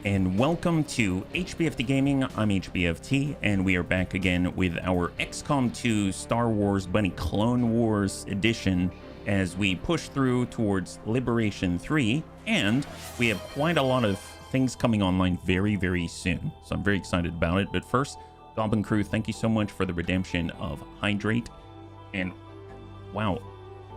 and welcome to HBFT Gaming. I'm HBFT, and we are back again with our XCOM 2 Star Wars Bunny Clone Wars edition as we push through towards Liberation 3, and we have quite a lot of things coming online very, very soon, so I'm very excited about it. But first, Goblin Crew, thank you so much for the redemption of Hydrate. And wow,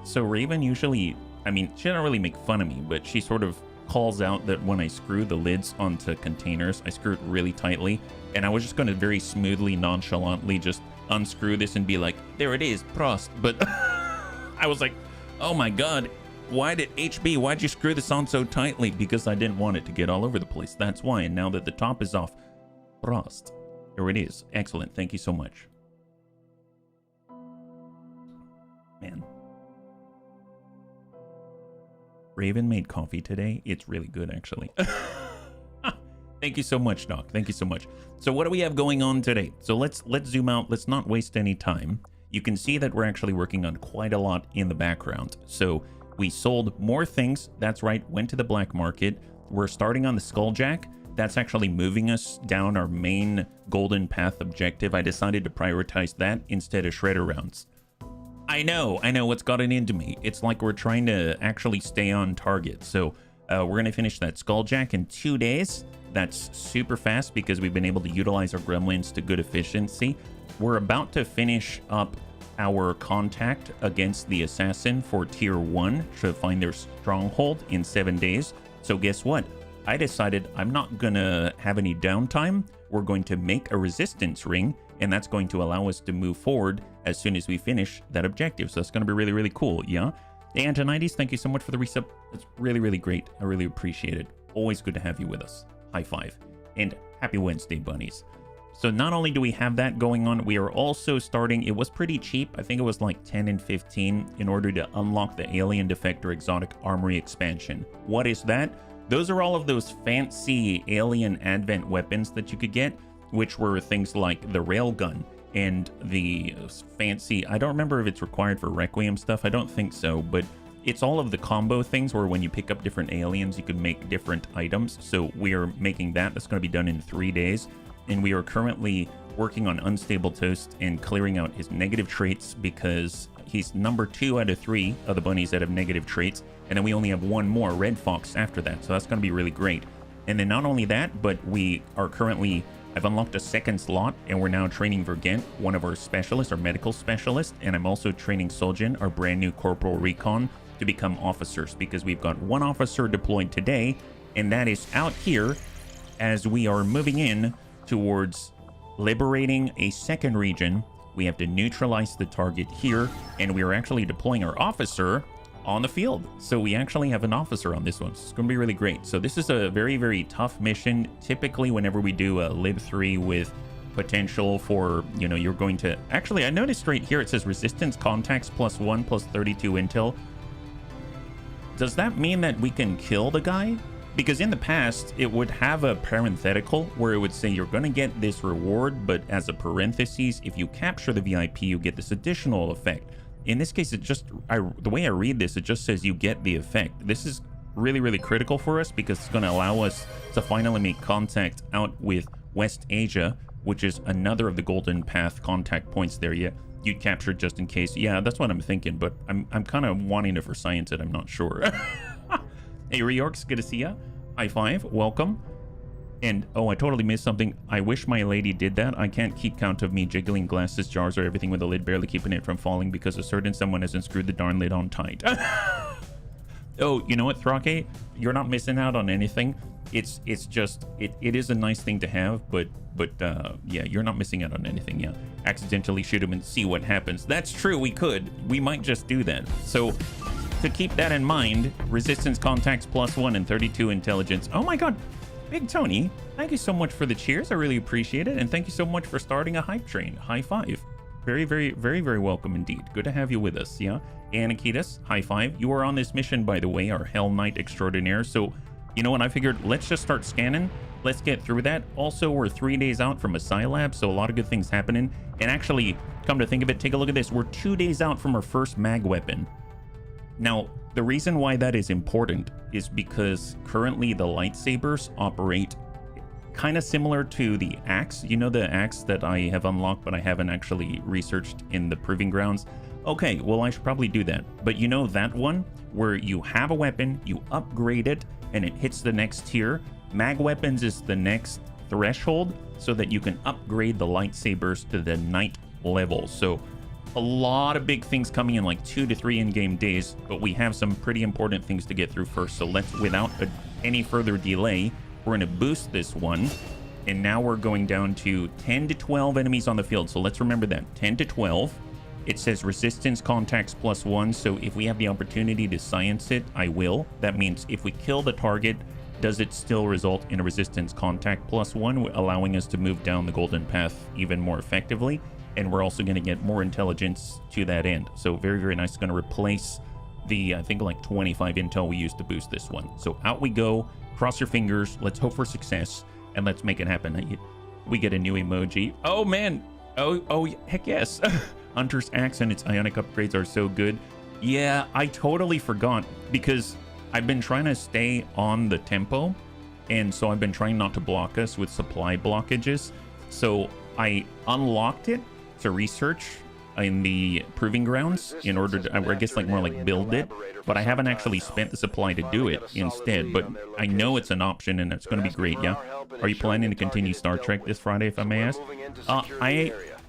so Raven usually, I mean, she doesn't really make fun of me, but she sort of calls out that when I screw the lids onto containers, I screw it really tightly, and I was just going to very smoothly, nonchalantly just unscrew this and be like, there it is, Prost. But I was like, oh my god, why'd you screw this on so tightly? Because I didn't want it to get all over the place. That's why. And now that the top is off, Prost. There it is. Excellent. Thank you so much. Man. Raven made coffee today. It's really good, actually. Thank you so much, Doc. Thank you so much. So what do we have going on today? So let's zoom out. Let's not waste any time. You can see that we're actually working on quite a lot in the background. So we sold more things. That's right. Went to the black market. We're starting on the Skulljack. That's actually moving us down our main Golden Path objective. I decided to prioritize that instead of shredder rounds. I know what's gotten into me. It's like we're trying to actually stay on target. So we're going to finish that Skulljack in 2 days. That's super fast because we've been able to utilize our gremlins to good efficiency. We're about to finish up our contact against the assassin for tier 1 to find their stronghold in 7 days. So guess what? I decided I'm not going to have any downtime. We're going to make a resistance ring, and that's going to allow us to move forward as soon as we finish that objective. So that's going to be really, really cool, yeah? The Antonides, thank you so much for the resub. It's really, really great. I really appreciate it. Always good to have you with us. High five. And happy Wednesday, bunnies. So not only do we have that going on, we are also starting, it was pretty cheap. I think it was like 10 and 15 in order to unlock the Alien Defector Exotic Armory expansion. What is that? Those are all of those fancy alien advent weapons that you could get, which were things like the railgun and the fancy, I don't remember if it's required for Requiem stuff, I don't think so, but it's all of the combo things where when you pick up different aliens, you can make different items. So we are making that. That's going to be done in 3 days. And we are currently working on Unstable Toast and clearing out his negative traits because he's number 2 out of 3 of the bunnies that have negative traits. And then we only have 1 more, Red Fox, after that. So that's going to be really great. And then not only that, but we are currently, I've unlocked a 2nd slot, and we're now training Vergent, one of our specialists, our medical specialists. And I'm also training Soljin, our brand new Corporal Recon, to become officers, because we've got 1 officer deployed today, and that is out here as we are moving in towards liberating a 2nd region. We have to neutralize the target here, and we are actually deploying our officer on the field. So we actually have an officer on this one. So it's going to be really great. So this is a very, very tough mission. Typically, whenever we do a Lib 3 with potential for, you know, you're going to... Actually, I noticed right here it says resistance contacts +1 plus 32 intel. Does that mean that we can kill the guy? Because in the past, it would have a parenthetical where it would say you're going to get this reward, but as a parenthesis, if you capture the VIP, you get this additional effect. In this case, it just, the way I read this, it just says you get the effect. This is really, really critical for us because it's going to allow us to finally make contact out with West Asia, which is another of the Golden Path contact points there. Yeah, you'd capture just in case. Yeah, that's what I'm thinking, but I'm kind of wanting to for science it. I'm not sure. Hey, Reorks, good to see ya. High five, welcome. And, oh, I totally missed something. I wish my lady did that. I can't keep count of me jiggling glasses, jars, or everything with the lid, barely keeping it from falling because a certain someone hasn't screwed the darn lid on tight. Oh, you know what, Thrake? You're not missing out on anything. It's just, it is a nice thing to have, but yeah, you're not missing out on anything, yeah. Accidentally shoot him and see what happens. That's true, we could. We might just do that. So... to keep that in mind, resistance contacts +1 and 32 intelligence. Oh my god, Big Tony, thank you so much for the cheers. I really appreciate it. And thank you so much for starting a hype train. High five. Very, very, very, very welcome indeed. Good to have you with us, yeah? Anakitas, high five. You are on this mission, by the way, our Hell Knight extraordinaire. So, you know what? I figured let's just start scanning. Let's get through that. Also, we're 3 days out from a Psi Lab, so a lot of good things happening. And actually, come to think of it, take a look at this. We're 2 days out from our first mag weapon. Now, the reason why that is important is because currently the lightsabers operate kind of similar to the axe. You know, the axe that I have unlocked, but I haven't actually researched in the proving grounds. Okay, well, I should probably do that. But you know that one where you have a weapon, you upgrade it, and it hits the next tier? Mag weapons is the next threshold so that you can upgrade the lightsabers to the knight level. So a lot of big things coming in like 2 to 3 in-game days, but we have some pretty important things to get through first. So let's, without any further delay, we're going to boost this one. And now we're going down to 10 to 12 enemies on the field. So let's remember that, 10 to 12. It says resistance contacts +1. So if we have the opportunity to science it, I will. That means if we kill the target, does it still result in a resistance contact +1, allowing us to move down the golden path even more effectively? And we're also going to get more intelligence to that end. So very, very nice. It's going to replace the, I think, like 25 intel we used to boost this one. So out we go. Cross your fingers. Let's hope for success. And let's make it happen. We get a new emoji. Oh, man. Oh, heck yes. Hunter's Axe and its ionic upgrades are so good. Yeah, I totally forgot because I've been trying to stay on the tempo. And so I've been trying not to block us with supply blockages. So I unlocked it to research in the proving grounds in order to, I guess, like more like build it, but I haven't actually spent the supply to do it instead. But I know it's an option and it's going to be great. Yeah. Are you planning to continue Star Trek this Friday, if I may ask?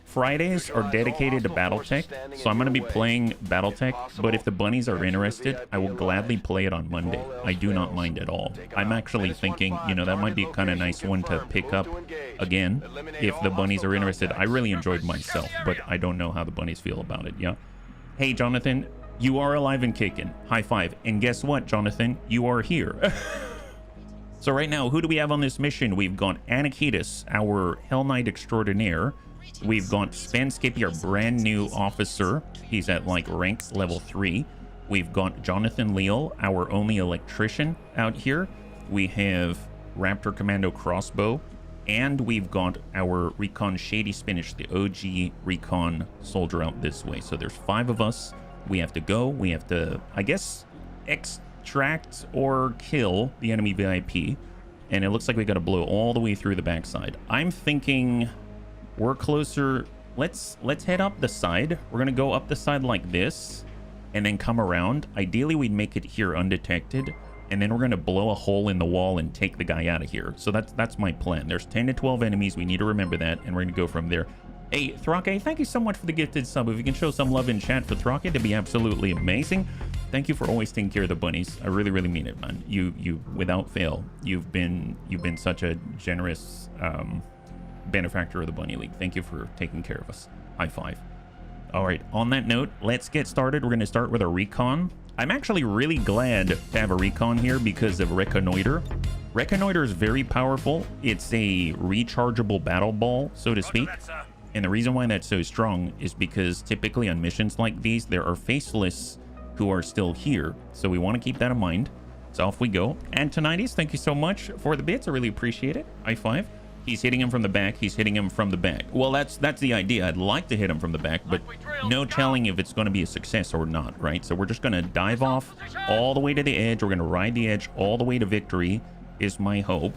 Fridays are dedicated to Battletech, so I'm going to be playing Battletech, but if the bunnies are interested, I will gladly play it on Monday. I do not mind at all. I'm actually thinking, you know, that might be a kind of nice one to pick up again if the bunnies are interested. I really enjoyed myself, but I don't know how the bunnies feel about it, yeah? Hey, Jonathan, you are alive and kicking. High five. And guess what, Jonathan? You are here. So right now, who do we have on this mission? We've got Anakitis, our Hell Knight extraordinaire. We've got Span Skippy, our brand new officer. He's at like rank level 3. We've got Jonathan Leal, our only electrician out here. We have Raptor Commando Crossbow. And we've got our Recon Shady Spinach, the OG Recon soldier out this way. So there's 5 of us. We have to go. We have to, I guess, extract or kill the enemy VIP. And it looks like we got to blow all the way through the backside. I'm thinking we're closer. Let's head up the side. We're going to go up the side like this and then come around. Ideally, we'd make it here undetected. And then we're going to blow a hole in the wall and take the guy out of here. So that's my plan. There's 10 to 12 enemies. We need to remember that. And we're going to go from there. Hey, Thrake, thank you so much for the gifted sub. If you can show some love in chat for Thrake, it'd be absolutely amazing. Thank you for always taking care of the bunnies. I really, really mean it, man. You without fail, you've been such a generous benefactor of the Bunny League. Thank you for taking care of us. High five. All right, on that note, let's get started. We're going to start with a recon. I'm actually really glad to have a recon here because of Reconnoiter. Reconnoiter is very powerful. It's a rechargeable battle ball, so to speak. And the reason why that's so strong is because typically on missions like these, there are faceless who are still here. So we want to keep that in mind. So off we go. Antonides, thank you so much for the bits. I really appreciate it. High five. He's hitting him from the back. He's hitting him from the back. Well, that's the idea. I'd like to hit him from the back, but no telling if it's going to be a success or not, right? So we're just going to dive off all the way to the edge. We're going to ride the edge all the way to victory is my hope.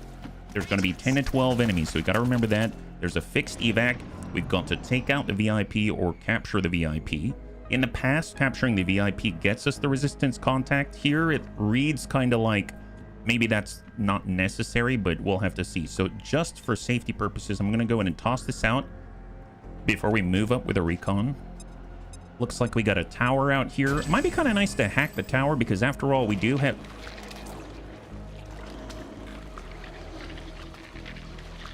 There's going to be 10 to 12 enemies, so we got to remember that. There's a fixed evac. We've got to take out the VIP or capture the VIP. In the past, capturing the VIP gets us the resistance contact. Here, it reads kind of like maybe that's not necessary, but we'll have to see. So just for safety purposes, I'm going to go in and toss this out before we move up with a recon. Looks like we got a tower out here. It might be kind of nice to hack the tower because after all, we do have...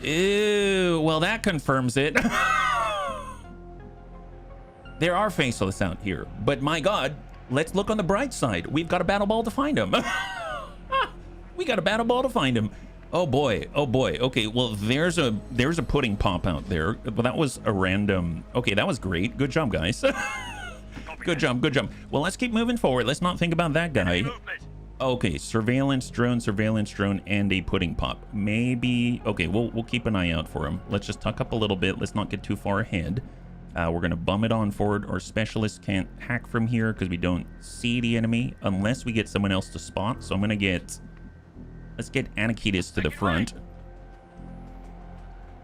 Ew, well, that confirms it. There are faceless out here, but my God, let's look on the bright side. We've got a battle ball to find them. We got a battle ball to find him. Oh boy. Oh boy. Okay, well, there's a pudding pop out there. Well, that was a random. Okay, that was great. Good job, guys. Good job. Good job. Well, let's keep moving forward. Let's not think about that guy. Okay, surveillance drone, and a pudding pop. Maybe. Okay, we'll keep an eye out for him. Let's just tuck up a little bit. Let's not get too far ahead. We're gonna bum it on forward. Our specialists can't hack from here because we don't see the enemy unless we get someone else to spot. So I'm gonna get. Let's get Anakitis to the front.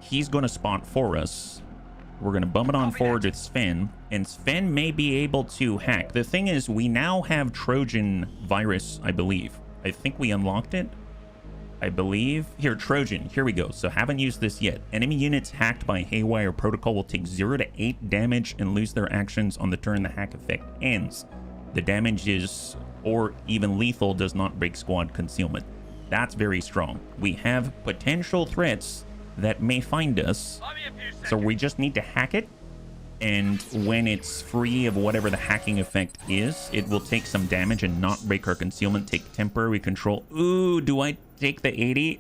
he's going to spot for us. We're going to bum it on forward with Sven, and Sven may be able to hack. The thing is, we now have Trojan virus, I believe. I think we unlocked it. I believe. Here, Trojan. Here we go. So haven't used this yet. Enemy units hacked by Haywire Protocol will take 0 to 8 damage and lose their actions on the turn the hack effect ends. The damage is, or even lethal, does not break squad concealment. That's very strong. We have potential threats that may find us. So we just need to hack it. And when it's free of whatever the hacking effect is, it will take some damage and not break our concealment, take temporary control. Ooh, do I take the 80?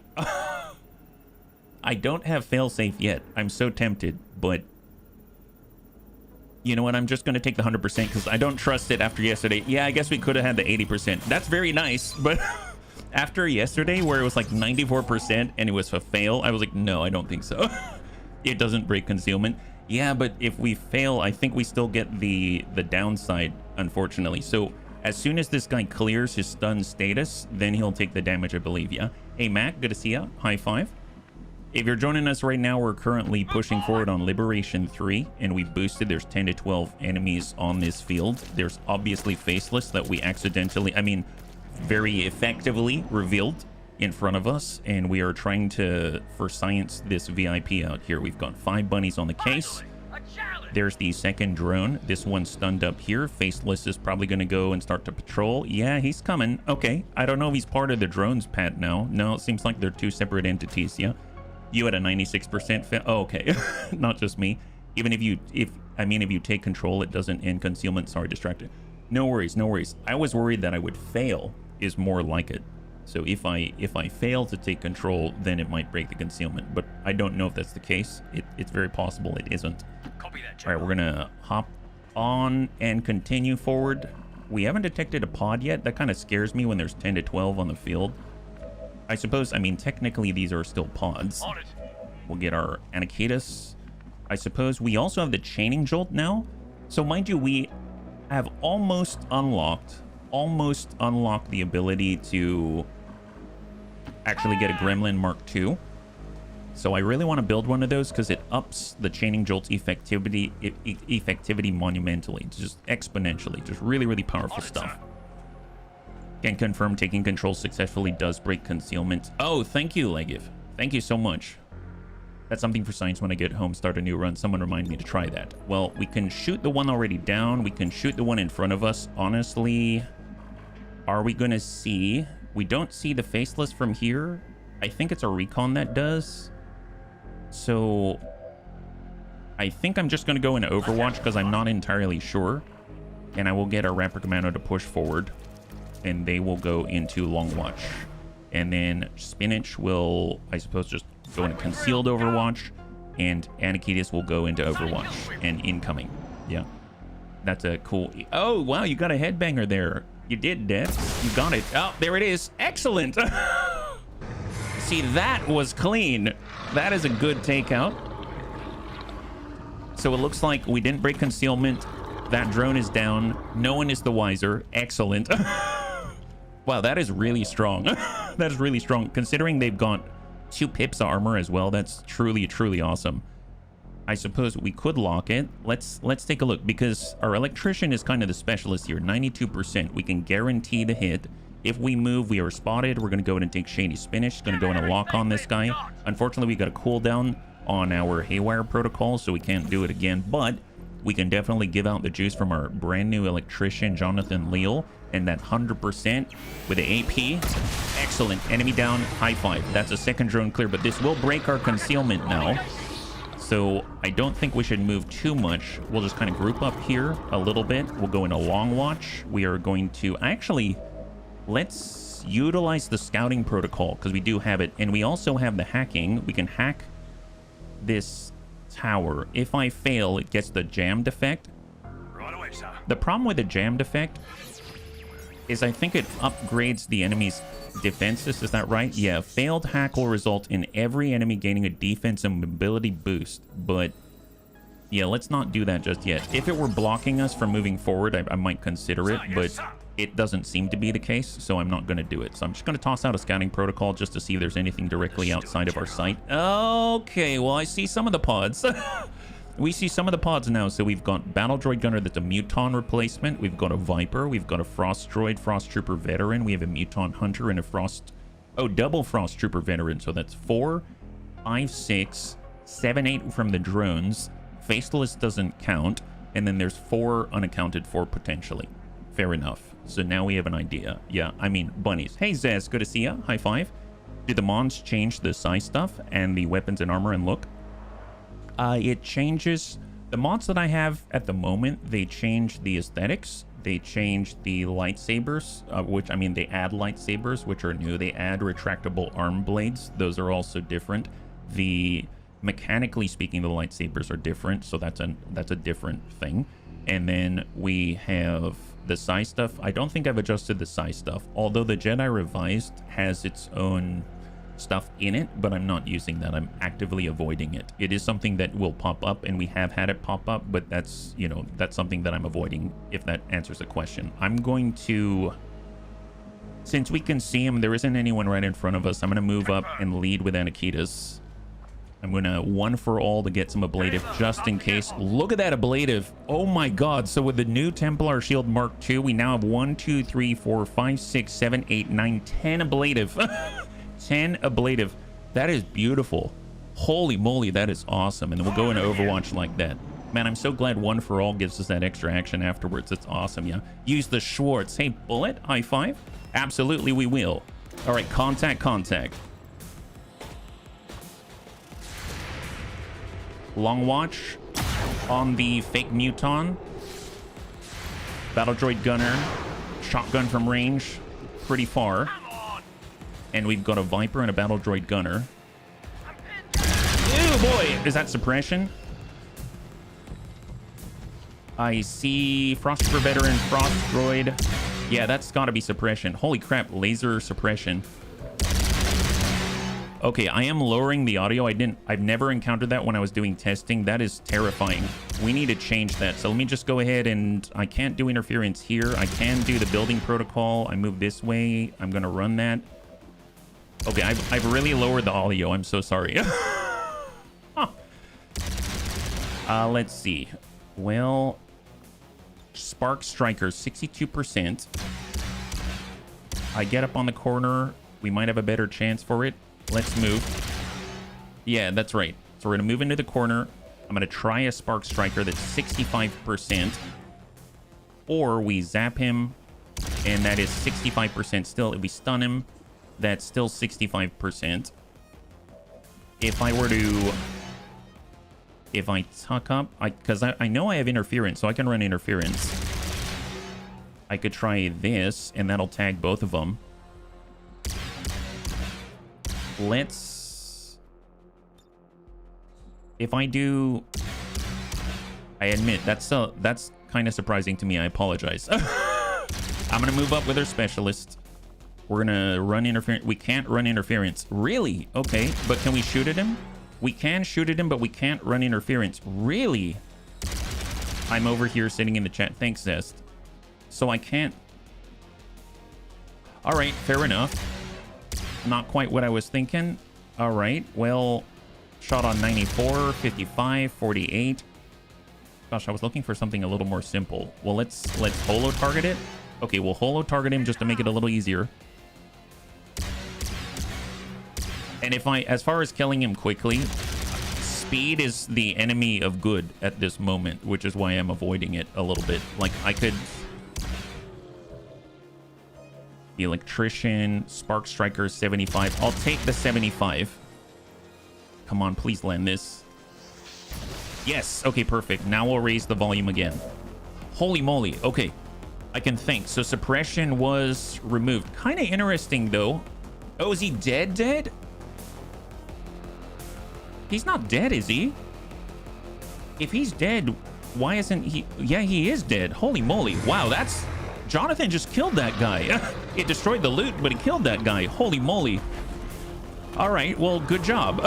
I don't have failsafe yet. I'm so tempted, but you know what? I'm just going to take the 100% because I don't trust it after yesterday. Yeah, I guess we could have had the 80%. That's very nice, but after yesterday where it was like 94% and it was a fail, I was like, no, I don't think so. It doesn't break concealment. Yeah, but if we fail, I think we still get the downside, unfortunately. So as soon as this guy clears his stun status, then he'll take the damage, I believe. Yeah. Hey, Mac, good to see ya. High five. If you're joining us right now, we're currently pushing forward on Liberation 3, and we've boosted. There's 10 to 12 enemies on this field. There's obviously Faceless that we accidentally, I mean, very effectively revealed in front of us, and we are trying to, for science, this VIP out here. We've got 5 bunnies on the case. There's the second drone. This one's stunned up here. Faceless is probably going to go and start to patrol. Yeah, he's coming. Okay, I don't know if he's part of the drones pad now. No, it seems like they're 2 separate entities. Yeah, you had a 96% fail. Oh, okay. Not just me. Even if you take control, it doesn't end concealment. Sorry, distracted. No worries, no worries. I was worried that I would fail is more like it. So if I fail to take control, then it might break the concealment. But I don't know if that's the case. It's very possible it isn't. Copy that, all right, we're gonna hop on and continue forward. We haven't detected a pod yet. That kind of scares me when there's 10 to 12 on the field. I suppose, I mean, technically these are still pods. On it. We'll get our Anakitas. I suppose we also have the chaining jolt now. So mind you, we have almost unlocked the ability to actually get a Gremlin Mark II. So I really want to build one of those because it ups the chaining jolt's effectivity monumentally, just exponentially. Just really, really powerful stuff. Can confirm taking control successfully does break concealment. Oh, thank you, Legiv. Thank you so much. That's something for science. When I get home, start a new run. Someone remind me to try that. Well, we can shoot the one already down. We can shoot the one in front of us. Honestly, are we going to see? We don't see the Faceless from here. I think it's a recon that does. So I think I'm just going to go into Overwatch because I'm not entirely sure. And I will get our Rapper Commando to push forward. And they will go into Long Watch. And then Spinach will, I suppose, just go into Concealed Overwatch. And Anakitas will go into Overwatch and incoming. Yeah. That's a cool... Oh, wow, you got a headbanger there. You did, Dad. You got it. Oh, there it is. Excellent. See, that was clean. That is a good takeout. So it looks like we didn't break concealment. That drone is down. No one is the wiser. Excellent. Wow, that is really strong. That is really strong. Considering they've got 2 pips of armor as well, that's truly, truly awesome. I suppose we could lock it. Let's take a look, because our electrician is kind of the specialist here. 92%. We can guarantee the hit. If we move, we are spotted. We're going to go in and take Shady Spinach. Going to go in and lock on this guy. Unfortunately, we got a cooldown on our Haywire protocol, so we can't do it again. But we can definitely give out the juice from our brand new electrician, Jonathan Leal. And that 100% with the AP. Excellent. Enemy down. High five. That's a second drone clear, but this will break our concealment now. So I don't think we should move too much. We'll just kind of group up here a little bit. We'll go into Long Watch. We are going to actually, let's utilize the scouting protocol because we do have it. And we also have the hacking. We can hack this tower. If I fail, it gets the jammed effect. Right away, sir. The problem with the jammed effect is I think it upgrades the enemy's defenses. Is that right? Yeah. Failed hack will result in every enemy gaining a defense and mobility boost. But yeah, let's not do that just yet. If it were blocking us from moving forward, I might consider it. But it doesn't seem to be the case, so I'm not going to do it. So I'm just going to toss out a scouting protocol just to see if there's anything directly outside of our sight. Okay, well, I see some of the pods. We see some of the pods now. So we've got Battle Droid Gunner that's a Muton replacement. We've got a Viper. We've got a Frost Droid, Frost Trooper Veteran. We have a Muton Hunter and a Frost... Oh, double Frost Trooper Veteran. So that's 4, 5, 6, 7, 8 from the drones. Faceless doesn't count. And then there's 4 unaccounted for potentially. Fair enough. So now we have an idea. Yeah, I mean, bunnies. Hey, Zez, good to see ya. High five. Do the mons change the Psi stuff and the weapons and armor and look? It changes... The mods that I have at the moment, they change the aesthetics. They change the lightsabers, which, I mean, they add lightsabers, which are new. They add retractable arm blades. Those are also different. Mechanically speaking, the lightsabers are different, so that's a different thing. And then we have the Psi stuff. I don't think I've adjusted the Psi stuff, although the Jedi Revised has its own stuff in it, but I'm not using that. I'm actively avoiding it. It is something that will pop up, and we have had it pop up, but that's, you know, that's something that I'm avoiding, if that answers the question. I'm going to, since we can see him, there isn't anyone right in front of us, I'm going to move up and lead with Anakitas. I'm going to one for all to get some ablative just in case. Look at that ablative. Oh my god. So with the new Templar Shield Mark II, we now have 1, 2, 3, 4, 5, 6, 7, 8, 9, 10 ablative. 10 ablative. That is beautiful. Holy moly, that is awesome. And then we'll go into Overwatch like that. Man, I'm so glad one for all gives us that extra action afterwards. It's awesome, yeah. Use the Schwartz. Hey, Bullet, high five. Absolutely, we will. All right, contact. Long watch on the fake Muton. Battle Droid Gunner. Shotgun from range. Pretty far. And we've got a Viper and a Battle Droid Gunner. Ew, boy! Is that suppression? I see Frost Trooper Veteran, Frost Droid. Yeah, that's gotta be suppression. Holy crap, laser suppression. Okay, I am lowering the audio. I've never encountered that when I was doing testing. That is terrifying. We need to change that. So let me just go ahead and I can't do interference here. I can do the building protocol. I move this way. I'm gonna run that. Okay, I've really lowered the audio. I'm so sorry. Huh. Let's see. Well, Spark Striker, 62%. I get up on the corner. We might have a better chance for it. Let's move. Yeah, that's right. So we're going to move into the corner. I'm going to try a Spark Striker that's 65%. Or we zap him, and that is 65% still. If we stun him, that's still 65%. If I tuck up, because I know I have interference, so I can run interference. I could try this, and that'll tag both of them. If I do, I admit that's kind of surprising to me. I apologize. I'm gonna move up with our specialist. We're gonna run interference. We can't run interference. Really? Okay, but can we shoot at him? We can shoot at him, but we can't run interference. Really? I'm over here sitting in the chat. Thanks, Zest. So I can't. All right, fair enough. Not quite what I was thinking. All right, well, shot on 94, 55, 48. Gosh, I was looking for something a little more simple. Well, let's holo target it. Okay, we'll holo target him just to make it a little easier. And as far as killing him quickly, speed is the enemy of good at this moment, which is why I'm avoiding it a little bit. Like, I could... The Electrician, Spark Striker, 75. I'll take the 75. Come on, please land this. Yes, okay, perfect. Now we'll raise the volume again. Holy moly, okay. I can think. So suppression was removed. Kind of interesting, though. Oh, is he dead? He's not dead, is he? If he's dead, why isn't he? Yeah, he is dead. Holy moly. Wow, that's... Jonathan just killed that guy. It destroyed the loot, but he killed that guy. Holy moly. All right, well, good job.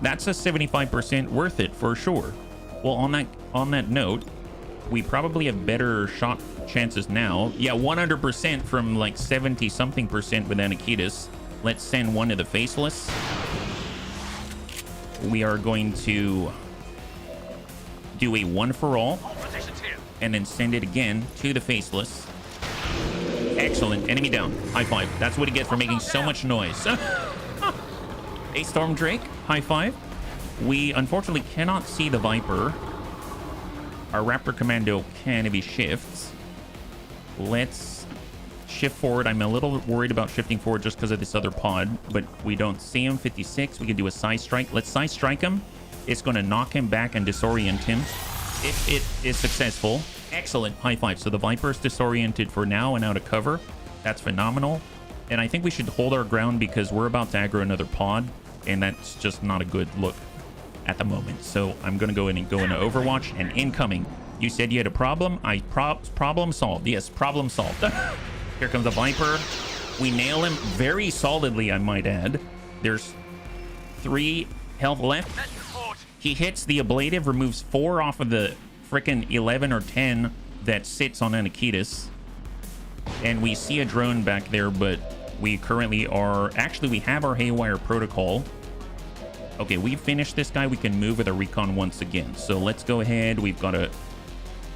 That's a 75% worth it for sure. Well, on that note, we probably have better shot chances now. Yeah, 100% from like 70-something% with Anakitas. Let's send one to the Faceless. We are going to do a one for all and then send it again to the Faceless. Excellent. Enemy down. High five. That's what he gets for making so much noise. A Storm Drake. High five. We unfortunately cannot see the Viper. Our Raptor Commando can if he shifts. Let's shift forward. I'm a little worried about shifting forward just because of this other pod, but we don't see him. 56. We can do a Psi Strike. Let's Psi Strike him. It's going to knock him back and disorient him. If it is successful. Excellent. High five. So the Viper is disoriented for now and out of cover. That's phenomenal. And I think we should hold our ground because we're about to aggro another pod, and that's just not a good look at the moment. So I'm going to go in and go into Overwatch and incoming. You said you had a problem. Problem solved. Yes, problem solved. Here comes the Viper. We nail him very solidly, I might add. There's 3 health left. He hits the ablative, removes 4 off of the frickin' 11 or 10 that sits on Anakitas. And we see a drone back there, but we currently are... Actually, we have our Haywire protocol. Okay, we finished this guy. We can move with a recon once again. So let's go ahead. We've got a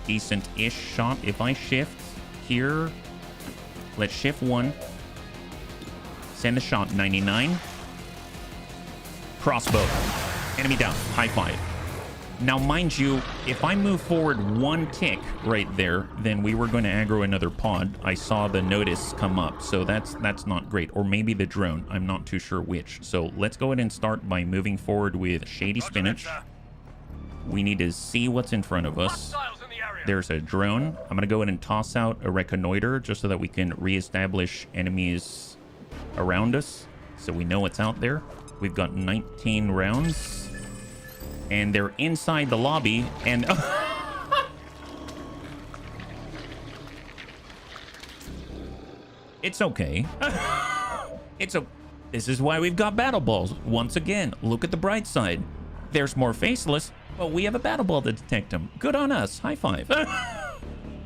decent-ish shot. If I shift here, let's shift 1. Send the shot. 99. Crossbow. Enemy down. High five. Now, mind you, if I move forward 1 tick right there, then we were going to aggro another pod. I saw the notice come up, so that's not great. Or maybe the drone. I'm not too sure which. So let's go ahead and start by moving forward with Shady Spinach. We need to see what's in front of us. There's a drone. I'm going to go ahead and toss out a reconnoiter just so that we can reestablish enemies around us so we know what's out there. We've got 19 rounds. And they're inside the lobby, and... It's okay. This is why we've got battle balls. Once again, look at the bright side. There's more Faceless, but we have a battle ball to detect them. Good on us. High five.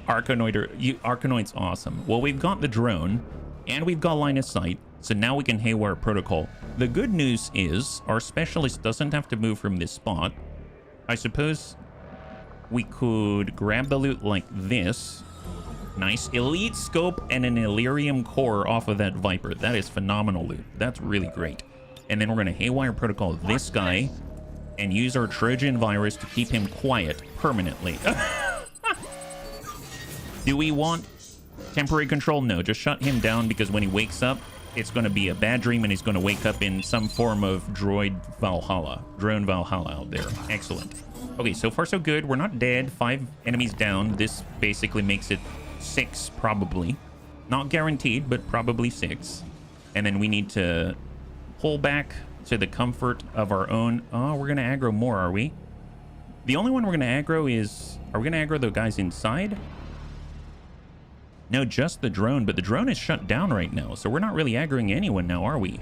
Arkanoid's awesome. Well, we've got the drone, and we've got line of sight, so now we can Haywire protocol. The good news is our specialist doesn't have to move from this spot. I suppose we could grab the loot like this. Nice. Elite scope and an Illyrium core off of that Viper. That is phenomenal loot. That's really great. And then we're going to Haywire protocol this guy and use our Trojan virus to keep him quiet permanently. Do we want temporary control? No, just shut him down because when he wakes up, it's going to be a bad dream and he's going to wake up in some form of drone Valhalla out there. Excellent. Okay, so far so good. We're not dead. 5 enemies down. This basically makes it 6 probably. Not guaranteed, but probably 6. And then we need to pull back to the comfort of our own. Oh, we're going to aggro more, are we? The only one we're going to aggro is... Are we going to aggro the guys inside? No, just the drone, but the drone is shut down right now, so we're not really aggroing anyone now, are we?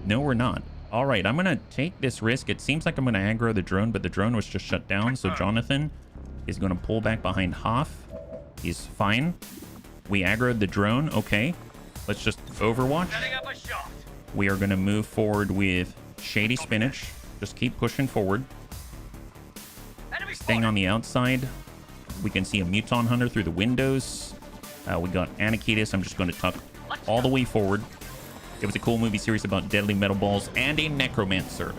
No, we're not. All right, I'm going to take this risk. It seems like I'm going to aggro the drone, but the drone was just shut down, so Jonathan is going to pull back behind Hoff. He's fine. We aggroed the drone. Okay, let's just Overwatch. We are going to move forward with Shady Spinach. Just keep pushing forward. Staying on the outside. We can see a Muton Hunter through the windows. We got Anakitas. I'm just going to tuck all the way forward. It was a cool movie series about deadly metal balls and a necromancer.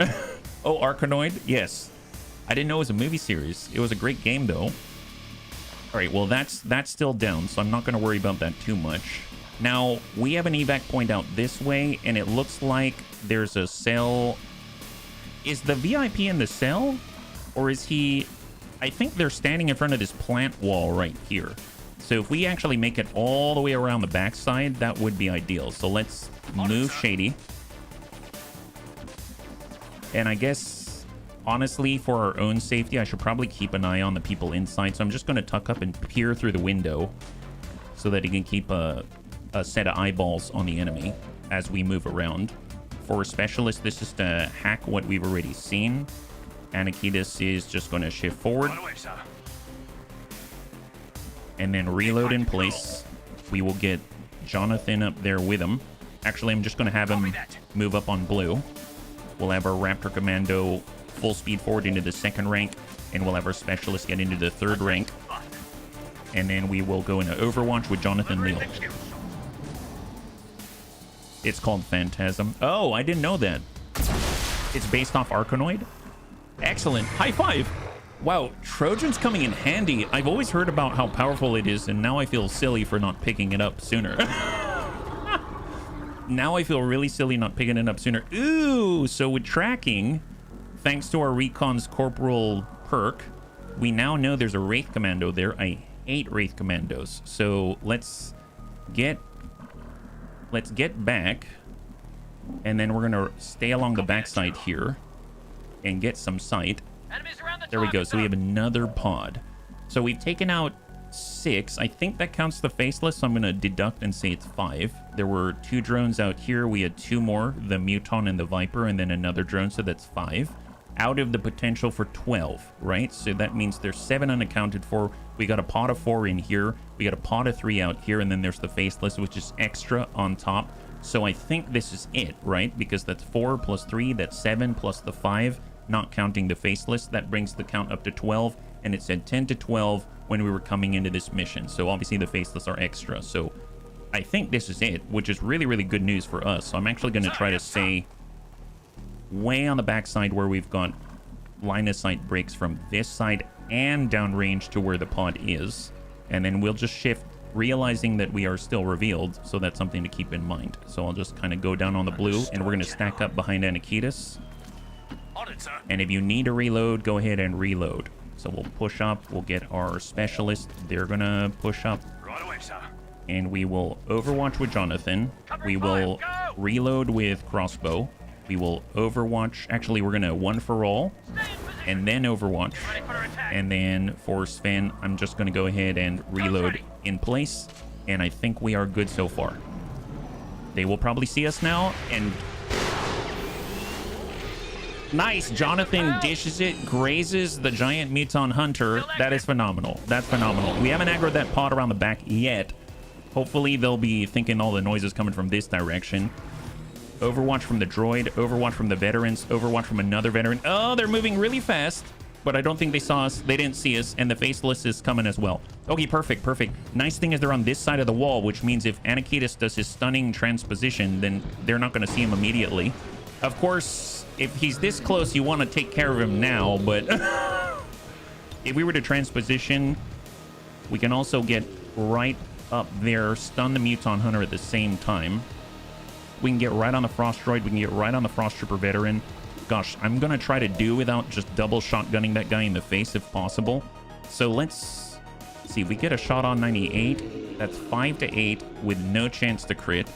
Oh, Arkanoid? Yes. I didn't know it was a movie series. It was a great game, though. All right, well, that's still down, so I'm not going to worry about that too much. Now, we have an evac point out this way, and it looks like there's a cell. Is the VIP in the cell? Or is he... I think they're standing in front of this plant wall right here. So if we actually make it all the way around the backside, that would be ideal. So let's move Shady. And I guess, honestly, for our own safety, I should probably keep an eye on the people inside. So I'm just going to tuck up and peer through the window so that he can keep a set of eyeballs on the enemy as we move around. For Specialist, this is to hack what we've already seen. Anakitas is just going to shift forward. and then reload in place. We will get Jonathan up there with him. Actually, I'm just going to have him move up on blue. We'll have our Raptor Commando full speed forward into the 2nd rank, and we'll have our Specialist get into the 3rd rank. And then we will go into Overwatch with Jonathan Leal. It's called Phantasm. Oh, I didn't know that. It's based off Arcanoid? Excellent. High five! Wow, Trojan's coming in handy. I've always heard about how powerful it is, and now I feel silly for not picking it up sooner. Now I feel really silly not picking it up sooner. Ooh, so with tracking, thanks to our Recon's Corporal perk, we now know there's a Wraith Commando there. I hate Wraith Commandos. So let's get back, and then we're gonna stay along the backside here and get some sight. There we go. So we have another pod. So we've taken out 6. I think that counts the faceless, so I'm going to deduct and say it's 5. There were 2 drones out here. We had 2 more, the Muton and the Viper, and then another drone, so that's 5. Out of the potential for 12, right? So that means there's 7 unaccounted for. We got a pod of 4 in here. We got a pod of 3 out here, and then there's the faceless, which is extra on top. So I think this is it, right? Because that's 4 plus 3, that's 7 plus the 5. Not counting the faceless. That brings the count up to 12, and it said 10 to 12 when we were coming into this mission. So obviously the faceless are extra. So I think this is it, which is really, really good news for us. So I'm actually going to try to stay way on the backside where we've got line of sight breaks from this side and downrange to where the pod is. And then we'll just shift, realizing that we are still revealed. So that's something to keep in mind. So I'll just kind of go down on the blue, and we're going to stack up behind Anakitas. And if you need to reload, go ahead and reload. So we'll push up. We'll get our Specialist. They're going to push up. Right away, sir. And we will Overwatch with Jonathan. We will reload with Crossbow. We will Overwatch. Actually, we're going to 1 for all. And then Overwatch. And then for Sven, I'm just going to go ahead and reload in place. And I think we are good so far. They will probably see us now. And nice. Jonathan dishes it, grazes the giant Muton Hunter. That is phenomenal. That's phenomenal. We haven't aggroed that pod around the back yet. Hopefully they'll be thinking all the noises coming from this direction. Overwatch from the droid, Overwatch from the veterans, Overwatch from another veteran. Oh, they're moving really fast, but I don't think they saw us. They didn't see us, and the faceless is coming as well. Okay, perfect, perfect. Nice thing is they're on this side of the wall, which means if Anakitas does his stunning transposition, then they're not going to see him immediately. Of course, if he's this close, you want to take care of him now, but if we were to transposition, we can also get right up there, stun the Muton Hunter at the same time. We can get right on the Frost Droid. We can get right on the Frost Trooper Veteran. Gosh, I'm going to try to do without just double shotgunning that guy in the face if possible. So let's see. If we get a shot on 98, that's 5 to 8 with no chance to crit.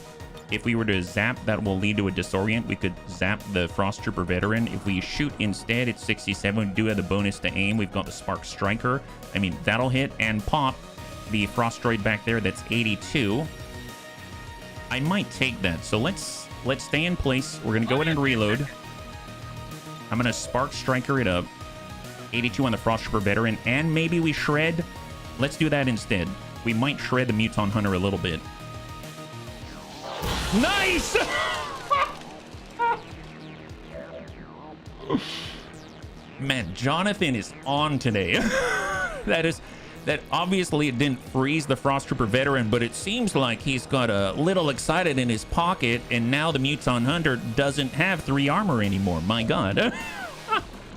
If we were to zap, that will lead to a disorient. We could zap the Frost Trooper Veteran. If we shoot instead, it's 67. We do have the bonus to aim. We've got the Spark Striker. I mean, that'll hit and pop the Frost Droid back there. That's 82. I might take that. So let's stay in place. We're going to go ahead and reload. I'm going to Spark Striker it up. 82 on the Frost Trooper Veteran. And maybe we shred. Let's do that instead. We might shred the Muton Hunter a little bit. Nice! Man, Jonathan is on today. That obviously it didn't freeze the Frost Trooper Veteran, but it seems like he's got a little excited in his pocket, and now the Muton Hunter doesn't have 3 armor anymore. My God.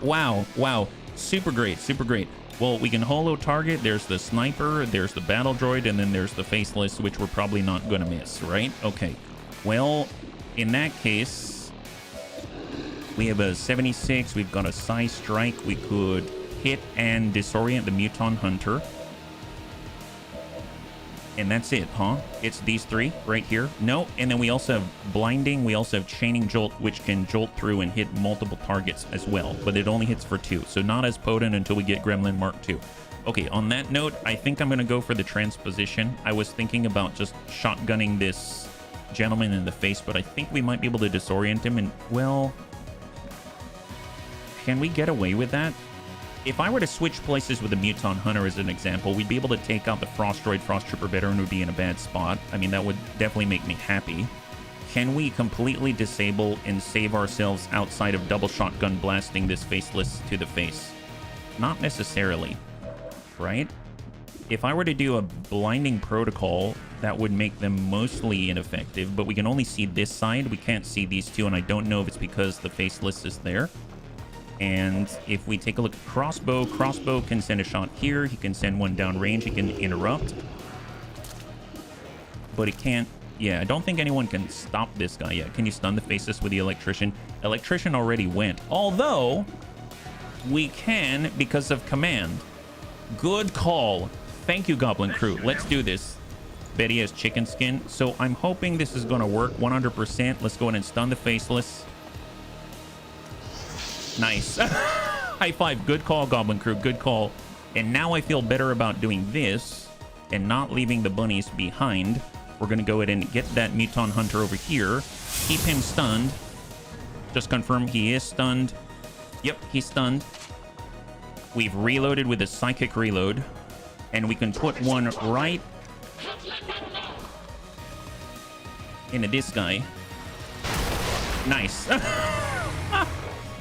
Wow. Super great, super great. Well, we can holo target. There's the sniper, there's the battle droid, and then there's the faceless, which we're probably not going to miss, right? Okay. Well, in that case, we have a 76. We've got a Psi Strike. We could hit and disorient the Muton Hunter. And that's it, huh? It's these 3 right here. No, and then we also have blinding. We also have chaining jolt, which can jolt through and hit multiple targets as well. But it only hits for 2, so not as potent until we get Gremlin Mark II. Okay, on that note, I think I'm going to go for the transposition. I was thinking about just shotgunning this gentleman in the face, but I think we might be able to disorient him. And, well, can we get away with that? If I were to switch places with the Muton Hunter as an example, we'd be able to take out the Frost Droid. Frost Trooper Veteran would be in a bad spot. I mean, that would definitely make me happy. Can we completely disable and save ourselves outside of double shotgun blasting this faceless to the face? Not necessarily, right? If I were to do a blinding protocol, that would make them mostly ineffective, but we can only see this side. We can't see these two, and I don't know if it's because the faceless is there. And if we take a look at Crossbow, Crossbow can send a shot here. He can send one downrange. He can interrupt. But it can't... Yeah, I don't think anyone can stop this guy yet. Can you stun the faceless with the Electrician? Electrician already went. Although, we can because of command. Good call. Thank you, Goblin Crew. Let's do this. Betty has chicken skin. So I'm hoping this is going to work 100%. Let's go ahead and stun the faceless. Nice. High five. Good call, Goblin Crew. Good call. And now I feel better about doing this and not leaving the bunnies behind. We're going to go ahead and get that Muton Hunter over here. Keep him stunned. Just confirm he is stunned. Yep, he's stunned. We've reloaded with a Psychic Reload. And we can put one right into this guy. Nice.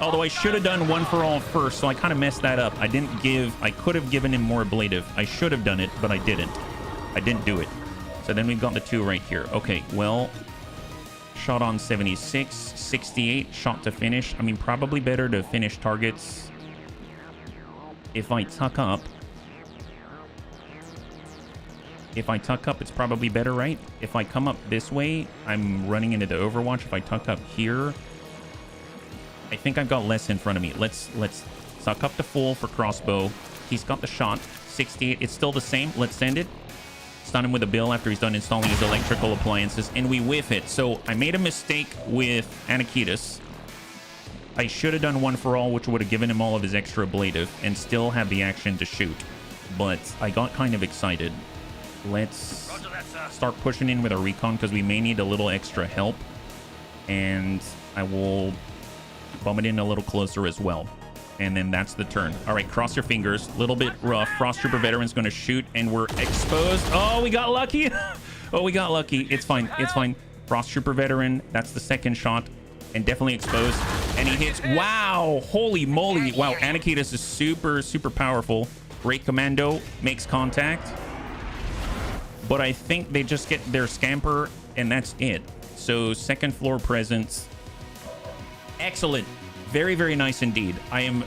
Although I should have done one for all first, so I kind of messed that up. I could have given him more ablative. I should have done it, but I didn't. I didn't do it. So then we've got the two right here. Okay, well, shot on 76, 68, shot to finish. I mean, probably better to finish targets if I tuck up. If I tuck up, it's probably better, right? If I come up this way, I'm running into the Overwatch. If I tuck up here, I think I've got less in front of me. Let's suck up to full for Crossbow. He's got the shot. 68. It's still the same. Let's send it. Stun him with a bill after he's done installing his electrical appliances, and we whiff it. So I made a mistake with Anakitas. I should have done one for all, which would have given him all of his extra ablative and still have the action to shoot. But I got kind of excited. Let's start pushing in with our recon because we may need a little extra help. And I will bum it in a little closer as well. And then that's the turn. All right, cross your fingers. A little bit rough. Frost Trooper Veteran's going to shoot, and we're exposed. Oh, we got lucky. Oh, we got lucky. It's fine. It's fine. Frost Trooper Veteran. That's the second shot. And definitely exposed. And he hits. Wow. Holy moly. Wow, Anakitas is super, super powerful. Great Commando. Makes contact. But I think they just get their scamper, and that's it. So, second floor presence. Excellent. Very, very nice indeed. I am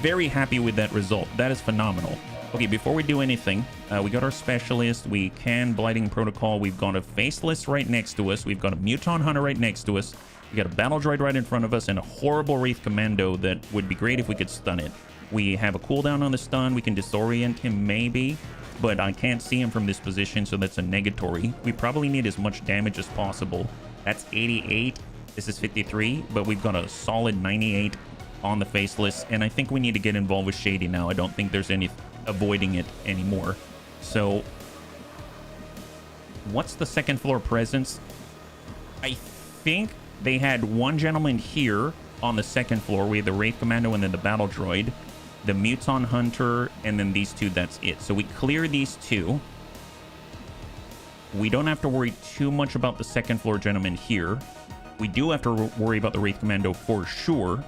very happy with that result. That is phenomenal. Okay, before we do anything, we got our specialist. We can Blighting Protocol. We've got a Faceless right next to us. We've got a Muton Hunter right next to us. We got a Battle Droid right in front of us and a horrible Wraith Commando that would be great if we could stun it. We have a cooldown on the stun. We can disorient him maybe, but I can't see him from this position, so that's a negatory. We probably need as much damage as possible. That's 88. This is 53, but we've got a solid 98 on the Faceless, and I think we need to get involved with Shady now. I don't think there's any avoiding it anymore. So, what's the second floor presence? I think they had one gentleman here on the second floor. We had the Wraith Commando and then the Battle Droid, the Muton Hunter, and then these two. That's it. So we clear these two. We don't have to worry too much about the second floor gentleman here. We do have to worry about the Wraith Commando for sure.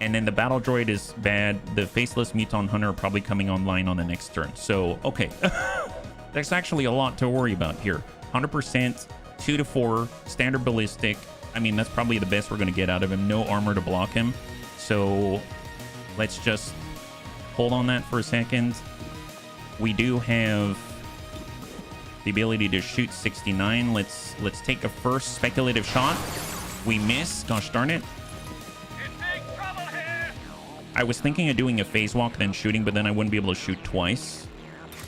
And then the Battle Droid is bad. The Faceless Muton Hunter are probably coming online on the next turn. So, okay. There's actually a lot to worry about here. 100%, 2 to 4, standard ballistic. I mean, that's probably the best we're going to get out of him. No armor to block him. So, let's just hold on that for a second. We do have the ability to shoot 69. Let's take a first speculative shot. We miss. Gosh darn it. I was thinking of doing a phase walk, then shooting, but then I wouldn't be able to shoot twice.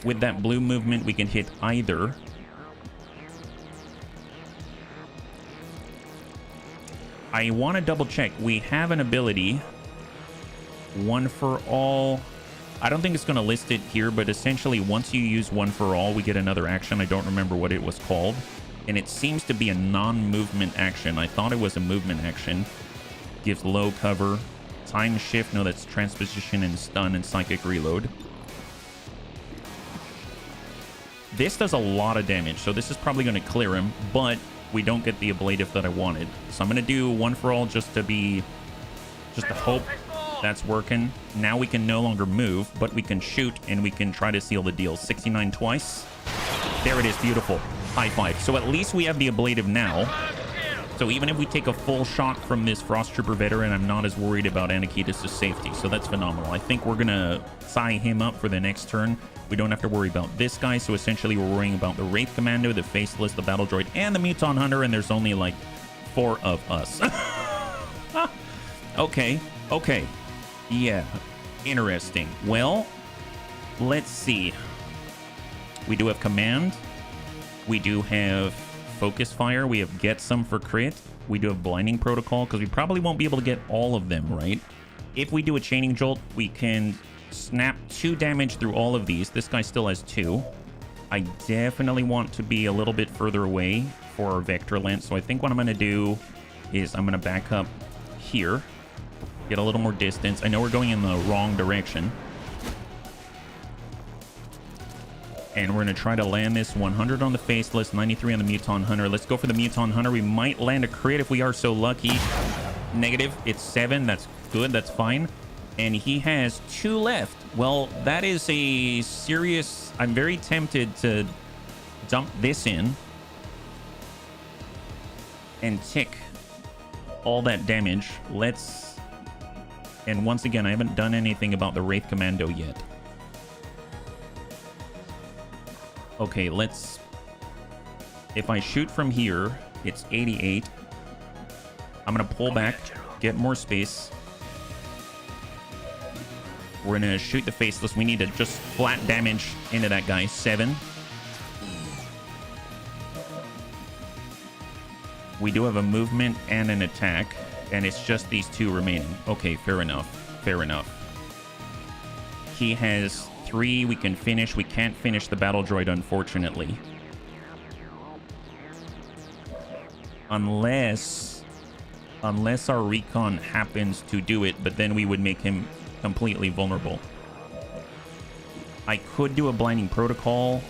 With that blue movement, we can hit either. I want to double check. We have an ability. One for all. I don't think it's going to list it here, but essentially once you use one for all, we get another action. I don't remember what it was called. And it seems to be a non-movement action. I thought it was a movement action. Gives low cover. Time shift. No, that's transposition and stun and psychic reload. This does a lot of damage, so this is probably going to clear him, but we don't get the ablative that I wanted. So I'm going to do one for all just to hope that's working. Now we can no longer move, but we can shoot and we can try to seal the deal. 69 twice. There it is. Beautiful. High five. So at least we have the ablative now. So even if we take a full shot from this Frost Trooper veteran, I'm not as worried about Anakitas' safety. So that's phenomenal. I think we're going to Psi him up for the next turn. We don't have to worry about this guy. So essentially we're worrying about the Wraith Commando, the Faceless, the Battle Droid, and the Muton Hunter. And there's only like 4 of us. Okay. Okay. Yeah. Interesting. Well, let's see. We do have Command. We do have Focus Fire. We have Get Some for crit. We do have Blinding Protocol because we probably won't be able to get all of them, right? If we do a Chaining Jolt, we can snap 2 damage through all of these. This guy still has 2. I definitely want to be a little bit further away for our Vector Lance. So I think what I'm going to do is I'm going to back up here. Get a little more distance. I know we're going in the wrong direction. And we're going to try to land this 100 on the Faceless, 93 on the Muton Hunter. Let's go for the Muton Hunter. We might land a crit if we are so lucky. Negative. It's 7. That's good. That's fine. And he has 2 left. Well, that is a serious... I'm very tempted to dump this in and tick all that damage. Let's... And once again, I haven't done anything about the Wraith Commando yet. Okay, let's... If I shoot from here, it's 88. I'm going to pull back, get more space. We're going to shoot the Faceless. We need to just flat damage into that guy. 7. We do have a movement and an attack, and it's just these 2 remaining. Okay, fair enough. Fair enough. He has 3. We can finish. We can't finish the Battle Droid, unfortunately. Unless our recon happens to do it, but then we would make him completely vulnerable. I could do a Blinding Protocol,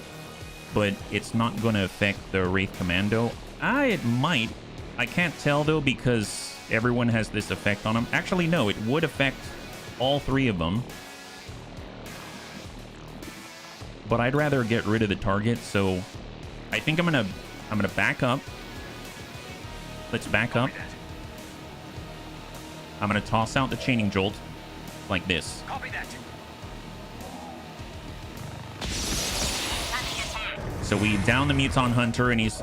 but it's not going to affect the Wraith Commando. It might. I can't tell, though, because everyone has this effect on them. Actually, no, it would affect all 3 of them. But I'd rather get rid of the target, so I think I'm gonna back up. Let's back up. I'm gonna toss out the Chaining Jolt like this. Copy that. So we down the Muton Hunter, and he's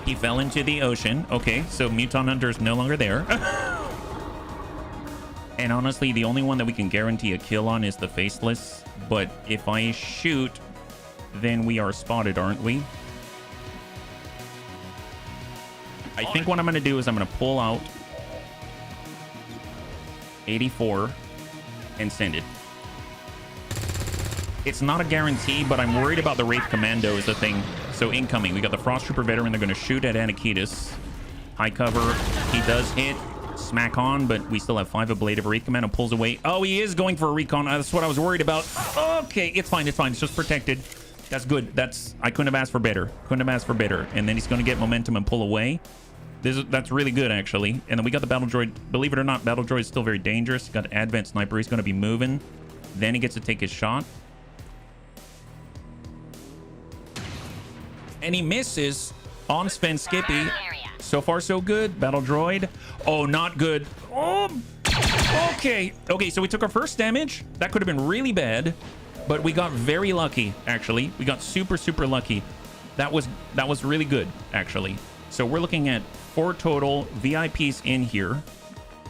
he fell into the ocean. Okay, so Muton Hunter is no longer there. And honestly, the only one that we can guarantee a kill on is the Faceless. But if I shoot, then we are spotted, aren't we? I think what I'm going to do is I'm going to pull out 84 and send it. It's not a guarantee, but I'm worried about the Wraith Commando is the thing. So incoming, we got the Frost Trooper veteran. They're going to shoot at Anakitas. High cover. He does hit. Smack on, but we still have 5 ablative. Wraith Commando pulls away. Oh, he is going for a recon. That's what I was worried about. Okay, it's fine. It's fine. It's just protected. That's good. I couldn't have asked for better. Couldn't have asked for better. And then he's going to get momentum and pull away. That's really good, actually. And then we got the Battle Droid. Believe it or not, Battle Droid is still very dangerous. Got Advanced Sniper. He's going to be moving. Then he gets to take his shot. And he misses on Sven Skippy. So far, so good. Battle Droid. Oh, not good. Oh, okay. Okay, so we took our first damage. That could have been really bad, but we got very lucky, actually. We got super, super lucky. That was really good, actually. So we're looking at 4 total VIPs in here.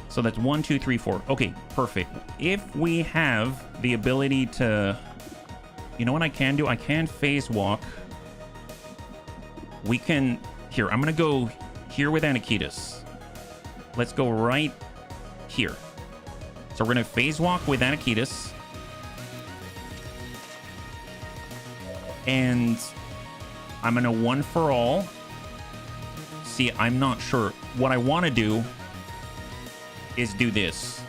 So that's 1, 2, 3, 4. Okay, perfect. If we have the ability to... You know what I can do? I can phase walk. We can... Here, I'm going to go... here with Anakitas. Let's go right here. So we're going to phase walk with Anakitas. And I'm going to one for all. See, I'm not sure. What I want to do is do this.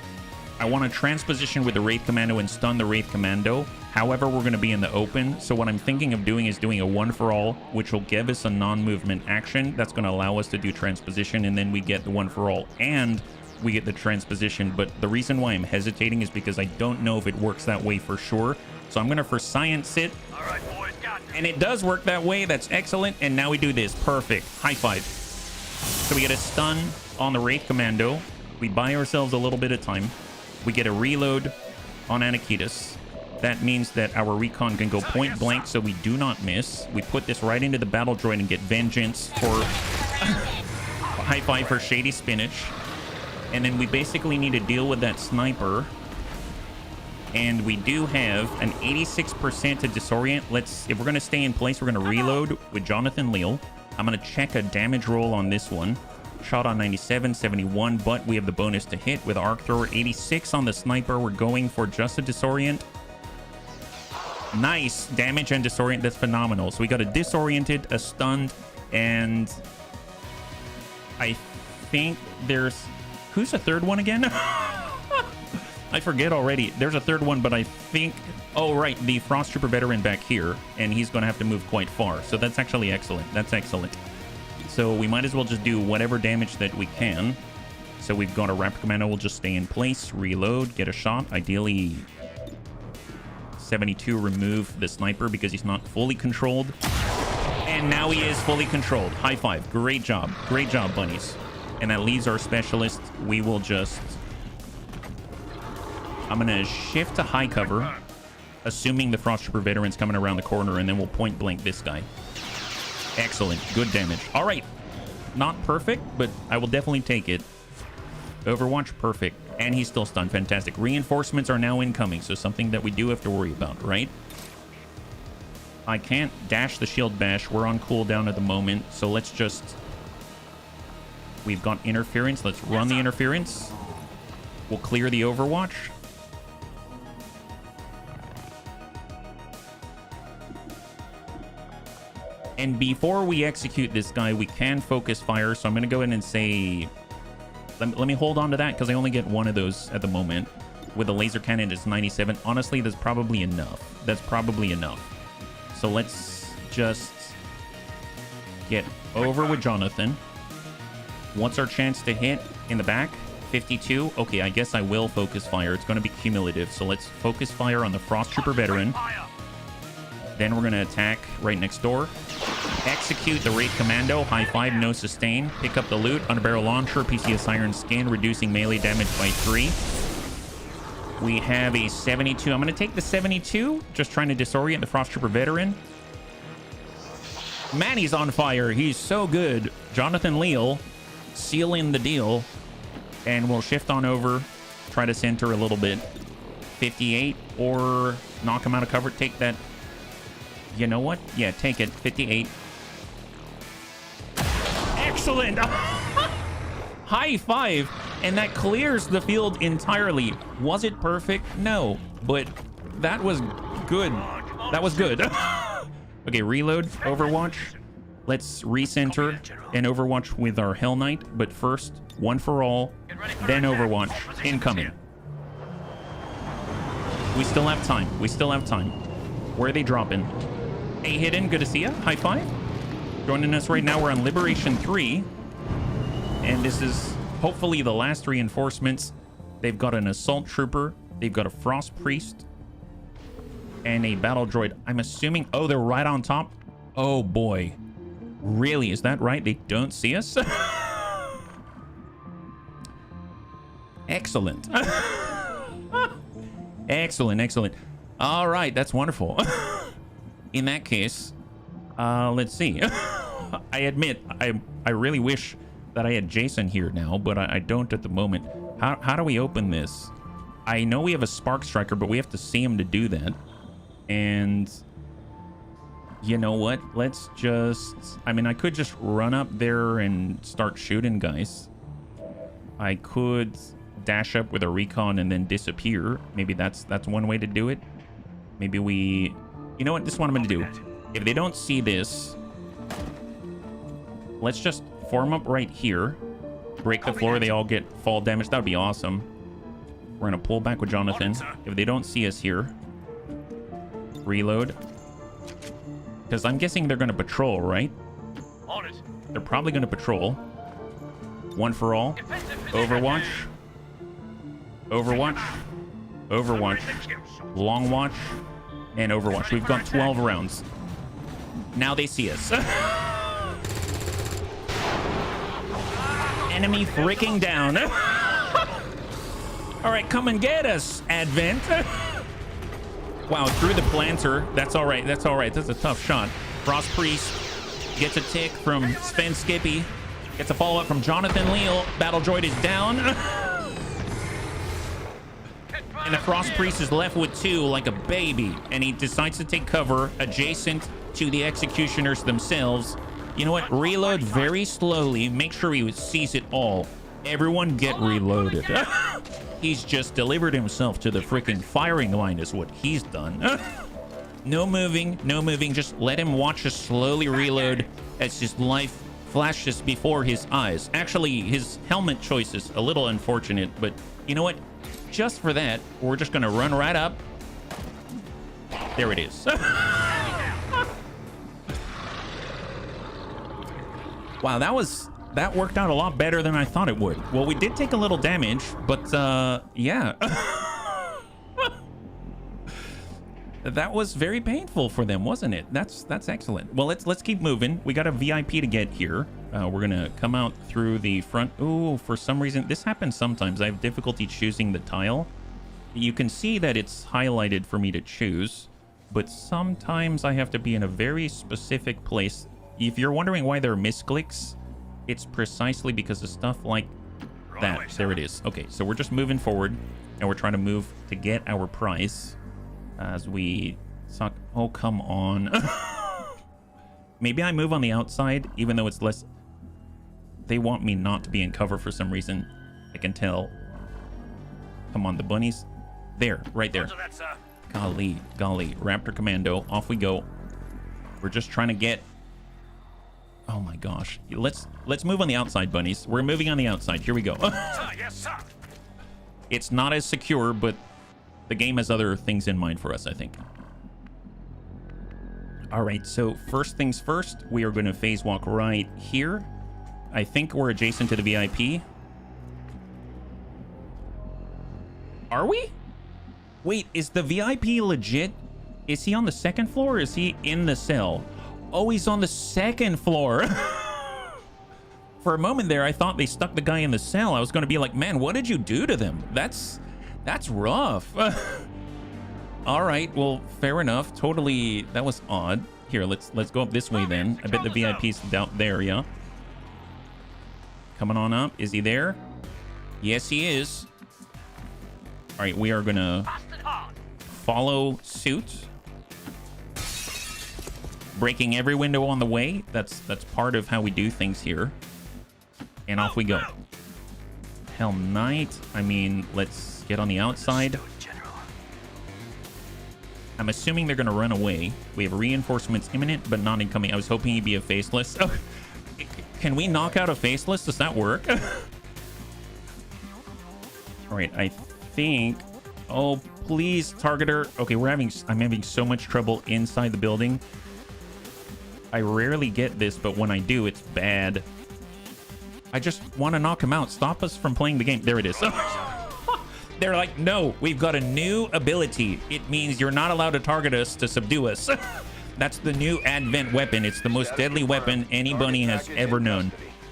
I want to transposition with the Wraith Commando and stun the Wraith Commando. However, we're going to be in the open. So what I'm thinking of doing is doing a one-for-all, which will give us a non-movement action. That's going to allow us to do transposition, and then we get the one-for-all, and we get the transposition. But the reason why I'm hesitating is because I don't know if it works that way for sure. So I'm going to for science it. All right, boys, got this. And it does work that way. That's excellent. And now we do this. Perfect. High five. So we get a stun on the Wraith Commando. We buy ourselves a little bit of time. We get a reload on Anakitas. That means that our recon can go point blank, so we do not miss. We put this right into the battle droid and get vengeance for high five for Shady Spinach. And then we basically need to deal with that sniper. And we do have an 86% to disorient. If we're going to stay in place, we're going to reload with Jonathan Leal. I'm going to check a damage roll on this one. Shot on 97, 71, but we have the bonus to hit with Arc Thrower. 86 on the sniper. We're going for just a disorient. Nice damage and disorient. That's phenomenal. So we got a disoriented, a stunned, and I think there's... Who's the third one again? I forget already. There's a third one, but I think... Oh, right. The Frost Trooper veteran back here, and he's going to have to move quite far. So that's actually excellent. That's excellent. So we might as well just do whatever damage that we can. So we've got a Raptor Commando. We'll just stay in place, reload, get a shot. Ideally, 72, remove the sniper because he's not fully controlled. And now he is fully controlled. High five. Great job. Great job, bunnies. And that leaves our specialist. We will just... I'm going to shift to high cover, assuming the Frost Trooper veteran's coming around the corner, and then we'll point blank this guy. Excellent. Good damage. All right. Not perfect, but I will definitely take it. Overwatch, perfect. And he's still stunned. Fantastic. Reinforcements are now incoming, so something that we do have to worry about, right? I can't dash the shield bash. We're on cooldown at the moment, so let's just... We've got interference. Let's run the interference. We'll clear the Overwatch. And before we execute this guy, we can focus fire. So I'm going to go in and say... Let me hold on to that because I only get one of those at the moment. With the laser cannon, it's 97. Honestly, that's probably enough. That's probably enough. So let's just get over with Jonathan. What's our chance to hit in the back? 52. Okay, I guess I will focus fire. It's going to be cumulative. So let's focus fire on the Frost Trooper veteran. Then we're going to attack right next door. Execute the Wraith Commando. High five, no sustain. Pick up the loot. Underbarrel launcher. PCS Iron Skin, reducing melee damage by 3. We have a 72. I'm going to take the 72. Just trying to disorient the Frost Trooper veteran. Man, he's on fire. He's so good. Jonathan Leal sealing the deal. And we'll shift on over. Try to center a little bit. 58 or knock him out of cover. Take that. You know what? Yeah, take it. 58. Excellent. High five. And that clears the field entirely. Was it perfect? No. But that was good. That was good. Okay, reload. Overwatch. Let's recenter and Overwatch with our Hell Knight. But first, one for all. Then Overwatch. Incoming. We still have time. We still have time. Where are they dropping? Hey, Hidden, good to see you. High five. Joining us right now, we're on Liberation 3. And this is hopefully the last reinforcements. They've got an Assault Trooper. They've got a Frost Priest. And a Battle Droid. I'm assuming... Oh, they're right on top? Oh, boy. Really? Is that right? They don't see us? Excellent. Excellent, excellent. All right, that's wonderful. In that case, let's see. I admit, I really wish that I had Jason here now, but I don't at the moment. How do we open this? I know we have a Spark Striker, but we have to see him to do that. And you know what? Let's just... I mean, I could just run up there and start shooting guys. I could dash up with a recon and then disappear. Maybe that's one way to do it. Maybe we... You know what? This is what I'm going to do. If they don't see this, let's just form up right here. break the floor, they all get fall damage. That would be awesome. We're gonna pull back with Jonathan. If they don't see us here, reload. Because I'm guessing they're gonna patrol, right? On it. They're probably gonna patrol. One for all. Overwatch. Overwatch. Overwatch. Long watch. And Overwatch. We've got 12 rounds. Now they see us. Enemy freaking down. All right, come and get us, Advent. Wow, through the planter. That's all right. That's all right. That's a tough shot. Frost Priest gets a tick from Sven Skippy. Gets a follow-up from Jonathan Leal. Battle Droid is down. And the Frost Priest is left with 2 like a baby. And he decides to take cover adjacent to the Executioners themselves. You know what? Reload very slowly. Make sure he sees it all. Everyone get reloaded. He's just delivered himself to the freaking firing line is what he's done. No moving, no moving. Just let him watch us slowly reload as his life flashes before his eyes. Actually, his helmet choice is a little unfortunate, but you know what? Just for that, we're just gonna run right up. There it is. Wow, that worked out a lot better than I thought it would. Well, we did take a little damage, but yeah. That was very painful for them, wasn't it? That's excellent. Well, let's keep moving. We got a VIP to get here. We're gonna come out through the front. Ooh, for some reason, this happens sometimes. I have difficulty choosing the tile. You can see that it's highlighted for me to choose, but sometimes I have to be in a very specific place. If you're wondering why there are misclicks, it's precisely because of stuff like that. There it is. Okay, so we're just moving forward, and we're trying to move to get our prize as we suck. Oh, come on. Maybe I move on the outside, even though it's less. They want me not to be in cover for some reason. I can tell. Come on, the bunnies. There, right there. Golly, golly. Raptor Commando, off we go. We're just trying to get. Oh my gosh. Let's move on the outside, bunnies. We're moving on the outside. Here we go. Yes, sir. It's not as secure, but the game has other things in mind for us, I think. All right, so first things first, we are going to phase walk right here. I think we're adjacent to the VIP. Are we? Wait, is the VIP legit? Is he on the second floor or is he in the cell? Oh, he's on the second floor. For a moment there, I thought they stuck the guy in the cell. I was going to be like, man, what did you do to them? That's rough. All right, well, fair enough. Totally, that was odd. Here, let's go up this way then. I bet the VIP's out there, yeah. Coming on up. Is he there? Yes, he is. All right, we are going to follow suit. Breaking every window on the way. That's part of how we do things here. And off we go. Hell Knight. I mean, let's get on the outside. I'm assuming they're going to run away. We have reinforcements imminent, but not incoming. I was hoping he'd be a faceless. Oh, can we knock out a faceless? Does that work? All right, I think. Oh, please, targeter. Okay, I'm having so much trouble inside the building. I rarely get this, but when I do, it's bad. I just want to knock him out. Stop us from playing the game. There it is. They're like, no, we've got a new ability. It means you're not allowed to target us to subdue us. That's the new Advent weapon. It's the most deadly weapon any bunny has ever known.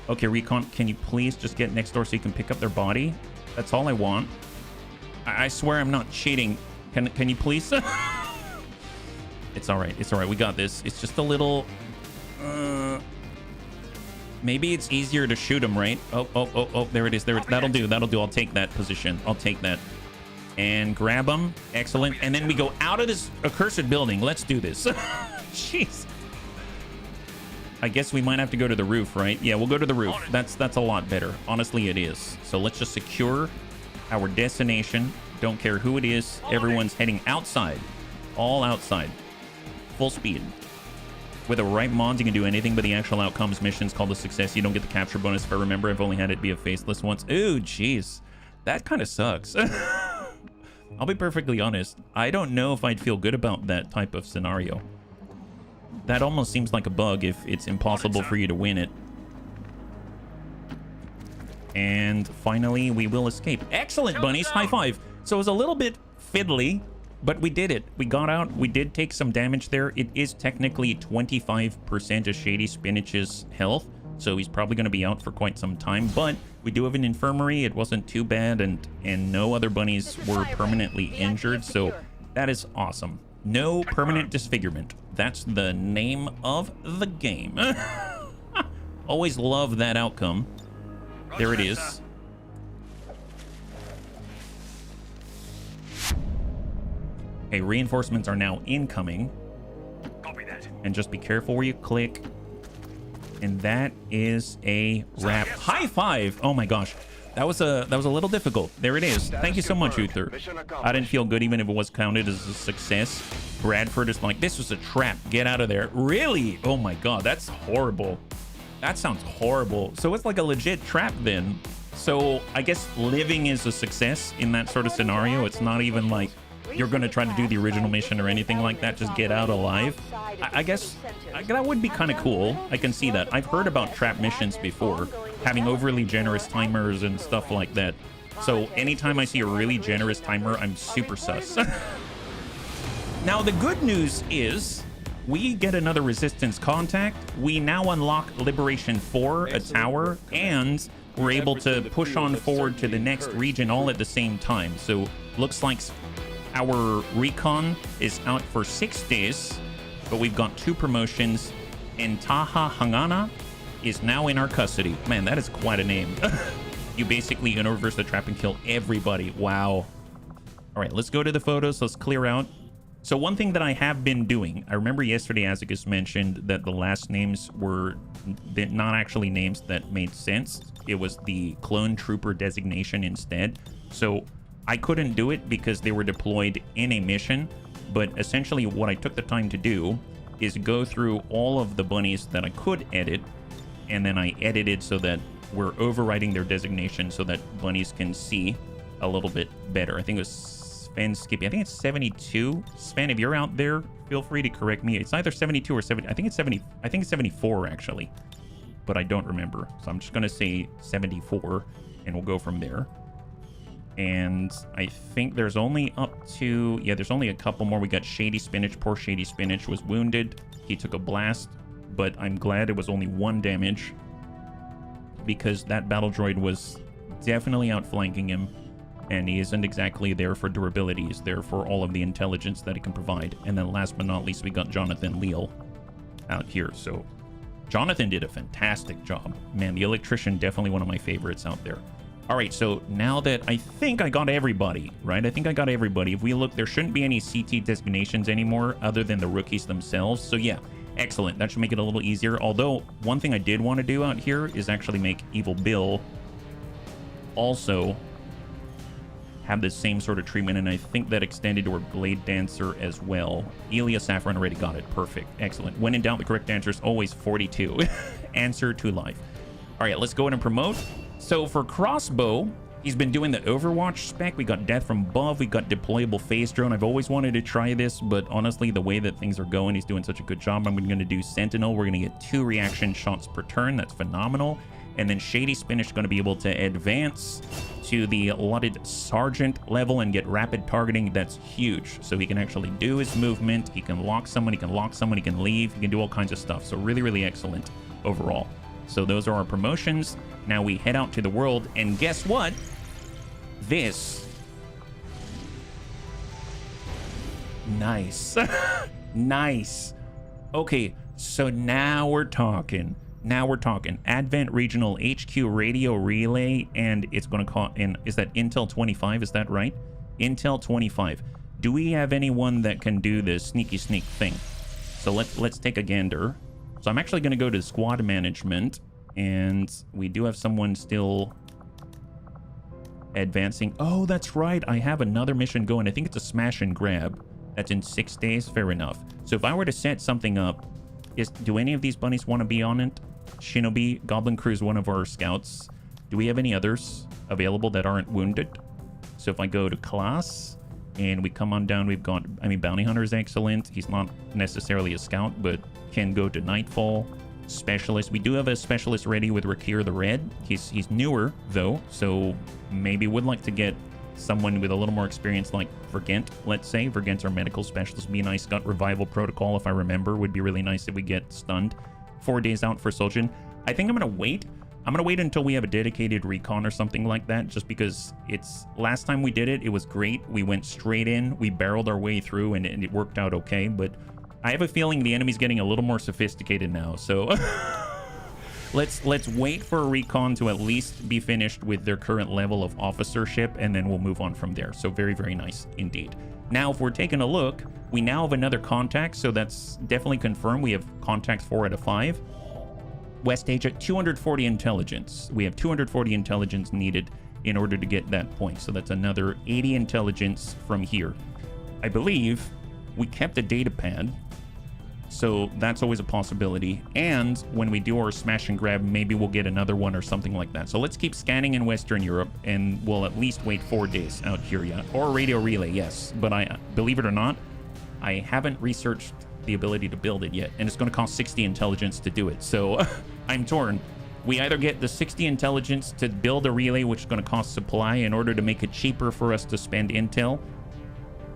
Okay, Recon, can you please just get next door so you can pick up their body? That's all I want. I swear I'm not cheating. Can you please? It's all right. It's all right. We got this. It's just a little... maybe it's easier to shoot him, right? Oh, there it is. There. That'll do. That'll do. I'll take that position. I'll take that. And grab him. Excellent. And then we go out of this accursed building. Let's do this. Jeez. I guess we might have to go to the roof, right? Yeah, we'll go to the roof. That's a lot better. Honestly, it is. So let's just secure our destination. Don't care who it is. Everyone's heading outside. All outside. Full speed. With the right mods, you can do anything, but the actual outcomes mission's called a success. You don't get the capture bonus. If I remember, I've only had it be a faceless once. Ooh, jeez. That kind of sucks. I'll be perfectly honest. I don't know if I'd feel good about that type of scenario. That almost seems like a bug if it's impossible for you to win it. And finally, we will escape. Excellent, bunnies. High five. So it was a little bit fiddly, but we did it. We got out. We did take some damage there. It is technically 25% of Shady Spinach's health, so he's probably going to be out for quite some time. But we do have an infirmary. It wasn't too bad, and no other bunnies were permanently injured, so that is awesome. No permanent disfigurement. That's the name of the game. Always love that outcome. There it is. Okay, reinforcements are now incoming. Copy that. And just be careful where you click. And that is a wrap. High five! Oh my gosh. That was a little difficult. There it is. Thank you so much, Uther. I didn't feel good even if it was counted as a success. Bradford is like, this was a trap. Get out of there. Really? Oh my god, that's horrible. That sounds horrible. So it's like a legit trap then. So I guess living is a success in that sort of scenario. It's not even like you're going to try to do the original mission or anything like that. Just get out alive. I guess that would be kind of cool. I can see that. I've heard about trap missions before, having overly generous timers and stuff like that. So anytime I see a really generous timer, I'm super sus. Now, the good news is we get another resistance contact. We now unlock Liberation 4, a tower, and we're able to push on forward to the next region all at the same time. So looks like our recon is out for 6 days, but we've got 2 promotions, and Taha Hangana is now in our custody. Man, that is quite a name. You basically gonna reverse the trap and kill everybody. Wow. All right, let's go to the photos. Let's clear out. So one thing that I have been doing, I remember yesterday Azicus mentioned that the last names were not actually names that made sense. It was the clone trooper designation instead. So I couldn't do it because they were deployed in a mission. But essentially what I took the time to do is go through all of the bunnies that I could edit. And then I edited so that we're overriding their designation so that bunnies can see a little bit better. I think it was Sven Skippy. I think it's 72. Sven, if you're out there, feel free to correct me. It's either 72 or 70. I think it's 70. I think it's 74 actually, but I don't remember. So I'm just gonna say 74, and we'll go from there. And I think there's only up to there's only a couple more. We got Shady Spinach. Poor Shady Spinach was wounded. He took a blast, but I'm glad it was only 1 damage because that battle droid was definitely outflanking him. And he isn't exactly there for durability. He's there for all of the intelligence that he can provide. And then last but not least, we got Jonathan Leal out here. So Jonathan did a fantastic job. Man, the electrician, definitely one of my favorites out there. All right, so now that I think I got everybody, right? I think I got everybody. If we look, there shouldn't be any CT designations anymore other than the rookies themselves. So yeah, excellent. That should make it a little easier. Although, one thing I did want to do out here is actually make Evil Bill also have the same sort of treatment, and I think that extended to our Blade Dancer as well. Elia Saffron already got it. Perfect. Excellent. When in doubt, the correct answer is always 42. Answer to life. All right, let's go ahead and promote. So for Crossbow, he's been doing the Overwatch spec. We got Death from Above. We got Deployable Phase Drone. I've always wanted to try this, but honestly, the way that things are going, he's doing such a good job. I'm going to do Sentinel. We're going to get 2 reaction shots per turn. That's phenomenal. And then Shady Spinach is going to be able to advance to the allotted Sergeant level and get rapid targeting. That's huge. So he can actually do his movement. He can lock someone. He can lock someone. He can leave. He can do all kinds of stuff. So really, really excellent overall. So those are our promotions. Now we head out to the world. And guess what? This. Nice. Nice. Okay, so now we're talking. Now we're talking. Advent Regional HQ Radio Relay, and it's going to call in. Is that Intel 25? Is that right? Intel 25. Do we have anyone that can do the sneaky sneak thing? So let's take a gander. So I'm actually going to go to squad management, and we do have someone still advancing. Oh, that's right. I have another mission going. I think it's a smash and grab. That's in 6 days. Fair enough. So if I were to set something up Do any of these bunnies want to be on it? Shinobi, Goblin Crew is one of our scouts. Do we have any others available that aren't wounded? So if I go to class and we come on down, we've got, I mean, Bounty Hunter is excellent. He's not necessarily a scout, but can go to Nightfall. Specialist. We do have a specialist ready with Rakir the Red. He's newer, though, so maybe would like to get someone with a little more experience like Vergent, let's say. Vergent's our medical specialist. Would be nice. Got Revival Protocol, if I remember. Would be really nice if we get stunned. 4 days out for Soljin. I think I'm going to wait. I'm going to wait until we have a dedicated recon or something like that, just because it's... Last time we did it, it was great. We went straight in. We barreled our way through, and it worked out okay, but I have a feeling the enemy's getting a little more sophisticated now, so... Let's wait for a recon to at least be finished with their current level of officership, and then we'll move on from there. So very, very nice indeed. Now, if we're taking a look, we now have another contact, so that's definitely confirmed. We have contacts 4 out of 5. West Asia, 240 intelligence. We have 240 intelligence needed in order to get that point. So that's another 80 intelligence from here. I believe we kept a data pad, so that's always a possibility. And when we do our smash and grab, maybe we'll get another one or something like that. So let's keep scanning in Western Europe, and we'll at least wait 4 days out here yet. Or radio relay, yes. But I believe it or not, I haven't researched the ability to build it yet, and it's going to cost 60 intelligence to do it. So I'm torn. We either get the 60 intelligence to build a relay, which is going to cost supply in order to make it cheaper for us to spend intel,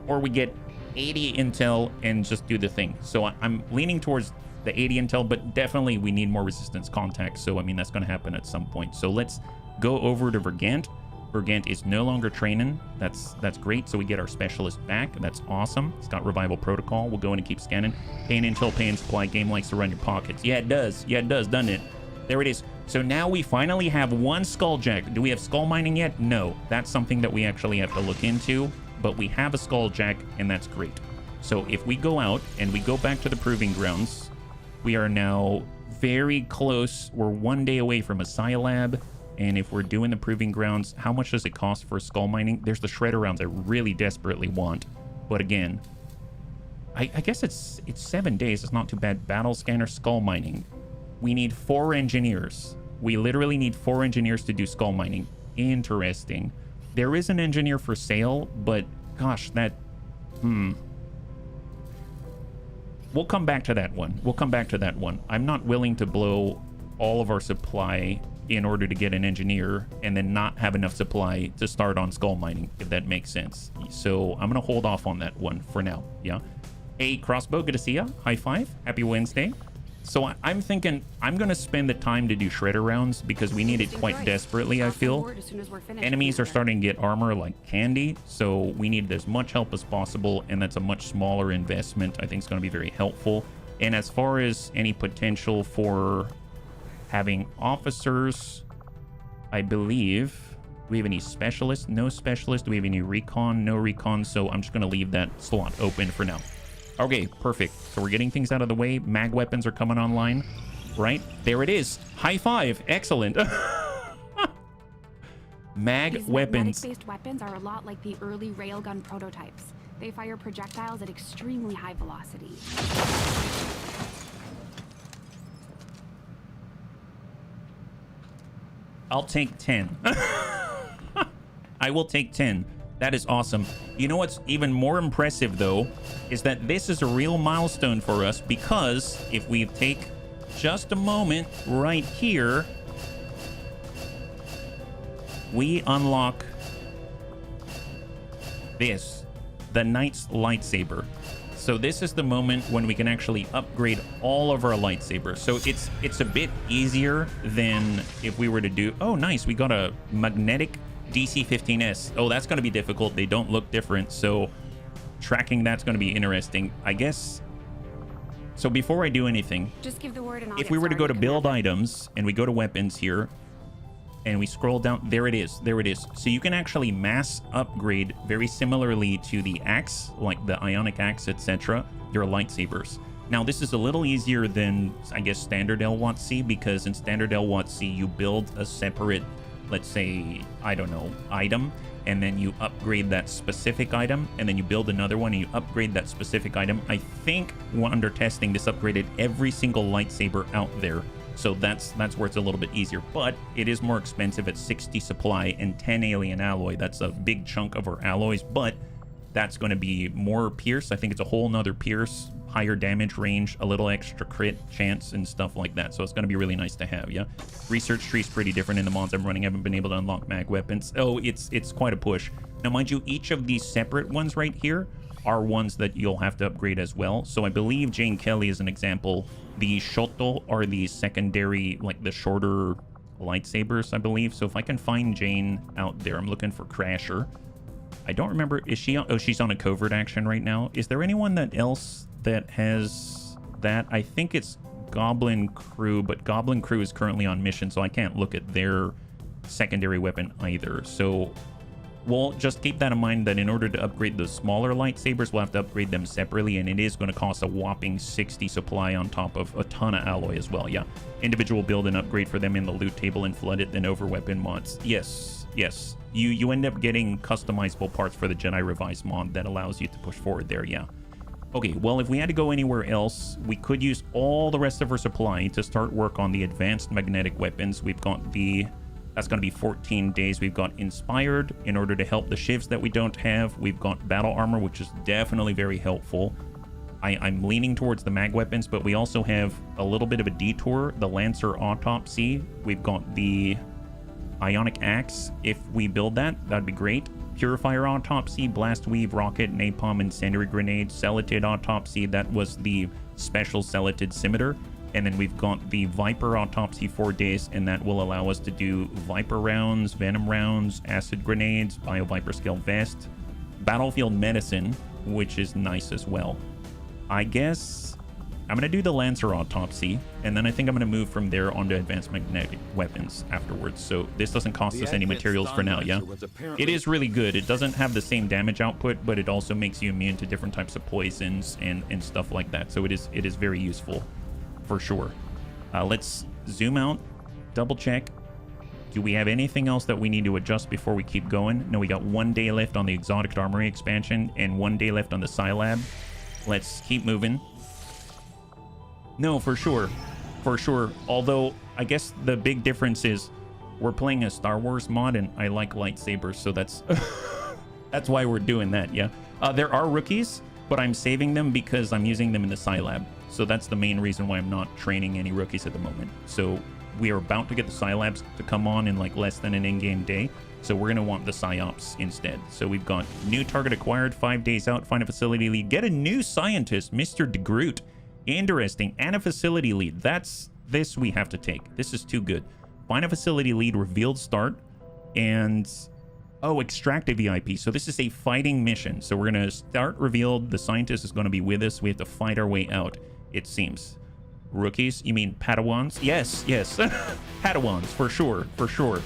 or we get 80 intel and just do the thing. So I'm leaning towards the 80 intel, but definitely we need more resistance contacts. So I mean, that's going to happen at some point. So let's go over to Vergant. Vergant is no longer training. That's great. So we get our specialist back. That's awesome. It's got Revival Protocol. We'll go in and keep scanning. Pay and intel, pay and supply. Game likes to run your pockets. Yeah, it does. Yeah, it does, doesn't it? There it is. So now we finally have one Skulljack. Do we have skull mining yet? No. That's something that we actually have to look into. But we have a Skulljack, and that's great. So if we go out and we go back to the Proving Grounds, we are now very close. We're 1 day away from a Psi Lab. And if we're doing the Proving Grounds, how much does it cost for skull mining? There's the Shredder rounds I really desperately want. But again, I guess it's 7 days. It's not too bad. Battle Scanner, skull mining. We need 4 engineers. We literally need 4 engineers to do skull mining. Interesting. There is an engineer for sale, but gosh, that... We'll come back to that one. We'll come back to that one. I'm not willing to blow all of our supply in order to get an engineer and then not have enough supply to start on skull mining, if that makes sense. So I'm going to hold off on that one for now. Yeah. Hey, Crossbow, good to see ya. High five. Happy Wednesday. So I'm thinking I'm going to spend the time to do Shredder rounds because we need it quite desperately, I feel. Enemies are starting to get armor like candy, so we need as much help as possible, and that's a much smaller investment. I think it's going to be very helpful. And as far as any potential for having officers, I believe... Do we have any specialists? No specialists. Do we have any recon? No recon. So I'm just going to leave that slot open for now. Okay, perfect. So we're getting things out of the way. Mag weapons are coming online, right? There it is. High five. Excellent. Mag These weapons. Magnetic-based weapons are a lot like the early railgun prototypes. They fire projectiles at extremely high velocity. I'll take 10. I will take 10. That is awesome. You know what's even more impressive, though, is that this is a real milestone for us, because if we take just a moment right here, we unlock this, the Knight's Lightsaber. So this is the moment when we can actually upgrade all of our lightsabers. So it's a bit easier than if we were to do... Oh, nice. We got a magnetic DC-15S. Oh, that's going to be difficult. They don't look different. So tracking that's going to be interesting, I guess. So before I do anything, just give the word and I'll if we were to go to build items and we go to weapons here and we scroll down, there it is. There it is. So you can actually mass upgrade very similarly to the axe, like the ionic axe, etc., your lightsabers. Now, this is a little easier than, I guess, standard LWOTC, because in standard LWOTC, you build a separate let's say, I don't know, item, and then you upgrade that specific item, and then you build another one and you upgrade that specific item. I think under testing, this upgraded every single lightsaber out there. So that's where it's a little bit easier, but it is more expensive at 60 supply and 10 alien alloy. That's a big chunk of our alloys, but that's going to be more pierce. I think it's a whole nother pierce, higher damage range, a little extra crit chance and stuff like that. So it's going to be really nice to have. Yeah, research tree's pretty different in the mods I'm running. I haven't been able to unlock mag weapons. Oh, it's quite a push. Now, mind you, each of these separate ones right here are ones that you'll have to upgrade as well. So I believe Jane Kelly is an example. The Shoto are the secondary, like the shorter lightsabers, I believe. So if I can find Jane out there, I'm looking for Crasher. I don't remember, is she on, oh, she's on a covert action right now. Is there anyone that else that has that? I think it's Goblin Crew, but Goblin Crew is currently on mission, so I can't look at their secondary weapon either. So we'll just keep that in mind, that in order to upgrade the smaller lightsabers, we'll have to upgrade them separately, and it is going to cost a whopping 60 supply on top of a ton of alloy as well. Yeah, individual build and upgrade for them in the loot table and flood it, then over weapon mods. Yes, yes. You end up getting customizable parts for the Jedi Revised mod that allows you to push forward there. Yeah. Okay, well, if we had to go anywhere else, we could use all the rest of our supply to start work on the advanced magnetic weapons. We've got the... That's going to be 14 days. We've got Inspired in order to help the shivs that we don't have. We've got Battle Armor, which is definitely very helpful. I'm leaning towards the mag weapons, but we also have a little bit of a detour. The Lancer Autopsy. We've got the Ionic Axe. If we build that, that'd be great. Purifier Autopsy, Blast Weave, Rocket, Napalm, Incendiary Grenade, Celatid Autopsy. That was the special Celatid Scimitar. And then we've got the Viper Autopsy 4 days, and that will allow us to do Viper rounds, Venom rounds, Acid Grenades, Bio Viper Scale Vest, Battlefield Medicine, which is nice as well. I guess I'm going to do the Lancer Autopsy, and then I think I'm going to move from there onto Advanced Magnetic Weapons afterwards. So this doesn't cost us any materials for now, yeah? It is really good. It doesn't have the same damage output, but it also makes you immune to different types of poisons and stuff like that. So it is very useful. For sure. Let's zoom out, double check. Do we have anything else that we need to adjust before we keep going? No, we got 1 day left on the Exotic Armory expansion and 1 day left on the Psi Lab. Let's keep moving. No, for sure. For sure. Although, I guess the big difference is we're playing a Star Wars mod and I like lightsabers, so that's that's why we're doing that, yeah. There are rookies, but I'm saving them because I'm using them in the Psi Lab. So that's the main reason why I'm not training any rookies at the moment. So we are about to get the Psi Labs to come on in like less than an in-game day. So we're going to want the Psiops instead. So we've got new target acquired, 5 days out, find a facility lead, get a new scientist, Mr. DeGroot. Interesting. And a facility lead. That's this we have to take. This is too good. Find a facility lead, revealed start, and... Oh, extract a VIP. So this is a fighting mission. So we're going to start revealed. The scientist is going to be with us. We have to fight our way out, it seems. Rookies? You mean Padawans? Yes, yes. Padawans, for sure, for sure.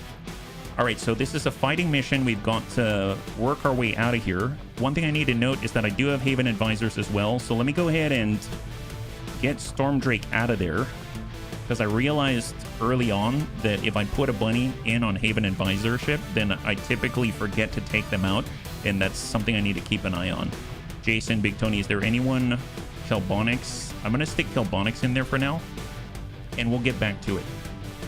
All right, so this is a fighting mission. We've got to work our way out of here. One thing I need to note is that I do have Haven Advisors as well. So let me go ahead and get Stormdrake out of there, because I realized early on that if I put a bunny in on Haven Advisorship, then I typically forget to take them out, and that's something I need to keep an eye on. Jason, Big Tony, is there anyone? Kelbonics. I'm going to stick Kelbonics in there for now, and we'll get back to it.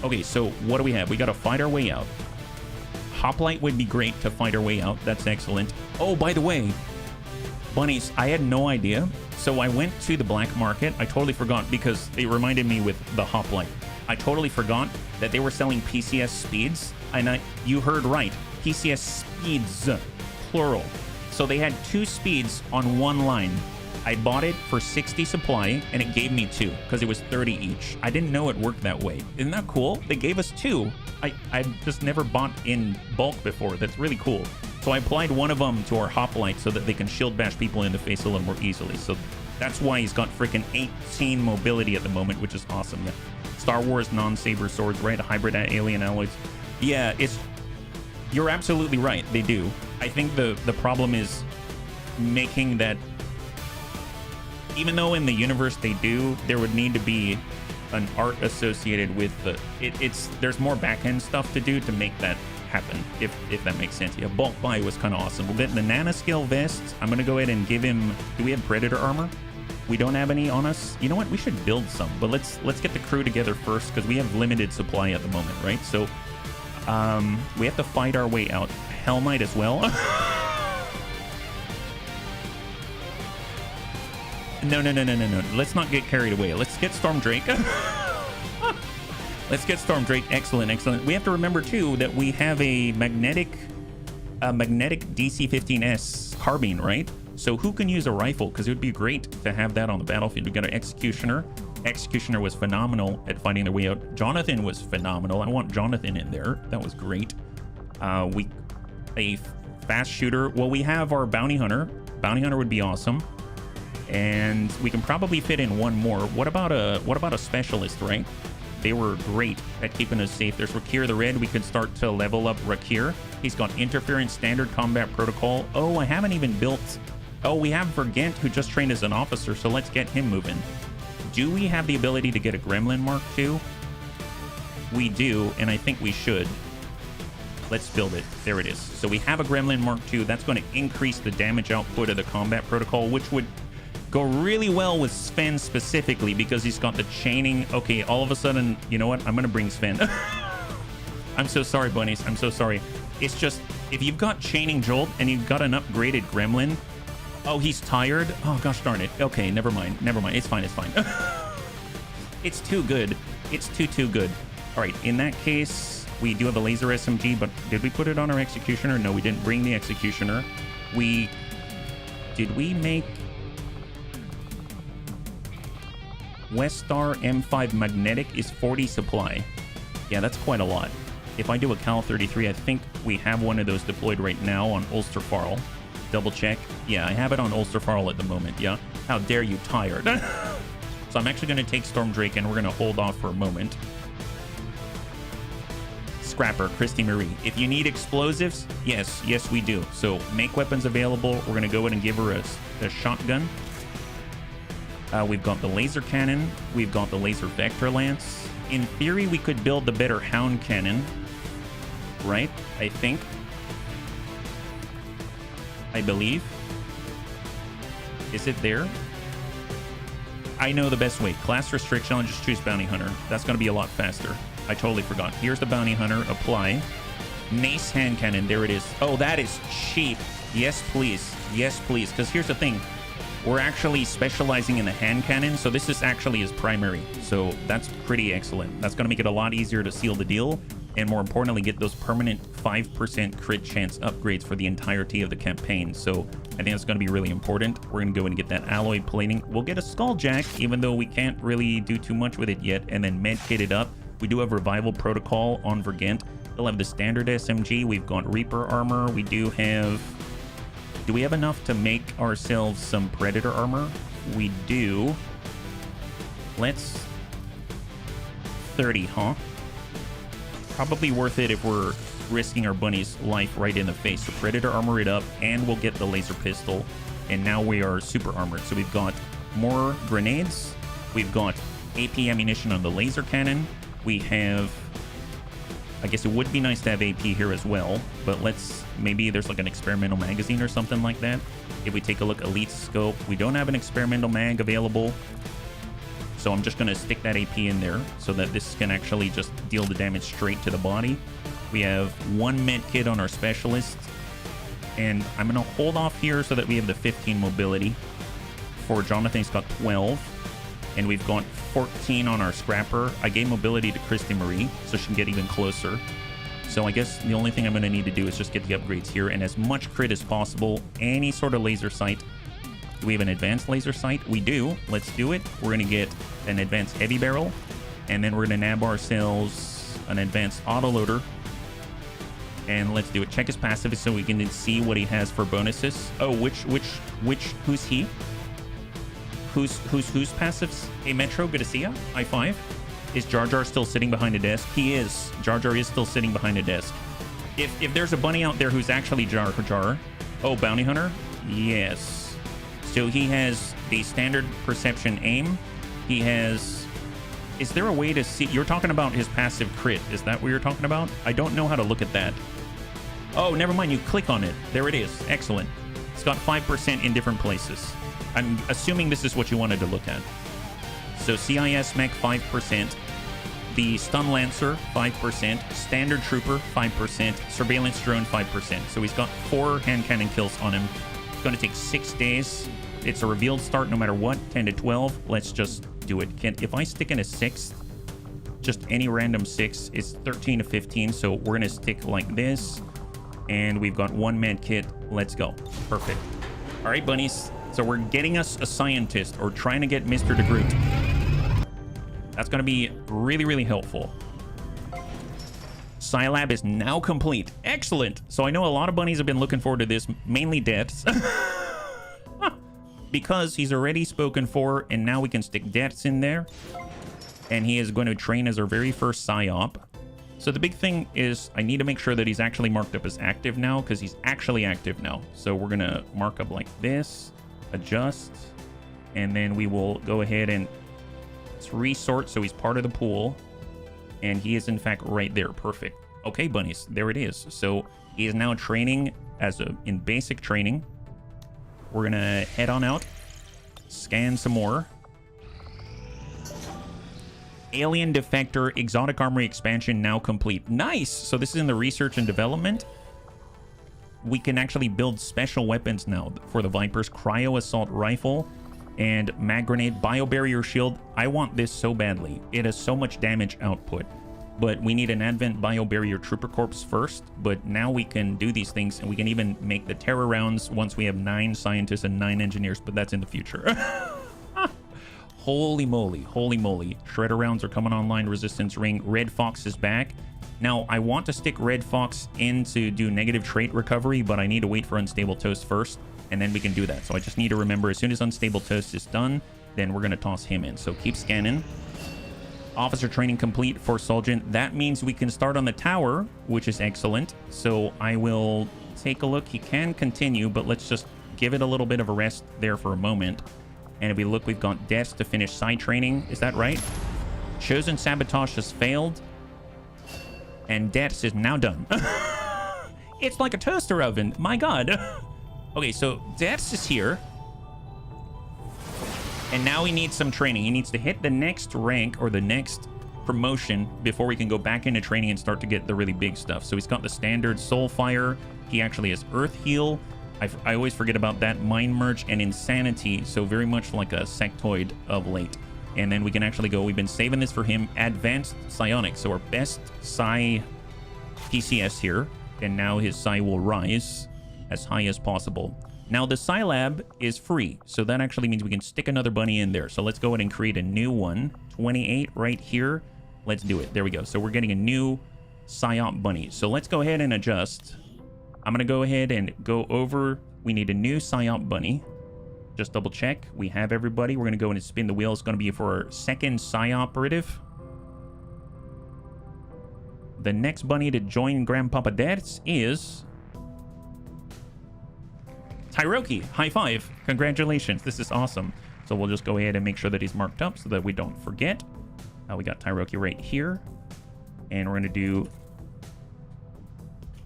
Okay, so what do we have? We got to fight our way out. Hoplite would be great to fight our way out. That's excellent. Oh, by the way, bunnies, I had no idea. So I went to the black market. I totally forgot because it reminded me with the Hoplite. I totally forgot that they were selling PCS speeds. And you heard right. PCS speeds, plural. So they had 2 speeds on 1 line. I bought it for 60 supply and it gave me 2 because it was 30 each. I didn't know it worked that way. Isn't that cool? They gave us 2. I just never bought in bulk before. That's really cool. So I applied one of them to our Hoplite so that they can shield bash people in the face a little more easily. So that's why he's got freaking 18 mobility at the moment, which is awesome. Yeah. Star Wars non-saber swords, right? Hybrid alien alloys. Yeah, you're absolutely right. They do. I think the problem is making that, even though in the universe they do, there would need to be an art associated with the there's more back-end stuff to do to make that happen, if that makes sense. Yeah, bulk buy was kind of awesome. We'll get the nanoscale vests. I'm gonna go ahead and give him, do we have predator armor? We don't have any on us. You know what, we should build some, but let's get the crew together first, because we have limited supply at the moment, right? So we have to fight our way out. Hell Knight as well. No. Let's not get carried away. Let's get Storm Drake. Let's get Storm Drake. Excellent. We have to remember too that we have a magnetic DC-15S carbine, right? So who can use a rifle? Because it would be great to have that on the battlefield. We got an Executioner. Executioner was phenomenal at fighting their way out. Jonathan was phenomenal. I want Jonathan in there. That was great. A fast shooter. Well, we have our Bounty Hunter. Bounty Hunter would be awesome. And we can probably fit in one more. What about a specialist, right? They were great at keeping us safe. There's Rakir the Red. We could start to level up Rakir. He's got Interference, Standard Combat Protocol. Oh, I haven't even built... Oh, we have Vergent, who just trained as an officer, so let's get him moving. Do we have the ability to get a Gremlin Mark II? We do, and I think we should. Let's build it. There it is. So we have a Gremlin Mark II. That's going to increase the damage output of the combat protocol, which would go really well with Sven specifically, because he's got the chaining. Okay, all of a sudden, you know what? I'm going to bring Sven. I'm so sorry, Bunnies. I'm so sorry. It's just, if you've got Chaining Jolt and you've got an upgraded Gremlin... Oh, he's tired? Oh, gosh darn it. Okay, never mind. It's fine. It's too good. It's too good. All right, in that case, we do have a laser SMG, but did we put it on our Executioner? No, we didn't bring the Executioner. Did we make... Westar M5 Magnetic is 40 supply. Yeah, that's quite a lot. If I do a Cal 33, I think we have one of those deployed right now on Ulsterfarl. Double check. Yeah, I have it on Ulsterfarl at the moment, yeah? How dare you, tired. So I'm actually going to take Storm Drake, and we're going to hold off for a moment. Scrapper, Christy Marie. If you need explosives, yes, we do. So make weapons available. We're going to go ahead and give her a shotgun. We've got the laser cannon. We've got the laser vector lance. In theory, we could build the better hound cannon, right? I think. I believe. Is it there? I know the best way. Class restriction, I'll just choose Bounty Hunter. That's going to be a lot faster. I totally forgot. Here's the Bounty Hunter. Apply. Mace hand cannon. There it is. Oh, that is cheap. Yes, please. Because here's the thing. We're actually specializing in the hand cannon, so this is actually his primary. So that's pretty excellent. That's going to make it a lot easier to seal the deal, and more importantly, get those permanent 5% crit chance upgrades for the entirety of the campaign. So I think that's going to be really important. We're going to go and get that alloy plating. We'll get a Skulljack, even though we can't really do too much with it yet, and then med-kit it up. We do have Revival Protocol on Vergent. We'll have the standard SMG. We've got Reaper armor. We do have... Do we have enough to make ourselves some Predator armor? We do. Let's... 30, huh? Probably worth it if we're risking our bunny's life right in the face. So Predator armor it up, and we'll get the laser pistol. And now we are super armored. So we've got more grenades. We've got AP ammunition on the laser cannon. We have... I guess it would be nice to have AP here as well, but let's... Maybe there's like an experimental magazine or something like that. If we take a look, Elite Scope. We don't have an experimental mag available. So I'm just going to stick that AP in there so that this can actually just deal the damage straight to the body. We have one med kit on our specialist. And I'm going to hold off here so that we have the 15 mobility. For Jonathan, he's got 12. And we've got 14 on our scrapper. I gave mobility to Christy Marie, so she can get even closer. So I guess the only thing I'm going to need to do is just get the upgrades here, and as much crit as possible. Any sort of laser sight. Do we have an advanced laser sight? We do. Let's do it. We're going to get an advanced heavy barrel, and then we're going to nab ourselves an advanced autoloader. And let's do it. Check his passive so we can see what he has for bonuses. Oh, who's he? Who's passives? Hey, Metro, good to see ya. High five. Is Jar Jar still sitting behind a desk? He is. Jar Jar is still sitting behind a desk. If there's a bunny out there who's actually Jar Jar. Oh, Bounty Hunter? Yes. So he has the standard perception aim. He has Is there a way to see? You're talking about his passive crit. Is that what you're talking about? I don't know how to look at that. Oh, never mind. You click on it. There it is. Excellent. It's got 5% in different places. I'm assuming this is what you wanted to look at. So CIS mech 5%, the stun lancer 5%, standard trooper 5%, surveillance drone 5%. So he's got 4 hand cannon kills on him. It's going to take 6 days. It's a revealed start no matter what, 10 to 12. Let's just do it. If I stick in a 6th, just any random 6, it's 13 to 15. So we're going to stick like this. And we've got 1 med kit. Let's go. Perfect. All right, bunnies. So we're getting us a scientist, or trying to get Mr. DeGroot. That's going to be really, really helpful. Psi Lab is now complete. Excellent. So I know a lot of bunnies have been looking forward to this, mainly deaths. Because he's already spoken for, and now we can stick deaths in there. And he is going to train as our very first PSYOP. So the big thing is I need to make sure that he's actually marked up as active now, because he's actually active now. So we're going to mark up like this, adjust, and then we will go ahead and resort so he's part of the pool. And he is in fact right there. Perfect. Okay, bunnies, there it is. So he is now training in basic training. We're going to head on out, scan some more. Alien Defector Exotic Armory expansion now complete. Nice! So this is in the research and development. We can actually build special weapons now for the Vipers. Cryo Assault Rifle and Mag Grenade. Biobarrier Shield. I want this so badly. It has so much damage output. But we need an Advent Biobarrier Trooper Corps first. But now we can do these things, and we can even make the Terror rounds once we have 9 scientists and 9 engineers. But that's in the future. Holy moly, holy moly. Shredder rounds are coming online. Resistance ring. Red Fox is back. Now, I want to stick Red Fox in to do negative trait recovery, but I need to wait for Unstable Toast first, and then we can do that. So I just need to remember, as soon as Unstable Toast is done, then we're going to toss him in. So keep scanning. Officer training complete for Solgent. That means we can start on the tower, which is excellent. So I will take a look. He can continue, but let's just give it a little bit of a rest there for a moment. And if we look, we've got deaths to finish side training. Is that right? Chosen Sabotage has failed. And deaths is now done. It's like a toaster oven. My God. Okay, so deaths is here. And now he needs some training. He needs to hit the next rank or the next promotion before we can go back into training and start to get the really big stuff. So he's got the standard Soulfire. He actually has Earth Heal. I always forget about that. Mind Merge and Insanity. So very much like a sectoid of late. And then we can actually go, we've been saving this for him, Advanced Psionics. So our best Psi PCS here. And now his Psi will rise as high as possible. Now the Psi Lab is free. So that actually means we can stick another bunny in there. So let's go ahead and create a new one. 28 right here. Let's do it. There we go. So we're getting a new PSYOP bunny. So let's go ahead and adjust. I'm going to go ahead and go over. We need a new PSYOP bunny. Just double check. We have everybody. We're going to go and spin the wheel. It's going to be for our second Psi Operative. The next bunny to join Grandpapa Deaths is Tyroki. High five. Congratulations. This is awesome. So we'll just go ahead and make sure that he's marked up so that we don't forget. We got Tyroki right here. And we're going to do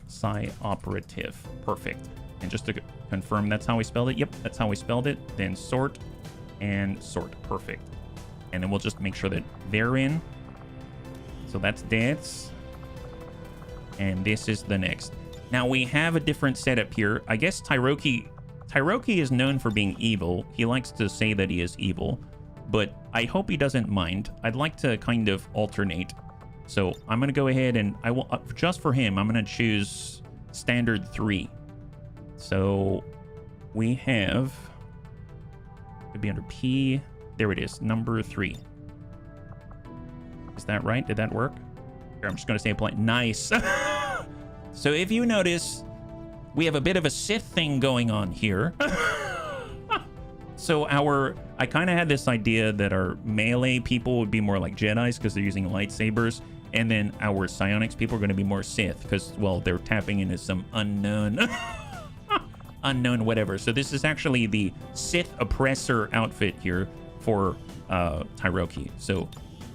Psi Operative. Perfect. And just to confirm, that's how we spelled it. Yep, that's how we spelled it. Then sort and sort. Perfect. And then we'll just make sure that they're in. So that's deaths. And this is the next. Now we have a different setup here. I guess Tyroki is known for being evil. He likes to say that he is evil, but I hope he doesn't mind. I'd like to kind of alternate. So I'm going to go ahead and I will, just for him, I'm going to choose standard 3. So we have, could be under P. There it is, number 3. Is that right? Did that work? Here, I'm just going to say apply. Nice. So if you notice, we have a bit of a Sith thing going on here. So I kind of had this idea that our melee people would be more like Jedis because they're using lightsabers. And then our psionics people are going to be more Sith because, well, they're tapping into some unknown whatever. So this is actually the Sith oppressor outfit here for Tyroki. So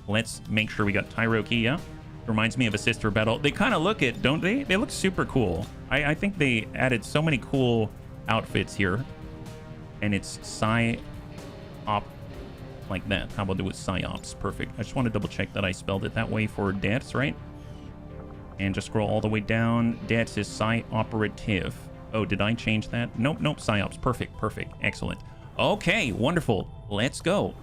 Let's make sure we got Tyrokia. Reminds me of a sister battle. They kind of look it, don't they? They look super cool. I think they added so many cool outfits here. And it's Psi Op like that. How about do it Psiops? Perfect. I just want to double check that I spelled it that way for deaths, right? And just scroll all the way down. Deaths is Psi Operative. Oh, did I change that? Nope, nope. Psiops. Perfect, perfect. Excellent. Okay, wonderful. Let's go.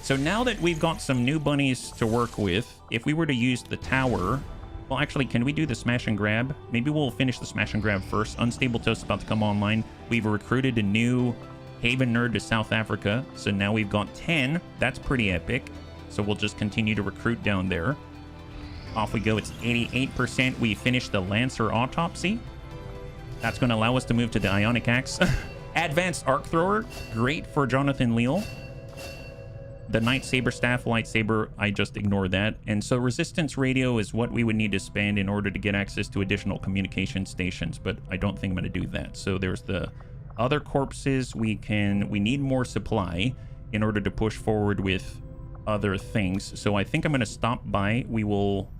So now that we've got some new bunnies to work with, if we were to use the tower... Well, actually, can we do the smash and grab? Maybe we'll finish the smash and grab first. Unstable Toast is about to come online. We've recruited a new Haven nerd to South Africa. So now we've got 10. That's pretty epic. So we'll just continue to recruit down there. Off we go. It's 88%. We finished the Lancer Autopsy. That's going to allow us to move to the Ionic Axe. Advanced Arc Thrower. Great for Jonathan Leal. The Night Saber Staff Lightsaber, I just ignored that. And so Resistance Radio is what we would need to spend in order to get access to additional communication stations, but I don't think I'm going to do that. So there's the other corpses. We need more supply in order to push forward with other things. So I think I'm going to stop by. We will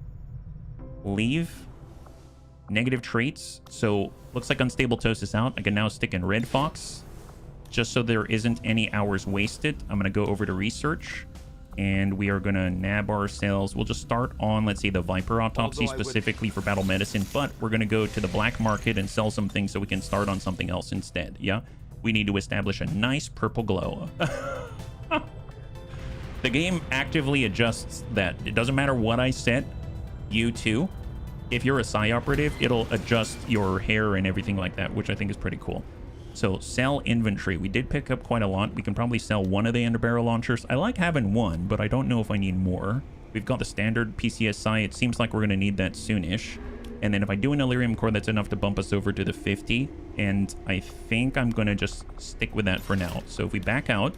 leave negative traits. So looks like Unstable Toast is out. I can now stick in Red Fox. Just so there isn't any hours wasted, I'm going to go over to research, and we are going to nab ourselves. We'll just start on, let's say, the Viper Autopsy specifically for battle medicine, but we're going to go to the black market and sell some things so we can start on something else instead. Yeah, we need to establish a nice purple glow. The game actively adjusts that. It doesn't matter what I set you to. If you're a Psi Operative, it'll adjust your hair and everything like that, which I think is pretty cool. So sell inventory. We did pick up quite a lot. We can probably sell one of the underbarrel launchers. I like having one, but I don't know if I need more. We've got the standard PCSI. It seems like we're going to need that soonish. And then if I do an Illyrium core, that's enough to bump us over to the 50. And I think I'm going to just stick with that for now. So if we back out,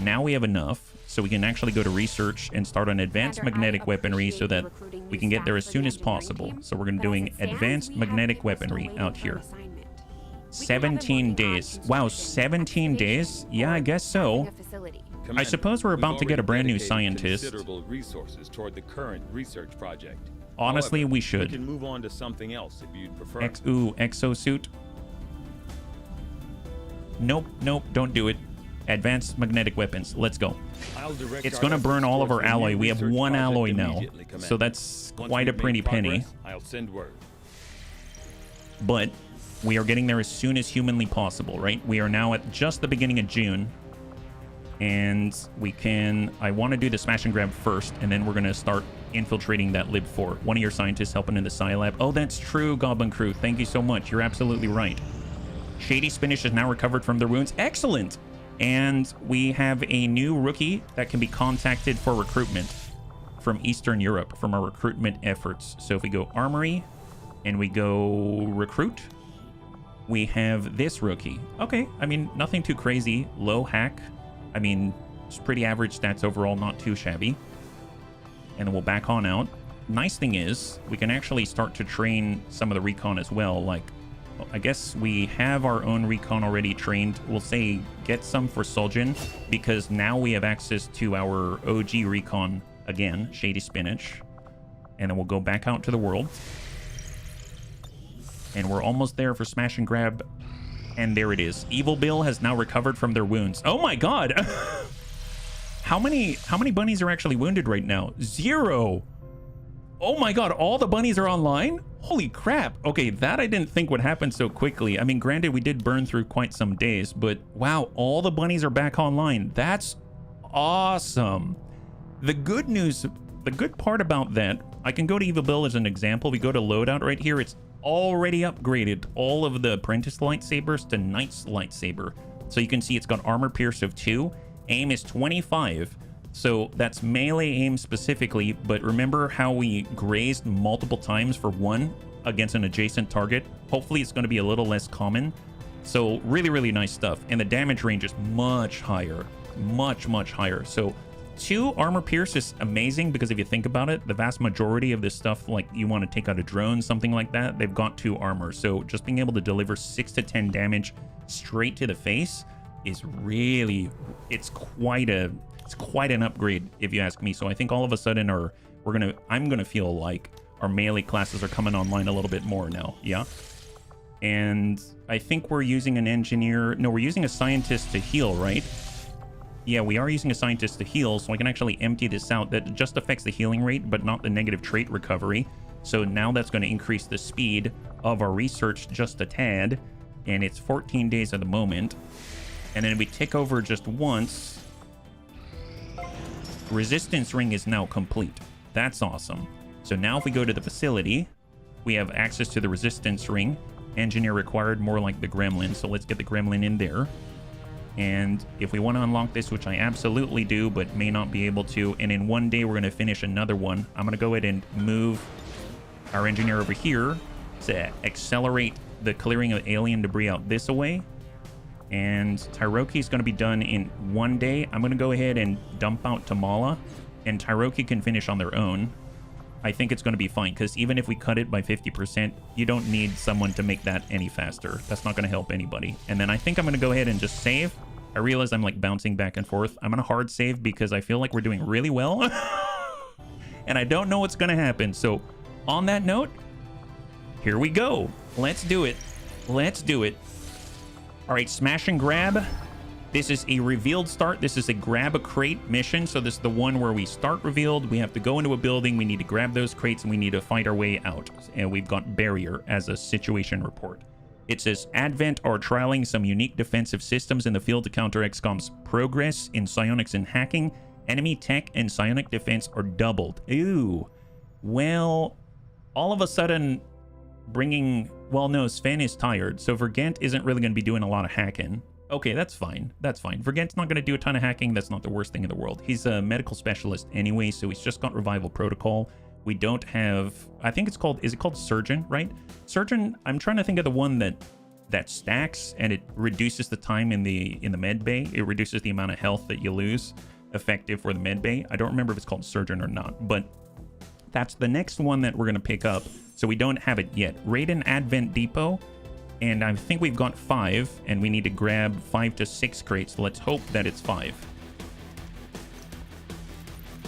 now we have enough. So we can actually go to research and start on advanced magnetic weaponry so that we can get there as soon as possible. So we're going to doing advanced magnetic weaponry out here. 17 days. Wow, 17 days? Yeah, I guess so. I suppose we're about to get a brand new scientist. Considerable resources toward the current research project. Honestly, However, we should. We can move on to something else if you'd prefer. Exosuit. Nope, nope, don't do it. Advanced magnetic weapons. Let's go. It's going to burn all of our alloy. We have one alloy now, so that's quite a pretty penny. I'll send word. But we are getting there as soon as humanly possible, right? We are now at just the beginning of June. And we can... I want to do the smash and grab first, and then we're going to start infiltrating that Lib 4. One of your scientists helping in the Psi Lab. Oh, that's true, Goblin Crew. Thank you so much. You're absolutely right. Shady Spinach is now recovered from their wounds. Excellent! And we have a new rookie that can be contacted for recruitment from Eastern Europe, from our recruitment efforts. So if we go Armory, and we go Recruit... we have this rookie. Okay, I mean, nothing too crazy. Low hack. I mean, it's pretty average stats overall, not too shabby. And then we'll back on out. Nice thing is, we can actually start to train some of the recon as well. Like, I guess we have our own recon already trained. We'll say get some for Soljan, because now we have access to our OG recon again, Shady Spinach. And then we'll go back out to the world. And we're almost there for smash and grab. And there it is. Evil Bill has now recovered from their wounds. Oh my god! How many bunnies are actually wounded right now? 0! Oh my god, all the bunnies are online? Holy crap. Okay, that I didn't think would happen so quickly. I mean, granted, we did burn through quite some days, but wow, all the bunnies are back online. That's awesome. The good news, the good part about that, I can go to Evil Bill as an example. We go to loadout right here. It's already upgraded all of the apprentice lightsabers to knight's lightsaber. So you can see it's got armor pierce of 2, aim is 25. So that's melee aim specifically, but remember how we grazed multiple times for 1 against an adjacent target? Hopefully it's going to be a little less common. So really, really nice stuff. And the damage range is much higher, much higher. So 2 armor pierce is amazing, because if you think about it, the vast majority of this stuff, like you want to take out a drone, something like that, they've got 2 armor. So just being able to deliver 6 to 10 damage straight to the face is really, it's quite an upgrade if you ask me. So I think all of a sudden I'm gonna feel like our melee classes are coming online a little bit more now. Yeah. And I think we're using an engineer. No, we're using a scientist to heal, right? Yeah, we are using a scientist to heal, so I can actually empty this out. That just affects the healing rate, but not the negative trait recovery. So now that's going to increase the speed of our research just a tad. And it's 14 days at the moment. And then we tick over just once. Resistance ring is now complete. That's awesome. So now if we go to the facility, we have access to the resistance ring. Engineer required, more like the gremlin. So let's get the gremlin in there. And if we want to unlock this, which I absolutely do, but may not be able to, and in one day we're going to finish another one, I'm going to go ahead and move our engineer over here to accelerate the clearing of alien debris out this way. And Tyroki is going to be done in one day. I'm going to go ahead and dump out Tamala, and Tyroki can finish on their own. I think it's going to be fine, because even if we cut it by 50%, you don't need someone to make that any faster. That's not going to help anybody. And then I think I'm going to go ahead and just save. I realize I'm like bouncing back and forth. I'm going to hard save because I feel like we're doing really well. And I don't know what's going to happen. So on that note, here we go. Let's do it. Let's do it. All right, smash and grab. This is a revealed start. This is a grab a crate mission. So this is the one where we start revealed. We have to go into a building. We need to grab those crates and we need to fight our way out. And we've got barrier as a situation report. It says Advent are trialing some unique defensive systems in the field to counter XCOM's progress in psionics and hacking. Enemy tech and psionic defense are doubled. Ooh. Well, all of a sudden well, no, Sven is tired. So Vergent isn't really going to be doing a lot of hacking. Okay, that's fine. That's fine. Vergent's not going to do a ton of hacking. That's not the worst thing in the world. He's a medical specialist anyway, so he's just got revival protocol. We don't have, I think it's called, is it called Surgeon, right? Surgeon, I'm trying to think of the one that stacks and it reduces the time in the med bay. It reduces the amount of health that you lose effective for the med bay. I don't remember if it's called Surgeon or not, but that's the next one that we're going to pick up. So we don't have it yet. Raiden Advent Depot. And I think we've got 5, and we need to grab 5 to 6 crates. Let's hope that it's 5.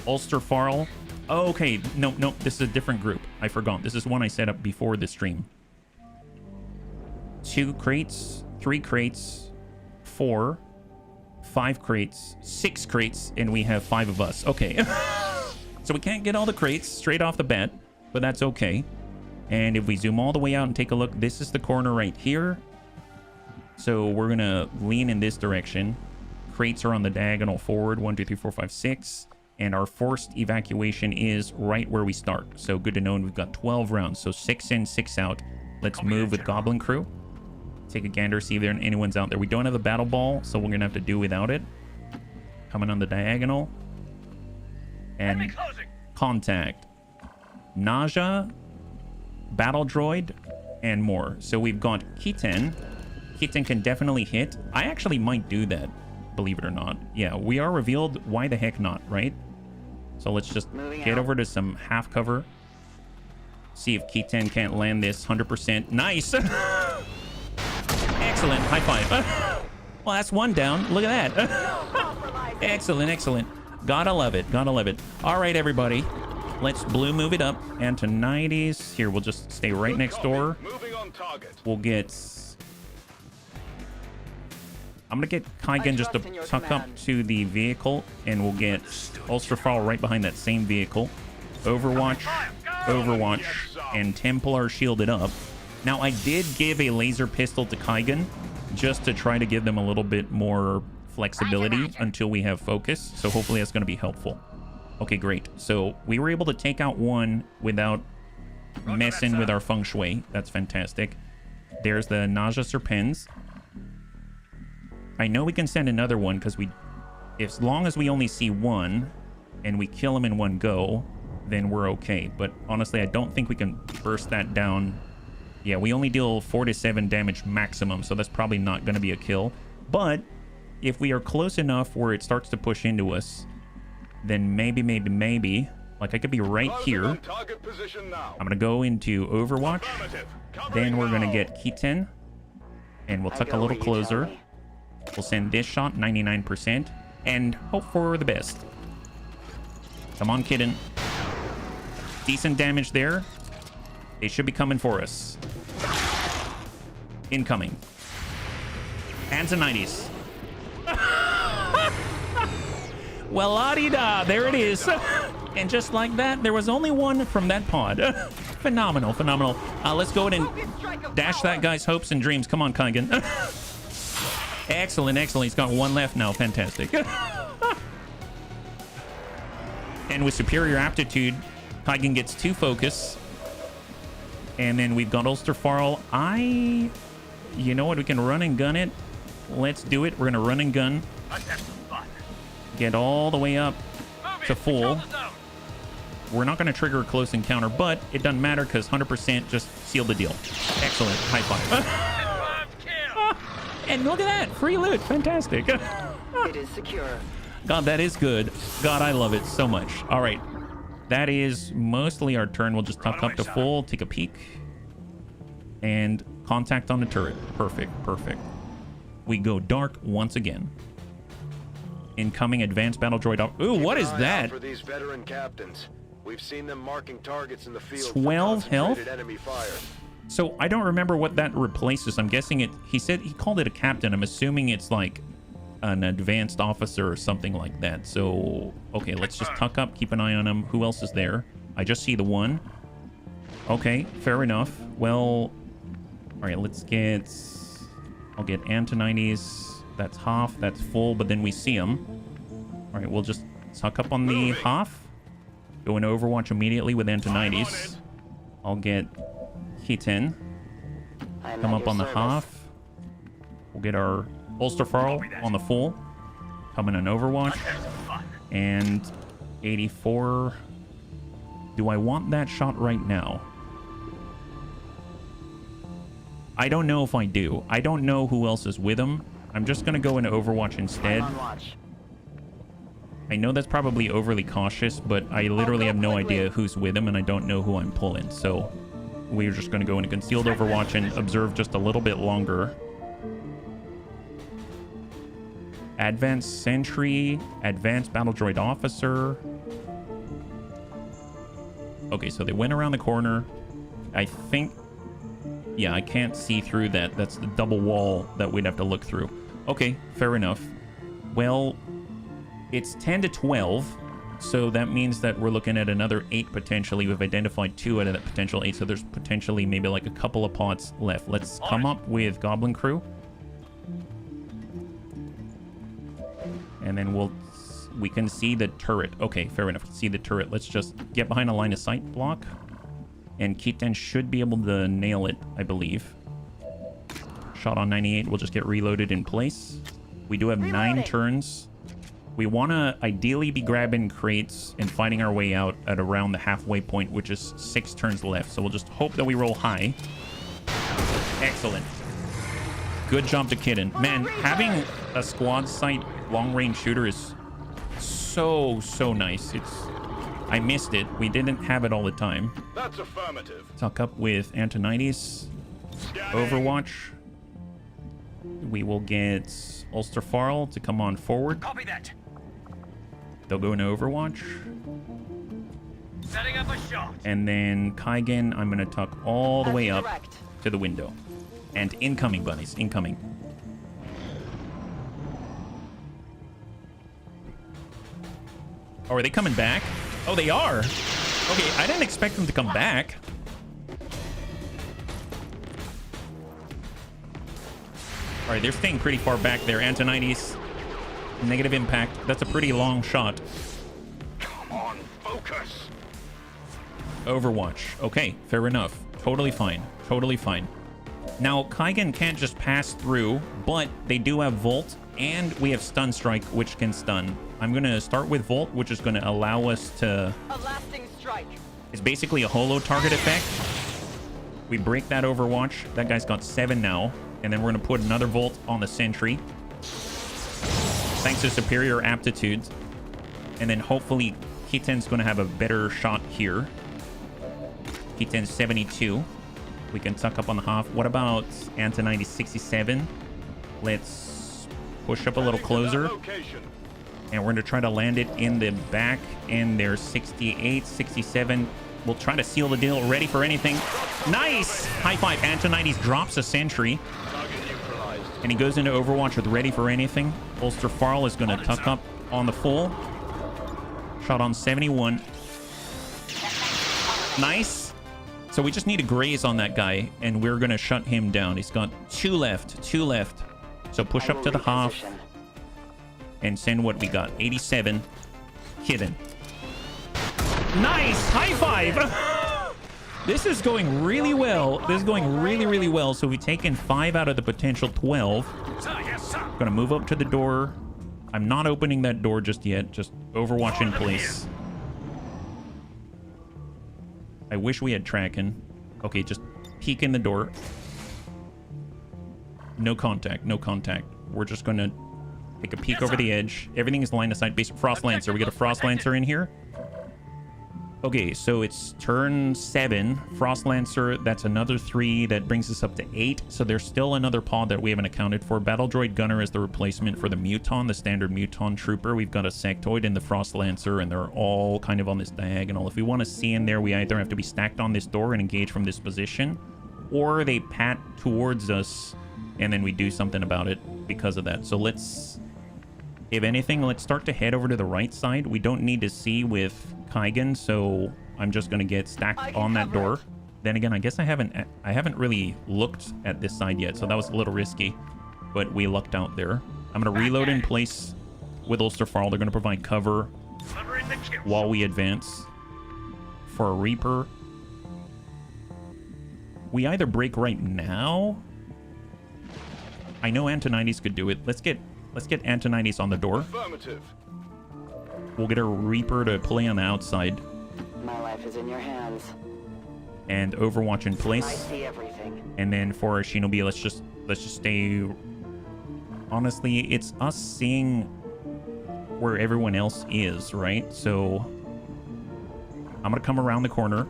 Ulster Farl. Oh, okay. No, this is a different group. I forgot. This is one I set up before the stream. 2 crates, 3 crates, 4, 5 crates, 6 crates, and we have 5 of us. Okay. So we can't get all the crates straight off the bat, but that's okay. And if we zoom all the way out and take a look, this is the corner right here. So we're going to lean in this direction. Crates are on the diagonal forward, 1, 2, 3, 4, 5, 6. And our forced evacuation is right where we start. So good to know. And we've got 12 rounds. So 6 in, 6 out. Let's move with Goblin Crew. Take a gander, see if anyone's out there. We don't have a battle ball, so we're going to have to do without it. Coming on the diagonal. And contact. Nausea. Battle droid, and more. So we've got Kitten. Kitten can definitely hit. I actually might do that, believe it or not. Yeah, we are revealed. Why the heck not, right? So let's just get over to some half cover. See if Kitten can't land this 100%. Nice! Excellent. High five. Well, that's one down. Look at that. Excellent, excellent. Gotta love it. Gotta love it. All right, everybody. Let's blue move it up. And to 90s. Here, we'll just stay right next door. Moving on target. We'll get... I'm going to get Kaigen just to tuck up to the vehicle. And we'll get Ulstrafall right behind that same vehicle. Overwatch, Overwatch, and Templar shielded up. Now, I did give a laser pistol to Kaigen just to try to give them a little bit more flexibility until we have focus. So hopefully that's going to be helpful. Okay, great. So we were able to take out one without messing with our feng shui. That's fantastic. There's the Nausea Serpens. I know we can send another one because as long as we only see one and we kill him in one go, then we're okay. But honestly, I don't think we can burst that down. Yeah, we only deal 4 to 7 damage maximum, so that's probably not going to be a kill. But if we are close enough where it starts to push into us, then maybe, like I could be right here. I'm going to go into Overwatch. Then we're going to get Kitten. And we'll tuck a little closer. We'll send this shot 99% and hope for the best. Come on, kitten. Decent damage there. They should be coming for us. Incoming. Hands and 90s. Well, la-di-da, there it is. And just like that, there was only one from that pod. Phenomenal, phenomenal. Let's go ahead and dash that guy's hopes and dreams. Come on, Kaigen. Excellent, excellent. He's got one left now. Fantastic. And with superior aptitude, Kaigen gets 2 focus. And then we've got Ulsterfarl. You know what? We can run and gun it. Let's do it. We're going to run and gun. Let's have some fun. Get all the way up Move to it. full. Control the zone. We're not going to trigger a close encounter, but it doesn't matter because 100% just seal the deal. Excellent. High five. Confirmed kill. And look at that. Free loot. Fantastic. It is secure. God, that is good. God, I love it so much. All right. That is mostly our turn. We'll just tuck up to full, take a peek, and contact on the turret. Perfect. Perfect. We go dark once again. Incoming advanced battle droid. Ooh, what is that? For these veteran captains, we've seen them marking targets in the field. 12 health? Enemy fire. So I don't remember what that replaces. I'm guessing it. He said he called it a captain. I'm assuming it's like an advanced officer or something like that. So okay, let's just tuck up, keep an eye on him. Who else is there? I just see the one. Okay, fair enough. Well, all right, let's get. I'll get Antonides. That's half. That's full. But then we see him. All right, we'll just tuck up on the half. Go into Overwatch immediately with Antonides. I'll get Kitten. Come up on the half. We'll get our Ulsterfarl on the full. Coming in Overwatch. And 84. Do I want that shot right now? I don't know if I do. I don't know who else is with him. I'm just going to go into Overwatch instead. I'm on watch. I know that's probably overly cautious, but I literally have no idea who's with him, and I don't know who I'm pulling. So we're just going to go into Concealed Overwatch and observe just a little bit longer. Advanced Sentry, Advanced Battle Droid Officer. Okay, so they went around the corner. I think... Yeah, I can't see through that. That's the double wall that we'd have to look through. Okay, fair enough. Well, it's 10 to 12, so that means that we're looking at another 8 potentially. We've identified 2 out of that potential 8, so there's potentially maybe like a couple of pods left. Let's come up with Goblin Crew. And then we can see the turret. Okay, fair enough. See the turret. Let's just get behind a line of sight block. And Kitten should be able to nail it, I believe. Shot on 98 will just get reloaded in place. We do have 9 turns. We want to ideally be grabbing crates and fighting our way out at around the halfway point, which is 6 turns left. So we'll just hope that we roll high. Excellent. Good job to Kitten. Man, having a squad sight long-range shooter is so nice. I missed it. We didn't have it all the time. That's affirmative. Tuck up with Antonides. Overwatch. We will get Ulsterfarl to come on forward. Copy that. They'll go into Overwatch. Setting up a shot. And then Kaigen, I'm going to tuck all the way up to the window. And incoming, bunnies. Incoming. Oh, are they coming back? Oh, they are. Okay, I didn't expect them to come back. All right, they're staying pretty far back there. Antonides, negative impact. That's a pretty long shot. Come on, focus. Overwatch. Okay, fair enough. Totally fine. Totally fine. Now, Kaigen can't just pass through, but they do have Volt, and we have Stun Strike, which can stun. I'm going to start with Volt, which is going to allow us to... A lasting strike. It's basically a holo target effect. We break that Overwatch. That guy's got 7 now. And then we're going to put another Volt on the Sentry. Thanks to superior aptitudes. And then hopefully Kitten's going to have a better shot here. Kitten's 72. We can tuck up on the half. What about Antonides 67? Let's push up a little closer. Location. And we're going to try to land it in the back. And there's 68, 67. We'll try to seal the deal. Ready for anything. Nice! High five. Antonides drops a sentry. And he goes into Overwatch with ready for anything. Ulster Farl is going to tuck up on the full. Shot on 71. Nice. So we just need to graze on that guy. And we're going to shut him down. He's got 2 left. 2 left. So push up to the half. And send what we got. 87. Hidden. Nice! High five! This is going really well. This is going really, really well. So we've taken 5 out of the potential 12. Gonna move up to the door. I'm not opening that door just yet. Just Overwatch in place. I wish we had tracking. Okay, just peek in the door. No contact. No contact. We're just gonna take a peek over the edge. Everything is line of sight based. Frost Lancer. We got a Frost Lancer in here. Okay, so it's turn 7. Frost Lancer, that's another 3. That brings us up to 8. So there's still another pod that we haven't accounted for. Battle Droid Gunner is the replacement for the Muton, the standard Muton Trooper. We've got a Sectoid and the Frost Lancer, and they're all kind of on this diagonal. If we want to see in there, we either have to be stacked on this door and engage from this position, or they pat towards us, and then we do something about it because of that. So let's, if anything, let's start to head over to the right side. We don't need to see with Kaigan, so I'm just going to get stacked on that door. Then again, I guess I haven't really looked at this side yet, so that was a little risky, but we lucked out there. I'm going to reload in place with Ulster Farl. They're going to provide cover while we advance for a Reaper. We either break right now. I know Antonides could do it. Let's get Antonides on the door. Affirmative. We'll get a Reaper to play on the outside. My life is in your hands. And Overwatch in I place. see everything. And then for our Shinobi, let's just stay. Honestly, it's us seeing where everyone else is, right? So I'm gonna come around the corner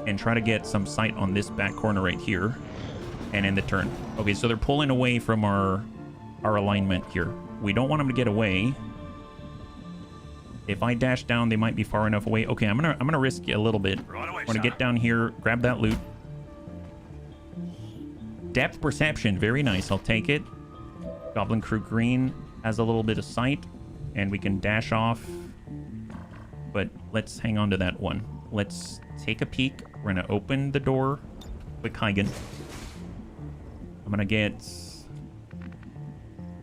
and try to get some sight on this back corner right here, and end the turn. Okay, so they're pulling away from our alignment here. We don't want them to get away. If I dash down, they might be far enough away. Okay, I'm gonna risk a little bit. I'm gonna get down here, grab that loot. Depth perception, very nice. I'll take it. Goblin Crew Green has a little bit of sight, and we can dash off. But let's hang on to that one. Let's take a peek. We're gonna open the door with Kaigan. I'm gonna get.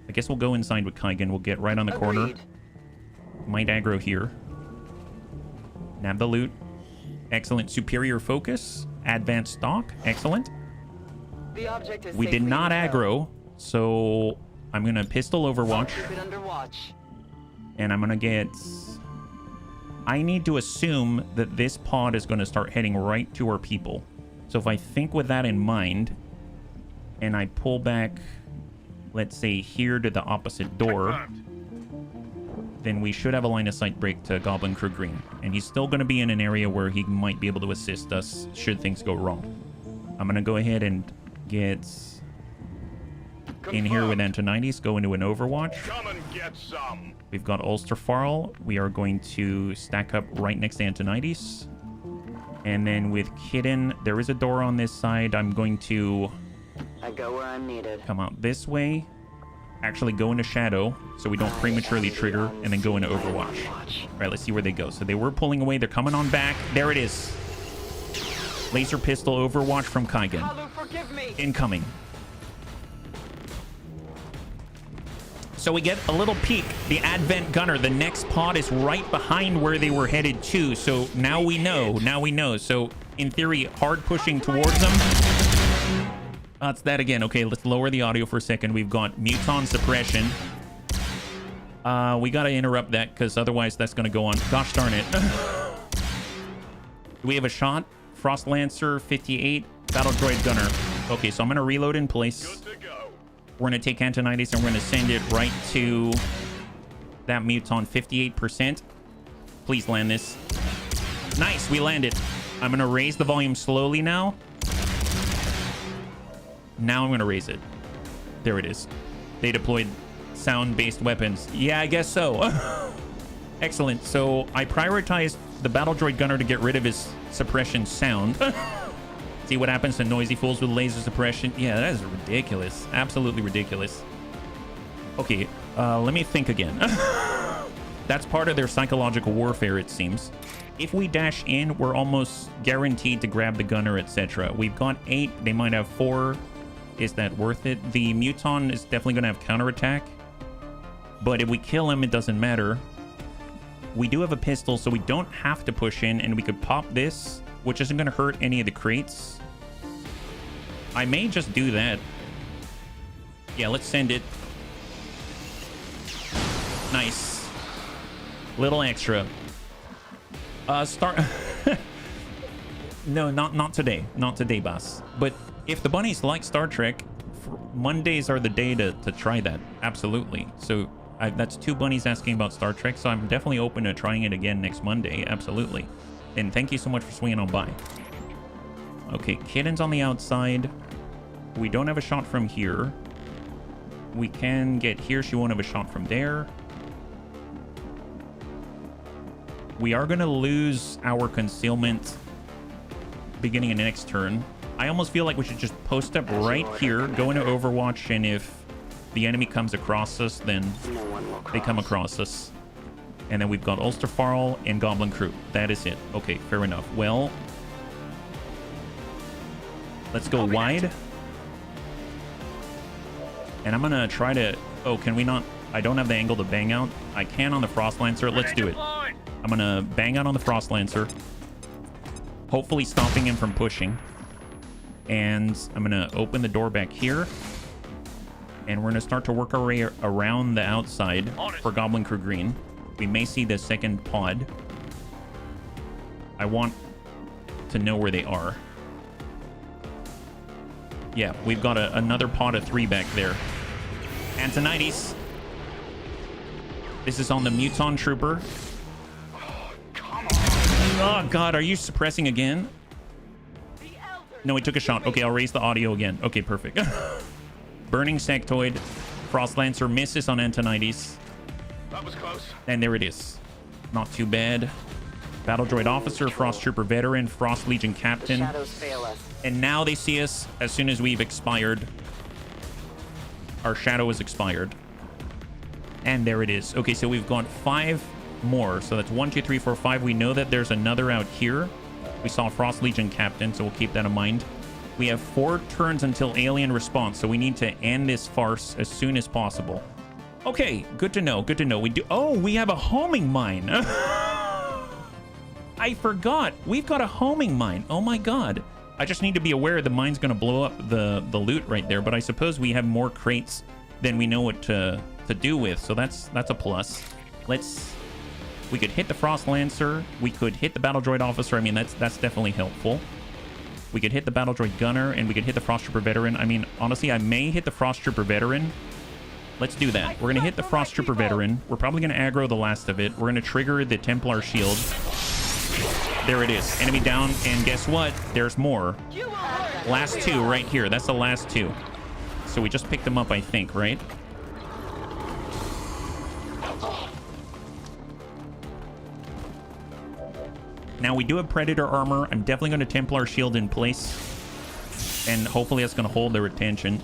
I guess we'll go inside with Kaigan. We'll get right on the corner. Agreed. Might aggro here. Nab the loot. Excellent. Superior focus. Advanced stock. Excellent. The object is We did safely not held. aggro, so I'm going to pistol Overwatch. Keep it under watch. And I'm going to get... I need to assume that this pod is going to start heading right to our people. So if I think with that in mind, and I pull back, let's say here to the opposite door, then we should have a line of sight break to Goblin Crew Green. And he's still going to be in an area where he might be able to assist us should things go wrong. I'm going to go ahead and get in here with Antonides, go into an Overwatch. Come and get some. We've got Ulster Farl. We are going to stack up right next to Antonides. And then with Kitten, there is a door on this side. I'm going to I go where I'm needed. come out this way. Actually go into Shadow so we don't prematurely trigger, and then go into Overwatch. All right, let's see where they go. So they were pulling away. They're coming on back. There it is. Laser pistol Overwatch from Kaigan. Kalu, forgive me. Incoming. So we get a little peek. The Advent Gunner, the next pod is right behind where they were headed to. So now we know. Now we know. So in theory, hard pushing towards them. That's that again. Okay, let's lower the audio for a second. We've got Muton Suppression. We got to interrupt that because otherwise that's going to go on. Gosh darn it. Do we have a shot? Frost Lancer, 58. Battle Droid Gunner. Okay, so I'm going to reload in place. Good to go. We're going to take Antonides and we're going to send it right to that Muton, 58%. Please land this. Nice, we landed. I'm going to raise the volume slowly now. Now I'm going to raise it. There it is. They deployed sound-based weapons. Yeah, I guess so. Excellent. So I prioritized the battle droid gunner to get rid of his suppression sound. See what happens to noisy fools with laser suppression. Yeah, that is ridiculous. Absolutely ridiculous. Okay, let me think again. That's part of their psychological warfare, it seems. If we dash in, we're almost guaranteed to grab the gunner, etc. We've got 8. They might have 4. Is that worth it? The Muton is definitely going to have counterattack. But if we kill him, it doesn't matter. We do have a pistol, so we don't have to push in. And we could pop this, which isn't going to hurt any of the crates. I may just do that. Yeah, let's send it. Nice. Little extra. Start. No, not today. Not today, boss. But if the bunnies like Star Trek, Mondays are the day to try that. Absolutely. So that's 2 bunnies asking about Star Trek. So I'm definitely open to trying it again next Monday. Absolutely. And thank you so much for swinging on by. Okay, Kitten's on the outside. We don't have a shot from here. We can get here. She won't have a shot from there. We are going to lose our concealment beginning of the next turn. I almost feel like we should just post up right here, go into Overwatch, and if the enemy comes across us, then they come across us. And then we've got Ulsterfarl and Goblin Crew. That is it. Okay, fair enough. Well, let's go wide. And I'm going to try to... Oh, can we not... I don't have the angle to bang out. I can on the Frost Lancer. Let's do it. I'm going to bang out on the Frost Lancer. Hopefully stopping him from pushing. And I'm going to open the door back here. And we're going to start to work our way around the outside for Goblin Crew Green. We may see the second pod. I want to know where they are. Yeah, we've got another pod of 3 back there. Antonides. This is on the Muton Trooper. Oh, God, are you suppressing again? No, he took a shot. Okay, I'll raise the audio again. Okay, perfect. Burning Sectoid. Frost Lancer misses on Antonides. That was close. And there it is. Not too bad. Battle Droid Officer, Frost Trooper Veteran, Frost Legion Captain. Shadows fail us. And now they see us as soon as we've expired. Our shadow is expired. And there it is. Okay, so we've got 5 more. So that's 1, 2, 3, 4, 5. We know that there's another out here. We saw Frost Legion Captain, so we'll keep that in mind. We have 4 turns until alien response, so we need to end this farce as soon as possible. Okay, good to know. Good to know. We do. Oh, we have a homing mine. I forgot. We've got a homing mine. Oh my God. I just need to be aware the mine's going to blow up the loot right there. But I suppose we have more crates than we know what to do with. So that's a plus. We could hit the Frost Lancer. We could hit the Battle Droid Officer. I mean, that's definitely helpful. We could hit the Battle Droid Gunner, and we could hit the Frost Trooper Veteran. I mean, honestly, I may hit the Frost Trooper Veteran. Let's do that. We're going to hit the Frost Trooper Veteran. We're probably going to aggro the last of it. We're going to trigger the Templar Shield. There it is. Enemy down, and guess what? There's more. Last 2 right here. That's the last 2. So we just picked them up, I think, right? Now, we do have Predator armor. I'm definitely going to Templar Shield in place. And hopefully that's going to hold their attention.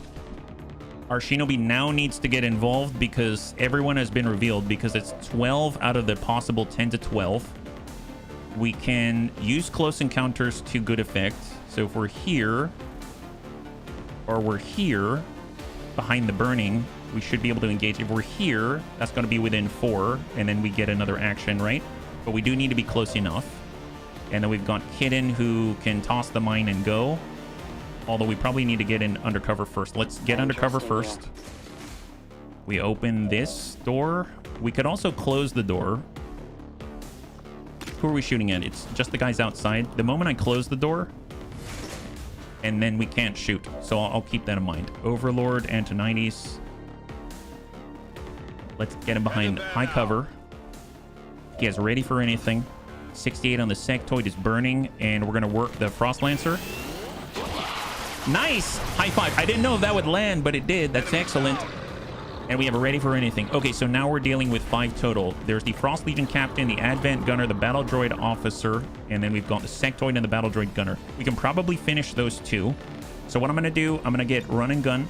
Our Shinobi now needs to get involved because everyone has been revealed, because it's 12 out of the possible 10 to 12. We can use close encounters to good effect. So if we're here, or we're here behind the burning, we should be able to engage. If we're here, that's going to be within 4, and then we get another action, right? But we do need to be close enough. And then we've got Kitten, who can toss the mine and go. Although we probably need to get in undercover first. Let's get undercover first. We open this door. We could also close the door. Who are we shooting at? It's just the guys outside. The moment I close the door, and then we can't shoot. So I'll keep that in mind. Overlord, Antonides. Let's get him behind high cover. He is ready for anything. 68 on the sectoid is burning, and we're going to work the Frost Lancer. Nice! High five. I didn't know if that would land, but it did. That's excellent. And we have a ready for anything. Okay, so now we're dealing with 5 total. There's the Frost Legion Captain, the Advent Gunner, the Battle Droid Officer, and then we've got the Sectoid and the Battle Droid Gunner. We can probably finish those 2. So what I'm going to do, I'm going to get Run and Gun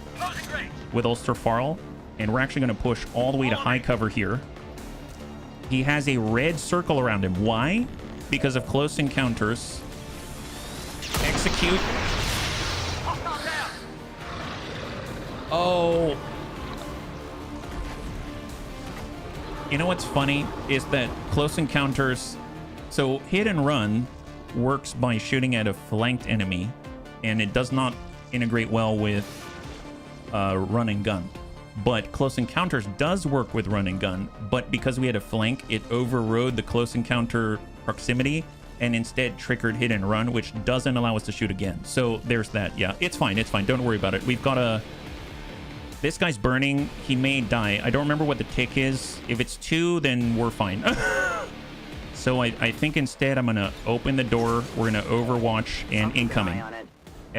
with Ulster Farl, and we're actually going to push all the way to high cover here. He has a red circle around him. Why? Because of close encounters. Execute. Oh. You know what's funny is that close encounters, so hit and run works by shooting at a flanked enemy, and it does not integrate well with run and gun. But close encounters does work with run and gun, but because we had a flank, it overrode the close encounter proximity and instead triggered hit and run, which doesn't allow us to shoot again. So there's that. Yeah, it's fine. It's fine. Don't worry about it. We've got a... This guy's burning. He may die. I don't remember what the tick is. If it's 2, then we're fine. So I think instead I'm going to open the door. We're going to overwatch and incoming.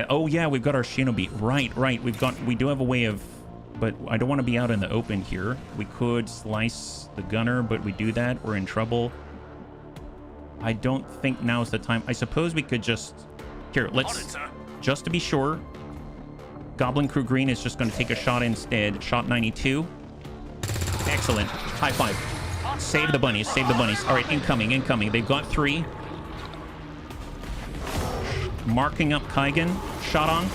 Oh, yeah, we've got our Shinobi. Right. We do have a way of... But I don't want to be out in the open here. We could slice the gunner, but we do that, we're in trouble. I don't think now's the time. I suppose we could just... Here, let's... Just to be sure... Goblin Crew Green is just going to take a shot instead. Shot 92. Excellent. High five. Save the bunnies. Save the bunnies. All right, incoming. They've got 3. Marking up Kaigan. Shot on.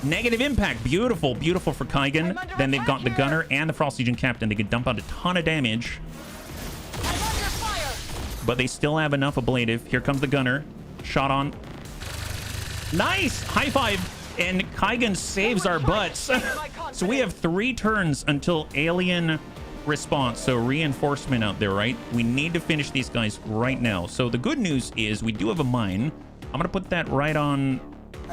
Negative impact. Beautiful for Kaigan. Then they've got the gunner and the Frost Legion Captain. They could dump out a ton of damage. But they still have enough ablative. Here comes the gunner. Shot on. Nice! High five. And Kaigan saves our butts. So we have 3 turns until alien response. So reinforcement out there, right? We need to finish these guys right now. So the good news is we do have a mine. I'm going to put that right on...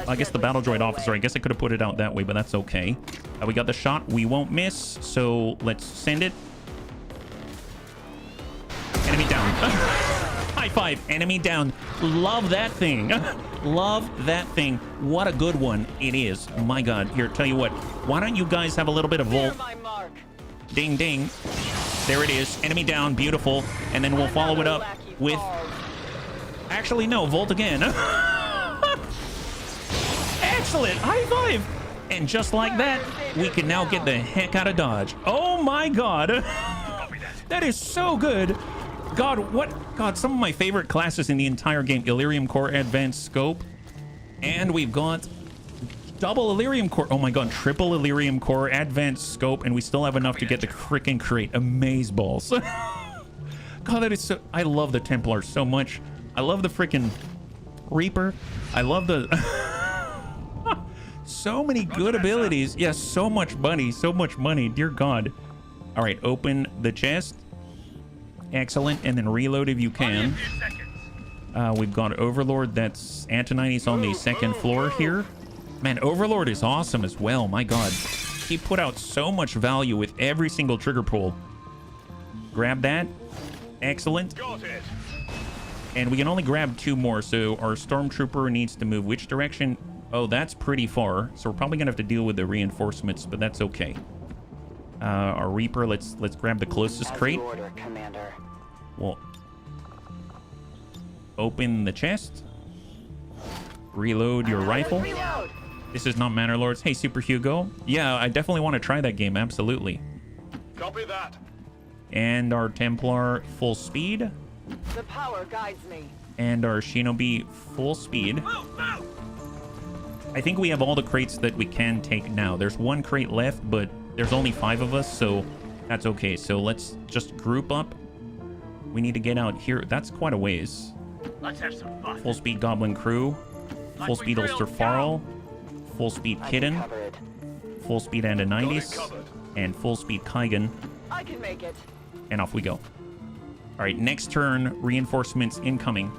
I guess the Battle Droid Officer. I guess I could have put it out that way, but that's okay. We got the shot. We won't miss, so let's send it. Enemy down. High five. Enemy down. Love that thing. Love that thing. What a good one it is. My God. Here, tell you what. Why don't you guys have a little bit of volt? Ding, ding. There it is. Enemy down. Beautiful. And then we'll follow it up with... Actually, no. Volt again. Excellent. High five. And just like that, we can now get the heck out of Dodge. Oh my God. That is so good. God, some of my favorite classes in the entire game. Illyrium Core Advanced Scope. And we've got double Illyrium Core. Oh my God, triple Illyrium Core Advanced Scope. And we still have enough to get the frickin' crate. Amazeballs. God, that is so... I love the Templar so much. I love the frickin' Reaper. I love the... So many good abilities. Yes, so much money. So much money. Dear God. All right, open the chest. Excellent. And then reload if you can. We've got Overlord. That's Antonides on the 2nd floor here. Man, Overlord is awesome as well. My God. He put out so much value with every single trigger pull. Grab that. Excellent. And we can only grab 2 more. So our Stormtrooper needs to move which direction? Oh, that's pretty far. So we're probably going to have to deal with the reinforcements, but that's okay. Our Reaper, let's grab the closest crate. We'll open the chest. Reload your rifle. This is not Manor Lords. Hey, Super Hugo. Yeah, I definitely want to try that game. Absolutely. Copy that. And our Templar full speed. The power guides me. And our Shinobi full speed. I think we have all the crates that we can take now. There's 1 crate left, but there's only 5 of us, so that's okay. So let's just group up. We need to get out here. That's quite a ways. Let's have some fun. Full speed Goblin Crew. Full speed Ulster Farl. Full speed Kitten. Full speed Antonides. And full speed Kaigan. I can make it. And off we go. All right, next turn, reinforcements incoming.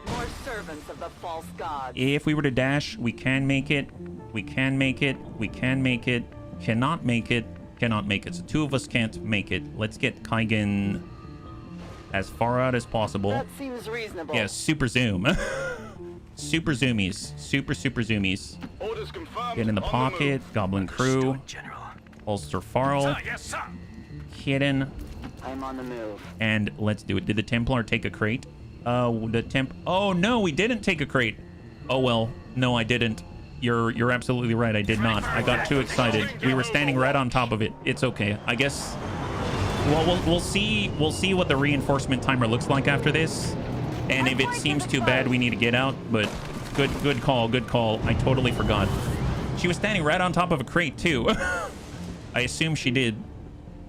More servants of the false gods. If we were to dash, we can make it. We can make it. We can make it. Cannot make it. Cannot make it. So 2 of us can't make it. Let's get Kaigan as far out as possible. That seems reasonable. Yes, super zoom. Super zoomies. Super zoomies. Orders confirmed. Get in the pocket. Goblin Crew. General. Ulster Farl, Yes, sir. Hidden, I'm on the move. and let's do it. Did the Templar take a crate? Oh no, we didn't take a crate. Oh well, no, I didn't. You're absolutely right. I did not. I got too excited. We were standing right on top of it. It's okay. I guess. Well, we'll see. We'll see what the reinforcement timer looks like after this, and if it seems too bad, we need to get out. But good call. Good call. I totally forgot. She was standing right on top of a crate too. I assume she did.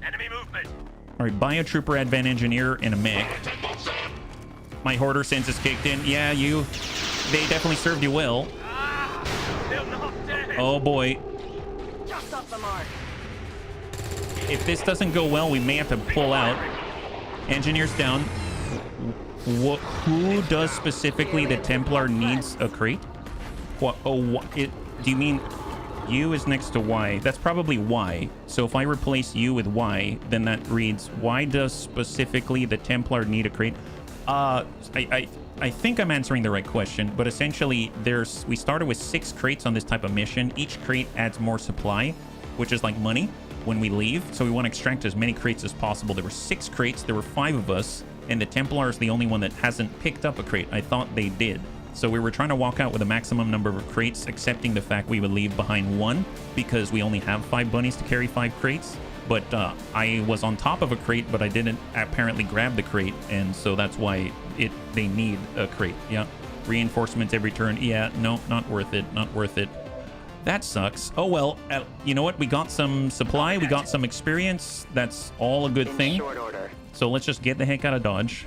Enemy movement. All right, biotrooper, advent engineer, and a mech. My hoarder sense is kicked in. Yeah, they definitely served you well. Still not dead. Oh boy. Just off the mark. If this doesn't go well, we may have to pull out. Engineers down. Who does specifically the Templar needs a crate? What? Oh, do you mean U is next to Y? That's probably Y. So if I replace U with Y, then that reads, why does specifically the Templar need a crate? I think I'm answering the right question, but essentially we started with 6 crates on this type of mission. Each crate adds more supply, which is like money when we leave. So we want to extract as many crates as possible. There were 6 crates. There were 5 of us, and the Templar is the only one that hasn't picked up a crate. I thought they did. So we were trying to walk out with a maximum number of crates, accepting the fact we would leave behind 1 because we only have 5 bunnies to carry 5 crates. But I was on top of a crate, but I didn't apparently grab the crate, and so that's why they need a crate. Yeah, reinforcements every turn. Yeah, no, not worth it. Not worth it. That sucks. Oh well. You know what? We got some supply. We got some experience. That's all a good thing. Short order. So let's just get the heck out of Dodge.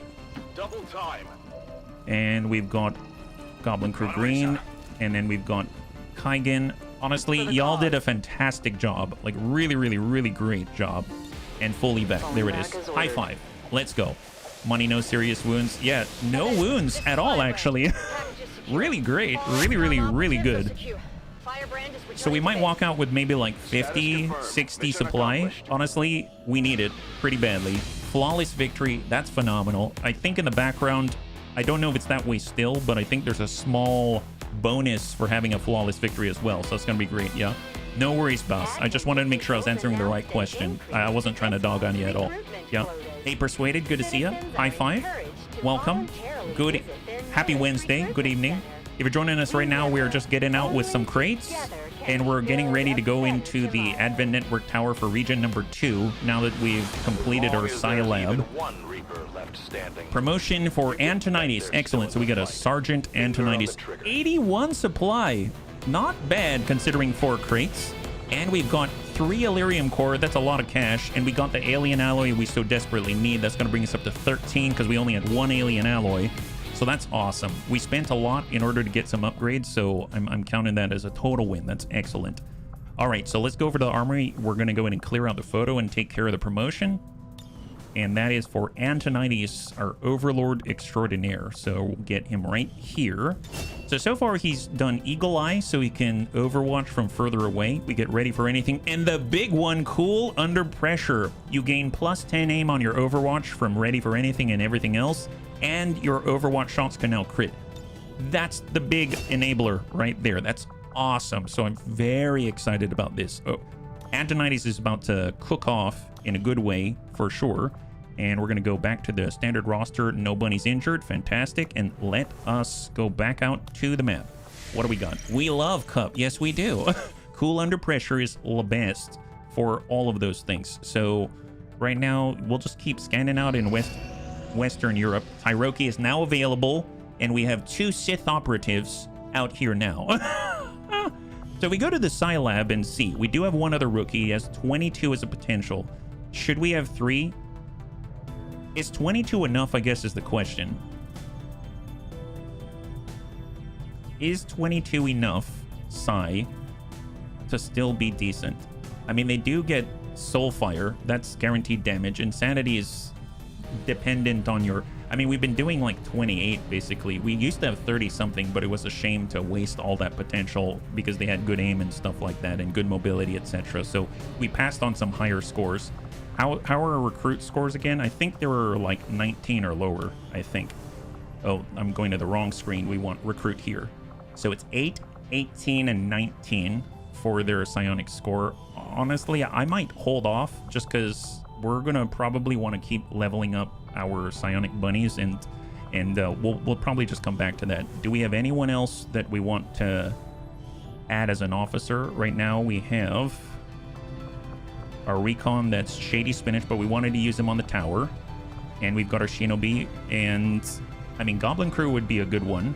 Double time. And we've got Goblin Crew Green, and then we've got Kaigen. Honestly, y'all did a fantastic job. Like, really, really, really great job. And full evac. There it is. High five. Let's go. Money, no serious wounds. Yeah, no wounds at all, actually. Really great. Really, really, really good. So we might walk out with maybe like 50, 60 supply. Honestly, we need it pretty badly. Flawless victory. That's phenomenal. I think in the background, I don't know if it's that way still, but I think there's a small bonus for having a flawless victory as well. So it's going to be great. Yeah. No worries, boss. I just wanted to make sure I was answering the right question. I wasn't trying to dog on you at all. Yeah. Hey, Persuaded. Good to see you. High five. Welcome. Good. Happy Wednesday. Good evening. If you're joining us right now, we're just getting out with some crates, and we're getting ready to go into the Advent Network Tower for region number 2 now that we've completed our Psi Lab. Promotion for Antonides. Excellent. So we got a Sergeant Antonides. 81 supply. Not bad considering 4 crates. And we've got 3 Illyrium core. That's a lot of cash. And we got the alien alloy we so desperately need. That's going to bring us up to 13 because we only had 1 alien alloy. So that's awesome. We spent a lot in order to get some upgrades, so I'm counting that as a total win. That's excellent. All right, so let's go over to the armory. We're going to go in and clear out the photo and take care of the promotion. And that is for Antonides, our Overlord Extraordinaire. So we'll get him right here. So far he's done Eagle Eye, so he can overwatch from further away. We get ready for anything. And the big one, Cool Under Pressure. You gain plus 10 aim on your overwatch from ready for anything and everything else. And your overwatch shots can now crit. That's the big enabler right there. That's awesome. So I'm very excited about this. Oh, Antonides is about to cook off in a good way for sure. And we're going to go back to the standard roster. No bunnies injured. Fantastic. And let us go back out to the map. What do we got? We love Cup. Yes, we do. Cool Under Pressure is the best for all of those things. So right now, we'll just keep scanning out in Western Europe. Tyroki is now available. And we have 2 Sith operatives out here now. So we go to the Psi Lab and see. We do have 1 other rookie. He has 22 as a potential. Should we have 3? Is 22 enough, I guess, is the question. Is 22 enough, Psi, to still be decent? I mean, they do get Soulfire. That's guaranteed damage. Insanity is dependent on your... I mean, we've been doing like 28, basically. We used to have 30-something, but it was a shame to waste all that potential because they had good aim and stuff like that and good mobility, etc. So we passed on some higher scores. How are our recruit scores again? I think they were like 19 or lower, I think. Oh, I'm going to the wrong screen. We want recruit here. So it's 8, 18, and 19 for their psionic score. honestly, I might hold off just because we're gonna probably want to keep leveling up our psionic bunnies, and we'll probably just come back to that. Do we have anyone else that we want to add as an officer? Right now we have our recon, that's Shady Spinach, but we wanted to use him on the tower. And we've got our Shinobi, and I mean, Goblin Crew would be a good one,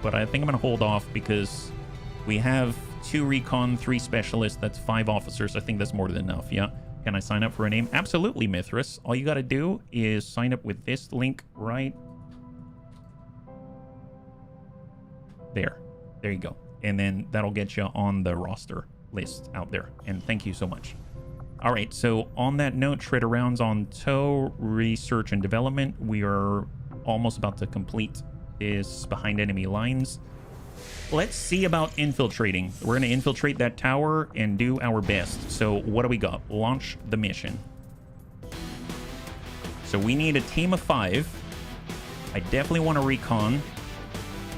but I think I'm gonna hold off because we have 2 recon, 3 specialists, that's 5 officers. I think that's more than enough. Yeah. Can I sign up for a name? Absolutely, Mithras. All you gotta do is sign up with this link right there. There you go. And then that'll get you on the roster list out there. And thank you so much. All right, so on that note, Shredder rounds on tow, research and development. We are almost about to complete this behind enemy lines. Let's see about infiltrating. We're going to infiltrate that tower and do our best. So what do we got? Launch the mission. So we need a team of 5. I definitely want to recon.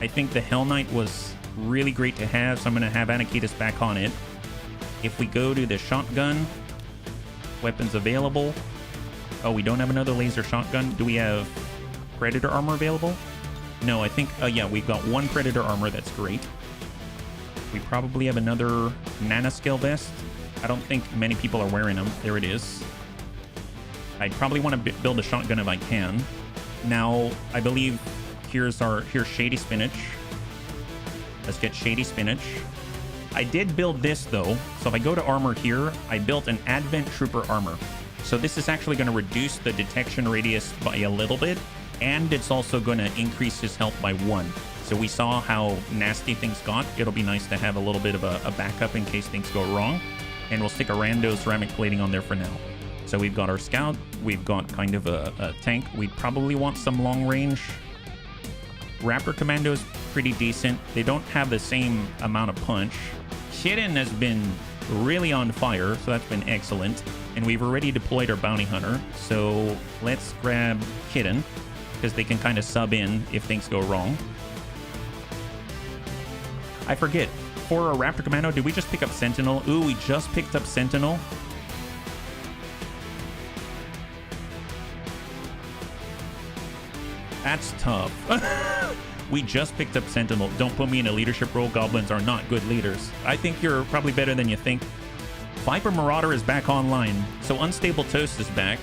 I think the Hell Knight was really great to have, so I'm going to have Anakitas back on it. If we go to the shotgun, weapons available. Oh, we don't have another laser shotgun. Do we have Predator armor available? No, I think, yeah, we've got 1 Predator armor. That's great. We probably have another nanoscale vest. I don't think many people are wearing them. There it is. I'd probably want to build a shotgun if I can. Now, I believe here's Shady Spinach. Let's get Shady Spinach. I did build this though, so if I go to armor here, I built an Advent Trooper armor. So this is actually going to reduce the detection radius by a little bit, and it's also going to increase his health by 1. So we saw how nasty things got. It'll be nice to have a little bit of a backup in case things go wrong. And we'll stick a rando ceramic plating on there for now. So we've got our scout, we've got kind of a tank. We'd probably want some long range. Raptor Commando's pretty decent. They don't have the same amount of punch. Hidden has been really on fire, so that's been excellent. And we've already deployed our bounty hunter, so let's grab Hidden, because they can kind of sub in if things go wrong. I forget, for a Raptor Commando, did we just pick up Sentinel? Ooh, we just picked up Sentinel. That's tough. We just picked up Sentinel. Don't put me in a leadership role. Goblins are not good leaders. I think you're probably better than you think. Viper Marauder is back online. So Unstable Toast is back.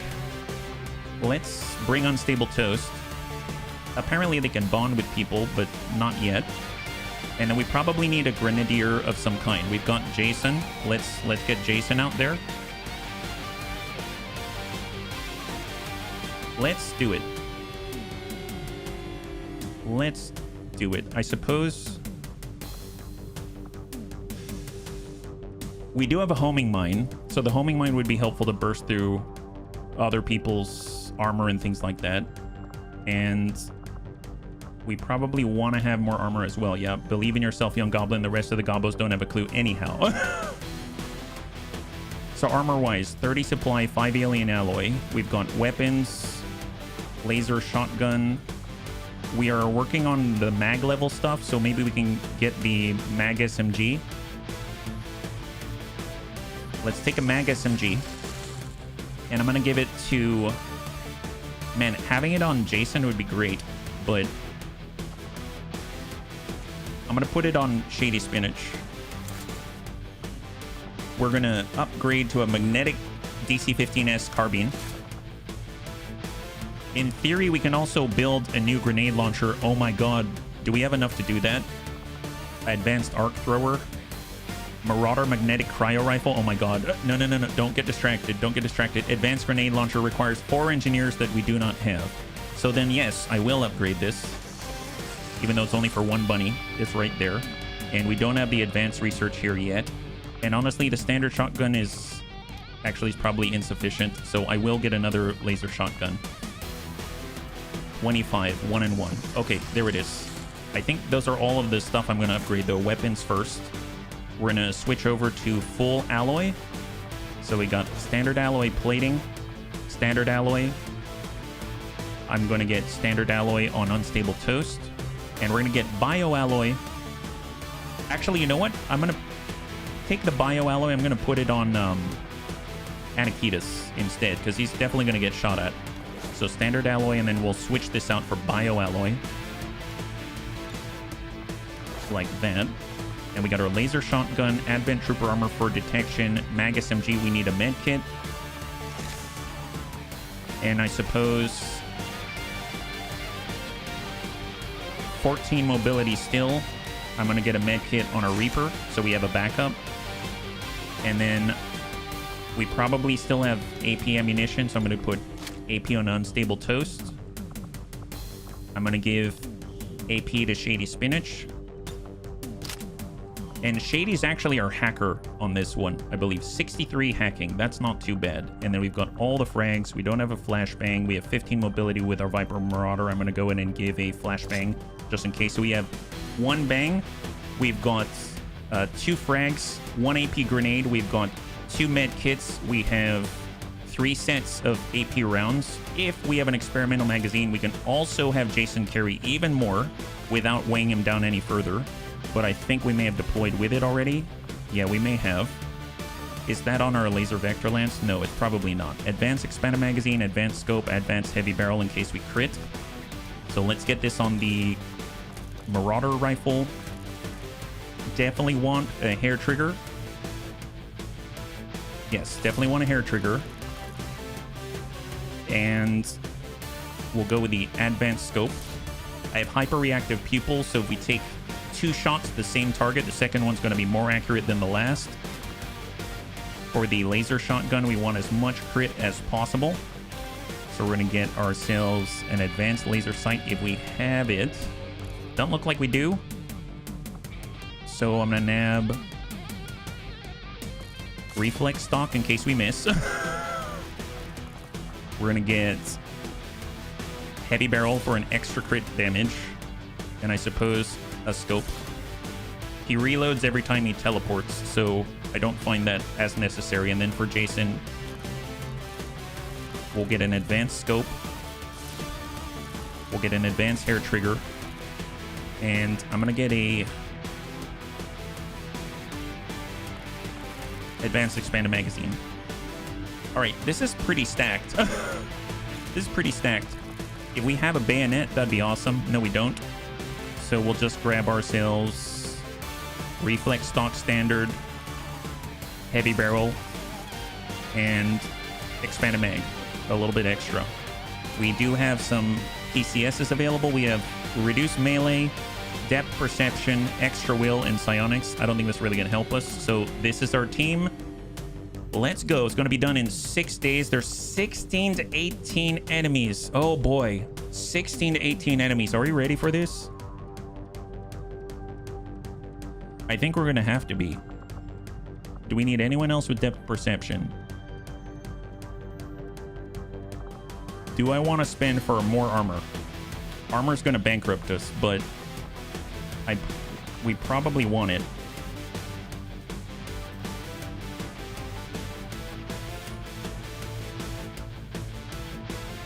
Let's bring Unstable Toast. Apparently they can bond with people, but not yet. And then we probably need a Grenadier of some kind. We've got Jason. Let's get Jason out there. Let's do it. Let's do it. I suppose we do have a homing mine, so the homing mine would be helpful to burst through other people's armor and things like that. And we probably want to have more armor as well. Yeah, believe in yourself, young goblin. The rest of the gobos don't have a clue anyhow. So armor-wise, 30 supply, 5 alien alloy. We've got weapons, laser shotgun. We are working on the mag level stuff, so maybe we can get the mag SMG. Let's take a mag SMG. And I'm going to give it to... Man, having it on Jason would be great, but... I'm going to put it on Shady Spinach. We're going to upgrade to a magnetic DC-15S carbine. In theory, we can also build a new grenade launcher. Oh my god, do we have enough to do that? Advanced arc thrower. Marauder magnetic cryo rifle. Oh my god. No, no, no, no. Don't get distracted. Don't get distracted. Advanced grenade launcher requires 4 engineers that we do not have. So then, yes, I will upgrade this. Even though it's only for 1 bunny. It's right there. And we don't have the advanced research here yet. And honestly, the standard shotgun is probably insufficient. So I will get another laser shotgun. 25, 1 and 1. Okay, there it is. I think those are all of the stuff I'm going to upgrade, though. Weapons first. We're going to switch over to full alloy. So we got standard alloy plating, standard alloy. I'm going to get standard alloy on Unstable Toast. And we're going to get bio alloy. Actually, you know what? I'm going to take the bioalloy. I'm going to put it on Anakitas instead, because he's definitely going to get shot at. So standard alloy, and then we'll switch this out for bioalloy. Like that. And we got our laser shotgun, advent trooper armor for detection, mag SMG, we need a med kit. And I suppose 14 mobility still. I'm going to get a med kit on a Reaper, so we have a backup. And then we probably still have AP ammunition, so I'm going to put AP on unstable toast. I'm going to give AP to Shady Spinach. And Shady's actually our hacker on this one, I believe. 63 hacking, that's not too bad. And then we've got all the frags. We don't have a flashbang. We have 15 mobility with our Viper Marauder. I'm going to go in and give a flashbang just in case. So we have 1 bang. We've got 2 frags, 1 AP grenade. We've got 2 med kits. We have 3 sets of AP rounds. If we have an experimental magazine, we can also have Jason carry even more without weighing him down any further. But I think we may have deployed with it already. Yeah, we may have. Is that on our laser vector lance? No, it's probably not. Advanced expanded magazine, advanced scope, advanced heavy barrel in case we crit. So let's get this on the Marauder rifle. Definitely want a hair trigger. Yes, definitely want a hair trigger. And we'll go with the advanced scope. I have hyper-reactive pupils, so if we take 2 shots at the same target, the second one's going to be more accurate than the last. For the laser shotgun, we want as much crit as possible. So we're going to get ourselves an advanced laser sight if we have it. Don't look like we do. So I'm going to nab reflex stock in case we miss. We're going to get heavy barrel for an extra crit damage. And I suppose a scope. He reloads every time he teleports, so I don't find that as necessary. And then for Jason, we'll get an advanced scope. We'll get an advanced hair trigger. And I'm going to get a advanced expanded magazine. All right, this is pretty stacked. This is pretty stacked. If we have a bayonet, that'd be awesome. No, we don't. So we'll just grab ourselves reflex stock standard, heavy barrel, and expanded mag. A little bit extra. We do have some PCSs available. We have reduced melee, depth perception, extra will, and psionics. I don't think that's really going to help us. So this is our team. Let's go. It's going to be done in 6 days. There's 16 to 18 enemies. Oh boy. 16 to 18 enemies. Are we ready for this? I think we're going to have to be. Do we need anyone else with depth perception? Do I want to spend for more armor? Armor's going to bankrupt us, but we probably want it.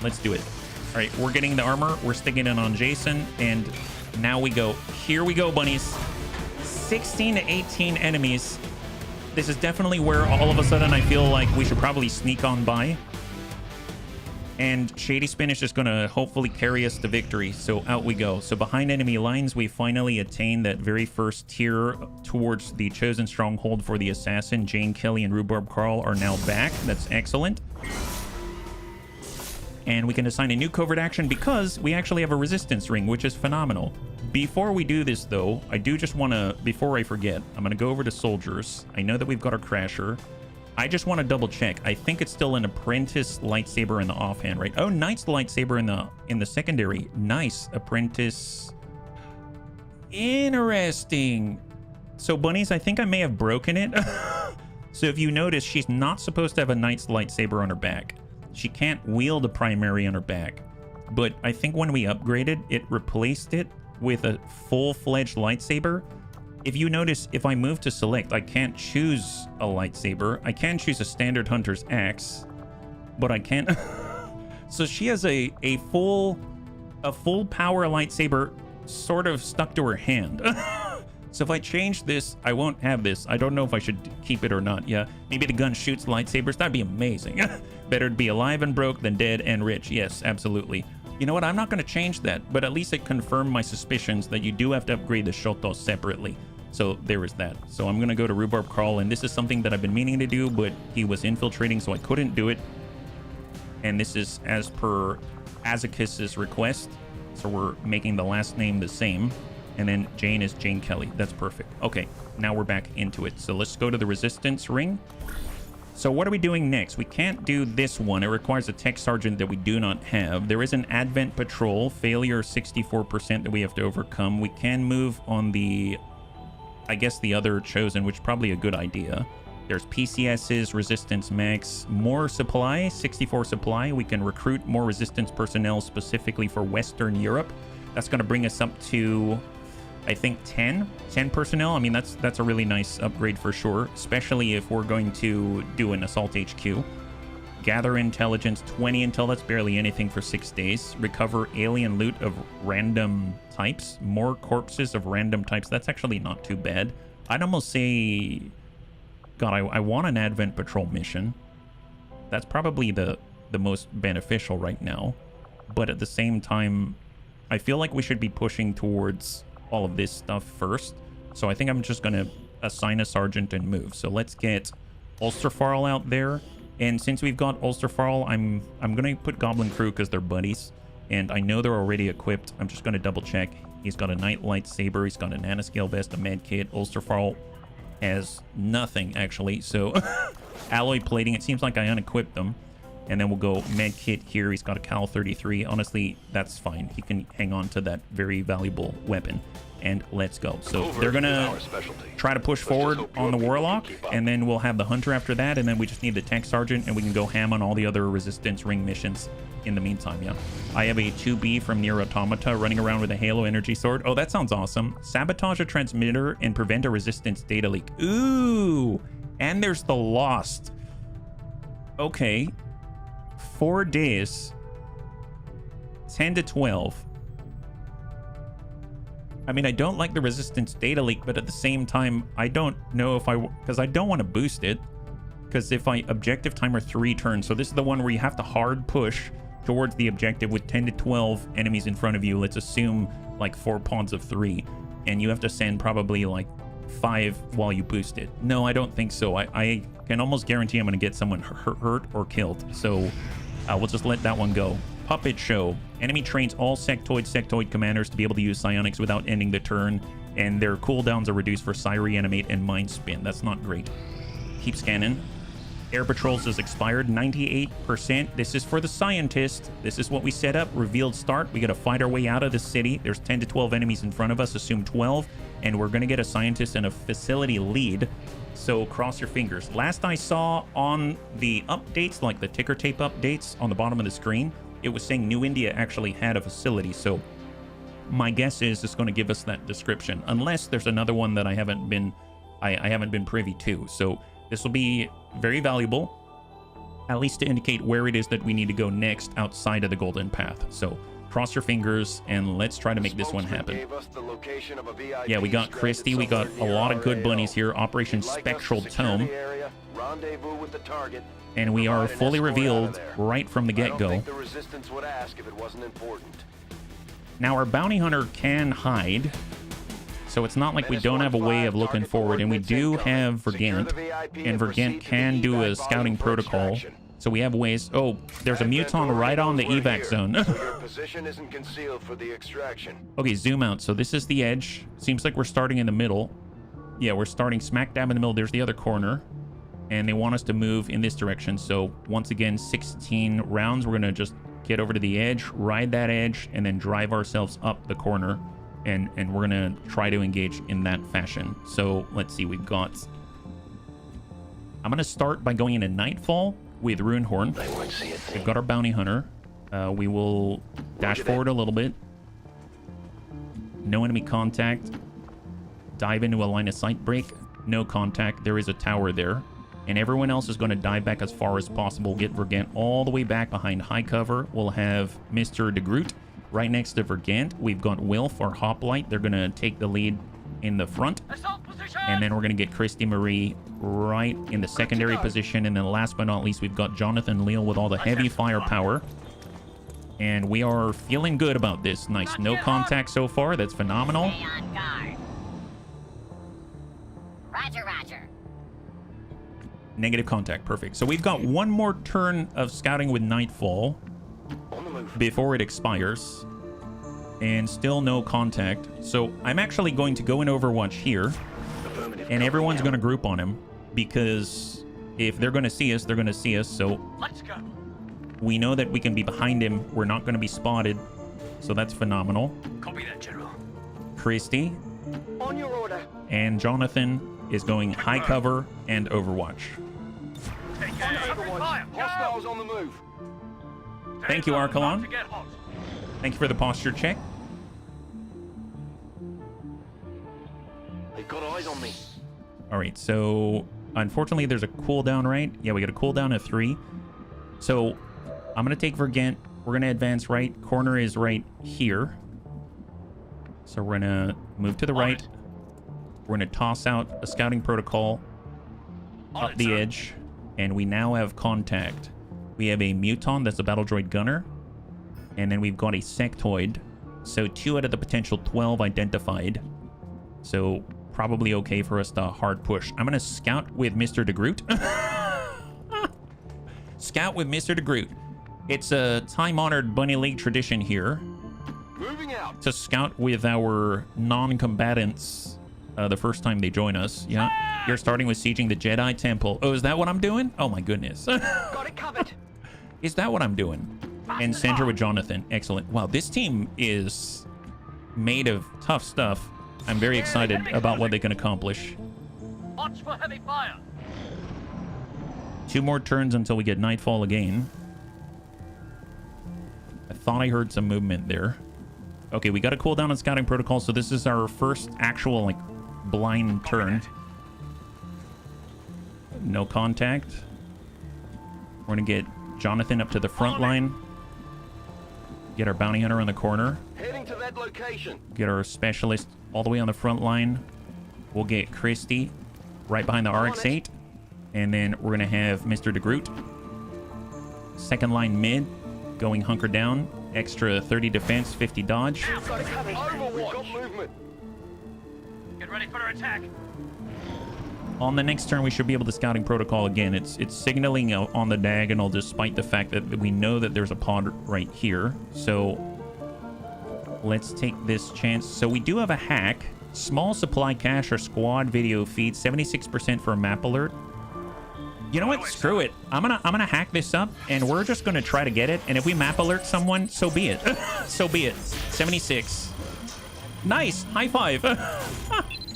Let's do it. All right, we're getting the armor. We're sticking it on Jason, and now we go. Here we go, bunnies. 16 to 18 enemies. This is definitely where all of a sudden I feel like we should probably sneak on by. And Shady Spinach is going to hopefully carry us to victory. So out we go. So behind enemy lines, we finally attained that very first tier towards the chosen stronghold for the assassin. Jane Kelly and Rhubarb Carl are now back. That's excellent. And we can assign a new covert action because we actually have a resistance ring, which is phenomenal. Before we do this, though, I do just want to, before I forget, I'm going to go over to soldiers. I know that we've got our crasher. I just want to double check. I think it's still an apprentice lightsaber in the offhand, right? Oh, knight's lightsaber in the secondary. Nice. Apprentice. Interesting. So, bunnies, I think I may have broken it. So if you notice, she's not supposed to have a knight's lightsaber on her back. She can't wield a primary on her back. But I think when we upgraded, it replaced it with a full-fledged lightsaber. If you notice, if I move to select, I can't choose a lightsaber. I can choose a standard hunter's axe, but I can't. So she has a full power lightsaber sort of stuck to her hand. So if I change this, I won't have this. I don't know if I should keep it or not. Yeah, maybe the gun shoots lightsabers. That'd be amazing. Better to be alive and broke than dead and rich. Yes, absolutely. You know what? I'm not going to change that, but at least it confirmed my suspicions that you do have to upgrade the Shotos separately. So there is that. So I'm going to go to Rhubarb Carl, and this is something that I've been meaning to do, but he was infiltrating, so I couldn't do it. And this is as per Azakis's request. So we're making the last name the same. And then Jane is Jane Kelly. That's perfect. Okay, now we're back into it. So let's go to the resistance ring. So what are we doing next? We can't do this one. It requires a tech sergeant that we do not have. There is an Advent patrol, failure 64% that we have to overcome. We can move on the, I guess, the other chosen, which is probably a good idea. There's PCS's resistance max, more supply, 64 supply. We can recruit more resistance personnel specifically for Western Europe. That's going to bring us up to, I think, 10 personnel. I mean, that's a really nice upgrade for sure, especially if we're going to do an assault HQ. Gather intelligence, 20 intel. That's barely anything for 6 days. Recover alien loot of random types. More corpses of random types. That's actually not too bad. I'd almost say, God, I want an Advent Patrol mission. That's probably the most beneficial right now. But at the same time, I feel like we should be pushing towards all of this stuff first. So I think I'm just going to assign a sergeant and move. So let's get Ulsterfarl out there. And since we've got Ulsterfarl, I'm going to put Goblin Crew because they're buddies. And I know they're already equipped. I'm just going to double check. He's got a Night Lightsaber. He's got a nanoscale vest, a med kit. Ulsterfarl has nothing, actually. So alloy plating. It seems like I unequipped them. And then we'll go med kit here. He's got a Cal 33. Honestly, that's fine. He can hang on to that very valuable weapon. And let's go. So they're going to try to push forward on the Warlock. And then we'll have the Hunter after that. And then we just need the Tech Sergeant. And we can go ham on all the other Resistance Ring missions in the meantime, yeah. I have a 2B from Nier Automata running around with a Halo Energy Sword. Oh, that sounds awesome. Sabotage a transmitter and prevent a Resistance data leak. Ooh! And there's the Lost. Okay. 4 days, 10 to 12. I mean, I don't like the resistance data leak, but at the same time, I don't know if because I don't want to boost it. Because if I objective timer 3 turns, so this is the one where you have to hard push towards the objective with 10 to 12 enemies in front of you. Let's assume like 4 pawns of 3, and you have to send probably like 5 while you boost it. No, I don't think so. I can almost guarantee I'm going to get someone hurt or killed. So we'll just let that one go. Puppet Show. Enemy trains all sectoid commanders to be able to use psionics without ending the turn, and their cooldowns are reduced for Psi Reanimate and Mind Spin. That's not great. Keep scanning. Air Patrols is expired, 98%. This is for the scientist. This is what we set up. Revealed start. We got to fight our way out of the city. There's 10 to 12 enemies in front of us. Assume 12. And we're going to get a scientist and a facility lead. So cross your fingers. Last I saw on the updates, like the ticker tape updates on the bottom of the screen, it was saying New India actually had a facility. So my guess is it's going to give us that description, unless there's another one that I haven't been privy to. So this will be very valuable, at least to indicate where it is that we need to go next outside of the Golden Path. So cross your fingers and let's try to make this one happen. Yeah, we got Christie. We got a lot of good bunnies here. Operation Spectral Tome. And we are fully revealed right from the get-go. Now, our bounty hunter can hide, so it's not like we don't have a way of looking forward. And we do have Vergant, and Vergant can do a scouting protocol. So we have ways. Oh, there's a Muton right on the evac zone. Okay, zoom out. So this is the edge. Seems like we're starting in the middle. Yeah, we're starting smack dab in the middle. There's the other corner. And they want us to move in this direction. So once again, 16 rounds. We're going to just get over to the edge, ride that edge, and then drive ourselves up the corner. And we're going to try to engage in that fashion. So let's see. We've got... I'm going to start by going into Nightfall with Runehorn. We've got our bounty hunter. We will dash forward a little bit. No enemy contact. Dive into a line of sight break. No contact. There is a tower there. And everyone else is going to dive back as far as possible. Get Vergant all the way back behind high cover. We'll have Mr. de Groot right next to Vergant. We've got Wilf, our hoplite. They're going to take the lead in the front. Assault position! And then we're going to get Christy Marie right in the secondary position. And then last but not least, we've got Jonathan Leal with all the heavy firepower. And we are feeling good about this. Nice. No contact so far. That's phenomenal. Stay on guard. Roger, roger. Negative contact. Perfect. So we've got one more turn of scouting with Nightfall before it expires. And still no contact. So I'm actually going to go in Overwatch here. And everyone's going to group on him. Because if they're going to see us, they're going to see us. So Let's go. we know that we can be behind him. We're not going to be spotted. So that's phenomenal. Copy that, General. Christy On your order. and Jonathan is going high cover and Overwatch. Take aim. Covering fire. Hostiles on the move. Thank you, Archelon. To get hot. Thank you for the posture check. They've got eyes on me. All right, so unfortunately there's a cooldown, right? Yeah, we got a cooldown of 3. So I'm going to take Vergent. We're going to advance right. Corner is right here. So we're going to move to the right. We're going to toss out a scouting protocol up the edge. And we now have contact. We have a Muton that's a battle droid gunner. And then we've got a sectoid. So 2 out of the potential 12 identified. So probably okay for us to hard push. I'm going to scout with Mr. DeGroot. Scout with Mr. DeGroot. It's a time-honored Bunny League tradition here Moving out. to scout with our non-combatants the first time they join us. Yeah, you're starting with sieging the Jedi Temple. Oh, is that what I'm doing? Oh my goodness. Got it covered. Is that what I'm doing? And center with Jonathan. Excellent. Wow, this team is made of tough stuff. I'm very excited about what they can accomplish. Watch for heavy fire. 2 more turns until we get Nightfall again. I thought I heard some movement there. Okay, we got a cooldown on scouting protocol, so this is our first actual, like, blind turn. No contact. We're going to get Jonathan up to the front line. Get our bounty hunter on the corner. Heading to that location. Get our specialist all the way on the front line. We'll get Christy right behind the RX-8. And then we're going to have Mr. DeGroot. Second line mid, going hunker down. Extra 30 defense, 50 dodge. Got it covered. Overwatch. Got movement. Get ready for attack. On the next turn, we should be able to scouting protocol again. It's signaling on the diagonal, despite the fact that we know that there's a pod right here. So let's take this chance. So we do have a hack. Small supply cache or squad video feed, 76% for a map alert. You know what? Screw it. I'm gonna hack this up, and we're just gonna try to get it. And if we map alert someone, so be it. So be it. 76. Nice. High five.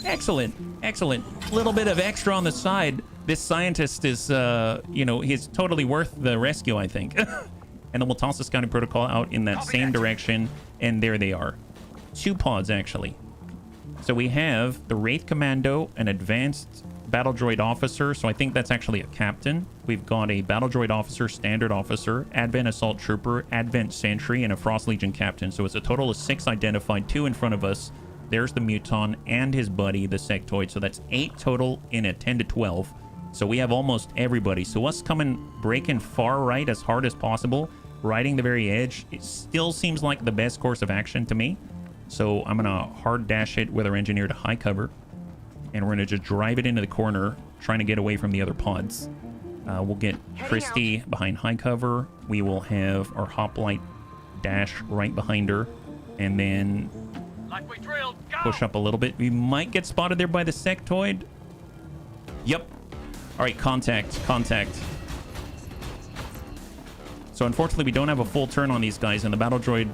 Excellent. Excellent. Little bit of extra on the side. This scientist is, you know, he's totally worth the rescue, I think. And then we'll toss the scouting protocol out in that same direction, and there they are. 2 pods, actually. So we have the Wraith Commando, an advanced battle droid officer, so I think that's actually a captain. We've got a battle droid officer, standard officer, Advent Assault Trooper, Advent Sentry, and a Frost Legion captain. So it's a total of 6 identified, 2 in front of us. There's the Muton and his buddy, the Sectoid. So that's 8 total in a 10 to 12. So we have almost everybody. So us coming, breaking far right as hard as possible, riding the very edge, it still seems like the best course of action to me. So I'm going to hard dash it with our engineer to high cover. And we're going to just drive it into the corner, trying to get away from the other pods. We'll get Christy behind high cover. We will have our hoplite dash right behind her. And then Like we drilled. Go. push up a little bit. We might get spotted there by the sectoid. Yep. All right, contact. Contact. So unfortunately, we don't have a full turn on these guys. And the battle droid,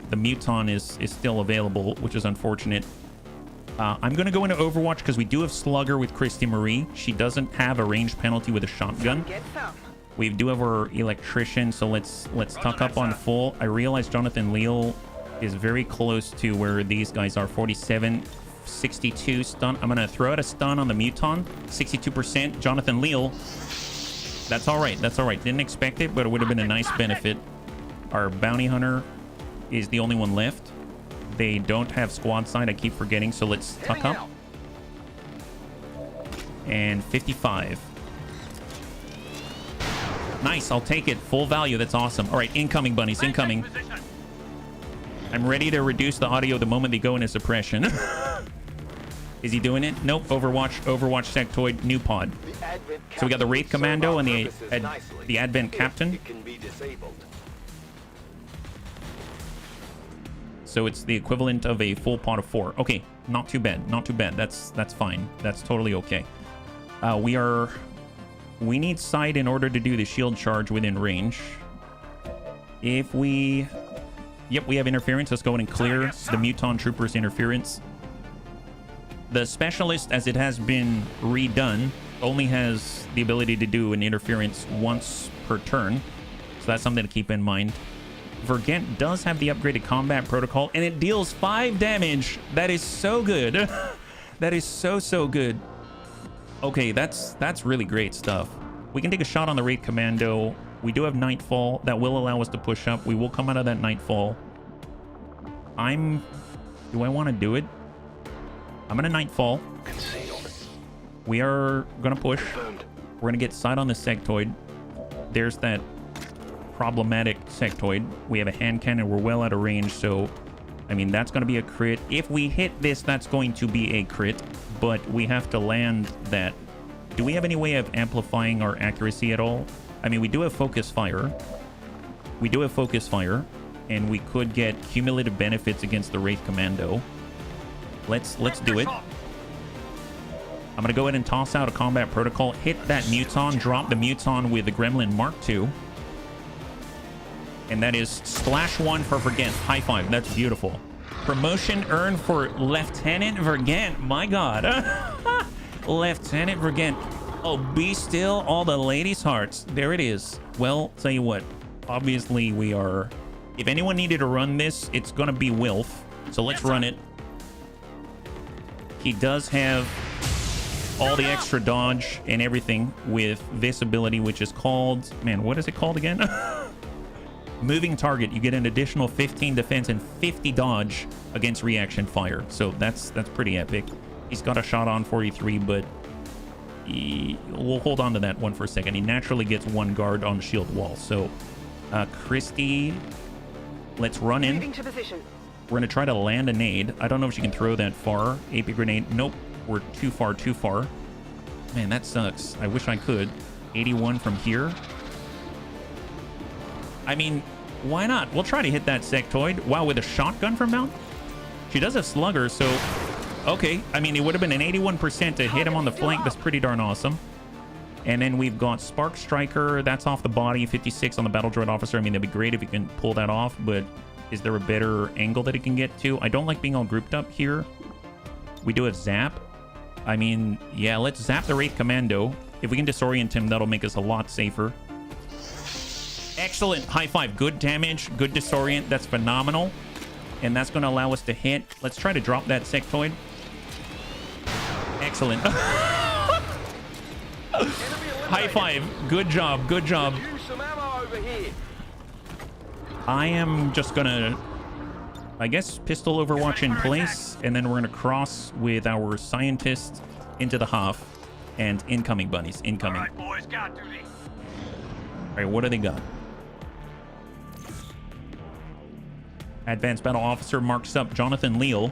the Muton, is still available, which is unfortunate. I'm going to go into Overwatch because we do have Slugger with Christy Marie. She doesn't have a range penalty with a shotgun. Get some. We do have our Electrician, so let's tuck up on full. I realize Jonathan Leal is very close to where these guys are. 47, 62 stun. I'm going to throw out a stun on the Muton. 62%. Jonathan Leal. That's all right. That's all right. Didn't expect it, but it would have been a nice benefit. Our Bounty Hunter is the only one left. they don't have squad side. I keep forgetting, so let's tuck up. And 55. Nice, I'll take it. Full value, that's awesome. All right, incoming, bunnies, incoming. I'm ready to reduce the audio the moment they go into suppression. Is he doing it? Nope, Overwatch sectoid, new pod. So we got the Wraith Commando and the Advent Captain. It can be disabled. So it's the equivalent of a full pod of 4. Okay, not too bad, not too bad. That's fine. That's totally okay. We need sight in order to do the shield charge within range. If we... Yep, we have interference. Let's go in and clear the Muton Trooper's interference. The Specialist, as it has been redone, only has the ability to do an interference once per turn. So that's something to keep in mind. Vergent does have the upgraded combat protocol, and it deals 5 damage. That is so good. That is so good. Okay, that's really great stuff. We can take a shot on the Wraith Commando. We do have Nightfall. That will allow us to push up. We will come out of that Nightfall. Do I want to do it? I'm going to Nightfall. We are going to push. We're going to get sight on the sectoid. There's that problematic sectoid. We have a hand cannon. We're well out of range, so... I mean, that's going to be a crit. If we hit this, that's going to be a crit. But we have to land that. Do we have any way of amplifying our accuracy at all? I mean, we do have focus fire. And we could get cumulative benefits against the Wraith Commando. Let's do it. I'm going to go ahead and toss out a combat protocol. Hit that Muton. Drop the Muton with the Gremlin Mark II. And that is splash 1 for Vergent. High five. That's beautiful. Promotion earned for Lieutenant Vergent. My God. Lieutenant Vergent. Oh, be still all the ladies' hearts. There it is. Well, tell you what. Obviously, we are... If anyone needed to run this, it's going to be Wilf. So let's run it. He does have all the extra dodge and everything with this ability, which is called... Man, what is it called again? Moving target. You get an additional 15 defense and 50 dodge against reaction fire. So that's pretty epic. He's got a shot on 43, but we'll hold on to that one for a second. He naturally gets 1 guard on shield wall. So Christy, let's run in. We're going to try to land a nade. I don't know if she can throw that far. AP grenade. Nope. We're too far. Man, that sucks. I wish I could. 81 from here. I mean, why not? We'll try to hit that sectoid. Wow, with a shotgun from mount? She does have slugger, so... Okay, I mean, it would have been an 81% to hit him on the flank. That's pretty darn awesome. And then we've got Spark Striker. That's off the body. 56 on the Battle Droid Officer. I mean, that'd be great if you can pull that off, but is there a better angle that it can get to? I don't like being all grouped up here. We do have Zap. I mean, yeah, let's zap the Wraith Commando. If we can disorient him, that'll make us a lot safer. Excellent. High five. Good damage. Good disorient. That's phenomenal. And that's going to allow us to hit. Let's try to drop that sectoid. Excellent. High five. Good job. Good job. I am just going to, I guess, pistol Overwatch in place. And then we're going to cross with our scientist into the Hoff. And incoming, bunnies. Incoming. All right, boys, got duty. All right, what do they got? Advanced Battle Officer marks up Jonathan Leal.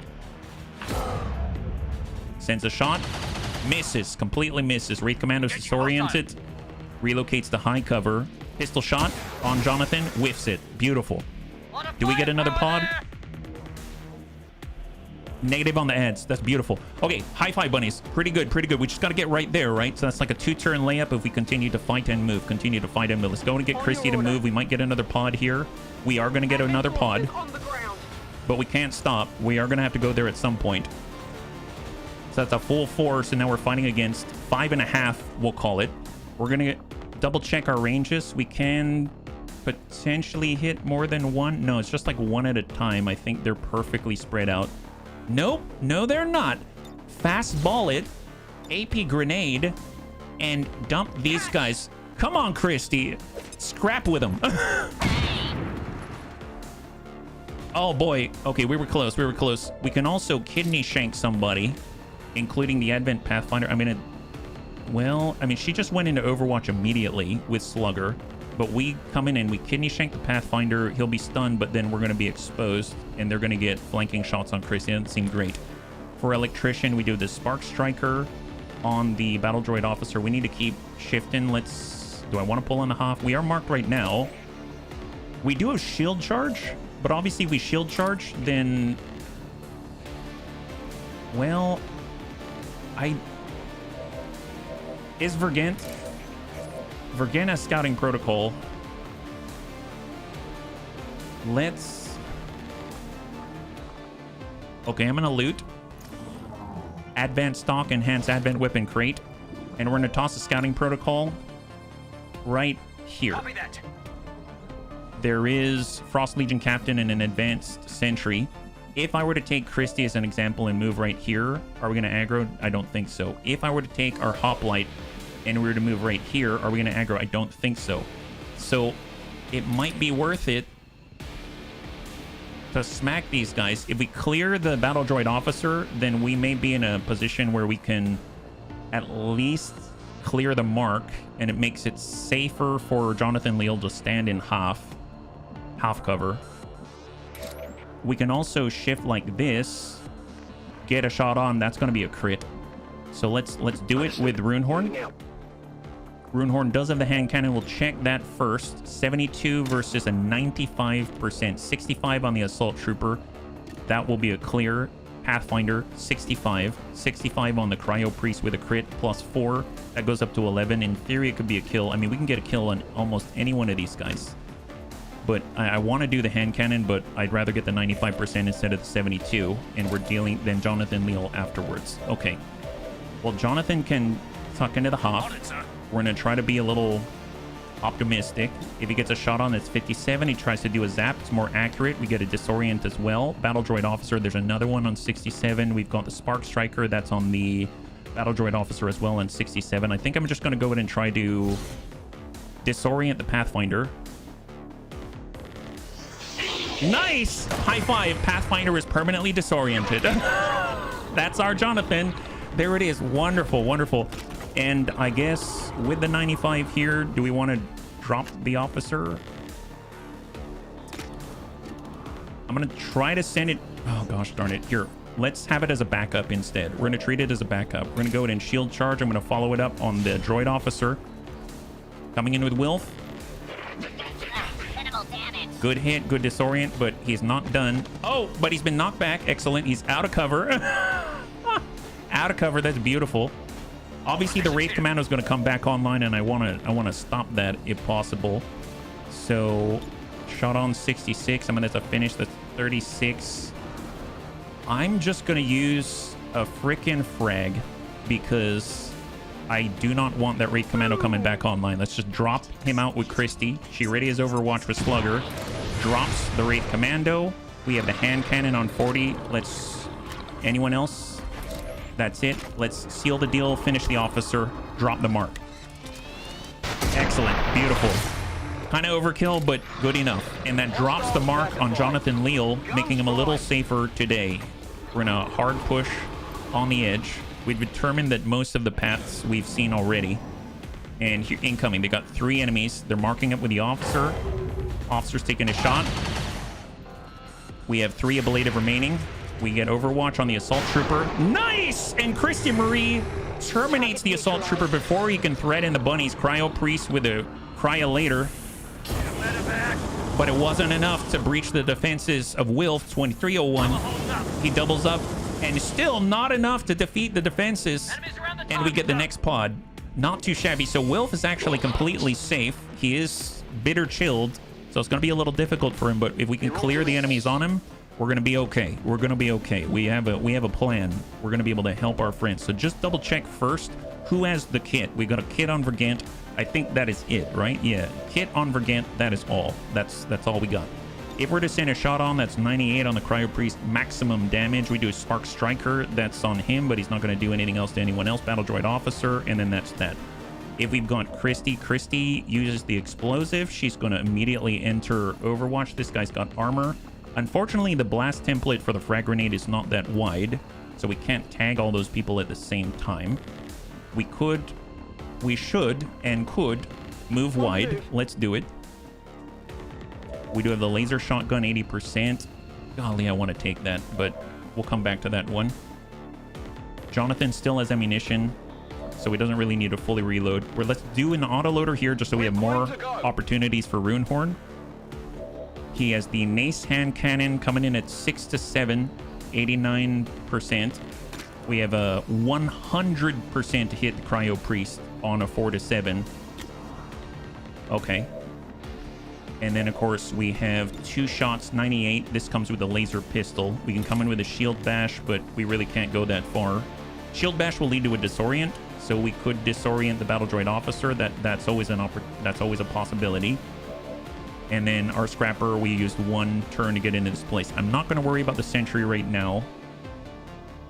Sends a shot. Misses. Completely misses. Wraith Commando's disoriented. Relocates to high cover. Pistol shot on Jonathan. Whiffs it. Beautiful. Do we get another pod? Negative on the ads. That's beautiful. Okay, high five, bunnies. Pretty good, pretty good. We just got to get right there, right? So that's like a 2-turn layup if we continue to fight and move. Continue to fight and move. Let's go and get Christy to move. We might get another pod here. We are going to get another pod. But we can't stop. We are going to have to go there at some point. So that's a full 4. So now we're fighting against 5.5, we'll call it. We're going to double check our ranges. We can potentially hit more than 1. No, it's just like 1 at a time. I think they're perfectly spread out. Nope. No, they're not. Fastball it. AP grenade. And dump these guys. Come on, Christy. Scrap with them. Oh boy. Okay, we were close. We were close. We can also kidney shank somebody, including the Advent Pathfinder. I mean, she just went into Overwatch immediately with Slugger, but we come in and we kidney shank the Pathfinder. He'll be stunned, but then we're going to be exposed, and they're going to get flanking shots on Chris. It doesn't seem great. For Electrician, we do the Spark Striker on the Battle Droid Officer. We need to keep shifting. Do I want to pull on the Hoff? We are marked right now. We do have Shield Charge, but obviously if we Shield Charge, then... Well... Is Vergent has Scouting Protocol. Let's... Okay, I'm gonna loot. Advanced Stock, Enhanced Advent Weapon Crate. And we're gonna toss the Scouting Protocol right here. Copy that. There is Frost Legion Captain and an Advanced Sentry. If I were to take Christie as an example and move right here, are we going to aggro? I don't think so. If I were to take our Hoplite and we were to move right here, are we going to aggro? I don't think so. So it might be worth it to smack these guys. If we clear the Battle Droid Officer, then we may be in a position where we can at least clear the mark, and it makes it safer for Jonathan Leal to stand in half cover. We can also shift like this, get a shot on. That's going to be a crit. So let's do it with Runehorn. Runehorn does have the hand cannon. We'll check that first. 72 versus a 95%. 65 on the Assault Trooper. That will be a clear. Pathfinder, 65. 65 on the Cryo Priest with a crit, plus 4. That goes up to 11. In theory, it could be a kill. I mean, we can get a kill on almost any one of these guys. But I want to do the hand cannon, but I'd rather get the 95% instead of the 72. And we're dealing then Jonathan Leal afterwards. Okay. Well, Jonathan can tuck into the Hoff. We're going to try to be a little optimistic. If he gets a shot on, that's 57. He tries to do a zap. It's more accurate. We get a disorient as well. Battle Droid Officer, there's another one on 67. We've got the Spark Striker. That's on the Battle Droid Officer as well on 67. I think I'm just going to go ahead and try to disorient the Pathfinder. Nice! High five. Pathfinder is permanently disoriented. That's our Jonathan. There it is. Wonderful, wonderful. And I guess with the 95 here, do we want to drop the officer? I'm going to try to send it. Oh, gosh darn it. Here, let's have it as a backup instead. We're going to treat it as a backup. We're going to go ahead and shield charge. I'm going to follow it up on the droid officer. Coming in with Wilf. Good hit, good disorient, but he's not done. Oh, but he's been knocked back. Excellent. He's out of cover. Out of cover. That's beautiful. Obviously, the Wraith Commando is going to come back online, and I want to stop that if possible. So, shot on 66. I'm going to finish the 36. I'm just going to use a frickin' frag because I do not want that Wraith Commando coming back online. Let's just drop him out with Christie. She ready as Overwatch with Slugger. Drops the Wraith Commando. We have the hand cannon on 40. Let's... Anyone else? That's it. Let's seal the deal, finish the officer, drop the mark. Excellent. Beautiful. Kind of overkill, but good enough. And that drops the mark on Jonathan Leal, making him a little safer today. We're in a hard push on the edge. We've determined that most of the paths we've seen already. And here, incoming, they got 3 enemies. They're marking up with the officer. Officer's taking a shot. We have 3 ablative remaining. We get Overwatch on the Assault Trooper. Nice! And Christian Marie terminates the Assault Trooper before he can threaten the Bunnies. Cryo Priest with a Cryolator. But it wasn't enough to breach the defenses of Wilf. 2301. He doubles up. And still not enough to defeat the defenses. And we get the next pod. Not too shabby. So Wilf is actually completely safe. He is bitter chilled. So it's going to be a little difficult for him. But if we can clear the enemies on him, we're going to be okay. We're going to be okay. We have a plan. We're going to be able to help our friends. So just double check first who has the kit. We got a kit on Vergant. I think that is it, right? Yeah. Kit on Vergant. That is all. That's all we got. If we're to send a shot on, that's 98 on the Cryo Priest, maximum damage. We do a Spark Striker, that's on him, but he's not going to do anything else to anyone else. Battle Droid Officer, and then that's that. If we've got Christie uses the explosive. She's going to immediately enter Overwatch. This guy's got armor. Unfortunately, the blast template for the frag grenade is not that wide, so we can't tag all those people at the same time. We should and could move wide. Let's do it. We do have the laser shotgun 80%. Golly, I want to take that, but we'll come back to that one. Jonathan still has ammunition, so he doesn't really need to fully reload. Let's do an autoloader here just so we have more opportunities for Runehorn. He has the Nace hand cannon coming in at 6 to 7, 89%. We have a 100% hit Cryo Priest on a 4 to 7. Okay. And then, of course, we have 2 shots, 98. This comes with a laser pistol. We can come in with a shield bash, but we really can't go that far. Shield bash will lead to a disorient, so we could disorient the battle droid officer. That's always a possibility. And then our scrapper, we used 1 turn to get into this place. I'm not going to worry about the sentry right now.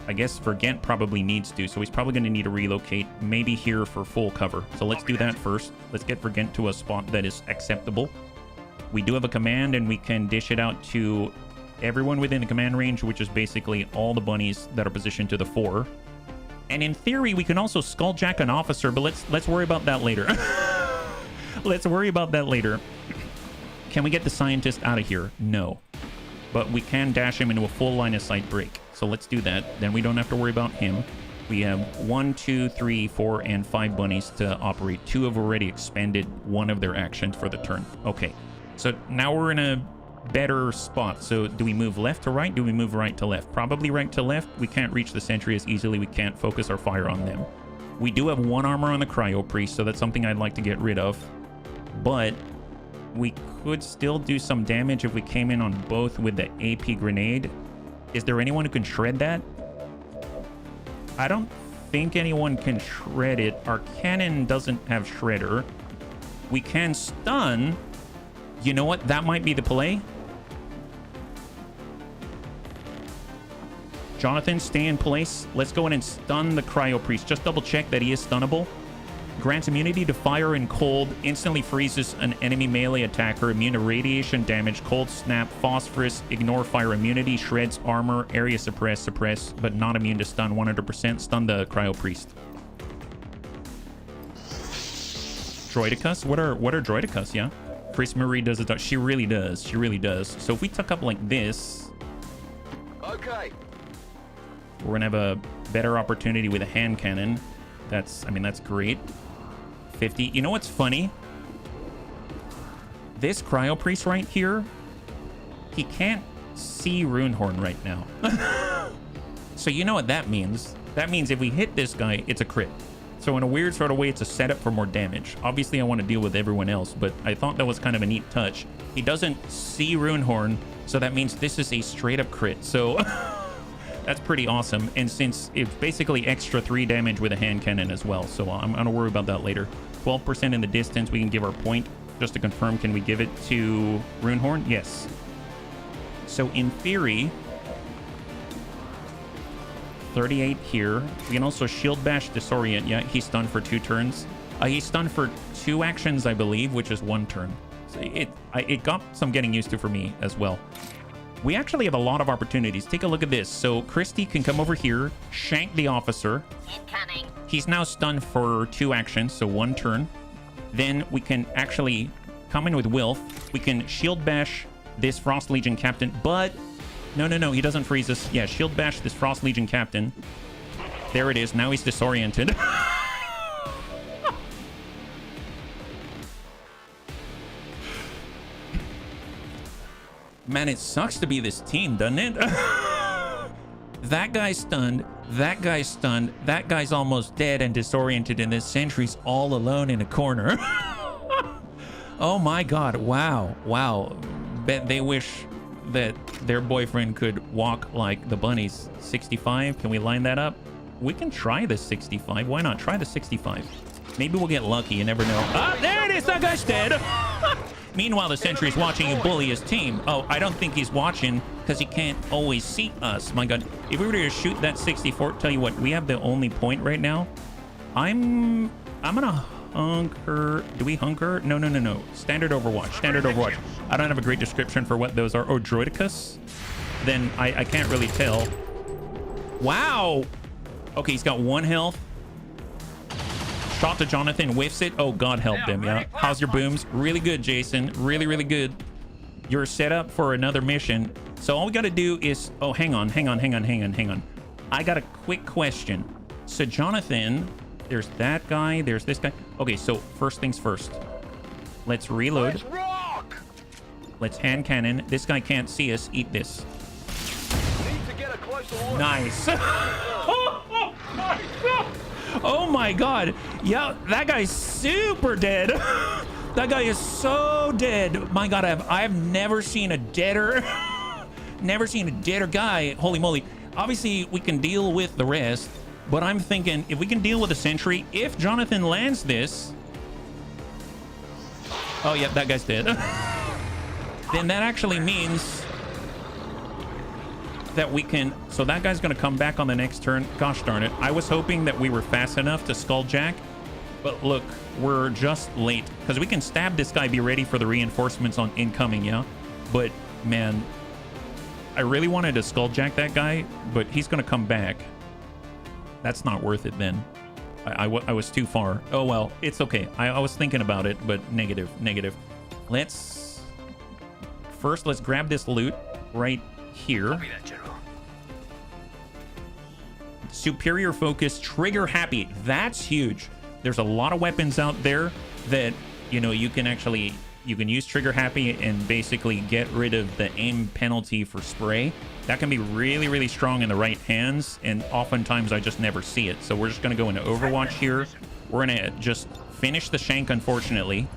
I guess Vergent probably needs to, so he's probably going to need to relocate, maybe here for full cover. So let's do that first. Let's get Vergent to a spot that is acceptable. We do have a command, and we can dish it out to everyone within the command range, which is basically all the bunnies that are positioned to the 4. And in theory, we can also skulljack an officer, but let's worry about that later. Let's worry about that later. Can we get the scientist out of here? No. But we can dash him into a full line of sight break. So let's do that. Then we don't have to worry about him. We have 1, 2, 3, 4, and 5 bunnies to operate. 2 have already expended 1 of their actions for the turn. Okay. So now we're in a better spot. So do we move left to right? Do we move right to left? Probably right to left. We can't reach the sentry as easily. We can't focus our fire on them. We do have 1 armor on the Cryo Priest, so that's something I'd like to get rid of. But we could still do some damage if we came in on both with the AP grenade. Is there anyone who can shred that? I don't think anyone can shred it. Our cannon doesn't have shredder. We can stun. You know what? That might be the play. Jonathan, stay in place. Let's go in and stun the Cryo Priest. Just double check that he is stunnable. Grants immunity to fire and cold. Instantly freezes an enemy melee attacker. Immune to radiation damage. Cold snap. Phosphorus. Ignore fire immunity. Shreds armor. Area suppress. Suppress. But not immune to stun. 100%. Stun the Cryo Priest. Droidicus? What are Droidicus? Yeah. Chris Marie does it. She really does. She really does. So if we tuck up like this, Okay. we're gonna have a better opportunity with a hand cannon. That's great. 50. You know what's funny? This Cryo Priest right here, he can't see Runehorn right now. So you know what that means? That means if we hit this guy, it's a crit. So in a weird sort of way, it's a setup for more damage. Obviously, I want to deal with everyone else, but I thought that was kind of a neat touch. He doesn't see Runehorn, so that means this is a straight up crit. So that's pretty awesome. And since it's basically extra 3 damage with a hand cannon as well, so I'm going to worry about that later. 12% in the distance, we can give our point. Just to confirm, can we give it to Runehorn? Yes. So in theory, 38 here. We can also shield bash disorient. Yeah, he's stunned for 2 turns. He's stunned for 2 actions, I believe, which is 1 turn. So it got some getting used to for me as well. We actually have a lot of opportunities. Take a look at this. So Christy can come over here, shank the officer. Incoming. He's He's now stunned for 2 actions, so 1 turn. Then we can actually come in with Wilf. We can shield bash this Frost Legion captain, but no, he doesn't freeze us. Yeah, shield bash this Frost Legion captain. There it is. Now he's disoriented. Man, it sucks to be this team, doesn't it? That guy's stunned. That guy's stunned. That guy's almost dead and disoriented, and this sentry's all alone in a corner. Oh my god. Wow. Bet they wish that their boyfriend could walk like the bunnies. 65. Can we line that up? We can try the 65. Why not? Try the 65. Maybe we'll get lucky. You never know. Ah, there it is. That guy's dead. Meanwhile, the sentry's watching you bully his team. Oh, I don't think he's watching because he can't always see us. My god. If we were to shoot that 64, tell you what, we have the only point right now. I'm gonna Hunker. Do we hunker? No, no, no, no. Standard Overwatch. Standard Overwatch. I don't have a great description for what those are. Oh, Droidicus? Then I can't really tell. Wow. Okay, he's got 1 health. Shot to Jonathan. Whiffs it. Oh, God help them, yeah. How's your booms? Really good, Jason. Really, really good. You're set up for another mission. So all we got to do is... Oh, hang on. I got a quick question. So Jonathan, there's that guy. There's this guy. Okay, so first things first. Let's reload. Let's rock! Let's hand cannon. This guy can't see us. Eat this. Need to get a closer look. Nice. Oh my God. Oh my God. Yeah, that guy's super dead. That guy is so dead. My God, I've never seen a deader. Never seen a deader guy. Holy moly. Obviously, we can deal with the rest, but I'm thinking if we can deal with a sentry, if Jonathan lands this... Oh, yeah, that guy's dead. Then that actually means that we can... So that guy's going to come back on the next turn. Gosh darn it. I was hoping that we were fast enough to skulljack, but look, we're just late. Because we can stab this guy, be ready for the reinforcements on incoming, yeah? But, man... I really wanted to skulljack that guy, but he's going to come back. That's not worth it then. I was too far. Oh, well, it's okay. I was thinking about it, but negative. Let's grab this loot right here. Copy that, General. Superior focus, trigger happy. That's huge. There's a lot of weapons out there that, you know, you can use trigger happy and basically get rid of the aim penalty for spray. That can be really, really strong in the right hands, and oftentimes I just never see it. So we're just going to go into Overwatch here. We're going to just finish the shank, unfortunately.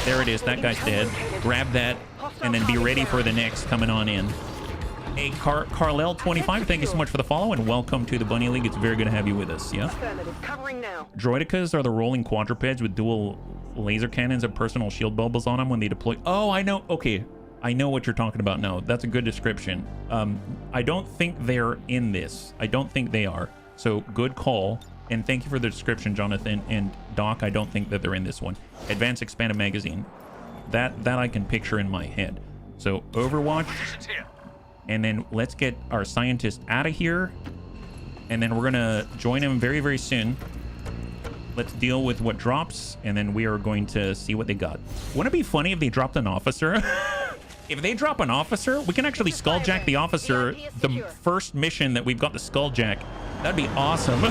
There it is. That guy's dead. Grab that, and then be ready for the next coming on in. Hey, Carlel25, thank you so much for the follow, and welcome to the Bunny League. It's very good to have you with us, yeah? Covering now. Droidicas are the rolling quadrupeds with dual laser cannons and personal shield bubbles on them when they deploy. Oh, I know. Okay, I know what you're talking about now. That's a good description. I don't think they're in this. I don't think they are. So good call. And thank you for the description, Jonathan. And Doc, I don't think that they're in this one. Advanced Expanded Magazine. That I can picture in my head. So Overwatch. And then let's get our scientist out of here. And then we're going to join him very, very soon. Let's deal with what drops, and then we are going to see what they got. Wouldn't it be funny if they dropped an officer? If they drop an officer, we can actually skulljack the officer the first mission that we've got the skulljack. That'd be awesome.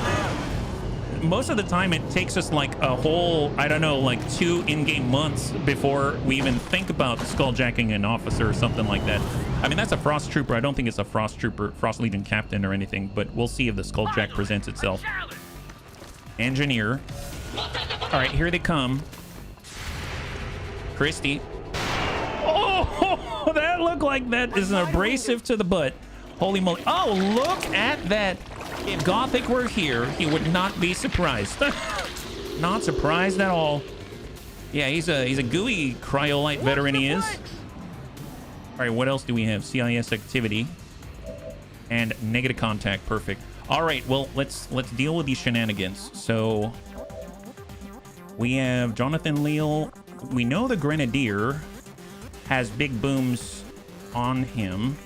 Most of the time, it takes us like a whole, I don't know, like 2 in-game months before we even think about skulljacking an officer or something like that. I mean, that's a Frost Trooper. I don't think it's a Frost Trooper, Frost Legion Captain or anything, but we'll see if the skulljack presents itself. Engineer. All right, here they come. Christy. Oh, that looked like that is an abrasive to the butt. Holy moly. Oh, look at that. If Gothic were here, he would not be surprised. Not surprised at all. Yeah, he's a gooey cryolite veteran, he is. All right, what else do we have? CIS activity and negative contact. Perfect. All right, well, let's deal with these shenanigans. So we have Jonathan Leal. We know the Grenadier has big booms on him.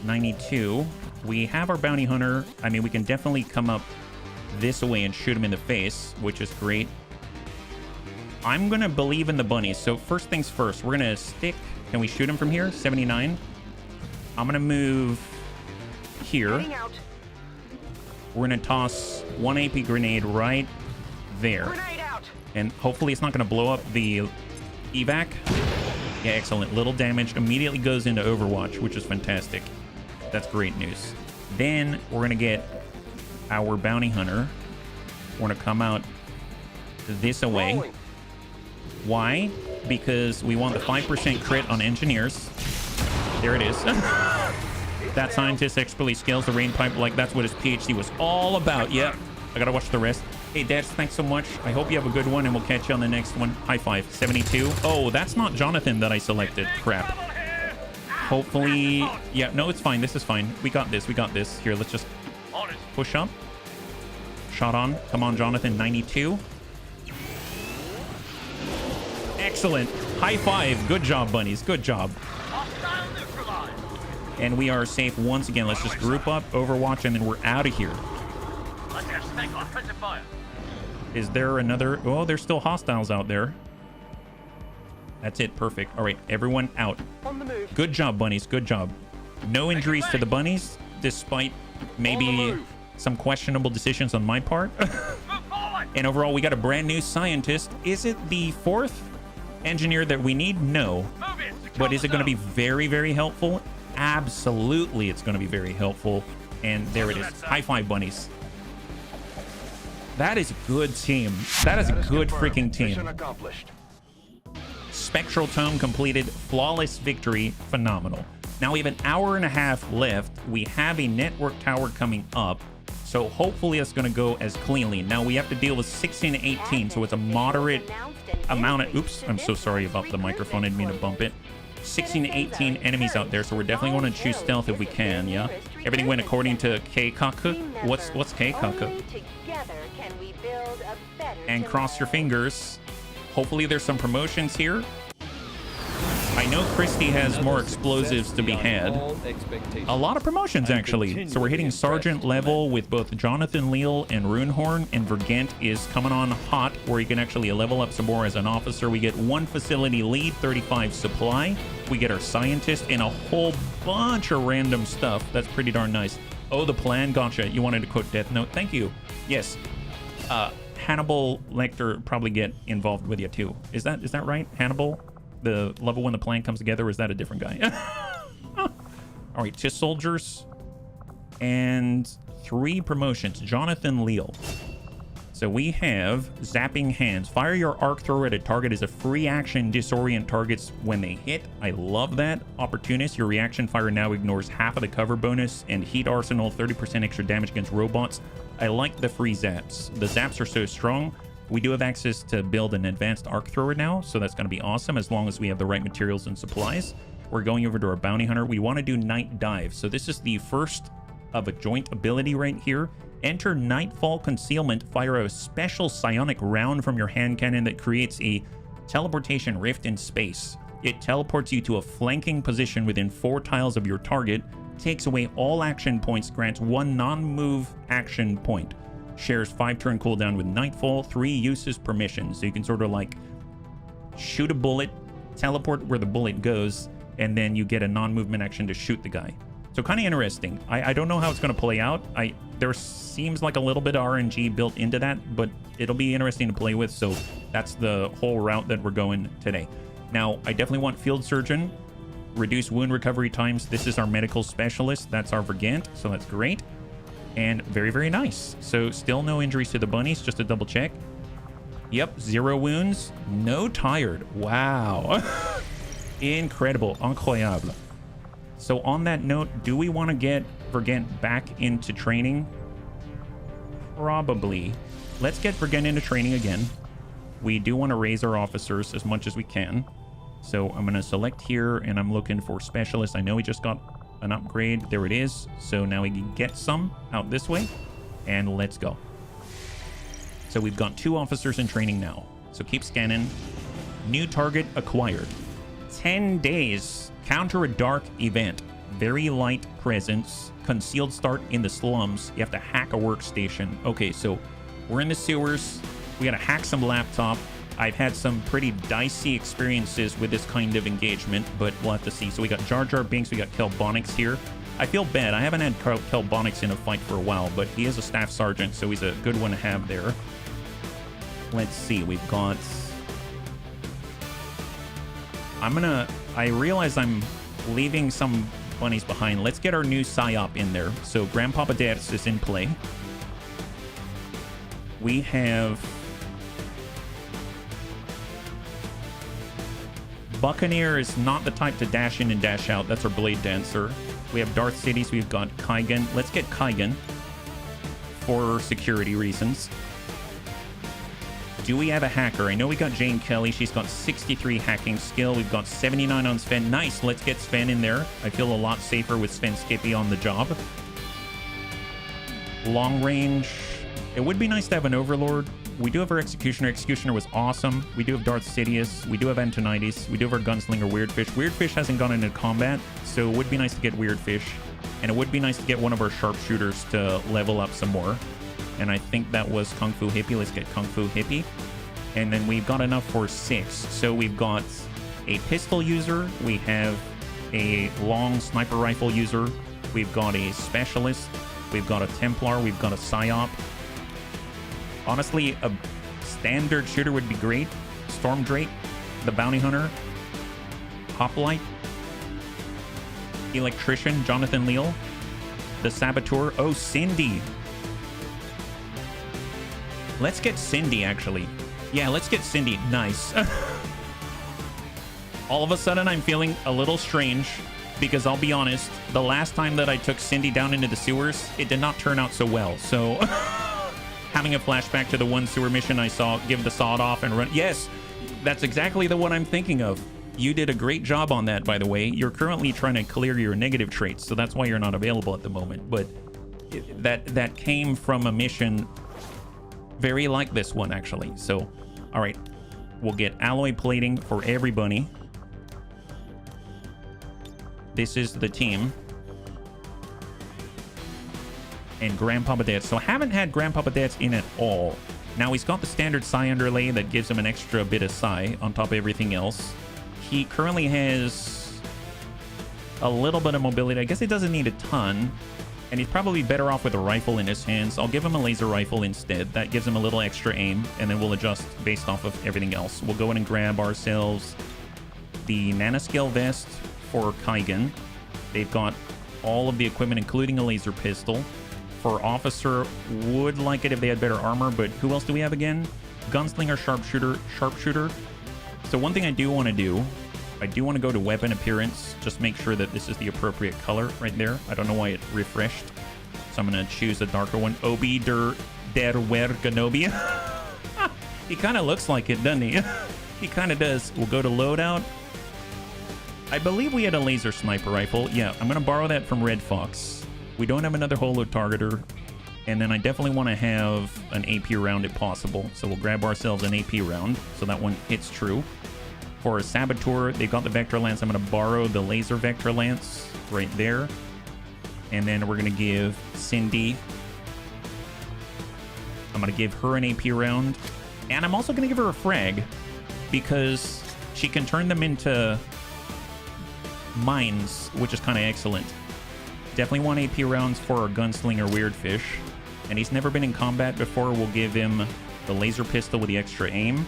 92. We have our bounty hunter. I mean, we can definitely come up this way and shoot him in the face, which is great. I'm going to believe in the bunnies. So first things first, we're going to stick. Can we shoot him from here? 79. I'm going to move here. We're going to toss 1 AP grenade right there. And hopefully it's not going to blow up the evac. Yeah, excellent. Little damage. Immediately goes into Overwatch, which is fantastic. That's great news. Then we're going to get our bounty hunter. We're going to come out this away. Why? Because we want the 5% crit on engineers. There it is. That scientist expertly scales the rain pipe like that's what his PhD was all about. Yep. I got to watch the rest. Hey, Dash, thanks so much. I hope you have a good one, and we'll catch you on the next one. High five. 72. Oh, that's not Jonathan that I selected. Crap. Hopefully... Yeah, no, it's fine. This is fine. We got this. We got this. Here, let's just push up. Shot on. Come on, Jonathan. 92. Excellent. High five. Good job, bunnies. Good job. Hostile neutralized. And we are safe once again. Let's just group up, Overwatch, and then we're out of here. Let's have spec on offensive fire. Is there another? Oh, there's still hostiles out there. That's it. Perfect. All right, everyone out. On the move. Good job, bunnies. Good job. No injuries to the bunnies, despite maybe some questionable decisions on my part. Move forward. And overall, we got a brand new scientist. Is it the 4th engineer that we need? No. Move in. Secure But is it the going to be zone. very, very helpful? Absolutely, it's going to be very helpful. And there it is. High five, bunnies. That is a good team. That is a good freaking team. Mission accomplished. Spectral Tome completed. Flawless victory. Phenomenal. Now we have an hour and a half left. We have a network tower coming up. So hopefully it's going to go as cleanly. Now we have to deal with 16 to 18. So it's a moderate amount of... Oops, I'm so sorry about the microphone. I didn't mean to bump it. 16 to 18 enemies out there. So we're definitely going to choose stealth if we can, yeah? Everything went according to Keikaku. What's Keikaku? And cross your fingers. Hopefully there's some promotions here. I know Christie has more explosives to be had. A lot of promotions, actually. So we're hitting sergeant level with both Jonathan Leal and Runehorn, and Vergent is coming on hot, where you can actually level up some more as an officer. We get 1 facility lead, 35 supply. We get our scientist and a whole bunch of random stuff. That's pretty darn nice. Oh, the plan. Gotcha. You wanted to quote Death Note. Thank you. Yes. Hannibal Lecter probably get involved with you too. Is that right? Hannibal? The level when the plan comes together, or is that a different guy? All right, 2 soldiers and 3 promotions. Jonathan Leal. So we have zapping hands. Fire your arc thrower at a target is a free action. Disorient targets when they hit. I love that. Opportunist. Your reaction fire now ignores half of the cover bonus. And heat arsenal, 30% extra damage against robots. I like the free zaps. The zaps are so strong. We do have access to build an advanced arc thrower now, so that's going to be awesome as long as we have the right materials and supplies. We're going over to our bounty hunter. We want to do night dive. So this is the first of a joint ability right here. Enter Nightfall Concealment. Fire a special psionic round from your hand cannon that creates a teleportation rift in space. It teleports you to a flanking position within 4 tiles of your target, takes away all action points, grants 1 non-move action point. Shares 5 turn cooldown with Nightfall, 3 uses permission. So you can sort of like shoot a bullet, teleport where the bullet goes, and then you get a non-movement action to shoot the guy. So kind of interesting. I don't know how it's going to play out. There seems like a little bit of RNG built into that, but it'll be interesting to play with. So that's the whole route that we're going today. Now, I definitely want Field Surgeon. Reduce wound recovery times. This is our medical specialist. That's our Vergant, so that's great. And very, very nice. So still no injuries to the bunnies, just to double check. Yep, 0 wounds, no tired. Wow. Incredible. Incroyable. So on that note, do we want to get Vergant back into training? Probably. Let's get Vergant into training again. We do want to raise our officers as much as we can. So I'm going to select here, and I'm looking for specialists. I know we just got an upgrade. There it is. So now we can get some out this way, and let's go. So we've got 2 officers in training now. So keep scanning. New target acquired. 10 days. Counter a dark event. Very light presence. Concealed start in the slums. You have to hack a workstation. Okay, so we're in the sewers. We got to hack some laptop. I've had some pretty dicey experiences with this kind of engagement, but we'll have to see. So we got Jar Jar Binks, we got Kelbonics here. I feel bad. I haven't had Kelbonics in a fight for a while, but he is a staff sergeant, so he's a good one to have there. Let's see. We've got... I realize I'm leaving some bunnies behind. Let's get our new PSYOP in there. So Grandpapa Dance is in play. We have... Buccaneer is not the type to dash in and dash out. That's our Blade Dancer. We have Darth Cities. We've got Kaigan. Let's get Kaigan for security reasons. Do we have a hacker? I know we got Jane Kelly. She's got 63 hacking skill. We've got 79 on Sven. Nice. Let's get Sven in there. I feel a lot safer with Sven Skippy on the job. Long range. It would be nice to have an Overlord, we do have our Executioner. Executioner was awesome. We do have Darth Sidious. We do have Antonides. We do have our Gunslinger Weirdfish. Weirdfish hasn't gone into combat, so it would be nice to get Weirdfish. And it would be nice to get one of our sharpshooters to level up some more. And I think that was Kung Fu Hippie. Let's get Kung Fu Hippie. And then we've got enough for 6. So we've got a pistol user. We have a long sniper rifle user. We've got a specialist. We've got a Templar. We've got a Psyop. Honestly, a standard shooter would be great. Storm Drake, the Bounty Hunter, Hoplite, Electrician, Jonathan Leal, the Saboteur. Oh, Cindy. Let's get Cindy, actually. Yeah, let's get Cindy. Nice. All of a sudden, I'm feeling a little strange because I'll be honest, the last time that I took Cindy down into the sewers, it did not turn out so well. So having a flashback to the one sewer mission I saw, give the sawed off and run. Yes, that's exactly the one I'm thinking of. You did a great job on that, by the way. You're currently trying to clear your negative traits, so that's why you're not available at the moment. But that came from a mission very like this one, actually. So, all right, we'll get alloy plating for every bunny. This is the team. And Grandpapa Dance. So I haven't had Grandpapa Dance in at all. Now he's got the standard Psi underlay that gives him an extra bit of Psi on top of everything else. He currently has a little bit of mobility. I guess he doesn't need a ton. And he's probably better off with a rifle in his hands. I'll give him a laser rifle instead. That gives him a little extra aim. And then we'll adjust based off of everything else. We'll go in and grab ourselves the nanoscale vest for Kaigan. They've got all of the equipment, including a laser pistol. For Officer, would like it if they had better armor, but who else do we have again? Gunslinger, Sharpshooter. So one thing I do want to do, I do want to go to weapon appearance, just make sure that this is the appropriate color right there. I don't know why it refreshed. So I'm going to choose a darker one. Obi der Wer Ganobia. He kind of looks like it, doesn't he? He kind of does. We'll go to loadout. I believe we had a laser sniper rifle. Yeah, I'm going to borrow that from Red Fox. We don't have another holo targeter. And then I definitely want to have an AP round if possible. So we'll grab ourselves an AP round. So that one hits true. For a Saboteur, they've got the Vector Lance. I'm going to borrow the Laser Vector Lance right there. And then we're going to give Cindy. I'm going to give her an AP round. And I'm also going to give her a frag. Because she can turn them into mines, which is kind of excellent. Definitely want AP rounds for our Gunslinger Weirdfish. And he's never been in combat before. We'll give him the laser pistol with the extra aim.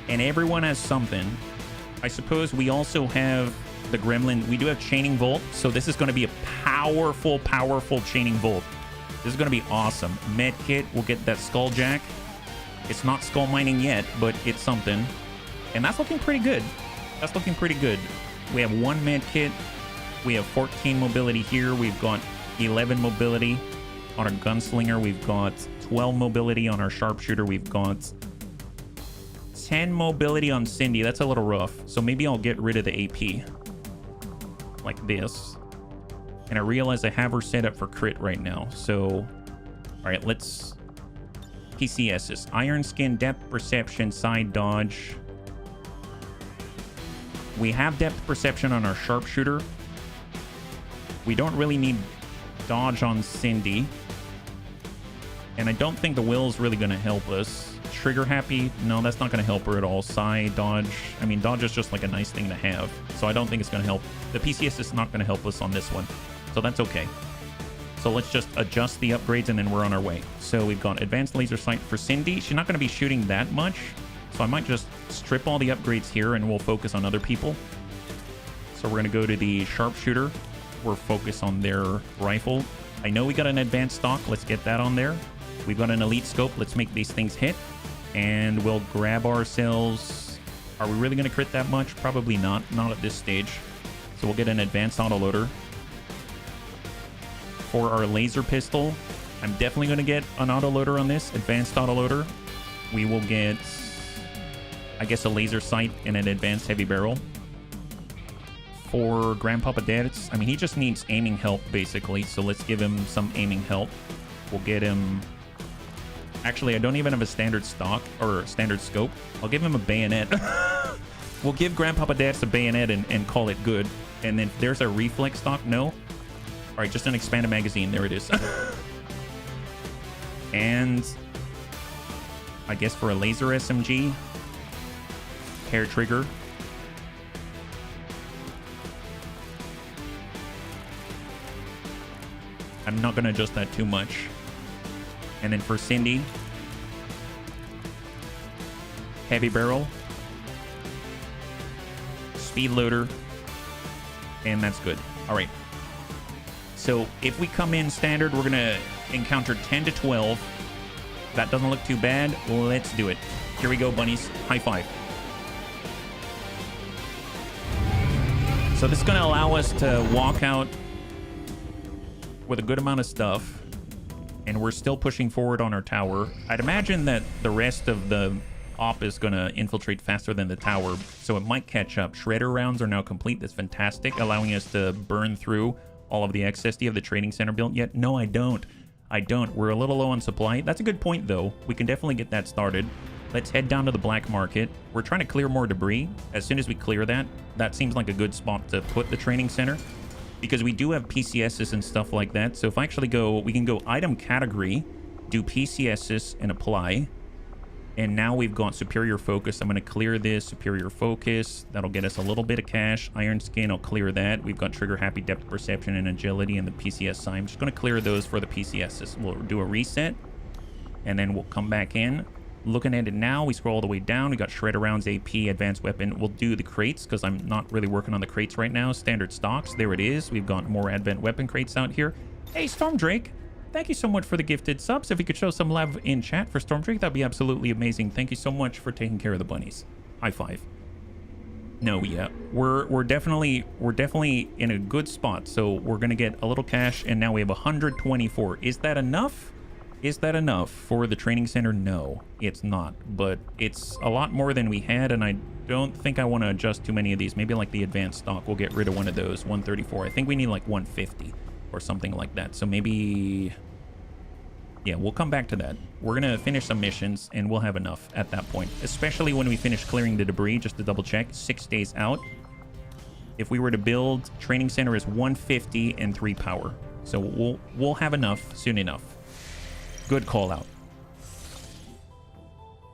And everyone has something. I suppose we also have the Gremlin. We do have Chaining Volt. So this is going to be a powerful, powerful Chaining Volt. This is going to be awesome. Medkit, we'll get that Skulljack. It's not skull mining yet, but it's something. And that's looking pretty good. That's looking pretty good. We have 1 medkit. We have 14 mobility here. We've got 11 mobility on our Gunslinger. We've got 12 mobility on our Sharpshooter. We've got 10 mobility on Cindy. That's a little rough. So maybe I'll get rid of the AP. Like this. And I realize I have her set up for crit right now. So, all right, let's... PCSs. Iron Skin, Depth Perception, Side Dodge. We have Depth Perception on our Sharpshooter. We don't really need dodge on Cindy. And I don't think the will is really going to help us. Trigger happy? No, that's not going to help her at all. Psi, dodge. I mean, dodge is just like a nice thing to have. So I don't think it's going to help. The PCS is not going to help us on this one. So that's okay. So let's just adjust the upgrades and then we're on our way. So we've got advanced laser sight for Cindy. She's not going to be shooting that much. So I might just strip all the upgrades here and we'll focus on other people. So we're going to go to the Sharpshooter. We're focused on their rifle. I know we got an advanced stock. Let's get that on there. We've got an elite scope. Let's make these things hit. And we'll grab ourselves... Are we really going to crit that much? Probably not. Not at this stage. So we'll get an advanced autoloader. For our laser pistol, I'm definitely going to get an autoloader on this. Advanced autoloader. We will get, I guess, a laser sight and an advanced heavy barrel. For Grandpapa Dance, I mean, he just needs aiming help, basically. So let's give him some aiming help. We'll get him Actually, I don't even have a standard stock or standard scope. I'll give him a bayonet. We'll give Grandpapa Dats a bayonet and call it good. And then there's a reflex stock. No. All right, just an expanded magazine. There it is. And I guess for a laser SMG, hair trigger. I'm not going to adjust that too much. And then for Cindy, heavy barrel, speed loader, and that's good. All right. So if we come in standard, we're going to encounter 10 to 12. That doesn't look too bad. Let's do it. Here we go, bunnies. High five. So this is going to allow us to walk out with a good amount of stuff, and we're still pushing forward on our tower. I'd imagine that the rest of the op is going to infiltrate faster than the tower, so it might catch up. Shredder rounds are now complete. That's fantastic, allowing us to burn through all of the excess. Do you have the trading center built yet? No, I don't. We're a little low on supply. That's a good point, though. We can definitely get that started. Let's head down to the black market. We're trying to clear more debris. As soon as we clear that, that seems like a good spot to put the training center, because we do have PCSs and stuff like that. So if I actually go, we can go item category, do PCSs and apply. And now we've got superior focus. I'm going to clear this superior focus. That'll get us a little bit of cash. Iron skin, I'll clear that. We've got trigger happy, depth perception, and agility, and the PCS sign. I'm just going to clear those for the PCSs. We'll do a reset, and then we'll come back in. Looking at it now, we scroll all the way down. We got shredder rounds, AP, advanced weapon. We'll do the crates because I'm not really working on the crates right now. Standard stocks, there it is. We've got more advanced weapon crates out here. Hey, Storm Drake, thank you so much for the gifted subs. If you could show some love in chat for Storm Drake, that'd be absolutely amazing. Thank you so much for taking care of the bunnies. High five. No, yeah, we're definitely in a good spot. So we're gonna get a little cash, and now we have 124. Is that enough? Is that enough for the training center? No, it's not, but it's a lot more than we had, and I don't think I want to adjust too many of these. Maybe like the advanced stock, we'll get rid of one of those. 134. I think we need like 150 or something like that. So maybe, yeah, we'll come back to that. We're gonna finish some missions, and we'll have enough at that point, especially when we finish clearing the debris. Just to double check, 6 days out. If we were to build, training center is 150 and 3 power, so we'll have enough soon enough. Good call out.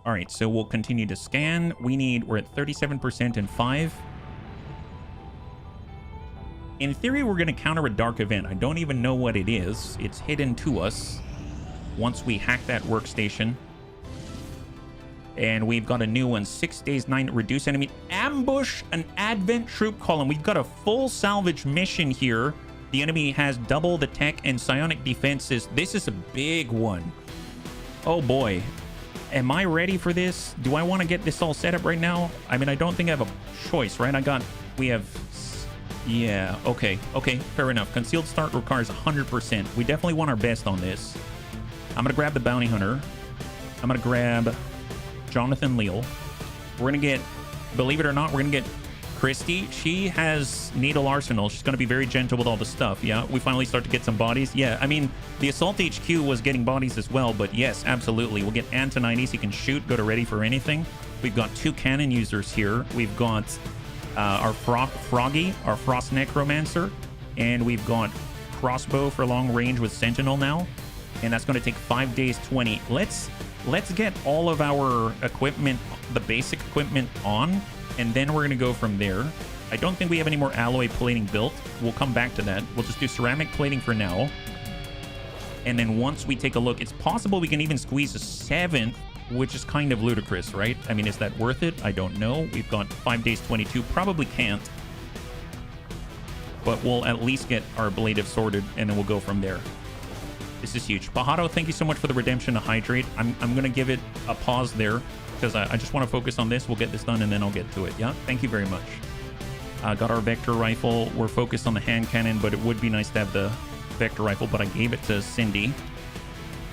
All right, so we'll continue to scan. We're at 37% and 5. In theory, we're going to counter a dark event. I don't even know what it is. It's hidden to us once we hack that workstation. And we've got a new one. 6 days, 9, reduce enemy. Ambush an advent troop column. We've got a full salvage mission here. The enemy has double the tech and psionic defenses. This is a big one. Oh boy. Am I ready for this? Do I want to get this all set up right now? I mean, I don't think I have a choice, right? Yeah, okay, fair enough. Concealed start requires 100%. We definitely want our best on this. I'm gonna grab the bounty hunter. I'm gonna grab Jonathan Leal. We're gonna get, believe it or not, we're gonna get Christy. She has needle arsenal. She's going to be very gentle with all the stuff. Yeah, we finally start to get some bodies. Yeah, I mean, the assault HQ was getting bodies as well, but yes, absolutely. We'll get Antonides. He can shoot, go to ready for anything. We've got 2 cannon users here. We've got our Froggy, our Frost Necromancer, and we've got crossbow for long range with Sentinel now, and that's going to take 5 days 20. Let's get all of our equipment, the basic equipment on, and then we're going to go from there. I don't think we have any more alloy plating built. We'll come back to that. We'll just do ceramic plating for now. And then once we take a look, it's possible we can even squeeze a 7th, which is kind of ludicrous, right? I mean, is that worth it? I don't know. We've got 5 days 22. Probably can't. But we'll at least get our ablative sorted, and then we'll go from there. This is huge. Pajado, thank you so much for the redemption to hydrate. I'm going to give it a pause there, because I just want to focus on this. We'll get this done, and then I'll get to it. Yeah, thank you very much. Got our vector rifle. We're focused on the hand cannon, but it would be nice to have the vector rifle, but I gave it to Cindy.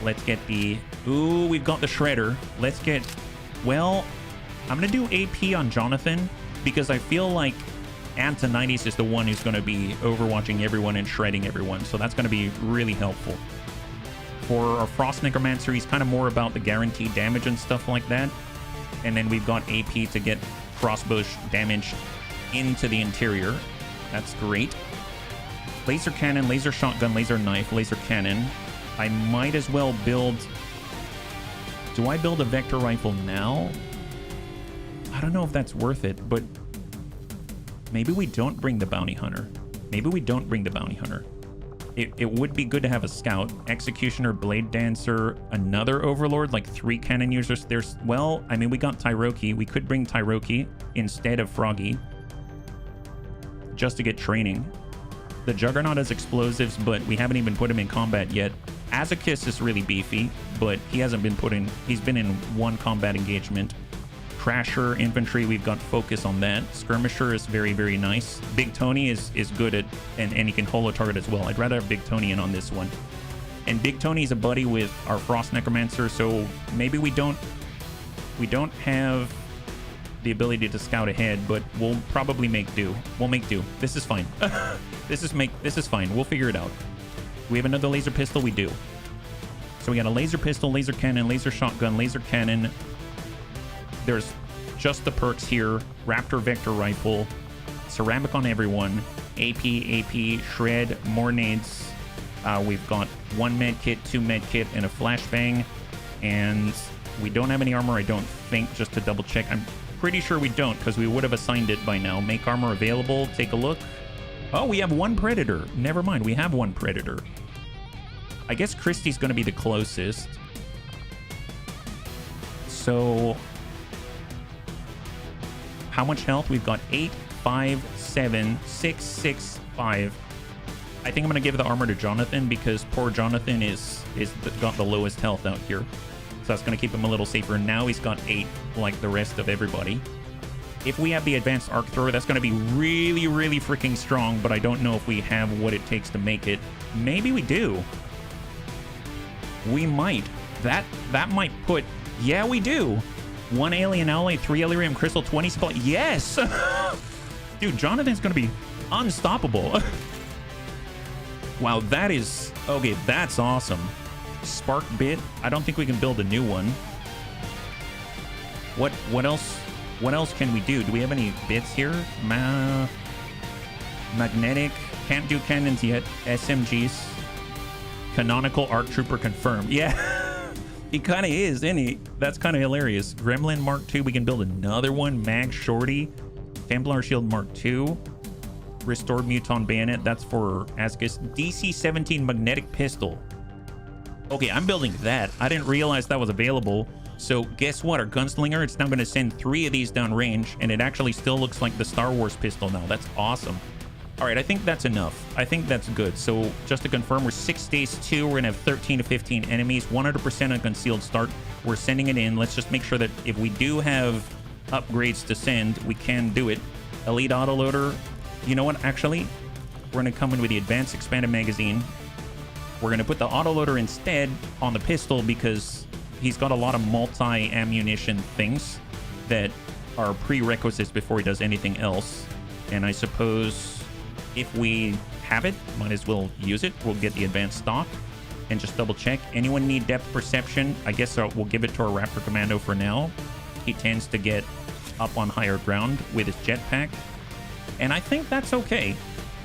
Let's get the... Ooh, we've got the shredder. Let's get... Well, I'm going to do AP on Jonathan, because I feel like Antonides is the one who's going to be overwatching everyone and shredding everyone, so that's going to be really helpful. For our Frost Necromancer, he's kind of more about the guaranteed damage and stuff like that. And then we've got AP to get crossbow damage into the interior. That's great. Laser cannon, laser shotgun, laser knife, laser cannon. I might as well build... Do I build a vector rifle now? I don't know if that's worth it, but maybe we don't bring the bounty hunter. Maybe we don't bring the bounty hunter. It would be good to have a scout, executioner, blade dancer, another overlord, like 3 cannon users. There's, well, I mean, we got Tyroki. We could bring Tyroki instead of Froggy just to get training. The Juggernaut has explosives, but we haven't even put him in combat yet. Azakis is really beefy, but he hasn't been put in. He's been in 1 combat engagement. Crasher, infantry, we've got focus on that. Skirmisher is very, very nice. Big Tony is good at, and he can holo target as well. I'd rather have Big Tony in on this one. And Big Tony's a buddy with our Frost Necromancer, so maybe we don't have the ability to scout ahead, but we'll probably make do. We'll make do. This is fine. This is fine. We'll figure it out. We have another laser pistol? We do. So we got a laser pistol, laser cannon, laser shotgun, laser cannon. There's just the perks here. Raptor Vector Rifle. Ceramic on everyone. AP, Shred, more nades. We've got 1 med kit, 2 med kit, and a flashbang. And we don't have any armor, I don't think, just to double check. I'm pretty sure we don't, because we would have assigned it by now. Make armor available. Take a look. Oh, we have 1 Predator. Never mind, we have 1 Predator. I guess Christie's going to be the closest. So... how much health? We've got 8, 5, 7, 6, 6, 5. I think I'm going to give the armor to Jonathan because poor Jonathan is got the lowest health out here. So that's going to keep him a little safer. Now he's got 8 like the rest of everybody. If we have the advanced arc thrower, that's going to be really, really freaking strong, but I don't know if we have what it takes to make it. Maybe we do. We might. That might put... Yeah, we do. 1 alien ally, 3 Elerium crystal, 20 supply. Yes! Dude, Jonathan's gonna be unstoppable. Wow, that is... Okay, that's awesome. Spark bit. I don't think we can build a new one. What else? What else can we do? Do we have any bits here? Magnetic. Can't do cannons yet. SMGs. Canonical Arc Trooper confirmed. Yeah. He kind of is, isn't he? That's kind of hilarious. Gremlin Mark II. We can build another one. Mag Shorty. Templar Shield Mark II. Restored Muton Bayonet. That's for Askus. DC-17 Magnetic Pistol. Okay, I'm building that. I didn't realize that was available. So guess what? Our Gunslinger, it's now going to send 3 of these down range, and it actually still looks like the Star Wars pistol now. That's awesome. All right, I think that's enough. I think that's good. So just to confirm, we're 6 days 2. We're going to have 13 to 15 enemies, 100% on concealed start. We're sending it in. Let's just make sure that if we do have upgrades to send, we can do it. Elite autoloader. You know what? Actually, we're going to come in with the advanced expanded magazine. We're going to put the autoloader instead on the pistol because he's got a lot of multi-ammunition things that are prerequisites before he does anything else. And I suppose if we have it, might as well use it. We'll get the advanced stock and just double check. Anyone need depth perception? I guess we'll give it to our Raptor Commando for now. He tends to get up on higher ground with his jetpack. And I think that's okay.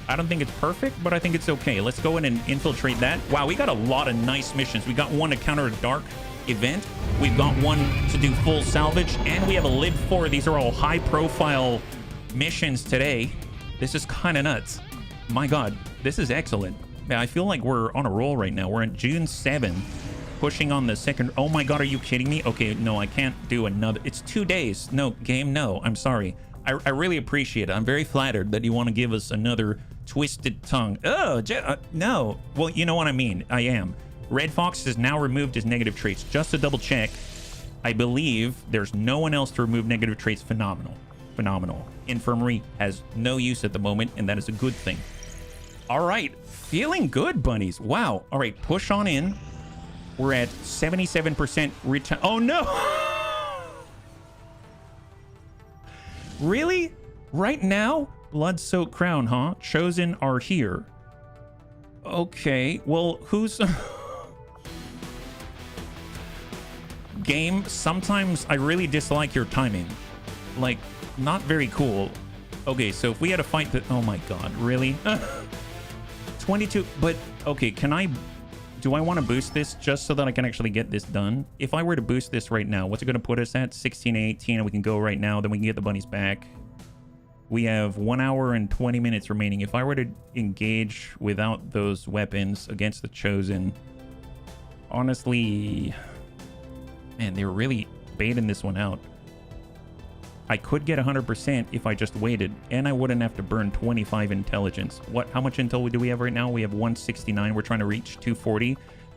I don't think it's perfect, but I think it's okay. Let's go in and infiltrate that. Wow, we got a lot of nice missions. We got one to counter a dark event. We've got one to do full salvage, and we have a lib 4. These are all high-profile missions today. This is kind of nuts. My God, this is excellent. Man, I feel like we're on a roll right now. We're in June 7, pushing on the second. Oh my God, are you kidding me? Okay, no, I can't do another. It's 2 days. No, game, no. I'm sorry. I really appreciate it. I'm very flattered that you want to give us another twisted tongue. Oh, no. Well, you know what I mean. I am. Red Fox has now removed his negative traits. Just to double check, I believe there's no one else to remove negative traits. Phenomenal. Phenomenal. Infirmary has no use at the moment, and that is a good thing. All right. Feeling good, bunnies. Wow. All right. Push on in. We're at 77% return. Oh, no. Really? Right now? Blood-soaked crown, huh? Chosen are here. Okay. Well, who's... Game, sometimes I really dislike your timing. Like, not very cool. Okay, so if we had a fight that... Oh my god, really? 22... But, okay, can I... Do I want to boost this just so that I can actually get this done? If I were to boost this right now, what's it going to put us at? 16, 18, and we can go right now. Then we can get the bunnies back. We have 1 hour and 20 minutes remaining. If I were to engage without those weapons against the Chosen... Honestly... Man, they were really baiting this one out. I could get 100% if I just waited, and I wouldn't have to burn 25 intelligence. What? How much intel do we have right now? We have 169. We're trying to reach 240.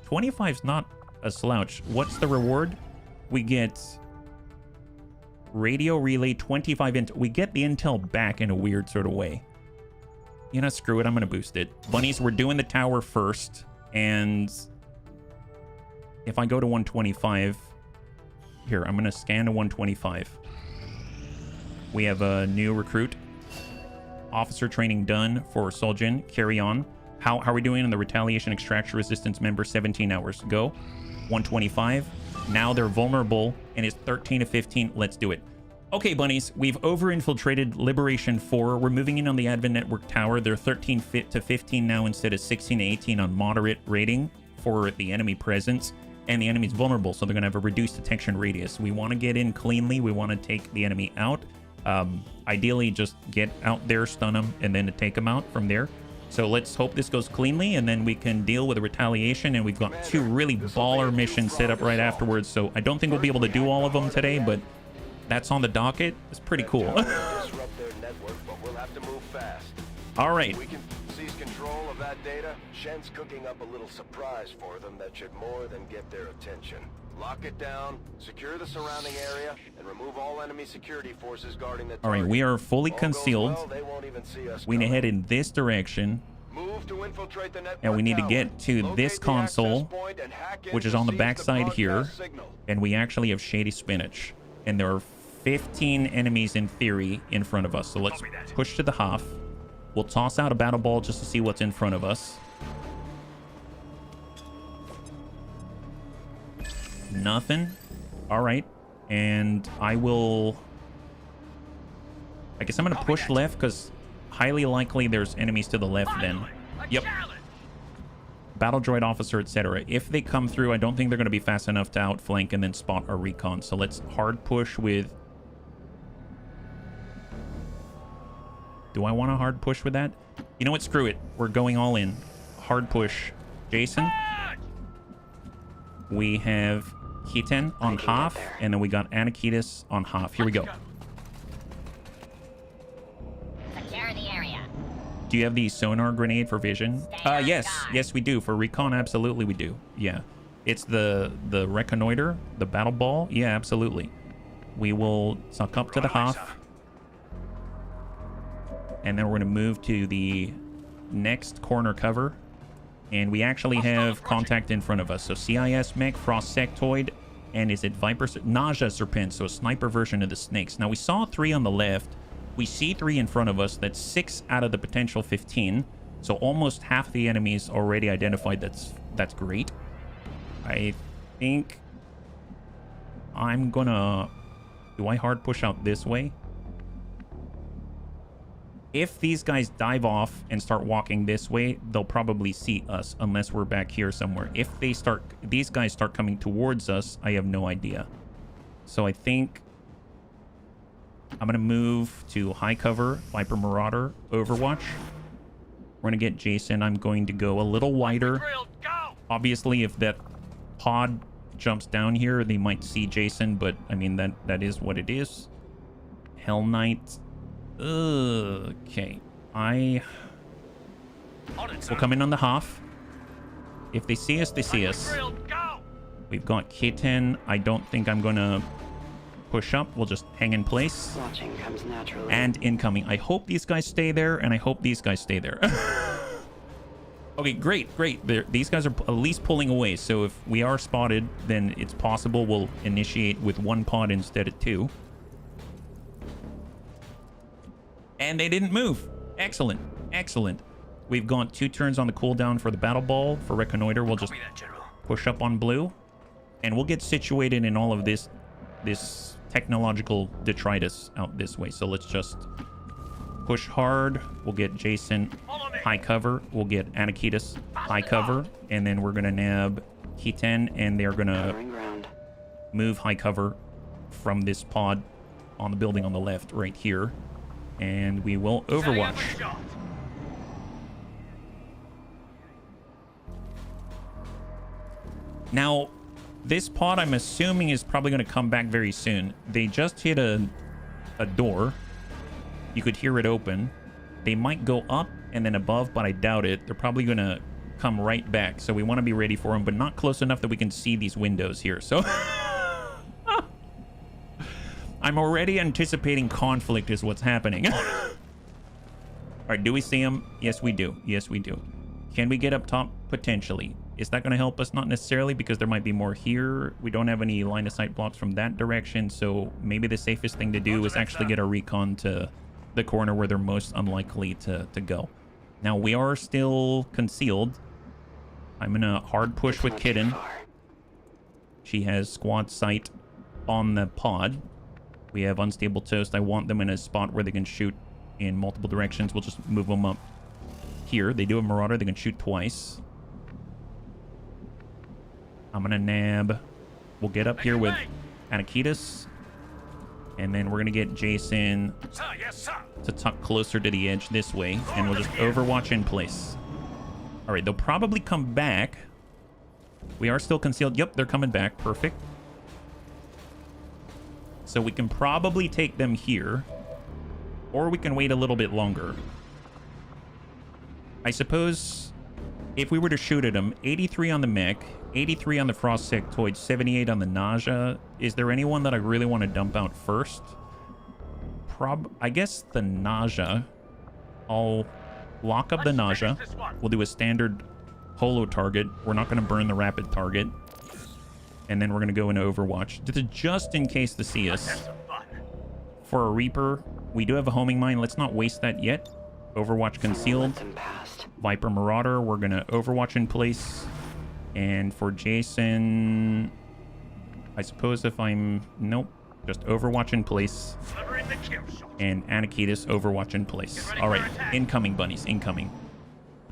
25's not a slouch. What's the reward? We get radio relay 25 intel. We get the intel back in a weird sort of way. You know, screw it. I'm going to boost it. Bunnies, we're doing the tower first, and if I go to 125... Here, I'm going to scan to 125. We have a new recruit. Officer training done for Soljin. Carry on. How are we doing in the retaliation extraction resistance member? 17 hours. Go. 125. Now they're vulnerable and it's 13 to 15. Let's do it. Okay, bunnies. We've over-infiltrated Liberation 4. We're moving in on the Advent Network Tower. They're 13 to 15 now instead of 16 to 18 on moderate rating for the enemy presence. And the enemy's vulnerable, so they're going to have a reduced detection radius. We want to get in cleanly. We want to take the enemy out. Ideally, just get out there, stun them, and then to take them out from there. So let's hope this goes cleanly, and then we can deal with the retaliation. And we've got two really baller missions set up right afterwards. So I don't think we'll be able to do all of them today, but that's on the docket. It's pretty cool. All right. We can seize control of that data. Shen's cooking up a little surprise for them that should more than get their attention. Lock it down, secure the surrounding area, and remove all enemy security forces guarding the target. All right, we are fully concealed. Well, they won't even see us we need to head in this direction. Move to infiltrate the network and we need to get to Locate this the console, point and hack in which is to on the seize backside here. broadcast signal. And we actually have Shady Spinach. And there are 15 enemies in theory in front of us. So let's push to the half. We'll toss out a battle ball just to see what's in front of us. Nothing. All right. And I guess I'm going to push left because highly likely there's enemies to the left then. Yep. Battle droid officer, etc. If they come through, I don't think they're going to be fast enough to outflank and then spot our recon. So let's hard push with... Do I want to hard push with that? You know what? Screw it. We're going all in. Hard push. Jason. We have Kiten on half, and then we got Anakitis on half. Here we go. Secure the area. Do you have the sonar grenade for vision? Yes. Yes, we do. For recon, absolutely we do. Yeah. It's the reconnoiter, the battle ball. Yeah, absolutely. We will suck up to the half. And then we're going to move to the next corner cover. And we actually have contact in front of us. So CIS mech, Frost Sectoid, and is it Viper? Nausea Serpent, so a sniper version of the snakes. Now we saw 3 on the left. We see 3 in front of us. That's 6 out of the potential 15. So almost half the enemies already identified. That's great. I think I'm gonna... Do I hard push out this way? If these guys dive off and start walking this way, they'll probably see us unless we're back here somewhere. If these guys start coming towards us, I have no idea. So I think I'm going to move to high cover, Viper Marauder, Overwatch. We're going to get Jason. I'm going to go a little wider. Obviously, if that pod jumps down here, they might see Jason, but I mean, that is what it is. Hell Knight. Okay. We'll come in on the half. If they see us, they see us. We've got K10. I don't think I'm gonna push up. We'll just hang in place. Watching comes naturally. And incoming. I hope these guys stay there, and I hope these guys stay there. Okay, great. These guys are at least pulling away, so if we are spotted, then it's possible we'll initiate with 1 pod instead of 2. And they didn't move. Excellent. We've got 2 turns on the cooldown for the battle ball. For reconnoiter, we'll just push up on blue. And we'll get situated in all of this technological detritus out this way. So let's just push hard. We'll get Jason high cover. We'll get Anakitas high cover. And then we're going to nab Kiten, and they're going to move high cover from this pod on the building on the left right here. And we will overwatch. Now, this pod, I'm assuming, is probably going to come back very soon. They just hit a door. You could hear it open. They might go up and then above, but I doubt it. They're probably going to come right back. So we want to be ready for them, but not close enough that we can see these windows here. So I'm already anticipating conflict is what's happening. All right, do we see them? Yes, we do. Yes, we do. Can we get up top? Potentially. Is that going to help us? Not necessarily, because there might be more here. We don't have any line of sight blocks from that direction, so maybe the safest thing to do is actually get a recon to the corner where they're most unlikely to go. Now, we are still concealed. I'm in a hard push with Kitten. She has squad sight on the pod. We have unstable toast. I want them in a spot where they can shoot in multiple directions. We'll just move them up here. They do have Marauder. They can shoot twice. I'm going to nab. We'll get up here with Anakitas. And then we're going to get Jason to tuck closer to the edge this way. And we'll just overwatch in place. All right, they'll probably come back. We are still concealed. Yep, they're coming back. Perfect. So we can probably take them here. Or we can wait a little bit longer. I suppose if we were to shoot at them, 83 on the mech, 83 on the Frost Sectoid, 78 on the Nausea. Is there anyone that I really want to dump out first? I guess the Nausea. I'll lock up the Nausea. We'll do a standard holo target. We're not going to burn the rapid target. And then we're going to go into Overwatch. Just in case they see us. For a Reaper, we do have a homing mine. Let's not waste that yet. Overwatch concealed. Viper Marauder, we're going to Overwatch in place. And for Jason, I suppose if I'm... Nope. Just Overwatch in place. And Anakitas, Overwatch in place. All right. Incoming, bunnies. Incoming.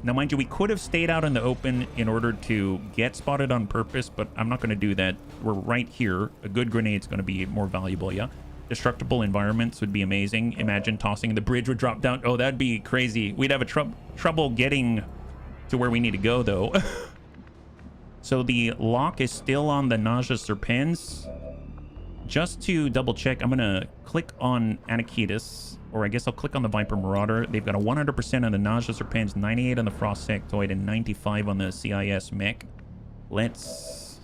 Now, mind you, we could have stayed out in the open in order to get spotted on purpose, but I'm not going to do that. We're right here. A good grenade's going to be more valuable, yeah? Destructible environments would be amazing. Imagine tossing the bridge would drop down. Oh, that'd be crazy. We'd have a trouble getting to where we need to go, though. So the lock is still on the Nausea Serpens. Just to double check, I'm going to click on Anakitas, or I guess I'll click on the Viper Marauder. They've got a 100% on the Nausea Serpens, 98 on the Frost Sectoid, and 95 on the CIS mech. Let's...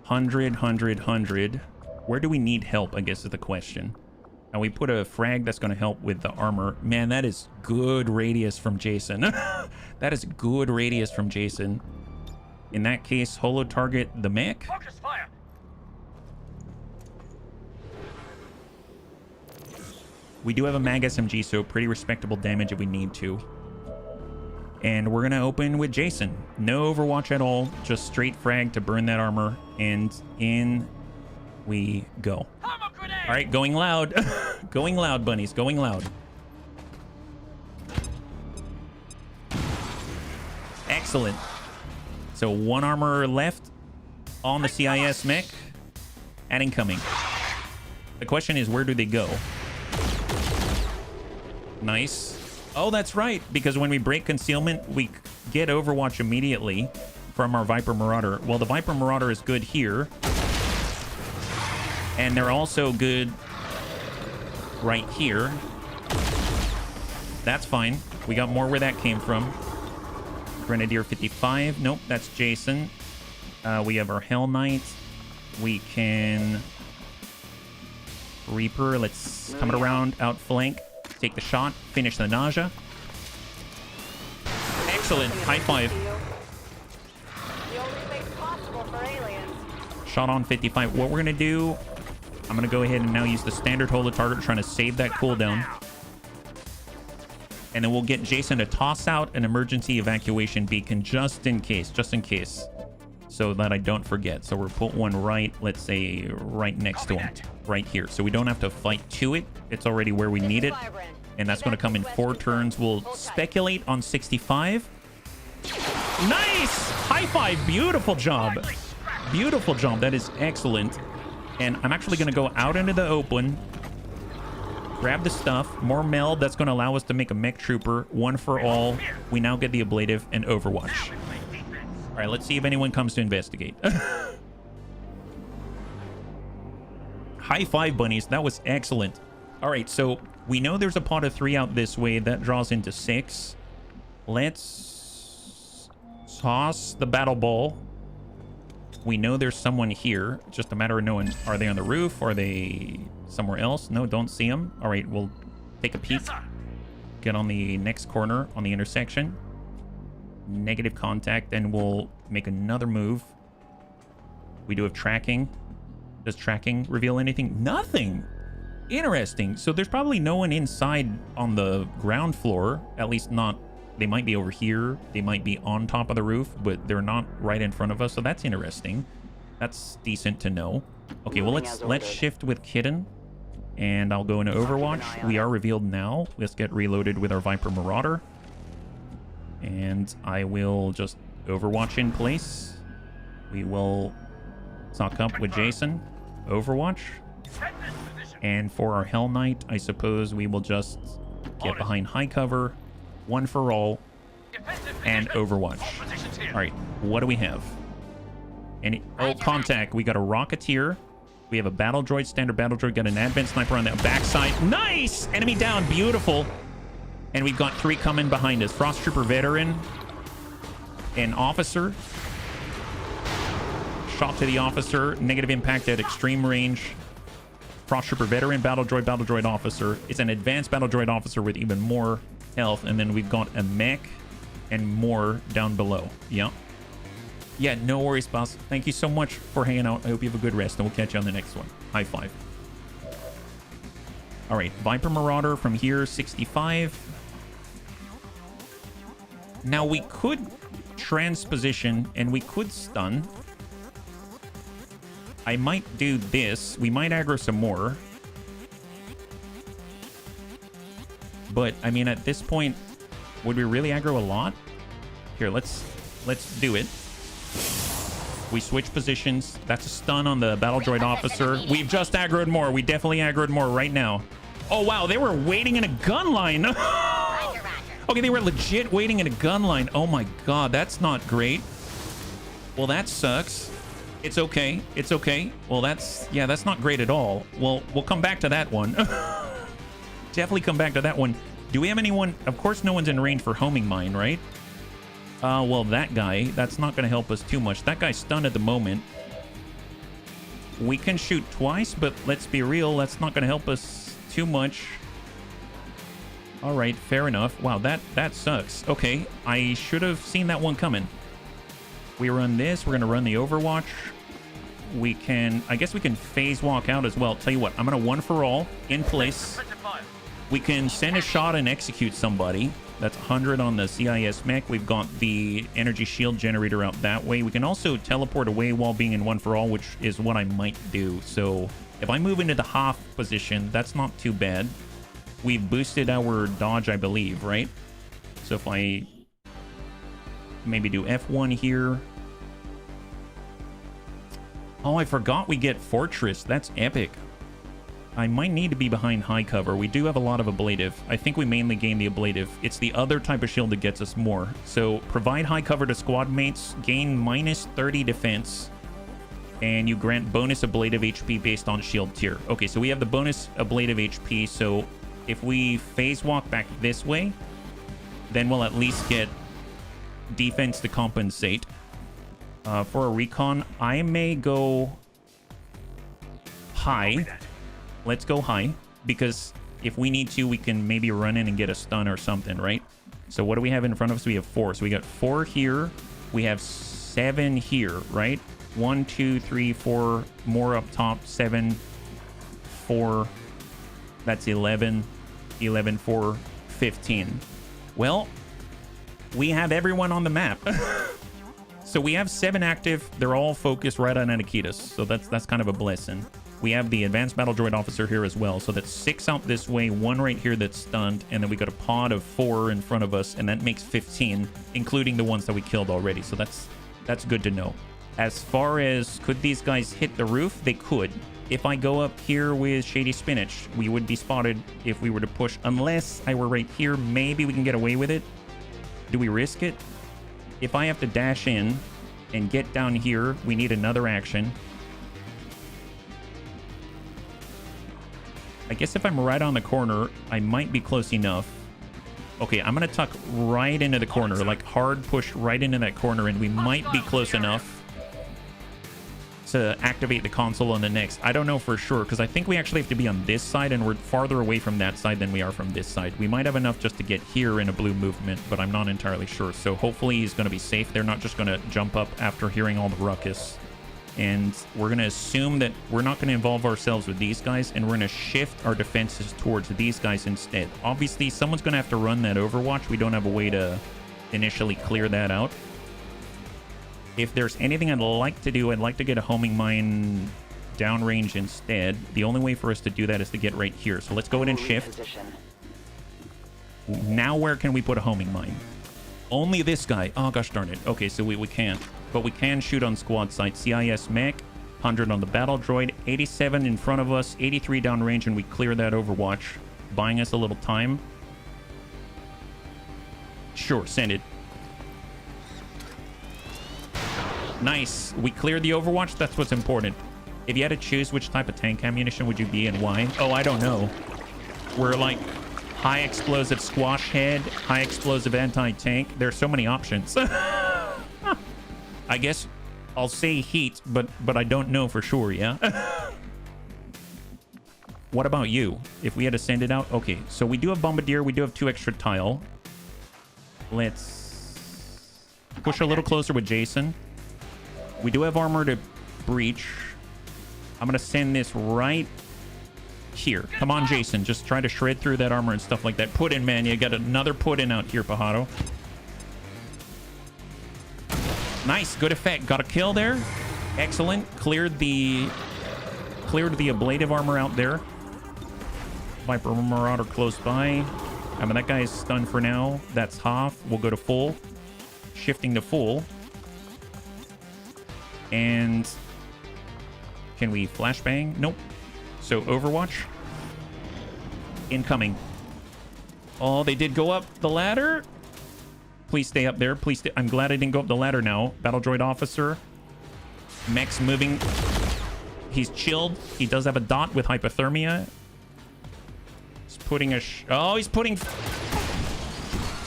100. Where do we need help, I guess is the question. Now we put a frag that's going to help with the armor. Man, that is good radius from Jason. That is good radius from Jason. In that case, holo target the mech. Focus fire. We do have a mag SMG, so pretty respectable damage if we need to. And we're going to open with Jason. No Overwatch at all. Just straight frag to burn that armor. And in we go. All right, going loud. Going loud, bunnies. Going loud. Excellent. So one armor left on the CIS mech. And incoming. The question is, where do they go? Nice. Oh, that's right. Because when we break concealment, we get Overwatch immediately from our Viper Marauder. Well, the Viper Marauder is good here. And they're also good right here. That's fine. We got more where that came from. Grenadier 55. Nope, that's Jason. We have our Hell Knight. We can... Reaper. Let's come it around, outflank. Take the shot. Finish the Nausea. Excellent. High five. Shot on 55. What we're going to do... I'm going to go ahead and now use the standard holo target, trying to save that cooldown. And then we'll get Jason to toss out an emergency evacuation beacon just in case. Just in case. so that I don't forget. So we'll put one right, let's say, right next to him, right here. So we don't have to fight to it. It's already where we need it. And that's going to come in 4 turns. We'll speculate on 65. Nice! High five. Beautiful job. Beautiful job. That is excellent. And I'm actually going to go out into the open. Grab the stuff. More meld. That's going to allow us to make a mech trooper. One for all. We now get the ablative and Overwatch. All right, let's see if anyone comes to investigate. High five, bunnies. That was excellent. All right, so we know there's a pot of 3 out this way. That draws into 6. Let's toss the battle ball. We know there's someone here. It's just a matter of knowing, are they on the roof? Are they somewhere else? No, don't see them. All right, we'll take a peek. Get on the next corner on the intersection. Negative contact, and we'll make another move. We do have tracking. Does tracking reveal anything? Nothing. Interesting. So there's probably no one inside on the ground floor, at least not. They might be over here. They might be on top of the roof, but they're not right in front of us. So that's interesting. That's decent to know. Okay, well, let's shift with Kitten, and I'll go into Overwatch. We are revealed now. Let's get reloaded with our Viper Marauder. And I will just Overwatch in place. We will sock up with Jason. Overwatch. And for our Hell Knight, I suppose we will just get behind high cover. One for all. And Overwatch. All right, what do we have? Oh, contact. We got a Rocketeer. We have a Battle Droid, standard Battle Droid. Got an Advanced Sniper on the backside. Nice! Enemy down. Beautiful. And we've got 3 coming behind us. Frost Trooper Veteran. An Officer. Shot to the Officer. Negative impact at extreme range. Frost Trooper Veteran. Battle Droid Officer. It's an Advanced Battle Droid Officer with even more health. And then we've got a mech and more down below. Yeah. Yeah, no worries, boss. Thank you so much for hanging out. I hope you have a good rest, and we'll catch you on the next one. High five. All right, Viper Marauder from here, 65. Now, we could transposition, and we could stun. I might do this. We might aggro some more. But, I mean, at this point, would we really aggro a lot? Here, let's do it. We switch positions. That's a stun on the Battle Droid Officer. We've just aggroed more. We definitely aggroed more right now. Oh, wow. They were waiting in a gun line. Okay, they were legit waiting in a gun line. Oh, my God. That's not great. Well, that sucks. It's okay. It's okay. Well, that's not great at all. Well, we'll come back to that one. Definitely come back to that one. Do we have anyone? Of course, no one's in range for homing mine, right? Well, that guy, that's not going to help us too much. That guy's stunned at the moment. We can shoot twice, but let's be real. That's not going to help us too much. All right, fair enough. Wow, that sucks. Okay, I should have seen that one coming. We run this. We're going to run the Overwatch. We can, I guess we can phase walk out as well. Tell you what, I'm going to one for all in place. We can send a shot and execute somebody. That's 100 on the CIS mech. We've got the energy shield generator out that way. We can also teleport away while being in one for all, which is what I might do. So if I move into the half position, that's not too bad. We've boosted our dodge, I believe, right? So if I maybe do F1 here. Oh, I forgot we get Fortress. That's epic. I might need to be behind high cover. We do have a lot of ablative. I think we mainly gain the ablative. It's the other type of shield that gets us more. So provide high cover to squad mates, gain minus 30 defense, and you grant bonus ablative HP based on shield tier. Okay, so we have the bonus ablative HP. So if we phase walk back this way, then we'll at least get defense to compensate. For a recon, I may go high. Let's go high, because if we need to, we can maybe run in and get a stun or something, right? So what do we have in front of us? We have 4. So we got 4 here. We have 7 here, right? 1, 2, 3, 4 more up top. 7, 4. That's 11. 11, 4, 15. Well, we have everyone on the map. So we have 7 active. They're all focused right on Anakitas. So that's kind of a blessing. We have the advanced battle droid officer here as well. So that's 6 out this way, 1 right here that's stunned, and then we got a pod of 4 in front of us, and that makes 15, including the ones that we killed already. So that's good to know. As far as could these guys hit the roof, they could. If I go up here with Shady Spinach, we would be spotted if we were to push. Unless I were right here, maybe we can get away with it. Do we risk it? If I have to dash in and get down here, we need another action. I guess if I'm right on the corner, I might be close enough. Okay, I'm going to tuck right into the corner, like hard push right into that corner, and we might be close enough to activate the console on the next. I don't know for sure, because I think we actually have to be on this side, and we're farther away from that side than we are from this side. We might have enough just to get here in a blue movement, but I'm not entirely sure. So hopefully he's going to be safe. They're not just going to jump up after hearing all the ruckus. And we're going to assume that we're not going to involve ourselves with these guys, and we're going to shift our defenses towards these guys instead. Obviously, someone's going to have to run that Overwatch. We don't have a way to initially clear that out. If there's anything I'd like to do, I'd like to get a homing mine downrange instead. The only way for us to do that is to get right here. So let's go ahead and shift. Now where can we put a homing mine? Only this guy. Oh, gosh darn it. Okay, so we can't. But we can shoot on squad site. CIS mech, 100 on the battle droid, 87 in front of us, 83 downrange, and we clear that Overwatch, buying us a little time. Sure, send it. Nice. We cleared the Overwatch. That's what's important. If you had to choose, which type of tank ammunition would you be and why? Oh, I don't know. We're like high explosive squash head, high explosive anti-tank. There's so many options. I guess I'll say heat, but I don't know for sure, yeah? What about you? If we had to send it out? Okay, so we do have Bombardier. We do have 2 extra tile. Let's push a little closer with Jason. We do have armor to breach. I'm going to send this right here. Come on, Jason. Just try to shred through that armor and stuff like that. Put in, man. You got another put in out here, Pajaro. Nice. Good effect. Got a kill there. Excellent. Cleared the ablative armor out there. Viper Marauder close by. I mean, that guy is stunned for now. That's half. We'll go to full. Shifting to full. And can we flashbang? Nope. So Overwatch. Incoming. Oh, they did go up the ladder. Please stay up there. Please stay. I'm glad I didn't go up the ladder now. Battle droid officer. Mech's moving. He's chilled. He does have a dot with hypothermia. He's putting he's putting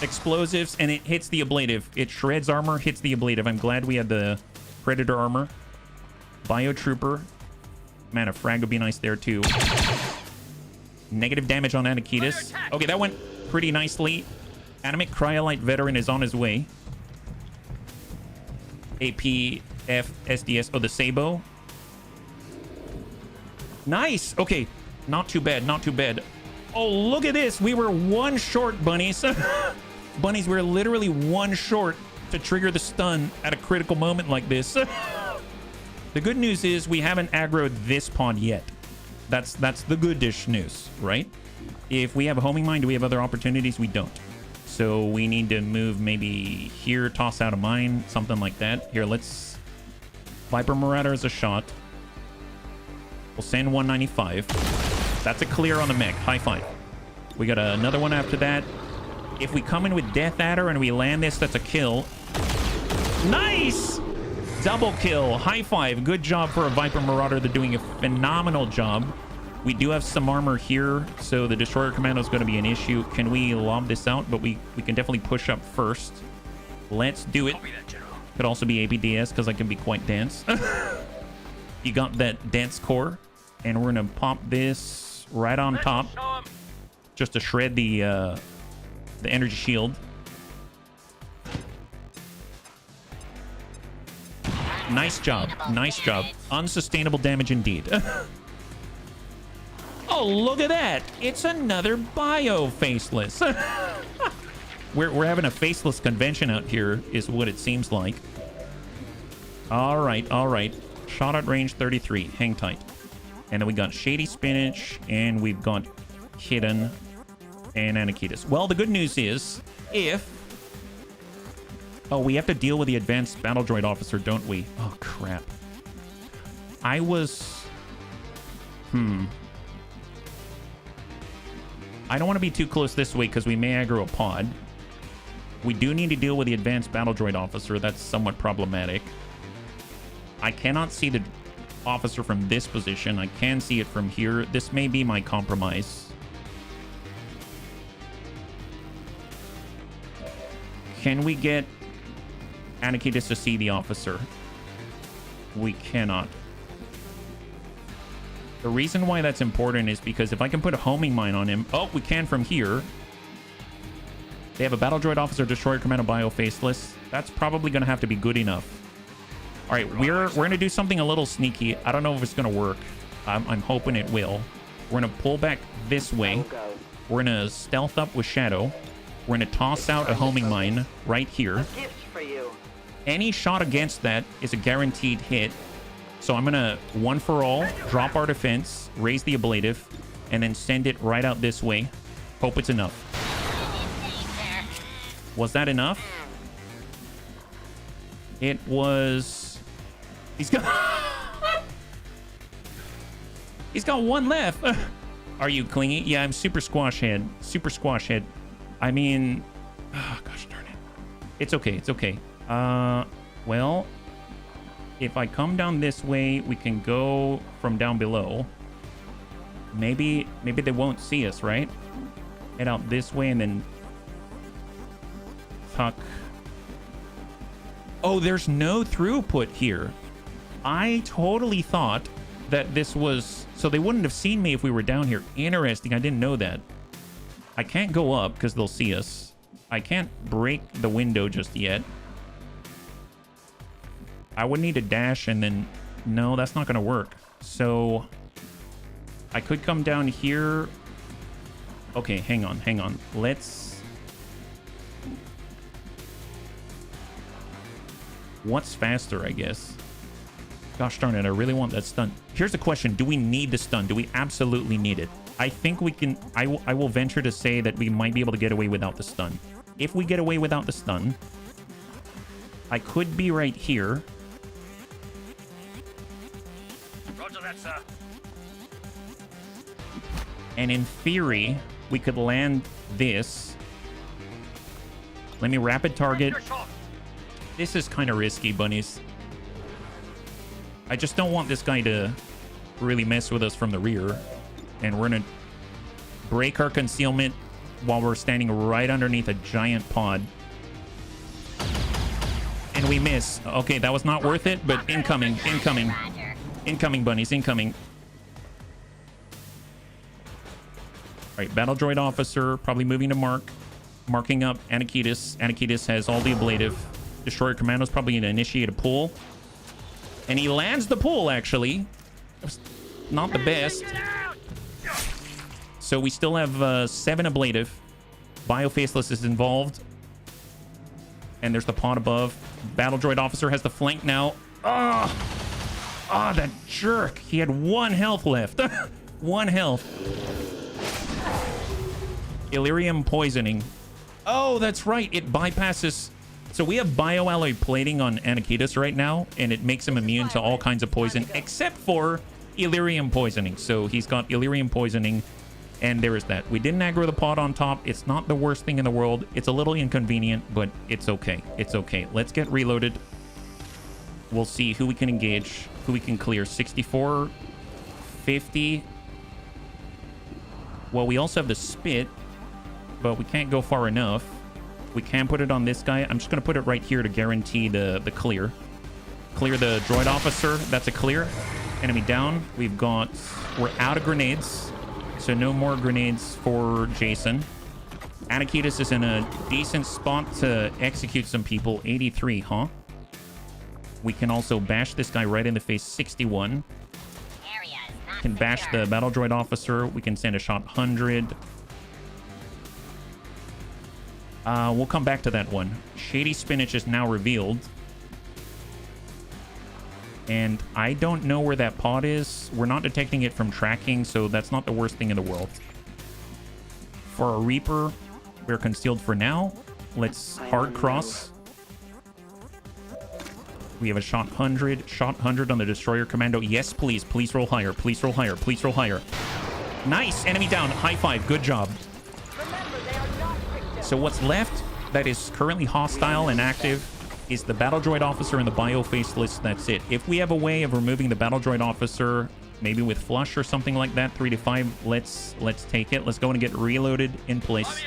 explosives, and it hits the ablative. It shreds armor, hits the ablative. I'm glad we had the Predator armor. Biotrooper. Man, a frag would be nice there too. Negative damage on Anakitas. Okay, that went pretty nicely. Animate Cryolite Veteran is on his way. APF SDS. Oh, the Sabo. Nice. Okay. Not too bad. Not too bad. Oh, look at this. We were 1 short, Bunnies. Bunnies, we're literally 1 short to trigger the stun at a critical moment like this. The good news is we haven't aggroed this pod yet. That's the good-ish news, right? If we have a homing mine, do we have other opportunities? We don't. So we need to move maybe here, toss out a mine, something like that. Here, let's... Viper Marauder is a shot. We'll send 195. That's a clear on the mech. High five. We got another one after that. If we come in with Death Adder and we land this, that's a kill. Nice! Double kill. High five. Good job for a Viper Marauder. They're doing a phenomenal job. We do have some armor here, so the Destroyer Commando is going to be an issue. Can we lob this out? But we can definitely push up first. Let's do it. Could also be APDS, because I can be quite dense. You got that dense core, and we're going to pop this right on top, just to shred the energy shield. Nice job. Nice job. Unsustainable damage indeed. Oh, look at that. It's another bio faceless. We're having a faceless convention out here is what it seems like. All right, all right. Shot at range 33. Hang tight. And then we got Shady Spinach, and we've got Hidden and Anakitas. Well, the good news is, if... Oh, we have to deal with the advanced battle droid officer, don't we? Oh, crap. I was... I don't want to be too close this way because we may aggro a pod. We do need to deal with the advanced battle droid officer. That's somewhat problematic. I cannot see the officer from this position. I can see it from here. This may be my compromise. Can we get Anakitas to see the officer? We cannot. The reason why that's important is because if I can put a homing mine on him... Oh, we can from here. They have a battle droid officer, destroyer, commando, bio, faceless. That's probably going to have to be good enough. All right, we're going to do something a little sneaky. I don't know if it's going to work. I'm hoping it will. We're going to pull back this way. We're going to stealth up with Shadow. We're going to toss out a homing mine right here. Any shot against that is a guaranteed hit. So I'm going to, one for all, drop our defense, raise the ablative, and then send it right out this way. Hope it's enough. Was that enough? It was... He's got... He's got one left. Are you clingy? Yeah, I'm super squash head. Super squash head. I mean... Oh, gosh darn it. It's okay. It's okay. Well... If I come down this way, we can go from down below. Maybe they won't see us, right? Head out this way and then tuck. Oh, there's no throughput here. I totally thought that this was... So they wouldn't have seen me if we were down here. Interesting. I didn't know that. I can't go up because they'll see us. I can't break the window just yet. I would need to dash and then... No, that's not going to work. So... I could come down here. Okay, hang on, hang on. Let's... What's faster, I guess? Gosh darn it, I really want that stun. Here's the question. Do we need the stun? Do we absolutely need it? I think we can... I will venture to say that we might be able to get away without the stun. If we get away without the stun... I could be right here. Roger that, sir. And in theory, we could land this. Let me rapid target. This is kind of risky, bunnies. I just don't want this guy to really mess with us from the rear. And we're going to break our concealment while we're standing right underneath a giant pod. And we miss. Okay, that was not worth it, but incoming, incoming. Incoming, bunnies, incoming. All right, battle droid officer, probably moving to mark. Marking up Anakitas. Anakitas has all the ablative. Destroyer commando's probably going to initiate a pull. And he lands the pull, actually. Not the best. So we still have 7 ablative. Bio Faceless is involved. And there's the pod above. Battle droid officer has the flank now. Ah, that jerk. He had 1 health left. 1 health. Illyrium poisoning. Oh, that's right. It bypasses. So we have bioalloy plating on Anakitas right now, and it makes him immune to all kinds of poison, except for Illyrium poisoning. So he's got Illyrium poisoning, and there is that. We didn't aggro the pod on top. It's not the worst thing in the world. It's a little inconvenient, but it's okay. It's okay. Let's get reloaded. We'll see who we can engage, who we can clear. 64, 50. Well, we also have the spit, but we can't go far enough. We can put it on this guy. I'm just going to put it right here to guarantee the clear. Clear the droid officer. That's a clear. Enemy down. We're out of grenades. So no more grenades for Jason. Anakitas is in a decent spot to execute some people. 83, huh? We can also bash this guy right in the face. 61. Can bash the battle droid officer. We can send a shot 100. We'll come back to that one. Shady Spinach is now revealed. And I don't know where that pod is. We're not detecting it from tracking, so that's not the worst thing in the world. For a Reaper, we're concealed for now. Let's hard cross. We have a shot 100. Shot 100 on the Destroyer Commando. Yes, please. Please roll higher. Please roll higher. Please roll higher. Nice. Enemy down. High five. Good job. So what's left that is currently hostile and active is the Battle Droid Officer and the Bio Faceless. That's it. If we have a way of removing the Battle Droid Officer, maybe with Flush or something like that, 3 to 5, let's take it. Let's go and get reloaded in place.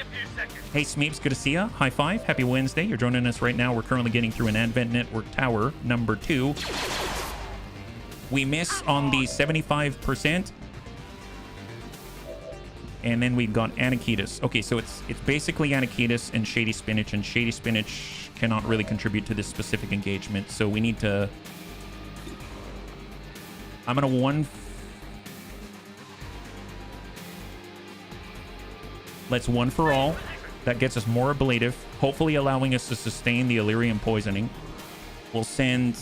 Hey, Smeeps, good to see ya. High five. Happy Wednesday. You're joining us right now. We're currently getting through an Advent Network Tower, number 2. We miss on the 75%. And then we've got Anakitas. Okay, so it's basically Anakitas and Shady Spinach, and Shady Spinach cannot really contribute to this specific engagement, so we need to... I'm gonna let's one for all. That gets us more ablative, hopefully allowing us to sustain the Illyrium poisoning. We'll send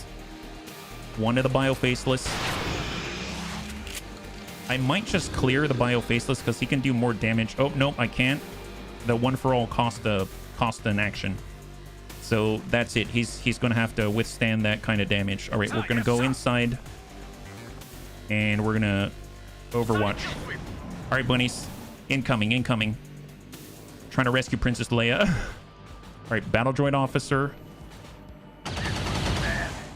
one to the Bio Faceless. I might just clear the Bio Faceless because he can do more damage. Oh, nope, I can't. The one for all cost an action. So that's it. He's going to have to withstand that kind of damage. All right, we're going to go inside. And we're going to Overwatch. All right, bunnies. Incoming. Trying to rescue Princess Leia. All right, Battle Droid Officer.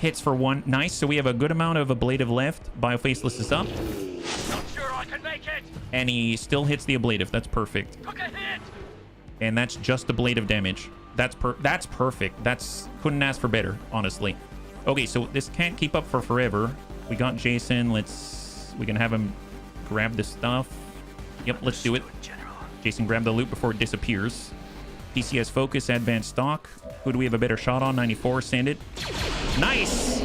Hits for 1. Nice. So we have a good amount of ablative left. Bio Faceless is up. And he still hits the ablative. That's perfect. And that's just ablative damage. That's perfect. Couldn't ask for better, honestly. Okay, so this can't keep up for forever. We got Jason. We can have him grab this stuff. Yep, let's do it. Jason, grab the loot before it disappears. PCS focus, advanced stock. Who do we have a better shot on? 94, send it. Nice!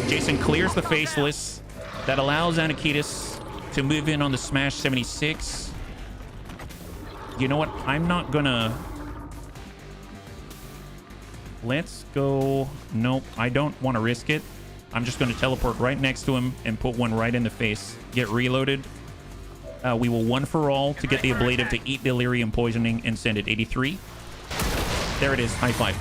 Jason clears the Faceless. That allows Anakitas to move in on the Smash 76. You know what? I'm not gonna... Let's go... Nope, I don't want to risk it. I'm just going to teleport right next to him and put one right in the face. Get reloaded. We will one for all to get the ablative to eat the Illyrium poisoning and send it. 83. There it is. High five.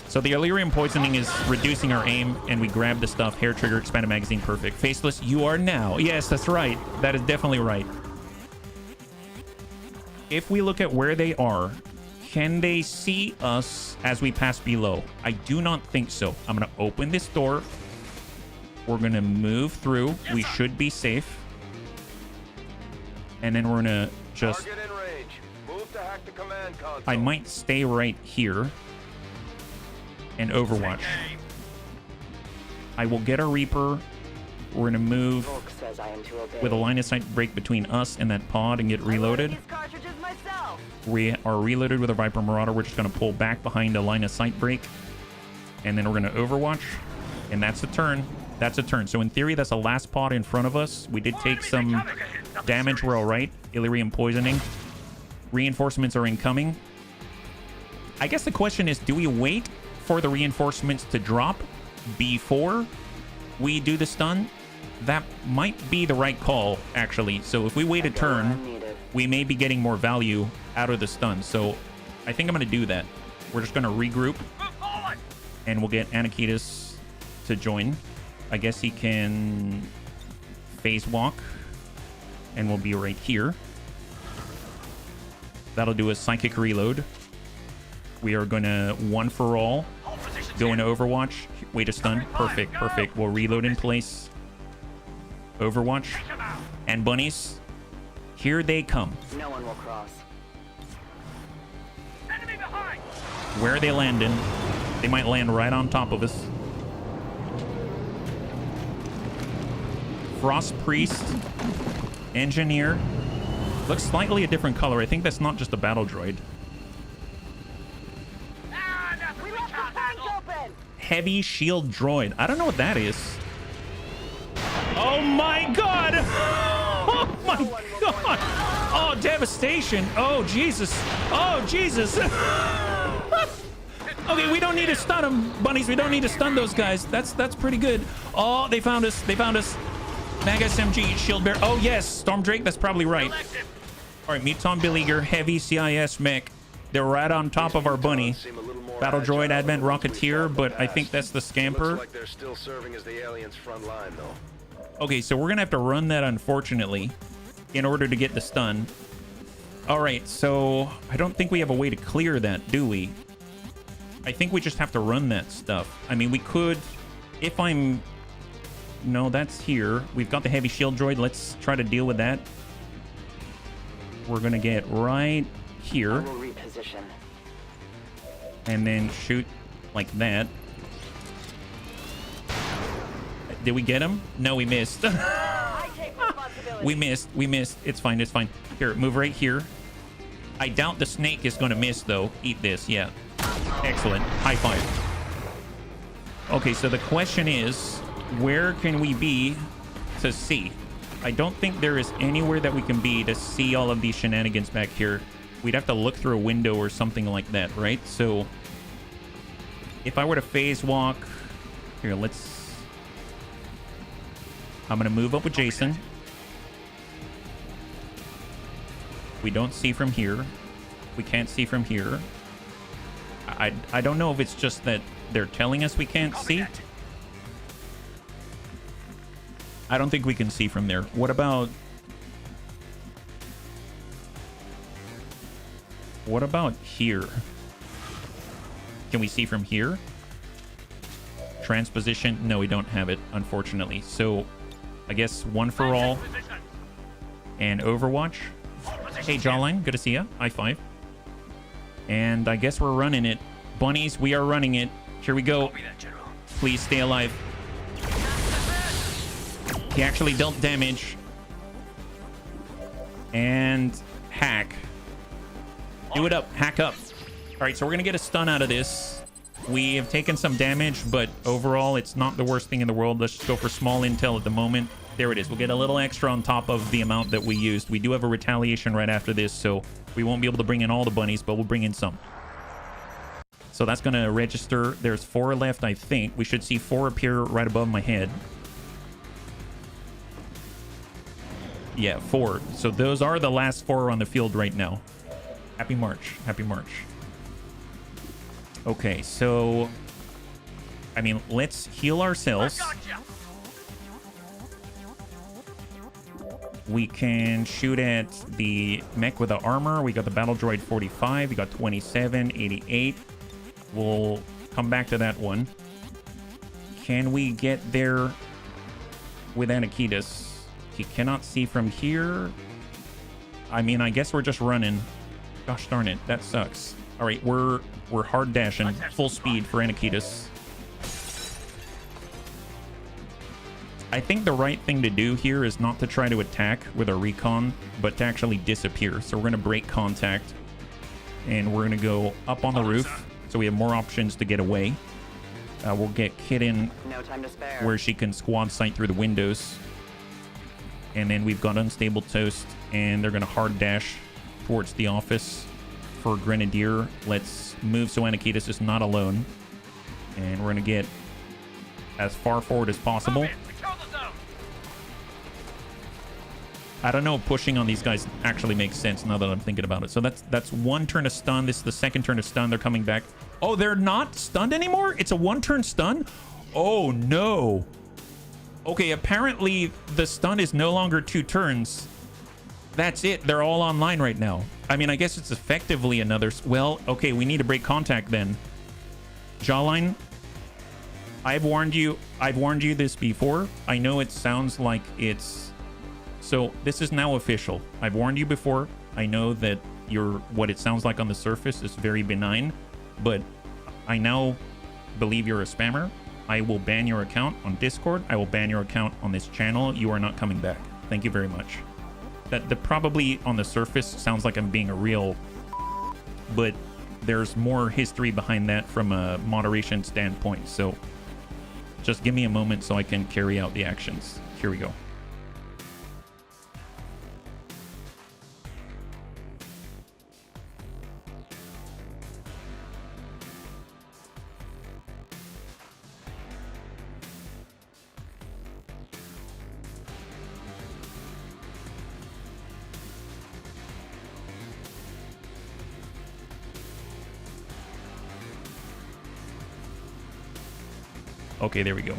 So the Illyrium poisoning is reducing our aim, and we grab the stuff. Hair trigger, expanded magazine, perfect. Faceless, you are now. Yes, that's right. That is definitely right. If we look at where they are, can they see us as we pass below? I do not think so. I'm going to open this door. We're going to move through. We should be safe. And then we're going to just... Target in range. Move to hack the command console. I might stay right here and Overwatch. I will get a Reaper. We're going to move with a line of sight break between us and that pod and get reloaded. We are reloaded with a Viper Marauder. We're just going to pull back behind a line of sight break. And then we're going to Overwatch. And that's a turn. That's a turn. So in theory, that's the last pod in front of us. We did take some damage. We're all right. Illyrium poisoning. Reinforcements are incoming. I guess the question is, do we wait for the reinforcements to drop before we do the stun? That might be the right call, actually. So if we wait a turn, we may be getting more value out of the stun. So I think I'm going to do that. We're just going to regroup. And we'll get Anakitas to join. I guess he can phase walk. And we'll be right here. That'll do a psychic reload. We are going to one for all. Go into Overwatch. Wait a stun. Perfect, perfect. We'll reload in place. Overwatch. And bunnies. Here they come. No one will cross. Enemy behind! Where are they landing? They might land right on top of us. Frost Priest. Engineer. Looks slightly a different color. I think that's not just a battle droid. We left the tank open! Heavy shield droid. I don't know what that is. Oh my god! Oh my god! Oh, devastation! Oh, Jesus! Oh, Jesus! Okay, we don't need to stun them, bunnies. We don't need to stun those guys. That's pretty good. Oh, they found us. They found us. Mag SMG, shield bear. Oh, yes. Storm Drake. That's probably right. All right, Muton Beleaguer, heavy CIS mech. They're right on top of our bunny. Battle droid, Advent Rocketeer, but I think that's the scamper. Looks like they're still serving as the aliens' front line, though. Okay, so we're gonna have to run that, unfortunately, in order to get the stun. All right, so I don't think we have a way to clear that, do we? I think we just have to run that stuff. I mean, we could, if I'm... No, that's here. We've got the heavy shield droid. Let's try to deal with that. We're gonna get right here. We'll reposition. And then shoot like that. Did we get him? No, we missed. I take responsibility. We missed. It's fine, it's fine. Here, move right here. I doubt the snake is gonna miss though. Eat this, yeah. Excellent. High five. Okay, so the question is, where can we be to see? I don't think there is anywhere that we can be to see all of these shenanigans back here. We'd have to look through a window or something like that, right? So if I were to phase walk here, I'm gonna move up with Jason. We don't see from here. We can't see from here. I don't know if it's just that they're telling us we can't see. I don't think we can see from there. What about here? Can we see from here? Transposition? No, we don't have it, unfortunately. So I guess one for all and Overwatch. Hey, Jawline, good to see you. High five. And I guess we're running it. Bunnies, we are running it. Here we go. Please stay alive. He actually dealt damage. And hack. Do it up. Hack up. All right, so we're going to get a stun out of this. We have taken some damage, but overall, it's not the worst thing in the world. Let's just go for small intel at the moment. There it is. We'll get a little extra on top of the amount that we used. We do have a retaliation right after this, so we won't be able to bring in all the bunnies, but we'll bring in some. So that's going to register. There's 4 left, I think. We should see 4 appear right above my head. Yeah, 4. So those are the last 4 on the field right now. Happy March. Happy March. Okay, so... I mean, let's heal ourselves. We can shoot at the mech with the armor. We got the battle droid 45. We got 27, 88. We'll come back to that one. Can we get there with Anakitas? He cannot see from here. I mean, I guess we're just running. Gosh darn it, that sucks. All right, we're hard dashing, full speed for Anakitas. I think the right thing to do here is not to try to attack with a recon, but to actually disappear. So we're going to break contact, and we're going to go up on the roof, so we have more options to get away. We'll get Kit in No time to spare. where she can squad sight through the windows. And then we've got Unstable Toast, and they're going to hard dash towards the office for Grenadier. Let's move so Anakitas is not alone. And we're going to get as far forward as possible. I don't know if pushing on these guys actually makes sense now that I'm thinking about it. So that's 1 turn of stun. This is the 2nd turn of stun. They're coming back. Oh, they're not stunned anymore? It's a 1-turn stun? Oh, no. Okay, apparently the stun is no longer 2 turns. That's it. They're all online right now. I mean, I guess it's effectively another... Well, okay, we need to break contact then. Jawline, I've warned you this before. I know it sounds like it's... So this is now official. I've warned you before. I know that what it sounds like on the surface is very benign, but I now believe you're a spammer. I will ban your account on Discord. I will ban your account on this channel. You are not coming back. Thank you very much. That probably on the surface sounds like I'm being a real, but there's more history behind that from a moderation standpoint. So just give me a moment so I can carry out the actions. Here we go. Okay, there we go.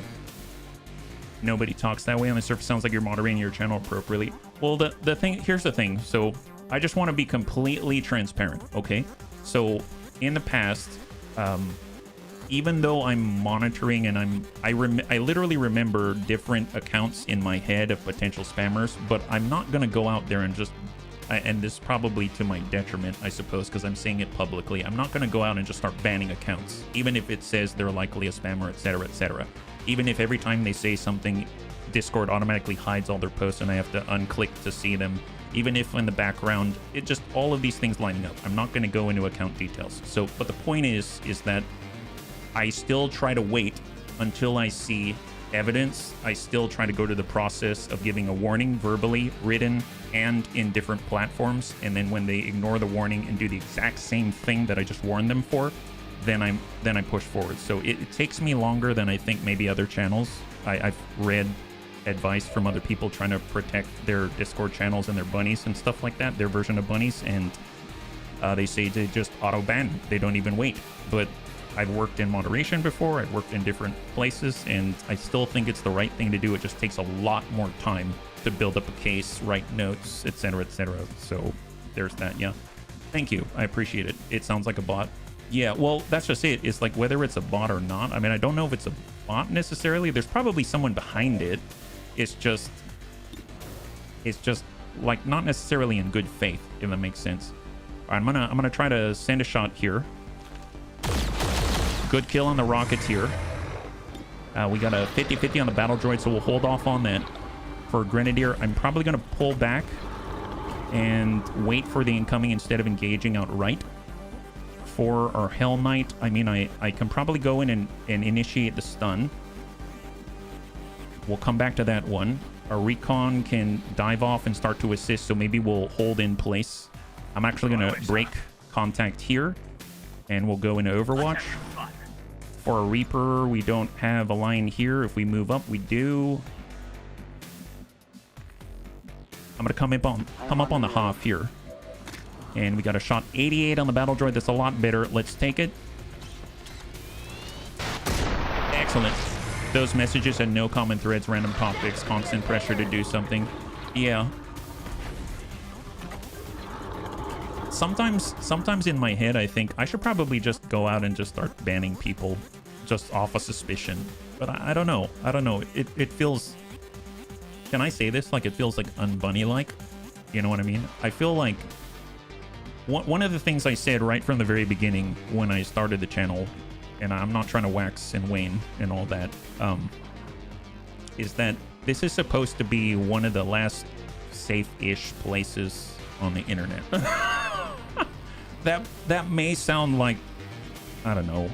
Nobody talks that way on the surface. Sounds like you're moderating your channel appropriately. Well, the thing, here's the thing. So I just want to be completely transparent, okay? So in the past, even though I'm monitoring and I literally remember different accounts in my head of potential spammers, but I'm not going to go out there and just, and this is probably to my detriment, I suppose, because I'm saying it publicly. I'm not going to go out and just start banning accounts, even if it says they're likely a spammer, etc., etc. Even if every time they say something, Discord automatically hides all their posts and I have to unclick to see them. Even if in the background, it just, all of these things lining up. I'm not going to go into account details. So, but the point is that I still try to wait until I see evidence. I still try to go to the process of giving a warning verbally, written, and in different platforms. And then when they ignore the warning and do the exact same thing that I just warned them for, then I push forward. So it takes me longer than I think maybe other channels. I've read advice from other people trying to protect their Discord channels and their bunnies and stuff like that, their version of bunnies, and they say to just auto ban. They don't even wait. But I've worked in moderation before, I've worked in different places, and I still think it's the right thing to do. It just takes a lot more time to build up a case, write notes, etc., etc. So there's that. Yeah, thank you, I appreciate it. It sounds like a bot. Yeah, well, that's just it. It's like whether it's a bot or not. I mean, I don't know if it's a bot necessarily. There's probably someone behind it. It's just like not necessarily in good faith, if that makes sense. All right, I'm gonna try to send a shot here. Good kill on the Rocketeer. We got a 50-50 on the battle droid, so we'll hold off on that. For Grenadier, I'm probably gonna pull back and wait for the incoming instead of engaging outright. For our Hell Knight, I mean, I can probably go in and initiate the stun. We'll come back to that one. Our Recon can dive off and start to assist, so maybe we'll hold in place. I'm actually going to break contact here, and we'll go into Overwatch. For a Reaper, we don't have a line here. If we move up, we do. I'm going to come up on the Hoff here. And we got a shot 88 on the battle droid. That's a lot better. Let's take it. Excellent. Those messages had no common threads, random topics, constant pressure to do something. Yeah. Sometimes in my head, I think I should probably just go out and just start banning people just off of suspicion. But I don't know. I don't know. It feels... Can I say this? Like, it feels like un-bunny-like. You know what I mean? I feel like... One of the things I said right from the very beginning when I started the channel, and I'm not trying to wax and wane and all that, is that this is supposed to be one of the last safe-ish places on the internet. That may sound like, I don't know.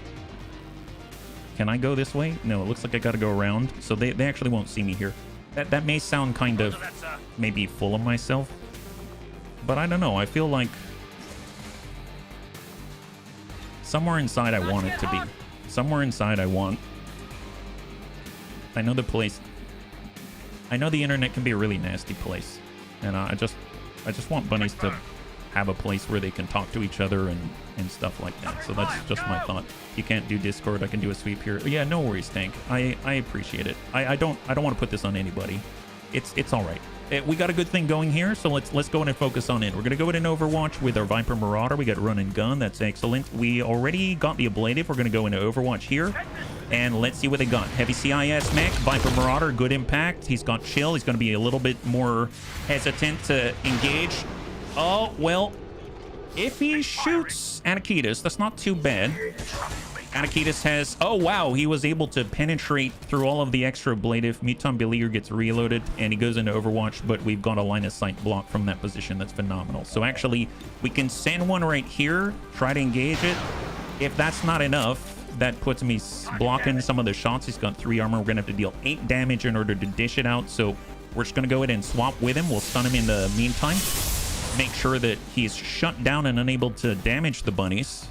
Can I go this way? No, it looks like I gotta go around. So they actually won't see me here. That may sound kind of maybe full of myself, but I don't know. I feel like somewhere inside I want it to be. Somewhere inside I want. I know the place. I know the internet can be a really nasty place, and I just want bunnies to have a place where they can talk to each other and stuff like that. So that's just my thought. You can't do Discord. I can do a sweep here. Yeah, no worries, Tank. I appreciate it. I don't want to put this on anybody. It's all right. We got a good thing going here, so let's go in and focus on it. We're gonna go in Overwatch with our Viper Marauder. We got run and gun. That's excellent. We already got the ablative. We're gonna go into Overwatch here, and let's see what they got. Heavy CIS mech, Viper Marauder, good impact. He's got chill. He's gonna be a little bit more hesitant to engage. Oh well, if he shoots Anakitas, that's not too bad. Anakitas has... Oh, wow. He was able to penetrate through all of the extra ablative. Muton Beleaguer gets reloaded, and he goes into Overwatch, but we've got a line of sight block from that position. That's phenomenal. So actually, we can send one right here, try to engage it. If that's not enough, that puts me blocking some of the shots. He's got 3 armor. We're going to have to deal 8 damage in order to dish it out. So we're just going to go ahead and swap with him. We'll stun him in the meantime. Make sure that he's shut down and unable to damage the bunnies.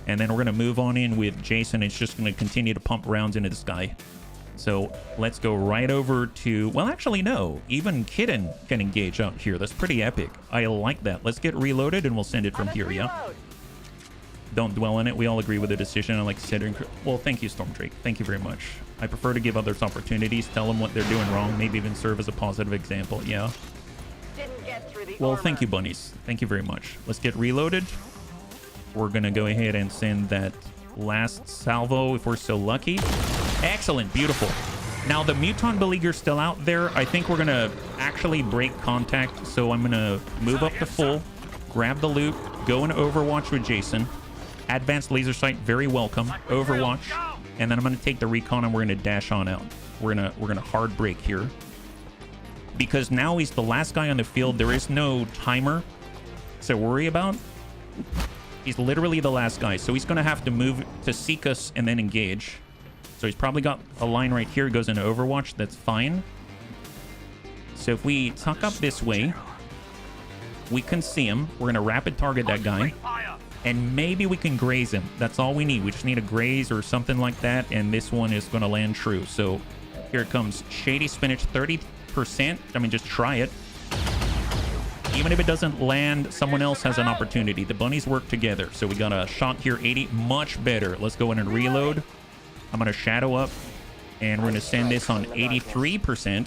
And then we're going to move on in with Jason. It's just going to continue to pump rounds into this guy. So let's go right over to... Well, actually, no. Even Kitten can engage out here. That's pretty epic. I like that. Let's get reloaded, and we'll send it from here, yeah? don't dwell on it. We all agree with the decision. I like considering. Well, thank you, Stormdrake. Thank you very much. I prefer to give others opportunities, tell them what they're doing wrong, maybe even serve as a positive example. Yeah. Didn't get through the Well, armor. thank you, Bunnies. Thank you very much. Let's get reloaded. We're going to go ahead and send that last salvo if we're so lucky. Excellent. Beautiful. Now, the Muton Beleaguer's still out there. I think we're going to actually break contact. So I'm going to move up to full, grab the loot, go in Overwatch with Jason. Advanced laser sight, very welcome. Overwatch. And then I'm going to take the recon and we're going to dash on out. We're going to hard break here. Because now he's the last guy on the field. There is no timer to worry about. He's literally the last guy. So he's going to have to move to seek us and then engage. So he's probably got a line right here. It goes into Overwatch. That's fine. So if we tuck up this way, we can see him. We're going to rapid target that guy. And maybe we can graze him. That's all we need. We just need a graze or something like that. And this one is going to land true. So here it comes. Shady Spinach, 30%. I mean, just try it. Even if it doesn't land, someone else has an opportunity. The bunnies work together. So we got a shot here, 80. Much better. Let's go in and reload. I'm going to shadow up. And we're going to send this on 83%.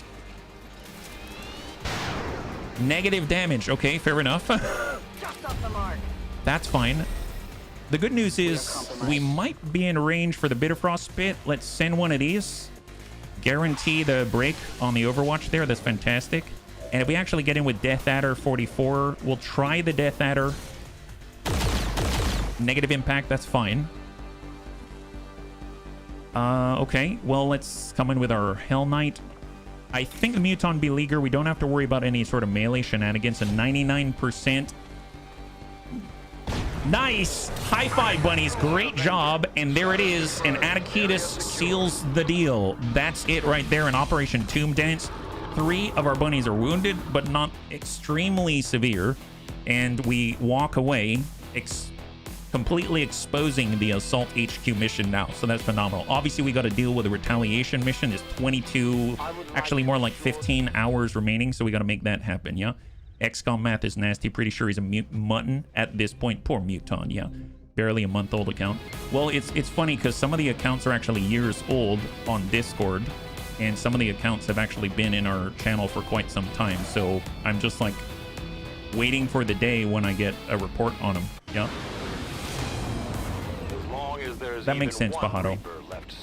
Negative damage. Okay, fair enough. Just off the mark. That's fine. The good news is we might be in range for the Bitterfrost Spit. Let's send one of these. Guarantee the break on the Overwatch there. That's fantastic. And if we actually get in with Death Adder 44, we'll try the Death Adder. Negative impact, that's fine. Okay, well, let's come in with our Hell Knight. I think the Muton Beleaguer, we don't have to worry about any sort of melee shenanigans. A 99%. Nice! High five, bunnies. Great job. And there it is. And Ataketus seals the deal. That's it right there in Operation Tomb Dance. 3 of our bunnies are wounded, but not extremely severe. And we walk away, completely exposing the Assault HQ mission now. So that's phenomenal. Obviously, we got to deal with a retaliation mission. There's 22, actually more like 15 hours remaining. So we got to make that happen, yeah? XCOM math is nasty. Pretty sure he's a mutton at this point. Poor Muton, yeah. Barely a month-old account. Well, it's funny because some of the accounts are actually years old on Discord. And some of the accounts have actually been in our channel for quite some time. So I'm just like waiting for the day when I get a report on them. Yeah. That makes sense, Pajaro.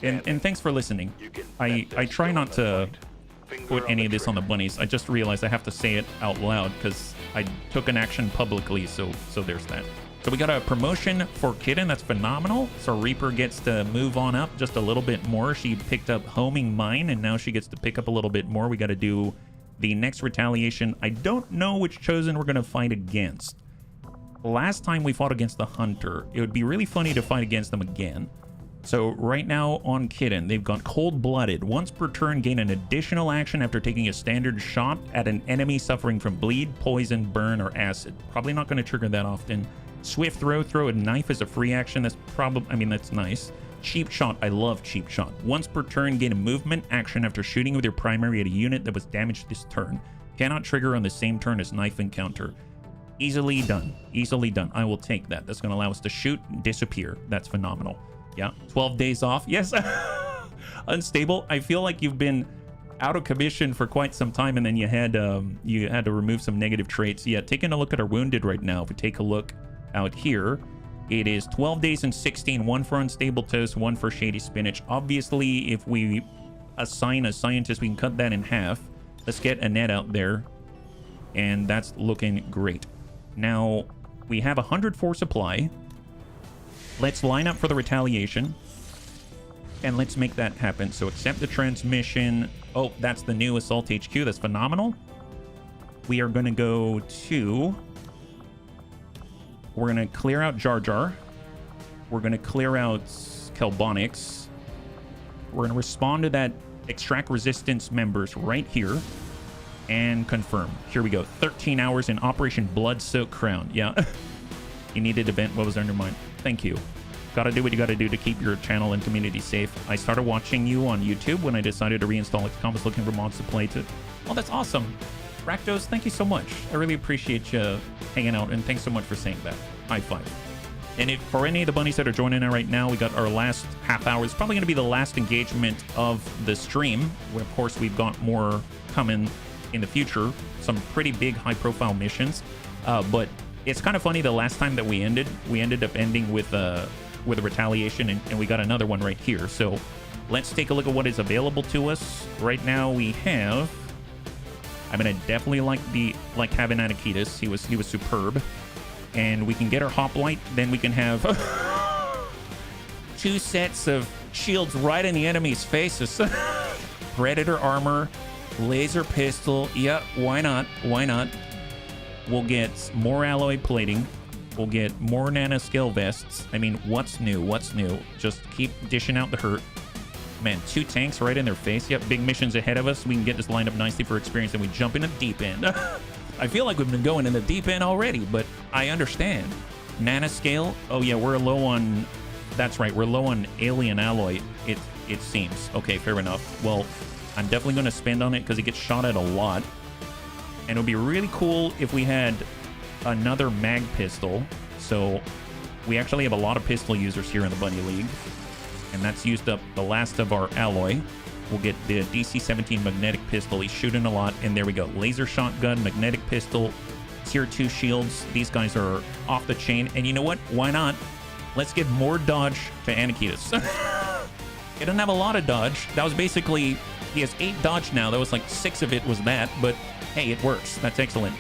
And thanks for listening. I try not to put any of this on the bunnies. I just realized I have to say it out loud because I took an action publicly. So there's that. So we got a promotion for Kitten. That's phenomenal. So Reaper gets to move on up just a little bit more. She picked up Homing Mine, and now she gets to pick up a little bit more. We got to do the next retaliation. I don't know which Chosen we're going to fight against. Last time we fought against the Hunter. It would be really funny to fight against them again. So right now on Kitten, they've got Cold-Blooded. Once per turn, gain an additional action after taking a standard shot at an enemy suffering from bleed, poison, burn, or acid. Probably not going to trigger that often. Swift throw a knife as a free action. That's probably, I mean, that's nice. Cheap shot, I love cheap shot. Once per turn, gain a movement action after shooting with your primary at a unit that was damaged this turn. Cannot trigger on the same turn as knife encounter. Easily done. Easily done. I will take that. That's going to allow us to shoot and disappear. That's phenomenal. Yeah. 12 days off. Yes. Unstable. I feel like you've been out of commission for quite some time, and then you had to remove some negative traits. Yeah. Taking a look at our wounded right now. If we take a look out here, it is 12 days and 16. 1 for Unstable Toast, 1 for Shady Spinach. Obviously, if we assign a scientist, we can cut that in half. Let's get Annette out there, and that's looking great. Now, we have 104 supply. Let's line up for the retaliation, and let's make that happen. So accept the transmission. Oh, that's the new Assault HQ. That's phenomenal. We are going to go to... We're going to clear out Jar Jar. We're going to clear out Kelbonics. We're going to respond to that extract resistance members right here and confirm. Here we go. 13 hours in Operation Blood Soaked Crown. Yeah. You needed to vent what was on your mind. Thank you. Gotta do what you gotta do to keep your channel and community safe. I started watching you on YouTube when I decided to reinstall XCOM. I was looking for mods to play to. Oh, that's awesome. Rakdos, thank you so much. I really appreciate you hanging out, and thanks so much for saying that. High five. And if for any of the bunnies that are joining in right now, we got our last half hour. It's probably going to be the last engagement of the stream. Where, of course, we've got more coming in the future. Some pretty big high-profile missions. But it's kind of funny. The last time that we ended up ending with a retaliation, and we got another one right here. So let's take a look at what is available to us right now. We have. I mean, I definitely like having Anakitas. He was superb. And we can get our hoplite. Then we can have 2 sets of shields right in the enemy's faces. Predator armor, laser pistol. Yeah, why not? Why not? We'll get more alloy plating. We'll get more nanoscale vests. I mean, what's new? What's new? Just keep dishing out the hurt. Man, 2 tanks right in their face. Yep, big missions ahead of us. We can get this lined up nicely for experience, and we jump in the deep end. I feel like we've been going in the deep end already, but I understand. Nanoscale? Oh yeah, we're low on... That's right, we're low on alien alloy, it seems. Okay, fair enough. Well, I'm definitely going to spend on it because it gets shot at a lot. And it would be really cool if we had another mag pistol. So we actually have a lot of pistol users here in the Bunny League. And that's used up the last of our alloy. We'll get the DC-17 magnetic pistol. He's shooting a lot. And there we go. Laser shotgun, magnetic pistol, tier 2 shields. These guys are off the chain. And you know what? Why not? Let's give more dodge to Anakitas. He doesn't have a lot of dodge. That was basically... He has 8 dodge now. That was like 6 of it was that. But hey, it works. That's excellent.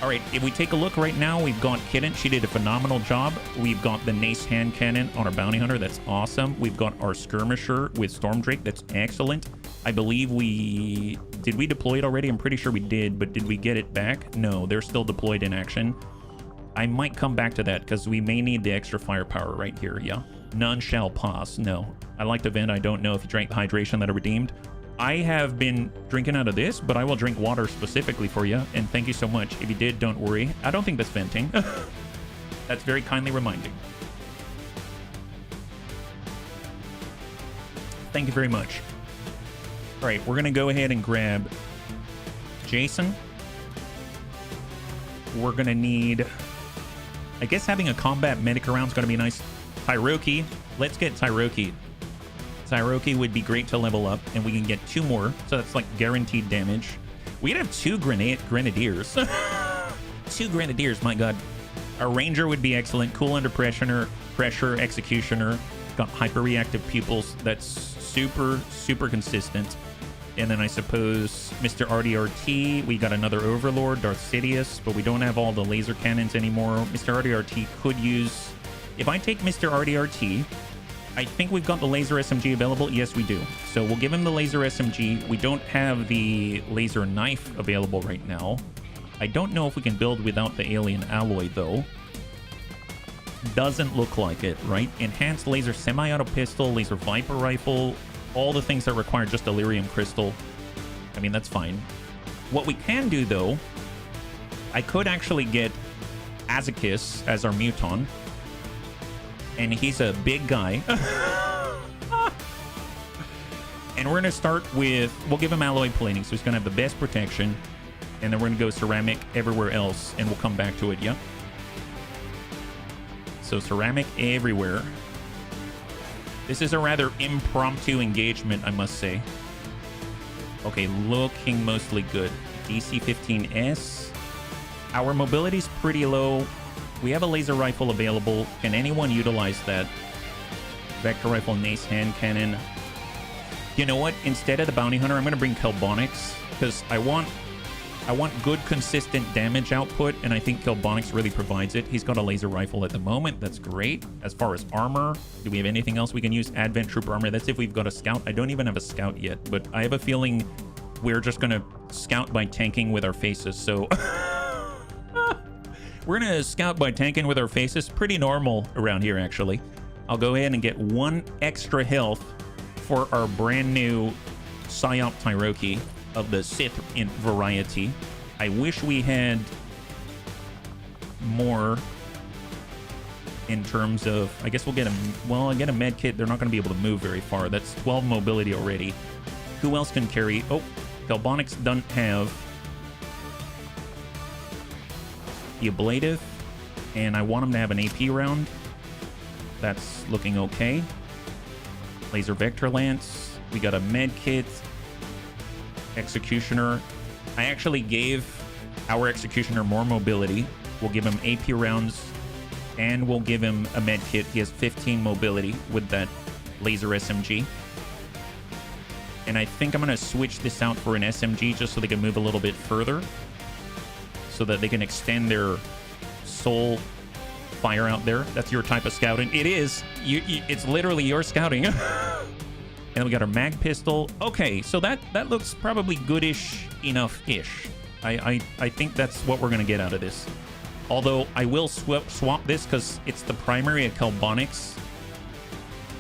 All right, if we take a look right now, we've got Kitten. She did a phenomenal job. We've got the Nace hand cannon on our bounty hunter. That's awesome. We've got our skirmisher with Storm Drake. That's excellent. I believe did we deploy it already? I'm pretty sure we did, but did we get it back? No, they're still deployed in action. I might come back to that because we may need the extra firepower right here. Yeah, none shall pass. No, I like the vent. I don't know if you drank the hydration that I redeemed. I have been drinking out of this, but I will drink water specifically for you. And thank you so much. If you did, don't worry. I don't think that's venting. That's very kindly reminding. Thank you very much. All right, we're going to go ahead and grab Jason. We're going to need... I guess having a combat medic around is going to be nice. Tyroki. Let's get Tyroki. Tyroki would be great to level up, and we can get 2 more, so that's like guaranteed damage. We'd have 2 grenadiers. 2 grenadiers, my god. A ranger would be excellent. Cool under pressure, executioner. Got hyper reactive pupils. That's super consistent. And then I suppose Mr. RDRT. We got another overlord, Darth Sidious, but we don't have all the laser cannons anymore. Mr. RDRT could use... If I take Mr. RDRT... I think we've got the laser SMG available. Yes, we do. So we'll give him the laser SMG. We don't have the laser knife available right now. I don't know if we can build without the alien alloy, though. Doesn't look like it, right? Enhanced laser semi-auto pistol, laser Viper rifle, all the things that require just Delirium crystal. I mean, that's fine. What we can do, though, I could actually get Azakis as our Muton. And he's a big guy. And we're going to start with... We'll give him alloy plating, so he's going to have the best protection. And then we're going to go ceramic everywhere else, and we'll come back to it, yeah? So ceramic everywhere. This is a rather impromptu engagement, I must say. Okay, looking mostly good. DC-15S. Our mobility's pretty low. We have a laser rifle available. Can anyone utilize that? Vector rifle, Nace hand cannon. You know what? Instead of the bounty hunter, I'm going to bring Kelbonics because I want good, consistent damage output, and I think Kelbonics really provides it. He's got a laser rifle at the moment. That's great. As far as armor, do we have anything else we can use? Advent Troop armor. That's if we've got a scout. I don't even have a scout yet, but I have a feeling we're just going to scout by tanking with our faces, so... We're going to scout by tanking with our faces. Pretty normal around here, actually. I'll go ahead and get 1 extra health for our brand new Psi Tyroki of the Sith variety. I wish we had more in terms of... I guess we'll get a... Well, I get a med kit. They're not going to be able to move very far. That's 12 mobility already. Who else can carry... Oh, Kelbonics doesn't have... the ablative, and I want him to have an AP round. That's looking okay. Laser Vector Lance. We got a med kit. Executioner. I actually gave our Executioner more mobility. We'll give him AP rounds, and we'll give him a med kit. He has 15 mobility with that laser SMG. And I think I'm going to switch this out for an SMG just so they can move a little bit further, so that they can extend their soul fire out there. That's your type of scouting. It is. It's literally your scouting. And we got our mag pistol. Okay, so that looks probably goodish enough-ish. I think that's what we're going to get out of this. Although I will swap this because it's the primary at Psionics.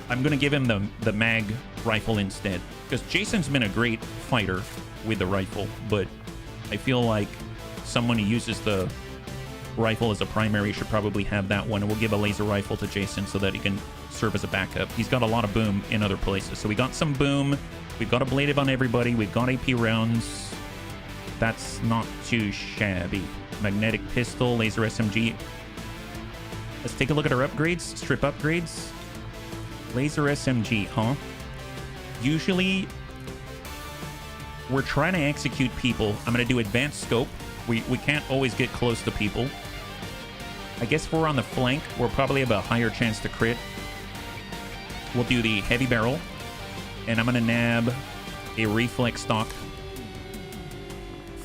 I'm going to give him the mag rifle instead, because Jason's been a great fighter with the rifle, but I feel like someone who uses the rifle as a primary should probably have that one. And we'll give a laser rifle to Jason so that he can serve as a backup. He's got a lot of boom in other places. So we got some boom. We've got ablative on everybody. We've got AP rounds. That's not too shabby. Magnetic pistol, laser SMG. Let's take a look at our upgrades. Strip upgrades. Laser SMG, huh? Usually, we're trying to execute people. I'm going to do advanced scope. We can't always get close to people. I guess if we're on the flank, we'll probably have a higher chance to crit. We'll do the heavy barrel. And I'm going to nab a reflex stock.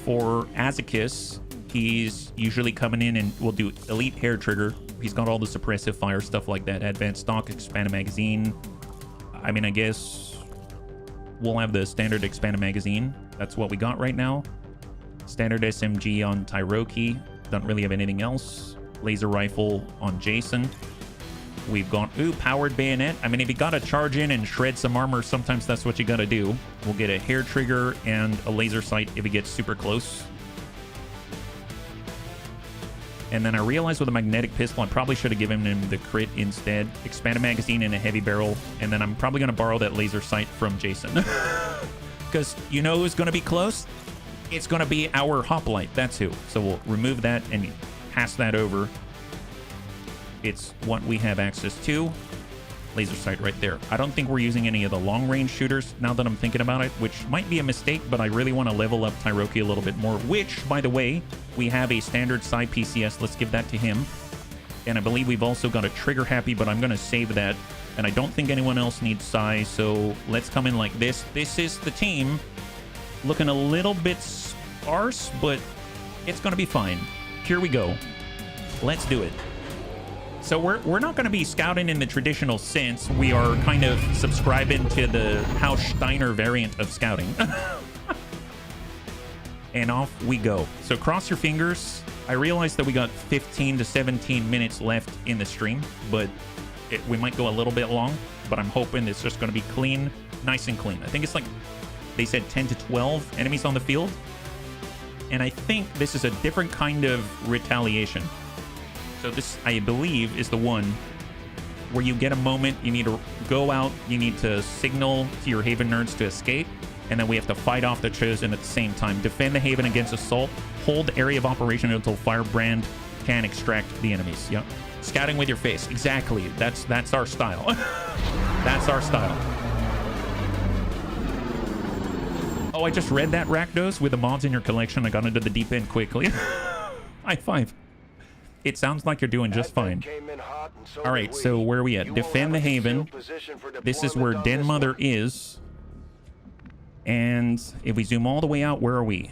For Azakis, he's usually coming in and we'll do elite hair trigger. He's got all the suppressive fire, stuff like that. Advanced stock, expanded magazine. I mean, I guess we'll have the standard expanded magazine. That's what we got right now. Standard SMG on Tyroki. Don't really have anything else. Laser rifle on Jason. We've got, powered bayonet. I mean, if you gotta charge in and shred some armor, sometimes that's what you gotta do. We'll get a hair trigger and a laser sight if he gets super close. And then I realized with a magnetic pistol, I probably should have given him the crit instead. Expanded magazine and a heavy barrel. And then I'm probably gonna borrow that laser sight from Jason. Because you know who's gonna be close? It's gonna be our hoplite. That's who. So we'll remove that and pass that over. It's what we have access to. Laser sight right there. I don't think we're using any of the long-range shooters now that I'm thinking about it, which might be a mistake, but I really want to level up Tyroki a little bit more, which, by the way, we have a standard Psi PCS. Let's give that to him. And I believe we've also got a trigger happy, but I'm going to save that. And I don't think anyone else needs Psi, so let's come in like this. This is the team. Looking a little bit sparse, but it's going to be fine. Here we go. Let's do it. So we're not going to be scouting in the traditional sense. We are kind of subscribing to the House Steiner variant of scouting. And off we go. So cross your fingers. I realized that we got 15 to 17 minutes left in the stream, but we might go a little bit long, but I'm hoping it's just going to be clean, nice and clean. I think it's like they said 10 to 12 enemies on the field. And I think this is a different kind of retaliation. So this, I believe, is the one where you get a moment, you need to go out, you need to signal to your Haven nerds to escape, and then we have to fight off the Chosen at the same time. Defend the Haven against assault, hold area of operation until Firebrand can extract the enemies. Yep. Scouting with your face. Exactly. That's our style. That's our style. Oh, I just read that, Rakdos. With the mods in your collection, I got into the deep end quickly. High five. It sounds like you're doing just fine. All right, so where are we at? Defend the Haven. This is where Den Mother is. And if we zoom all the way out, where are we?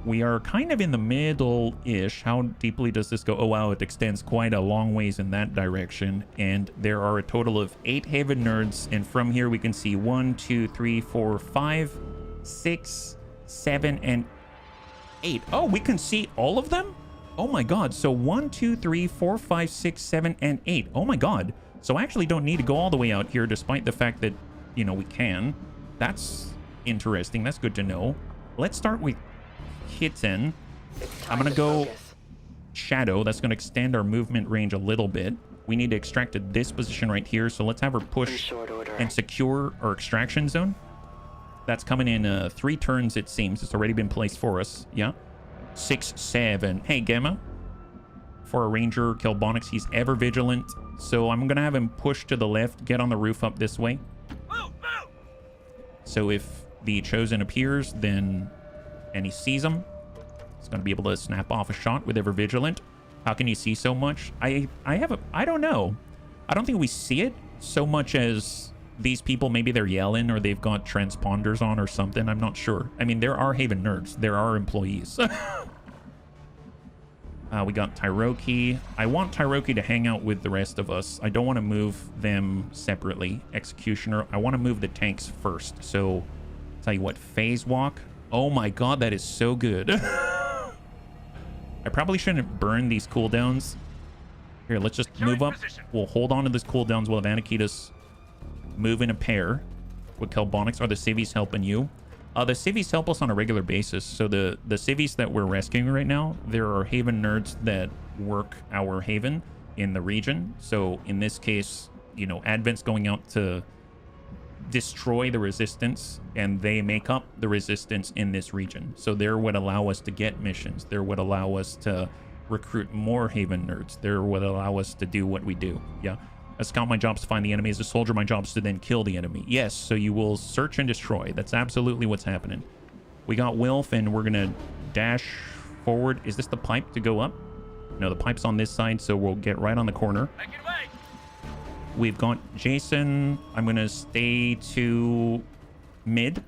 We are kind of in the middle-ish. How deeply does this go? Oh, wow, it extends quite a long ways in that direction. And there are a total of 8 Haven nerds. And from here, we can see 1, 2, 3, 4, 5, 6, 7, and 8. Oh, we can see all of them? Oh my god, so 1, 2, 3, 4, 5, 6, 7, and 8. Oh my god. So I actually don't need to go all the way out here, despite the fact that, you know, we can. That's interesting. That's good to know. Let's start with Kitten. I'm going to go Shadow. That's going to extend our movement range a little bit. We need to extract to this position right here, so let's have her push and secure our extraction zone. That's coming in 3 turns, it seems. It's already been placed for us. Yeah. 6, 7. Hey, Gamma. for a ranger, Kelbonics. He's ever vigilant. So I'm going to have him push to the left, get on the roof up this way. So if the Chosen appears, then, and he sees him, he's going to be able to snap off a shot with ever vigilant. How can you see so much? I don't know. I don't think we see it so much as these people, maybe they're yelling or they've got transponders on or something. I'm not sure. I mean, there are Haven nerds. There are employees. We got Tyroki. I want Tyroki to hang out with the rest of us. I don't want to move them separately. Executioner. I want to move the tanks first. So, tell you what, phase walk. Oh my god, that is so good. I probably shouldn't burn these cooldowns. Here, let's just move up. We'll hold on to this cooldowns. We'll have Anakitas move in a pair with Kelbonics. Are the civvies helping you? The civvies help us on a regular basis. So the civvies that we're rescuing right now, there are Haven nerds that work our Haven in the region. So in this case, you know, Advent's going out to destroy the resistance, and they make up the resistance in this region. So they're what allow us to get missions. They're what allow us to recruit more Haven nerds. They're what allow us to do what we do. Yeah. As scout, my job is to find the enemy. As a soldier, my job is to then kill the enemy. Yes, so you will search and destroy. That's absolutely what's happening. We got Wilf, and we're gonna dash forward. Is this the pipe to go up? No, the pipe's on this side, so we'll get right on the corner. We've got Jason. I'm gonna stay to mid.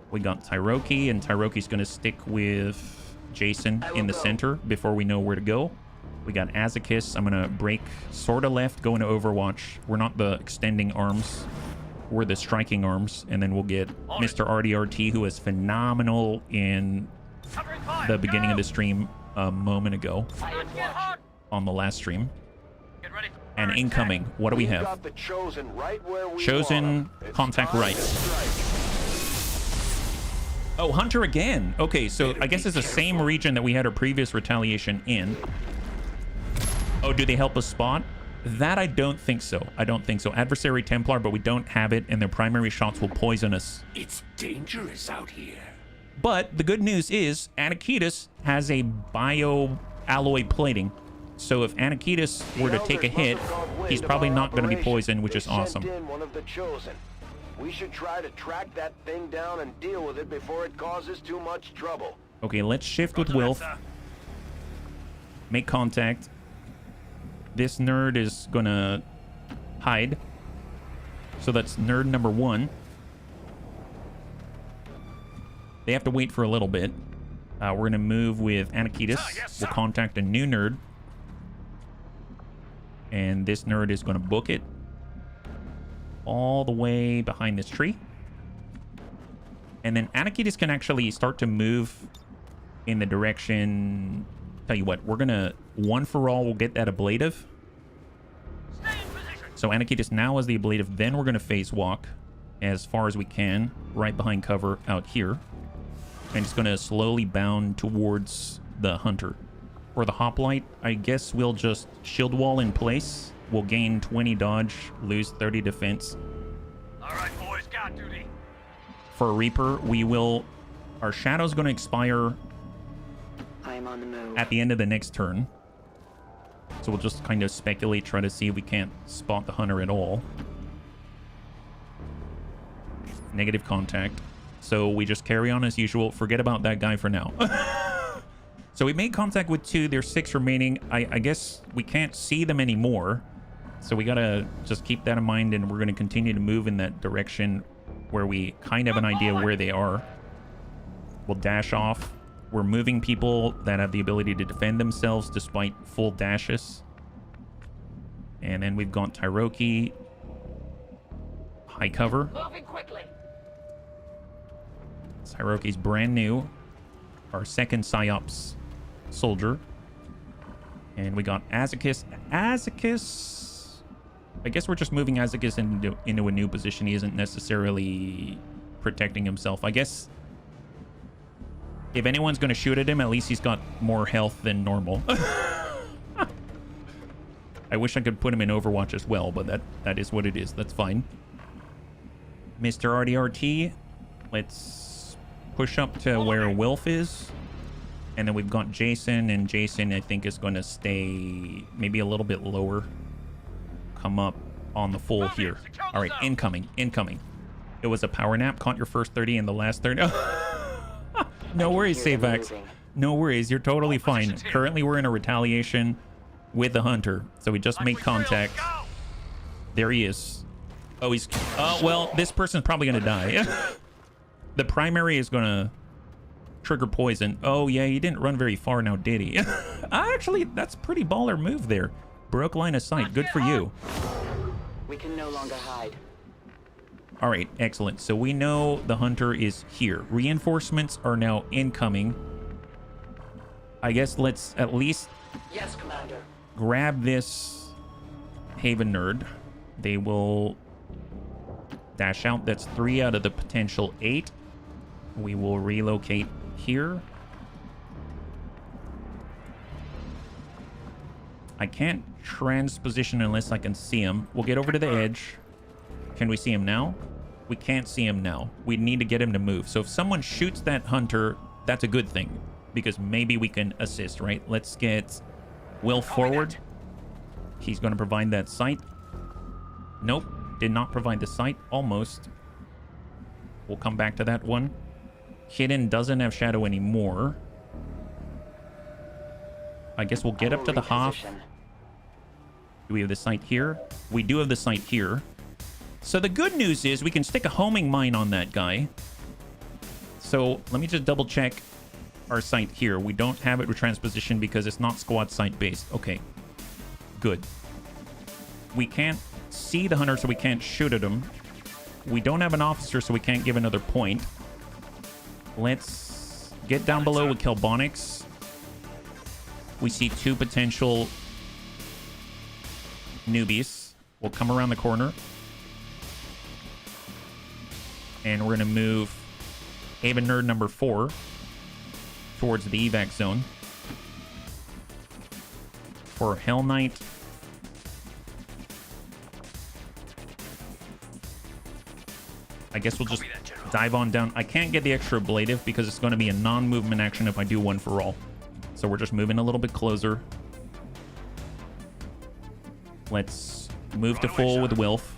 We got Tyroki, and Tyroki's gonna stick with Jason in the center before we know where to go. We got Azakis. I'm going to break sort of left, go into Overwatch. We're not the extending arms. We're the striking arms. And then we'll get Mr. RDRT, who is phenomenal in the beginning of the stream a moment ago. On the last stream. And incoming. What do we have? Chosen, contact right. Oh, Hunter again. Okay, so I guess it's the same region that we had our previous retaliation in. Oh, do they help us spot? That I don't think so. I don't think so. Adversary Templar, but we don't have it, and their primary shots will poison us. It's dangerous out here. But the good news is Anakitas has a bio-alloy plating. So if Anakitas were to take a hit, he's probably not going to be poisoned, which is awesome. We should try to track that thing down and deal with it before it causes too much trouble. Okay, let's shift with Wilf. Make contact. This nerd is gonna hide. So that's nerd number 1. They have to wait for a little bit. We're gonna move with Anakitas. We'll contact a new nerd. And this nerd is gonna book it all the way behind this tree. And then Anakitas can actually start to move in the direction. Tell you what, we're gonna one for all, we'll get that ablative. So Anakitas now has the ablative, then we're gonna phase walk as far as we can, right behind cover out here. And it's gonna slowly bound towards the hunter. For the hoplite, I guess we'll just shield wall in place. We'll gain 20 dodge, lose 30 defense. Alright, boys, got duty. For a Reaper, we will... Our Shadow's gonna expire I am on the move. at the end of the next turn. So we'll just kind of speculate, try to see if we can't spot the hunter at all. Negative contact. So we just carry on as usual. Forget about that guy for now. So we made contact with 2. There's 6 remaining. I guess we can't see them anymore. So we gotta just keep that in mind, and we're gonna continue to move in that direction where we kind of have an idea where they are. We'll dash off. We're moving people that have the ability to defend themselves despite full dashes. And then we've got Tyroki. High cover. Moving quickly. Tyroki's brand new. Our second Psi-Ops soldier. And we got Azakis. Azakis... I guess we're just moving Azakis into a new position. He isn't necessarily protecting himself. I guess... if anyone's going to shoot at him, at least he's got more health than normal. I wish I could put him in Overwatch as well, but that is what it is. That's fine. Mr. RDRT, let's push up to where Wilf is. And then we've got Jason, and Jason, I think, is going to stay maybe a little bit lower. Come up on the full here. All right, incoming, incoming. It was a power nap. Caught your first 30 and the last 30. No worries, Savax. No worries, you're totally fine. Currently, we're in a retaliation with the hunter. So we just made contact. There he is. Oh, he's... well, this person's probably going to die. The primary is going to trigger poison. Oh, yeah, he didn't run very far now, did he? Actually, that's a pretty baller move there. Broke line of sight. Good for you. We can no longer hide. All right, excellent. So we know the hunter is here. Reinforcements are now incoming. I guess let's at least Yes, Commander. grab this Haven nerd. They will dash out. That's 3 out of the potential 8. We will relocate here. I can't transposition unless I can see him. We'll get over to the edge. Can we see him now? We can't see him now. We need to get him to move. So if someone shoots that hunter, that's a good thing, because maybe we can assist, right? Let's get Will forward. He's going to provide that sight. Nope, did not provide the sight. Almost. We'll come back to that one. Hidden doesn't have shadow anymore. I guess we'll get up to the half. Do we have the sight here? We do have the sight here. So the good news is we can stick a homing mine on that guy. So let me just double check our sight here. We don't have it with transposition because it's not squad sight based. Okay, good. We can't see the hunter, so we can't shoot at him. We don't have an officer, so we can't give another point. Let's get down below with Kelbonics. We see 2 potential newbies. We'll come around the corner. And we're going to move Haven Nerd number 4 towards the evac zone. For Hell Knight, I guess we'll just dive on down. I can't get the extra ablative because it's going to be a non-movement action if I do one for all. So we're just moving a little bit closer. Let's move to full with Wilf.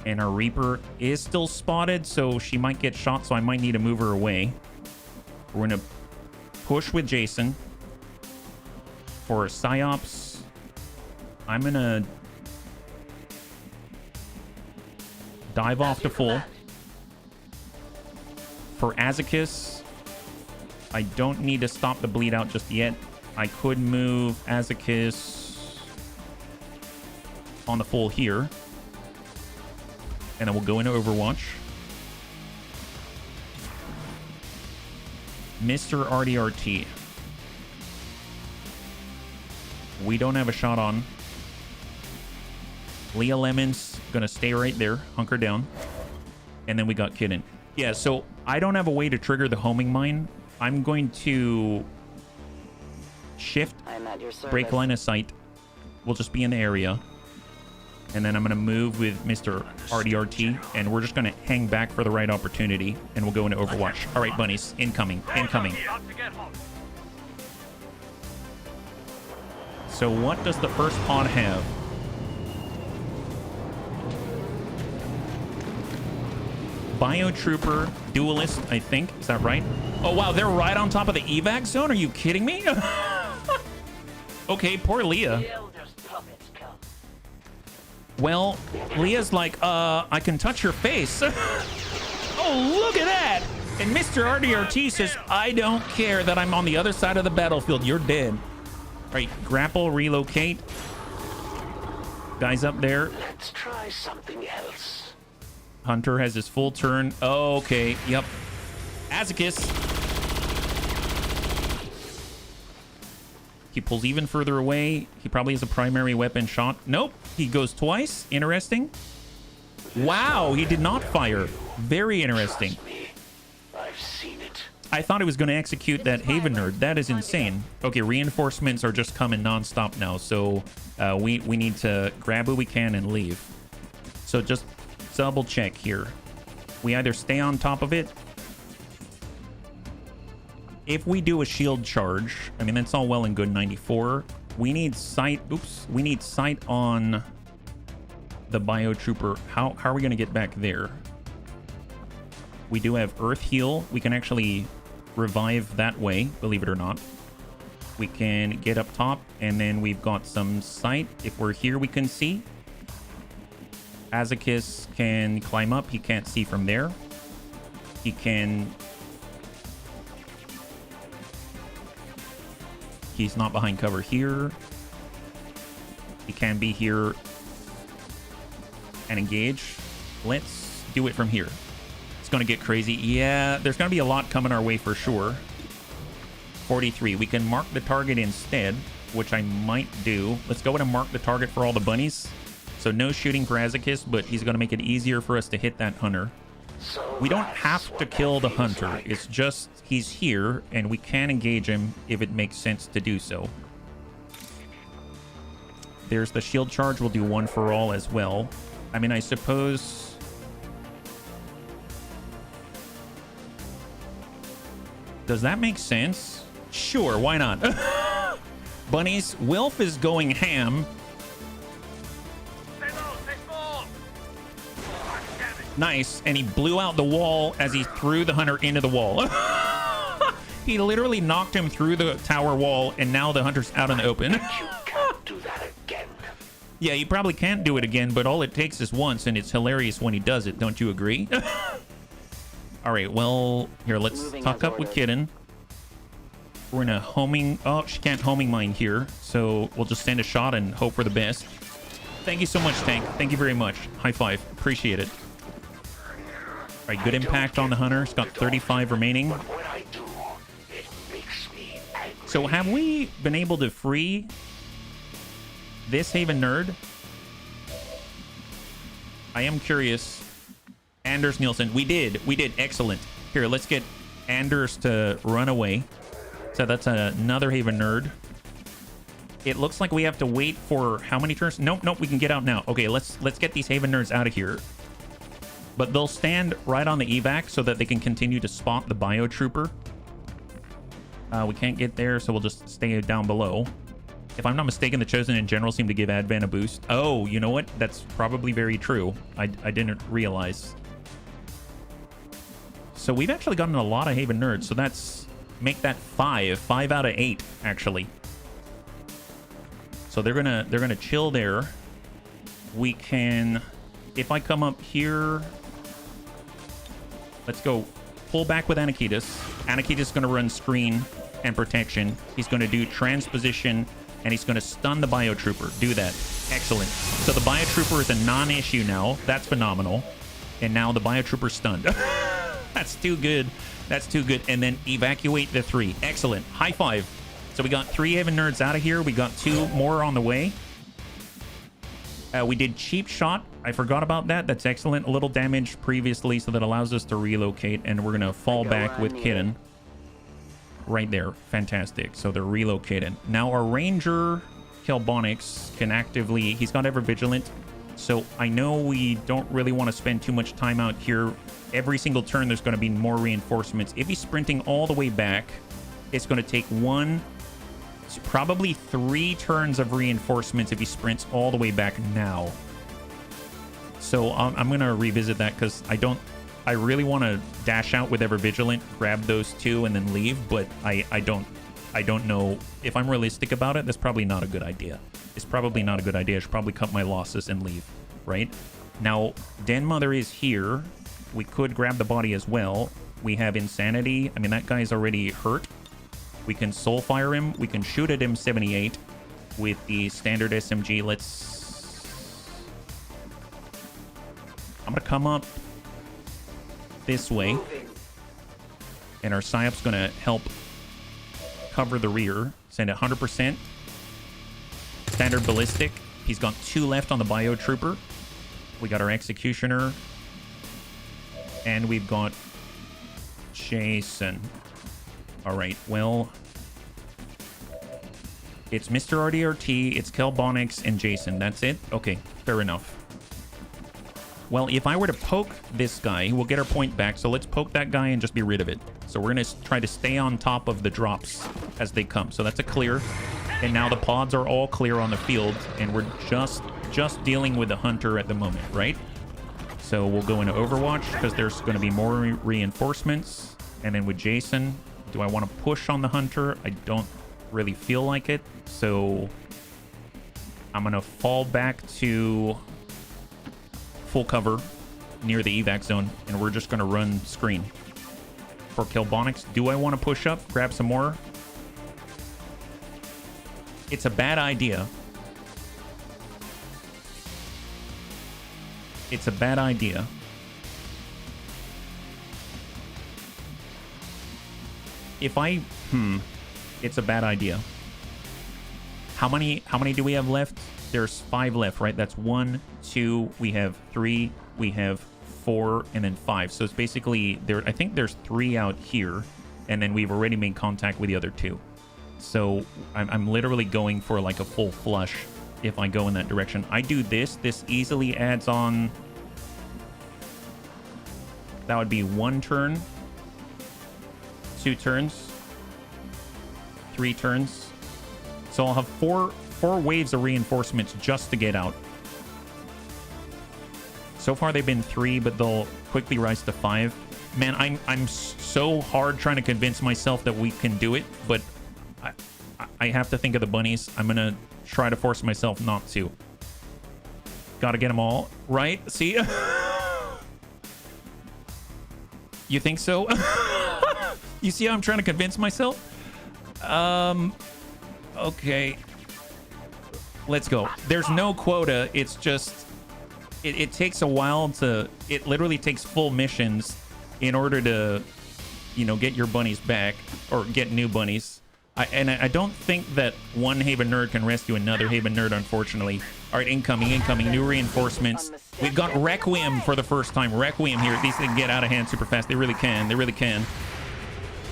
And our Reaper is still spotted, so she might get shot, so I might need to move her away. We're going to push with Jason. For Psyops, I'm going to dive off to full. For Azakis, I don't need to stop the bleed out just yet. I could move Azakis on the full here. And then we'll go into Overwatch. Mr. RDRT. We don't have a shot on. Leah Lemon's gonna stay right there, hunker down. And then we got Kidden. Yeah, so I don't have a way to trigger the homing mine. I'm going to shift, break line of sight. We'll just be in the area. And then I'm going to move with Mr. RDRT, and we're just going to hang back for the right opportunity, and we'll go into Overwatch. All right, bunnies, incoming, incoming. So what does the first pod have? Biotrooper, duelist, I think. Is that right? Oh, wow, they're right on top of the evac zone? Are you kidding me? Okay, poor Leah. Well, Leah's like, I can touch your face. Oh, look at that. And Mr. RDRT says, I don't care that I'm on the other side of the battlefield. You're dead. All right, grapple, relocate. Guys up there. Let's try something else. Hunter has his full turn. Oh, okay. Yep. Azakis. He pulls even further away. He probably has a primary weapon shot. Nope. He goes twice. Interesting. Wow, he did not fire. Very interesting. I've seen it. I thought he was going to execute that Haven nerd. That is insane. Okay, reinforcements are just coming nonstop now. So we need to grab who we can and leave. So just double check here. We either stay on top of it if we do a shield charge, I mean, that's all well and good, 94. We need sight. Oops. We need sight on the biotrooper. How are we going to get back there? We do have Earth Heal. We can actually revive that way, believe it or not. We can get up top, and then we've got some sight. If we're here, we can see. Azakis can climb up. He can't see from there. He can... He's not behind cover here. He can be here and engage. Let's do it from here. It's going to get crazy. Yeah, there's going to be a lot coming our way for sure. 43. We can mark the target instead, which I might do. Let's go ahead and mark the target for all the bunnies. So no shooting for Azakis, but he's going to make it easier for us to hit that hunter. We don't have to kill the hunter. It's just he's here, and we can engage him if it makes sense to do so. There's the shield charge. We'll do one for all as well. I mean, I suppose... Does that make sense? Sure, why not? Bunnies, Wilf is going ham. Nice, and he blew out the wall as he threw the hunter into the wall. He literally knocked him through the tower wall, and now the hunter's out in the open. You can't do that again. Yeah, you probably can't do it again, but all it takes is once, and it's hilarious when he does it. Don't you agree? All right, well, here, let's talk up with Kitten. We're in a homing... Oh, she can't homing mine here, so we'll just send a shot and hope for the best. Thank you so much, Tank. Thank you very much. High five. Appreciate it. All right, good impact on the hunter. It's got 35 remaining. When I do, it makes me angry. So have we been able to free this Haven nerd? I am curious. Anders Nielsen. We did. Excellent. Here, let's get Anders to run away. So that's another Haven nerd. It looks like we have to wait for how many turns? Nope, we can get out now. Okay, let's get these Haven nerds out of here. But they'll stand right on the evac so that they can continue to spot the biotrooper. We can't get there, so we'll just stay down below. If I'm not mistaken, the Chosen in general seem to give Advan a boost. Oh, you know what? That's probably very true. I didn't realize. So we've actually gotten a lot of Haven nerds, so that's... Make that 5 out of 8, actually. So they're gonna chill there. We can... If I come up here... Let's go pull back with Anakitas. Anakitas is going to run screen and protection. He's going to do transposition, and he's going to stun the biotrooper. Do that. Excellent. So the biotrooper is a non-issue now. That's phenomenal. And now the biotrooper's stunned. That's too good. That's too good. And then evacuate the 3. Excellent. High five. So we got 3 Haven nerds out of here. We got 2 more on the way. We did cheap shot. I forgot about that. That's excellent. A little damage previously, so that allows us to relocate, and we're going to fall back with Kitten. Right there. Fantastic. So they're relocated. Now our Ranger, Kelbonics, can actively... He's got Ever Vigilant, so I know we don't really want to spend too much time out here. Every single turn, there's going to be more reinforcements. If he's sprinting all the way back, it's going to take probably 3 turns of reinforcements if he sprints all the way back now. So I'm going to revisit that because I really want to dash out with Ever Vigilant, grab those 2, and then leave, but I don't know if I'm realistic about it. That's probably not a good idea. It's probably not a good idea. I should probably cut my losses and leave, right? Now, Den Mother is here. We could grab the body as well. We have Insanity. I mean, that guy's already hurt. We can Soulfire him. We can shoot at him 78 with the standard SMG. I'm going to come up this way. And our Psyop's going to help cover the rear. Send 100%. Standard Ballistic. He's got 2 left on the Biotrooper. We got our Executioner. And we've got Jason. All right, well, it's Mr. RDRT, it's Kelbonics, and Jason. That's it? Okay, fair enough. Well, if I were to poke this guy, we'll get our point back. So let's poke that guy and just be rid of it. So we're going to try to stay on top of the drops as they come. So that's a clear. And now the pods are all clear on the field, and we're just dealing with the hunter at the moment, right? So we'll go into Overwatch because there's going to be more reinforcements. And then with Jason, do I want to push on the hunter? I don't really feel like it. So I'm going to fall back to full cover near the evac zone, and we're just going to run screen for Killbonics. Do I want to push up, grab some more? It's a bad idea. It's a bad idea. If I... It's a bad idea. How many do we have left? There's 5 left, right? That's 1, 2, we have 3, we have 4, and then 5. So it's basically... I think there's 3 out here, and then we've already made contact with the other 2. So I'm literally going for like a full flush if I go in that direction. I do this. This easily adds on... That would be 1 turn, 2 turns, 3 turns. So I'll have four waves of reinforcements just to get out. So far they've been 3, but they'll quickly rise to 5. Man, I'm so hard trying to convince myself that we can do it, but I have to think of the bunnies. I'm gonna try to force myself not to. Gotta get them all right. See? You think so? You see how I'm trying to convince myself? Okay. Let's go. There's no quota. It's just... It takes a while to... It literally takes full missions in order to, you know, get your bunnies back. Or get new bunnies. I don't think that one Haven nerd can rescue another Haven nerd, unfortunately. All right, incoming, new reinforcements. We've got Requiem for the first time. Requiem here. These things get out of hand super fast. They really can. They really can.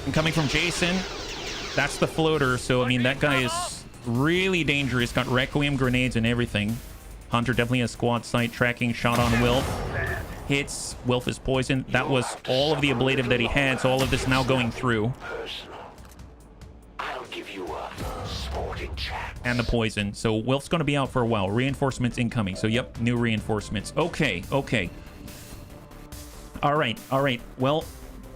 And coming from Jason, that's the floater. So, I mean, that guy is really dangerous. Got Requiem grenades and everything. Hunter definitely has squad sight. Tracking shot on Wilf. Hits. Wilf is poisoned. That was all of the ablative that he had. So all of this now going through. And the poison. So Wilf's going to be out for a while. Reinforcements incoming. So, yep, new reinforcements. Okay. All right. Well,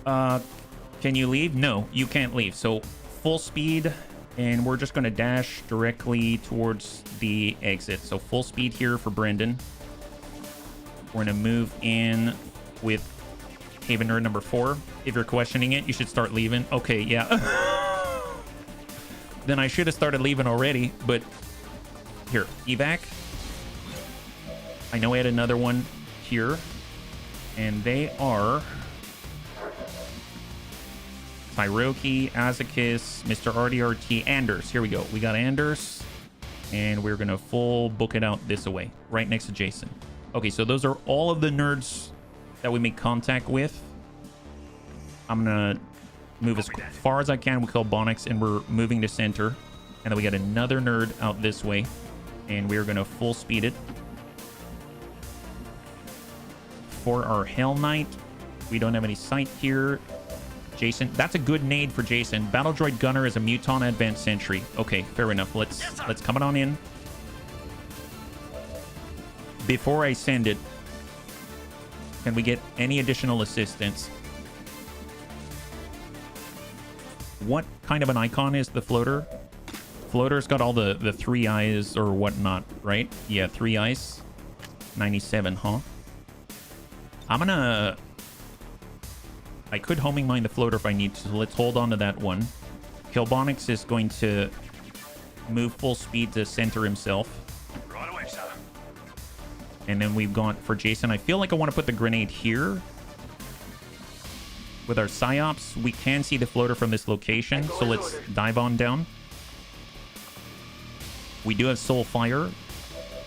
can you leave? No, you can't leave. So, full speed, and we're just going to dash directly towards the exit. So, full speed here for Brendan. We're going to move in with Haven Nerd number 4. If you're questioning it, you should start leaving. Okay, yeah. Then I should have started leaving already, but here, evac. I know I had another one here, and they are Tyroki, Azakis, Mr. RDRT, Anders. Here we go. We got Anders, and we're going to full book it out this way, right next to Jason. Okay, so those are all of the nerds that we make contact with. I'm going to move as far as I can with Killbonics, and we're moving to center. And then we got another nerd out this way, and we're going to full speed it. For our Hell Knight, we don't have any sight here. Jason, that's a good nade for Jason. Battle Droid Gunner is a Muton Advanced Sentry. Okay, fair enough. Let's come it on in. Before I send it, can we get any additional assistance? What kind of an icon is the floater? Floater's got all the 3 eyes or whatnot, right? Yeah, 3 eyes. 97, huh? I'm gonna... I could homing mine the floater if I need to, so let's hold on to that one. Killbonics is going to move full speed to center himself. Right away, sir. And then we've gone for Jason. I feel like I want to put the grenade here. With our psyops, we can see the floater from this location, so let's dive on down. We do have Soul Fire,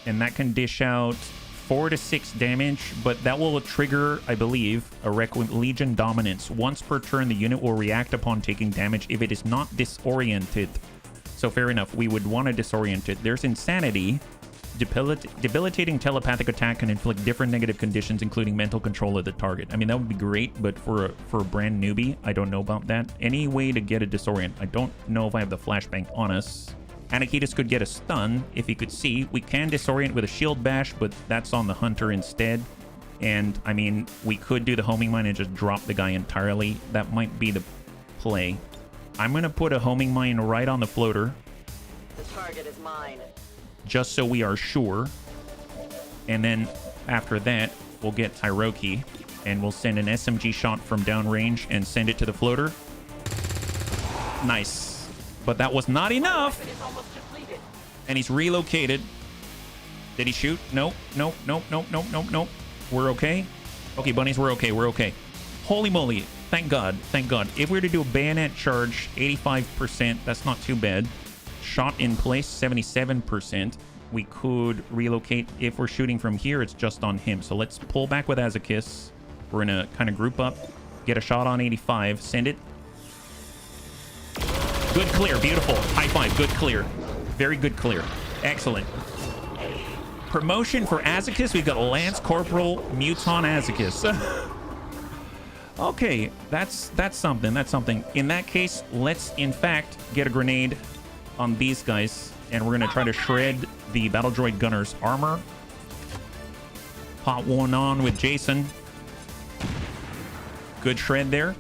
and that can dish out 4 to 6 damage, but that will trigger, I believe, a Requiem Legion Dominance. Once per turn, the unit will react upon taking damage if it is not disoriented. So fair enough, we would want to disorient it. There's Insanity, Debilitating telepathic attack can inflict different negative conditions, including mental control of the target. I mean, that would be great, but for a brand newbie, I don't know about that. Any way to get a disorient? I don't know if I have the flashbang on us. Anakitas could get a stun if he could see. We can disorient with a shield bash, but that's on the hunter instead. And I mean, we could do the homing mine and just drop the guy entirely. That might be the play. I'm gonna put a homing mine right on the floater. The target is mine. Just so we are sure. And then after that, we'll get Tyroki and we'll send an SMG shot from downrange and send it to the floater. Nice. But that was not enough. And he's relocated. Did he shoot? Nope. Nope. Nope. Nope. Nope. Nope. Nope. We're okay. Okay, bunnies, we're okay. We're okay. Holy moly. Thank God. Thank God. If we were to do a bayonet charge, 85%, that's not too bad. Shot in place, 77%. We could relocate. If we're shooting from here, it's just on him. So let's pull back with Azakis. We're going to kind of group up, get a shot on 85, send it. Good clear. Beautiful. High five. Good clear. Very good clear. Excellent. Promotion for Azakis. We've got Lance Corporal Muton Azakis. Okay, that's something. That's something. In that case, let's in fact get a grenade on these guys, and we're gonna try to shred the battle droid gunner's armor. Pot one on with Jason. Good shred there.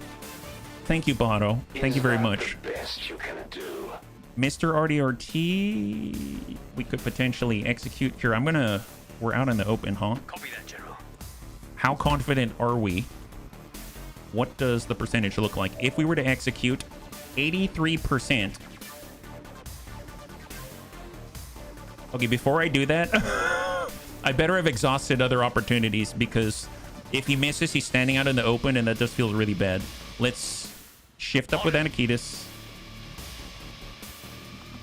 Thank you, Bato. Thank you very much. Best you can do. Mr. RDRT, we could potentially execute here. We're out in the open, huh? Copy that, General. How confident are we? What does the percentage look like? If we were to execute, 83%. Okay, before I do that, I better have exhausted other opportunities, because if he misses, he's standing out in the open, and that just feels really bad. Let's shift up with Anakitas.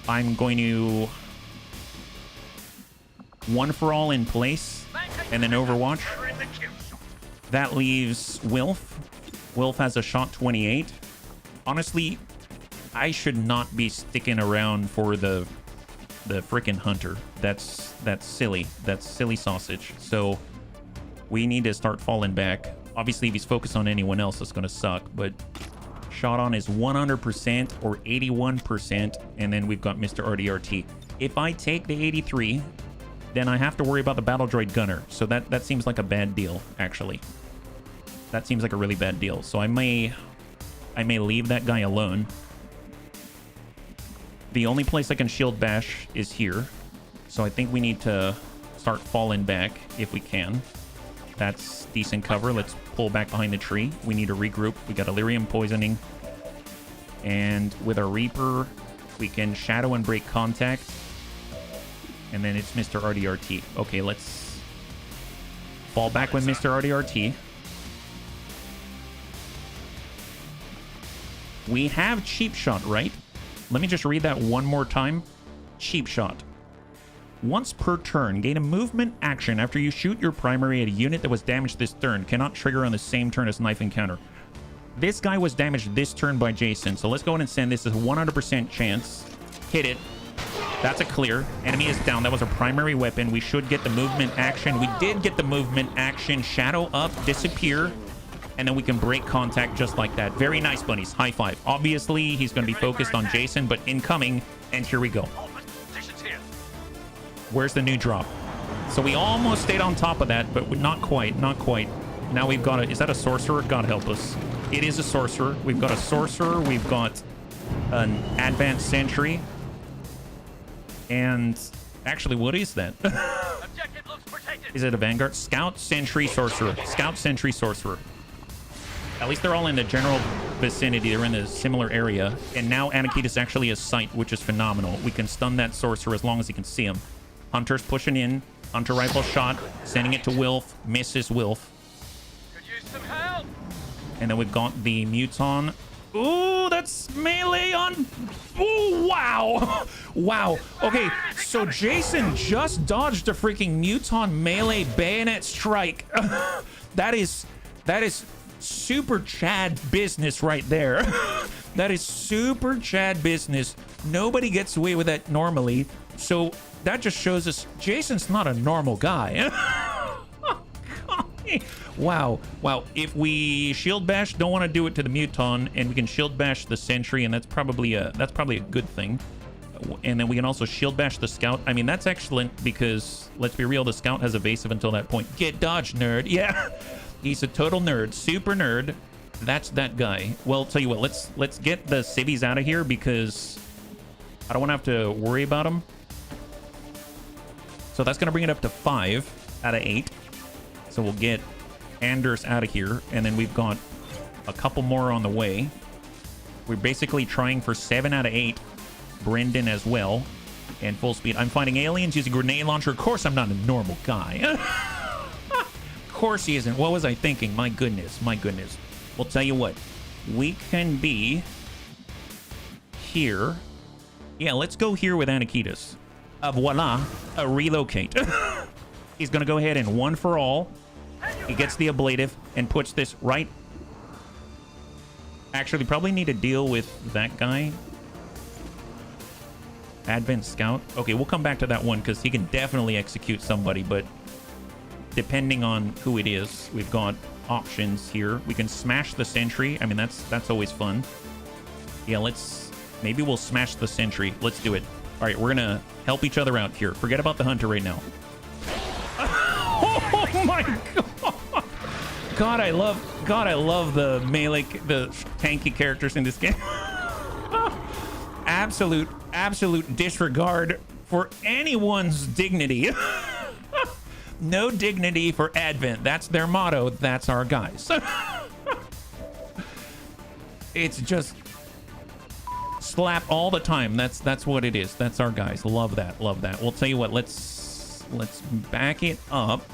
I'm going to one for all in place, and then Overwatch. That leaves Wilf. Wilf has a shot 28. Honestly, I should not be sticking around for the frickin' hunter. That's silly. That's silly sausage. So we need to start falling back. Obviously, if he's focused on anyone else, it's going to suck, but shot on is 100% or 81%, and then we've got Mr. RDRT. If I take the 83, then I have to worry about the battle droid gunner. So that seems like a bad deal, actually. That seems like a really bad deal. So I may leave that guy alone. The only place I can shield bash is here. So I think we need to start falling back if we can. That's decent cover. Let's pull back behind the tree. We need to regroup. We got Illyrium poisoning. And with our Reaper, we can shadow and break contact. And then it's Mr. RDRT. Okay, let's fall back with Mr. RDRT. We have cheap shot, right? Let me just read that one more time. Cheap shot. Once per turn, gain a movement action after you shoot your primary at a unit that was damaged this turn. Cannot trigger on the same turn as knife encounter. This guy was damaged this turn by Jason, so let's go ahead and send this as a 100% chance. Hit it. That's a clear. Enemy is down. That was a primary weapon. We should get the movement action. We did get the movement action. Shadow up, disappear, and then we can break contact just like that. Very nice, bunnies. High five. Obviously, he's going to be focused on Jason, but incoming, and here we go. Where's the new drop? So we almost stayed on top of that, but not quite, not quite. Now we've got is that a sorcerer? God help us. It is a sorcerer. We've got a sorcerer. We've got an advanced sentry. And actually, what is that? Objective looks protected. Is it a Vanguard? Scout, sentry, sorcerer. Scout, sentry, sorcerer. At least they're all in the general vicinity. They're in a similar area. And now Anakitas actually has sight, which is phenomenal. We can stun that sorcerer as long as he can see him. Hunter's pushing in. Hunter rifle shot. Sending it to Wilf. Misses Wilf. Could use some help. And then we've got the Muton. Ooh, that's melee on. Ooh, wow. Wow. Okay, so Jason just dodged a freaking Muton melee bayonet strike. That is super Chad business right there. That is super Chad business. Nobody gets away with that normally. So that just shows us Jason's not a normal guy. Wow. If we shield bash, don't want to do it to the Muton, and we can shield bash the Sentry, and that's probably a good thing. And then we can also shield bash the Scout. I mean, that's excellent because let's be real, the Scout has evasive until that point. Get dodged, nerd. Yeah, he's a total nerd, super nerd. That's that guy. Well, tell you what, let's get the civvies out of here because I don't want to have to worry about them. So that's gonna bring it up to 5 out of 8. So we'll get Anders out of here, and then we've got a couple more on the way. We're basically trying for 7 out of 8. Brendan as well, and full speed. I'm fighting aliens using grenade launcher. Of course, I'm not a normal guy. Of course he isn't. What was I thinking? My goodness. Well, tell you what, we can be here. Yeah, let's go here with Anakitas. Voila, a relocate. He's gonna go ahead and one for all. He gets the ablative and puts this right. Actually, probably need to deal with that guy. Advent Scout. Okay, we'll come back to that one because he can definitely execute somebody, but depending on who it is, we've got options here. We can smash the Sentry. I mean, that's always fun. Yeah, maybe we'll smash the Sentry. Let's do it. All right, we're gonna help each other out here. Forget about the Hunter right now. Oh my God, I love the melee, the tanky characters in this game. Absolute disregard for anyone's dignity. No dignity for Advent. That's their motto. That's our guys. It's just slap all the time. That's what it is. That's our guys. Love that. We'll tell you what. Let's back it up.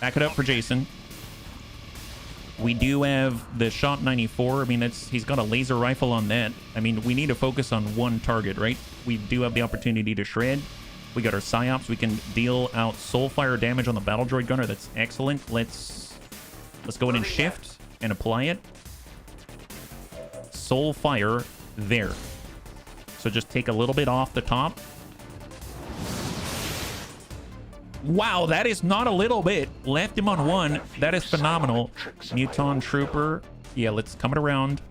Back it up for Jason. We do have the Shot 94. I mean, he's got a laser rifle on that. I mean, we need to focus on one target, right? We do have the opportunity to shred. We got our Psyops. We can deal out Soulfire damage on the Battle Droid Gunner. That's excellent. Let's go in and shift and apply it. Soulfire there. So just take a little bit off the top. Wow, that is not a little bit. Left him on 1. That is phenomenal. Muton Trooper. Yeah, let's come it around.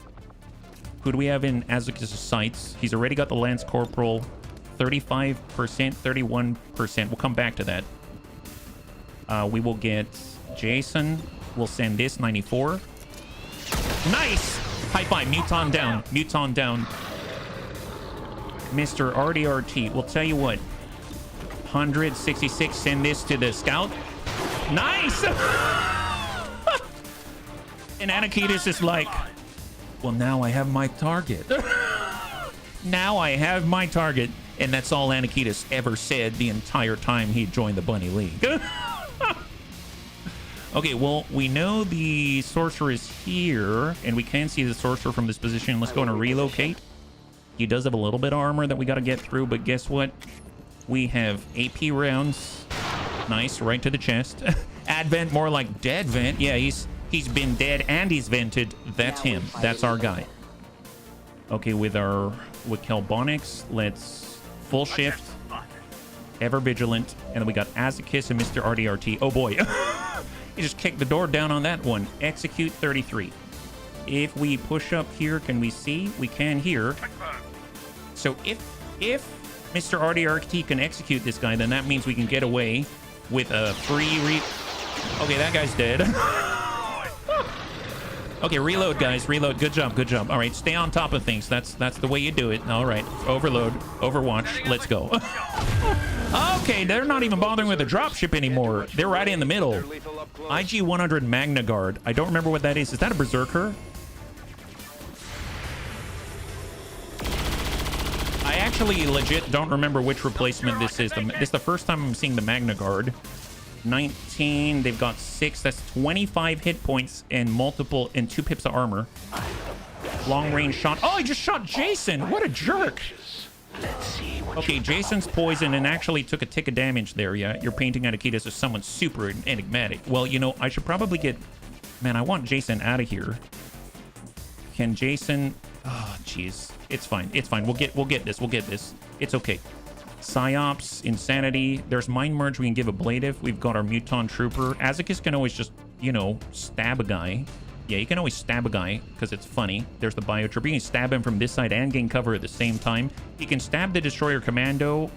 Who do we have in Azuk's sights? He's already got the Lance Corporal. 35%, 31%. We'll come back to that. We will get Jason. We'll send this 94. Nice! High five. Muton down. Muton down. Mr. RDRT. We'll tell you what. 166, send this to the Scout. Nice! And Anakitas is like, well, now I have my target. Now I have my target. And that's all Anakitas ever said the entire time he joined the Bunny League. Okay, well, we know the Sorcerer is here, and we can see the Sorcerer from this position. Let's go and relocate. He does have a little bit of armor that we got to get through, but guess what? We have AP rounds. Nice, right to the chest. Advent, more like dead vent. Yeah, he's been dead and he's vented. That's him. That's our guy. Okay, with Kelbonics, let's full shift. Ever vigilant. And then we got Azakis and Mr. RDRT. Oh boy. He just kicked the door down on that one. Execute 33. If we push up here, can we see? We can here. So if Mr. RDRT can execute this guy, then that means we can get away with a free Okay, that guy's dead. Okay, reload, guys. Reload. Good job. Good job. All right, stay on top of things. That's the way you do it. All right. Overload. Overwatch. Let's go. Okay, they're not even bothering with the dropship anymore. They're right in the middle. IG-100 Magna Guard. I don't remember what that is. Is that a Berserker? I actually legit don't remember which replacement this is. This is the first time I'm seeing the Magna Guard. 19, they've got 6. That's 25 hit points and 2 pips of armor. Long range shot. Oh, he just shot Jason. What a jerk. Okay, Jason's poisoned and actually took a tick of damage there. Yeah, you're painting Anakitas as someone super enigmatic. Well, you know, I should probably get... Man, I want Jason out of here. Can Jason... Oh, jeez. It's fine. It's fine. We'll get this. We'll get this. It's okay. Psyops, Insanity. There's Mind Merge. We can give ablative. We've got our Muton Trooper. Azekis can always just, you know, stab a guy. Yeah, you can always stab a guy because it's funny. There's the Bio Trooper. You can stab him from this side and gain cover at the same time. He can stab the Destroyer Commando.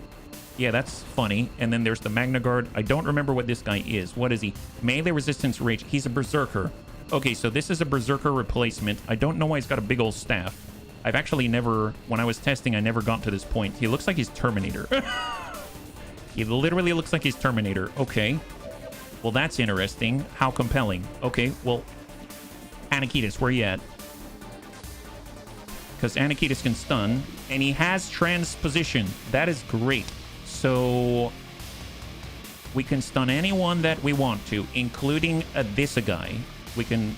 Yeah, that's funny. And then there's the Magna Guard. I don't remember what this guy is. What is he? Melee Resistance Rage. He's a Berserker. Okay, so this is a Berserker replacement. I don't know why he's got a big old staff. I've actually never, when I was testing, I never got to this point. He looks like he's Terminator. He literally looks like he's Terminator. Okay. Well, that's interesting. How compelling. Okay, well, Anakitas, where you at? Because Anakitas can stun, and he has transposition. That is great. So we can stun anyone that we want to, including this guy. We can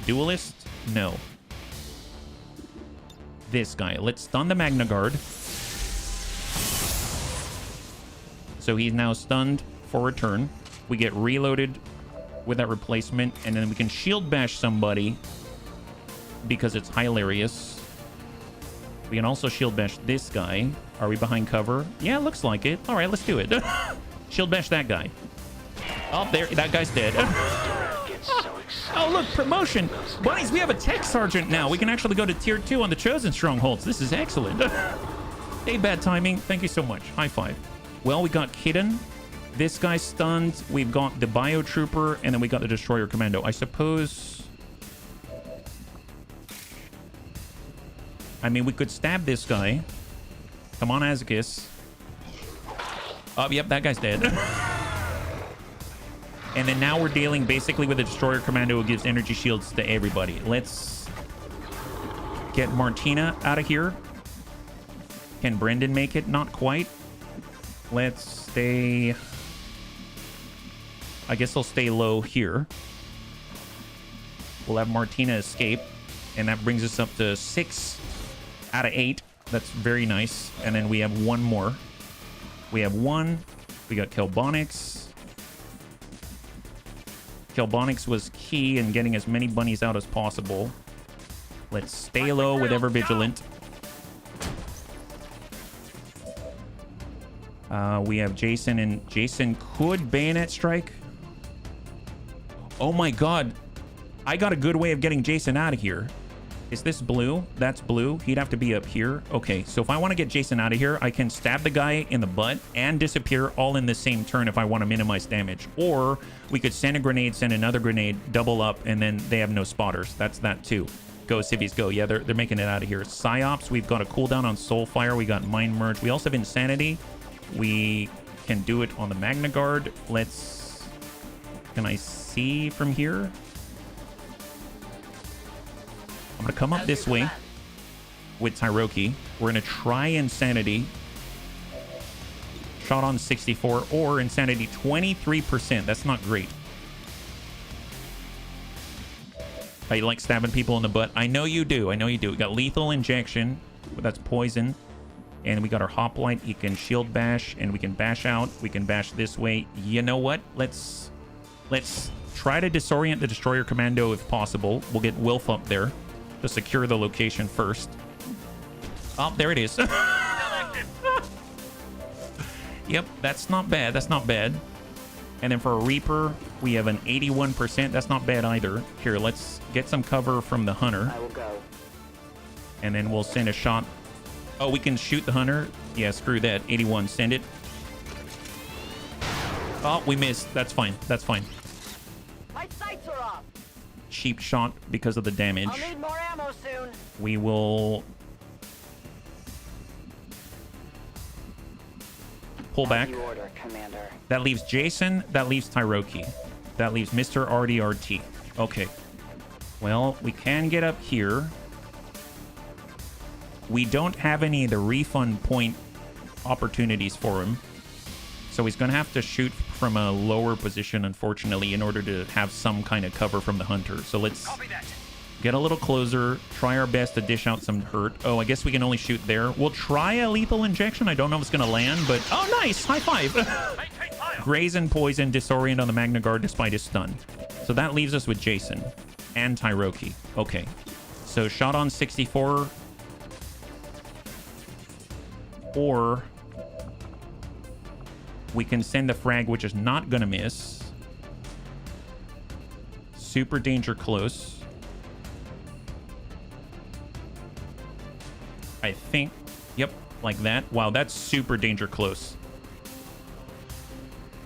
duelist? No. This guy. Let's stun the Magna Guard. So he's now stunned for a turn. We get reloaded with that replacement, and then we can shield bash somebody because it's hilarious. We can also shield bash this guy. Are we behind cover? Yeah, looks like it. All right, let's do it. Shield bash that guy. Oh, there, that guy's dead. Oh, look, promotion. Bunnies, we have a tech sergeant now. We can actually go to tier 2 on the chosen strongholds. This is excellent. Hey, bad timing. Thank you so much. High five. Well, we got Kidden. This guy's stunned. We've got the Bio Trooper, and then we got the Destroyer Commando. I suppose... I mean, we could stab this guy. Come on, Azekis. Oh, yep, that guy's dead. And then now we're dealing basically with a Destroyer Commando who gives energy shields to everybody. Let's get Martina out of here. Can Brendan make it? Not quite. Let's stay... I guess I'll stay low here. We'll have Martina escape. And that brings us up to 6 out of 8. That's very nice. And then we have one more. We have one. We got Kelbonics. Kelbonics was key in getting as many bunnies out as possible. Let's stay low with Ever Vigilant. We have Jason, and Jason could bayonet strike. Oh my god. I got a good way of getting Jason out of here. Is this blue? That's blue. He'd have to be up here. Okay, so if I want to get Jason out of here, I can stab the guy in the butt and disappear all in the same turn if I want to minimize damage. Or we could send a grenade, send another grenade, double up, and then they have no spotters. That's that too. Go, civvies, go. Yeah, they're making it out of here. Psyops, we've got a cooldown on Soulfire. We got Mind Merge. We also have Insanity. We can do it on the Magna Guard. Let's... Can I see from here? I'm going to come up this way with Tyroki. We're going to try Insanity. Shot on 64 or Insanity 23%. That's not great. I like stabbing people in the butt. I know you do. I know you do. We got Lethal Injection. That's poison. And we got our Hoplite. He can shield bash and we can bash out. We can bash this way. You know what? Let's try to disorient the Destroyer Commando if possible. We'll get Wilf up there to secure the location first. Oh, there it is. Yep, that's not bad. That's not bad. And then for a Reaper, we have an 81%. That's not bad either. Here, let's get some cover from the Hunter. I will go. And then we'll send a shot. Oh, we can shoot the Hunter. Yeah, screw that. 81, send it. Oh, we missed. That's fine. That's fine. My sights are off. Cheap shot because of the damage. I'll need more ammo soon. We will pull back. As you order, Commander. That leaves Jason. That leaves Tyroki. That leaves Mr. RDRT. Okay. Well, we can get up here. We don't have any of the refund point opportunities for him. So he's going to have to shoot from a lower position, unfortunately, in order to have some kind of cover from the Hunter. So let's get a little closer, try our best to dish out some hurt. Oh, I guess we can only shoot there. We'll try a lethal injection. I don't know if it's going to land, but... Oh, nice! High five! Graze and poison, disorient on the Magna Guard despite his stun. So that leaves us with Jason and Tyroki. Okay. So shot on 64... Or We can send the frag, which is not gonna miss. Super danger close. I think, yep, like that. Wow, that's super danger close.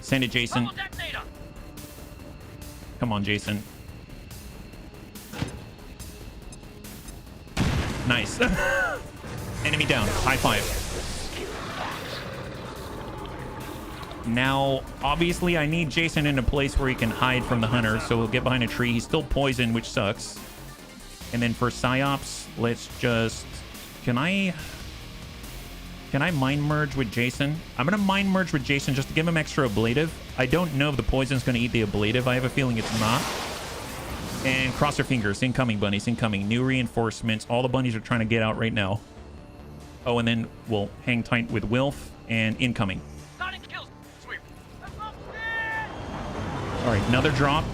Send it, Jason. Come on, Jason. Nice. Enemy down. High five. Now, obviously, I need Jason in a place where he can hide from the hunter, so he'll get behind a tree. He's still poisoned, which sucks. And then for Psyops, let's just... Can I mind merge with Jason? I'm going to mind merge with Jason just to give him extra ablative. I don't know if the poison's going to eat the ablative. I have a feeling it's not. And cross your fingers. Incoming, bunnies. Incoming. New reinforcements. All the bunnies are trying to get out right now. Oh, and then we'll hang tight with Wilf and incoming. All right, another drop.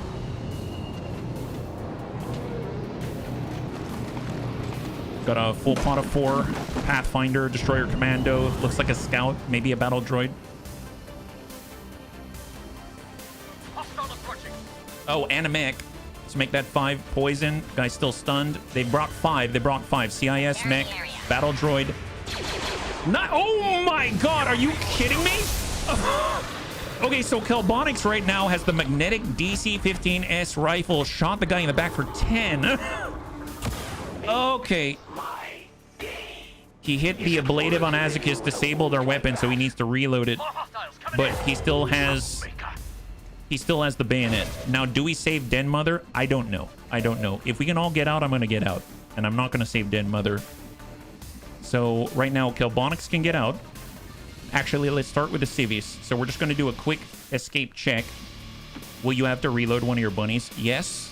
Got a full pot of 4. Pathfinder, Destroyer Commando. Looks like a scout, maybe a battle droid. Oh, and a mech. Let's make that 5 poison. Guy's still stunned. They brought 5. They brought 5. CIS, mech, battle droid. Not. Oh my god, are you kidding me? Okay, so Kelbonics right now has the magnetic DC-15S rifle. Shot the guy in the back for 10. Okay. He hit the ablative on Azekis, disabled our weapon, so he needs to reload it. But he still has the bayonet. Now, do we save Den Mother? I don't know. I don't know. If we can all get out, I'm going to get out. And I'm not going to save Den Mother. So right now, Kelbonics can get out. Actually, let's start with the civvies. So we're just going to do a quick escape check. Will you have to reload one of your bunnies? Yes.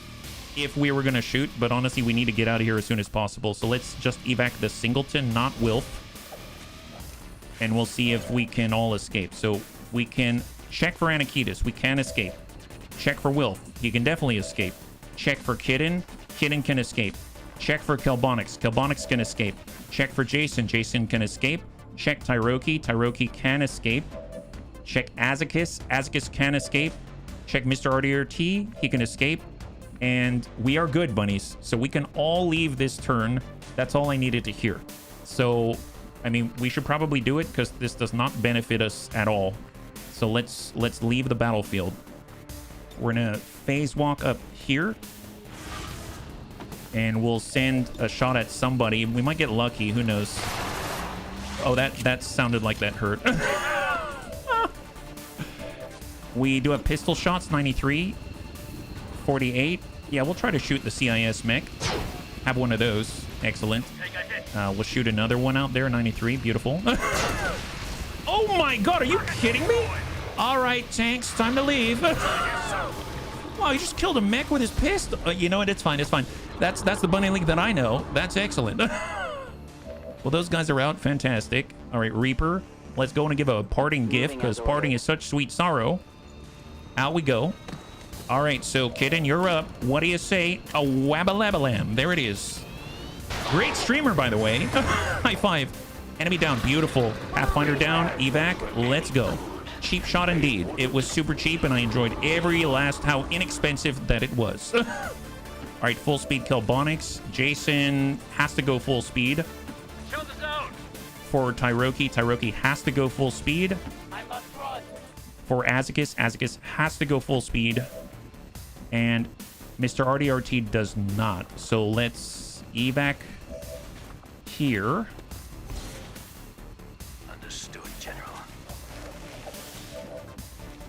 If we were going to shoot, but honestly, we need to get out of here as soon as possible. So let's just evac the Singleton, not Wilf. And we'll see if we can all escape. So we can check for Anakitas. We can escape. Check for Wilf. He can definitely escape. Check for Kidden. Kidden can escape. Check for Kelbonics. Kelbonics can escape. Check for Jason. Jason can escape. Check Tyroki. Tyroki can escape. Check Azekis. Azekis can escape. Check Mr. RDRT. He can escape. And we are good, bunnies. So we can all leave this turn. That's all I needed to hear. So, I mean, we should probably do it because this does not benefit us at all. So let's leave the battlefield. We're gonna phase walk up here. And we'll send a shot at somebody. We might get lucky. Who knows? Oh, that sounded like that hurt. We do have pistol shots, 93. 48. Yeah, we'll try to shoot the CIS mech. Have one of those. Excellent. We'll shoot another one out there, 93. Beautiful. Oh my god, are you kidding me? All right, tanks, time to leave. Wow, he just killed a mech with his pistol. You know what? It's fine. It's fine. That's the Bunny League that I know. That's excellent. Well, those guys are out. Fantastic. All right, Reaper. Let's go and give a parting gift because parting is such sweet sorrow. Out we go. All right, so Kidden, you're up. What do you say? A wabba-labba-lam. There it is. Great streamer, by the way. High five. Enemy down. Beautiful. Pathfinder down. Evac. Let's go. Cheap shot indeed. It was super cheap, and I enjoyed every last how inexpensive that it was. All right, full speed Kelbonics. Jason has to go full speed. Kill the zone. For Tyroki, Tyroki has to go full speed. I must run. For Azekis, Azekis has to go full speed. And Mr. RDRT does not. So let's evac here. Understood, General.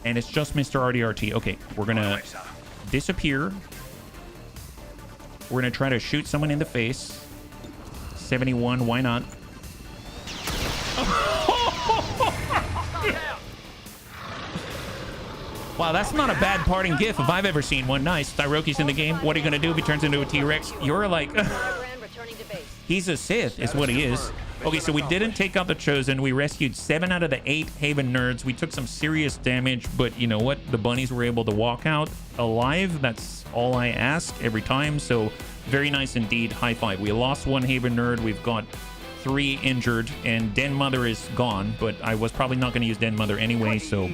And it's just Mr. RDRT. Okay, we're gonna disappear. We're gonna try to shoot someone in the face. 71, why not? Wow, that's not a bad parting gif if I've ever seen one. Nice. Tyroki's in the game. What are you going to do if he turns into a T-Rex? You're like... He's a Sith, is what he is. Okay, so we didn't take out the Chosen. We rescued 7 out of the 8 Haven nerds. We took some serious damage, but you know what? The bunnies were able to walk out alive. That's all I ask every time. So very nice indeed. High five. We lost 1 Haven nerd. We've got 3 injured, and Den Mother is gone, but I was probably not going to use Den Mother anyway, so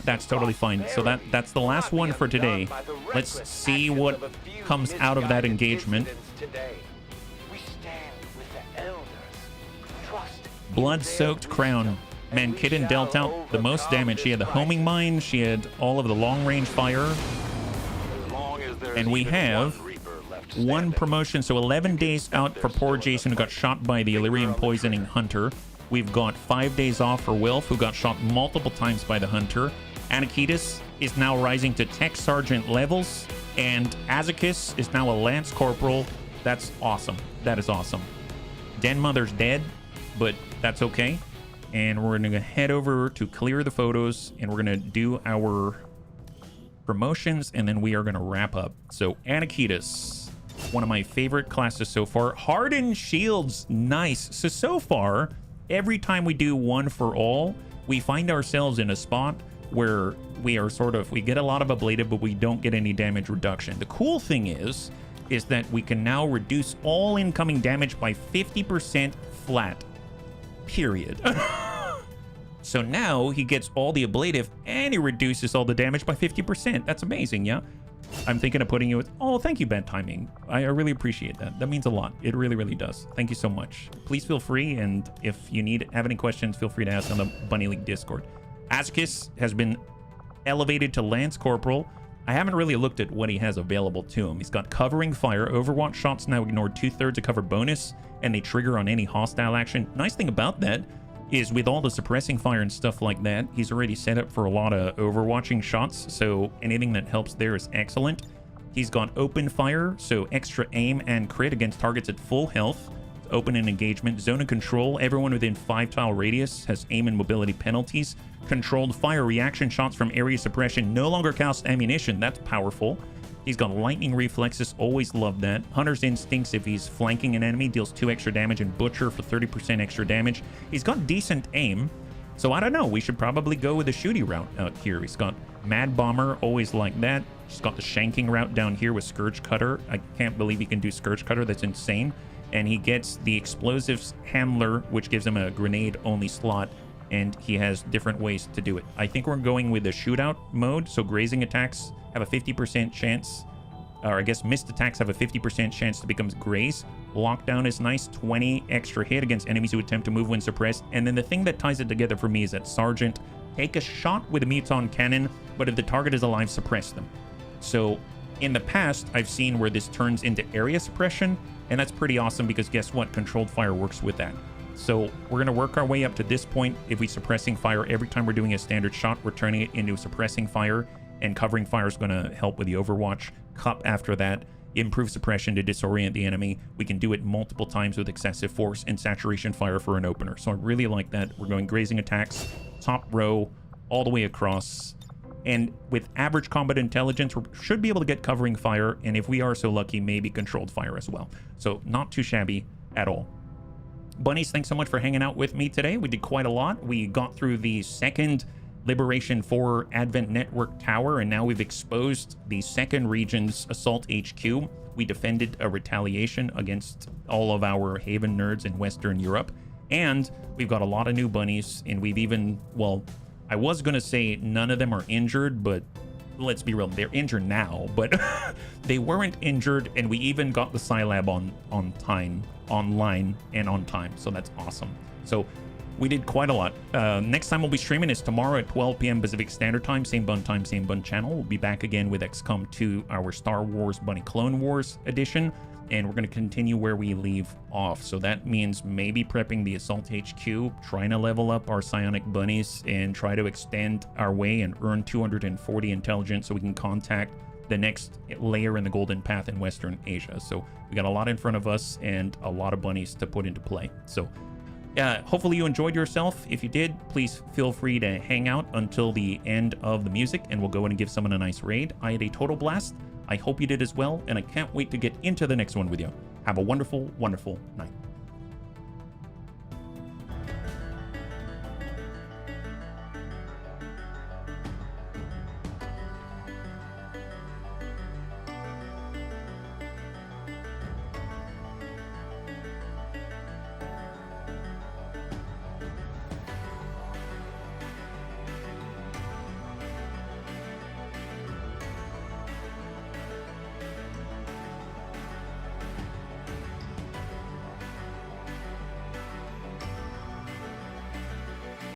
that's totally fine. So that's the last one for today. Let's see what comes out of that engagement. Blood-soaked crown. Man, Kitten dealt out the most damage. She had the homing mine, she had all of the long-range fire, and we have 1 promotion, so 11 days out for poor Jason, who got shot by the Illyrian poisoning hunter. We've got 5 days off for Wilf, who got shot multiple times by the hunter. Anakitis is now rising to tech sergeant levels, and Azakis is now a lance corporal. That's awesome. That is awesome. Den Mother's dead, but that's okay. And we're going to head over to clear the photos, and we're going to do our promotions, and then we are going to wrap up. So Anakitis, one of my favorite classes so far. Hardened shields, nice. So far, every time we do one for all, we find ourselves in a spot where we are we get a lot of ablative, but we don't get any damage reduction. The cool thing is that we can now reduce all incoming damage by 50% flat, period. So now he gets all the ablative and he reduces all the damage by 50%. That's amazing, yeah? I'm thinking of putting you with... Oh, thank you, Bad Timing. I really appreciate that. That means a lot. It really, really does. Thank you so much. Please feel free, and if you have any questions, feel free to ask on the Bunny League Discord. Azkis has been elevated to Lance Corporal. I haven't really looked at what he has available to him. He's got Covering Fire. Overwatch shots now ignore 2/3 of cover bonus, and they trigger on any hostile action. Nice thing about that is with all the suppressing fire and stuff like that, he's already set up for a lot of overwatching shots, so anything that helps there is excellent. He's got Open Fire, so extra aim and crit against targets at full health. Open in engagement. Zone of Control, everyone within 5 tile radius has aim and mobility penalties. Controlled Fire, reaction shots from area suppression no longer cost ammunition. That's powerful. He's got Lightning Reflexes, always love that. Hunter's Instincts, if he's flanking an enemy, deals 2 extra damage, and Butcher for 30% extra damage. He's got decent aim, so I don't know. We should probably go with the shooty route out here. He's got Mad Bomber, always like that. He's got the shanking route down here with Scourge Cutter. I can't believe he can do Scourge Cutter. That's insane. And he gets the Explosives Handler, which gives him a grenade-only slot, and he has different ways to do it. I think we're going with the shootout mode, so grazing attacks have a 50% chance, or I guess missed attacks have a 50% chance to become graze. Lockdown is nice, 20 extra hit against enemies who attempt to move when suppressed. And then the thing that ties it together for me is that Sergeant, take a shot with a Muton Cannon, but if the target is alive, suppress them. So in the past, I've seen where this turns into area suppression, and that's pretty awesome because guess what? Controlled Fire works with that. So we're going to work our way up to this point. If we suppressing fire, every time we're doing a standard shot, we're turning it into suppressing fire, and Covering Fire is going to help with the Overwatch. Cup after that, improve suppression to disorient the enemy. We can do it multiple times with excessive force, and Saturation Fire for an opener. So I really like that. We're going grazing attacks, top row, all the way across. And with average combat intelligence, we should be able to get Covering Fire, and if we are so lucky, maybe Controlled Fire as well. So not too shabby at all. Bunnies, thanks so much for hanging out with me today. We did quite a lot. We got through the second Liberation 4 Advent Network Tower, and now we've exposed the second region's Assault HQ. We defended a retaliation against all of our Haven nerds in Western Europe, and we've got a lot of new bunnies, and we've even, well, I was going to say none of them are injured, but let's be real, they're injured now, but they weren't injured, and we even got the Scilab on time, online and on time, so that's awesome. So we did quite a lot. Next time we'll be streaming is tomorrow at 12 p.m. Pacific Standard Time, same bun channel. We'll be back again with XCOM 2, our Star Wars Bunny Clone Wars edition, and we're going to continue where we leave off. So that means maybe prepping the Assault HQ, trying to level up our psionic bunnies, and try to extend our way and earn 240 intelligence so we can contact the next layer in the Golden Path in Western Asia. So we got a lot in front of us and a lot of bunnies to put into play. So hopefully you enjoyed yourself. If you did, please feel free to hang out until the end of the music, and we'll go in and give someone a nice raid. I had a total blast. I hope you did as well, and I can't wait to get into the next one with you. Have a wonderful, wonderful night.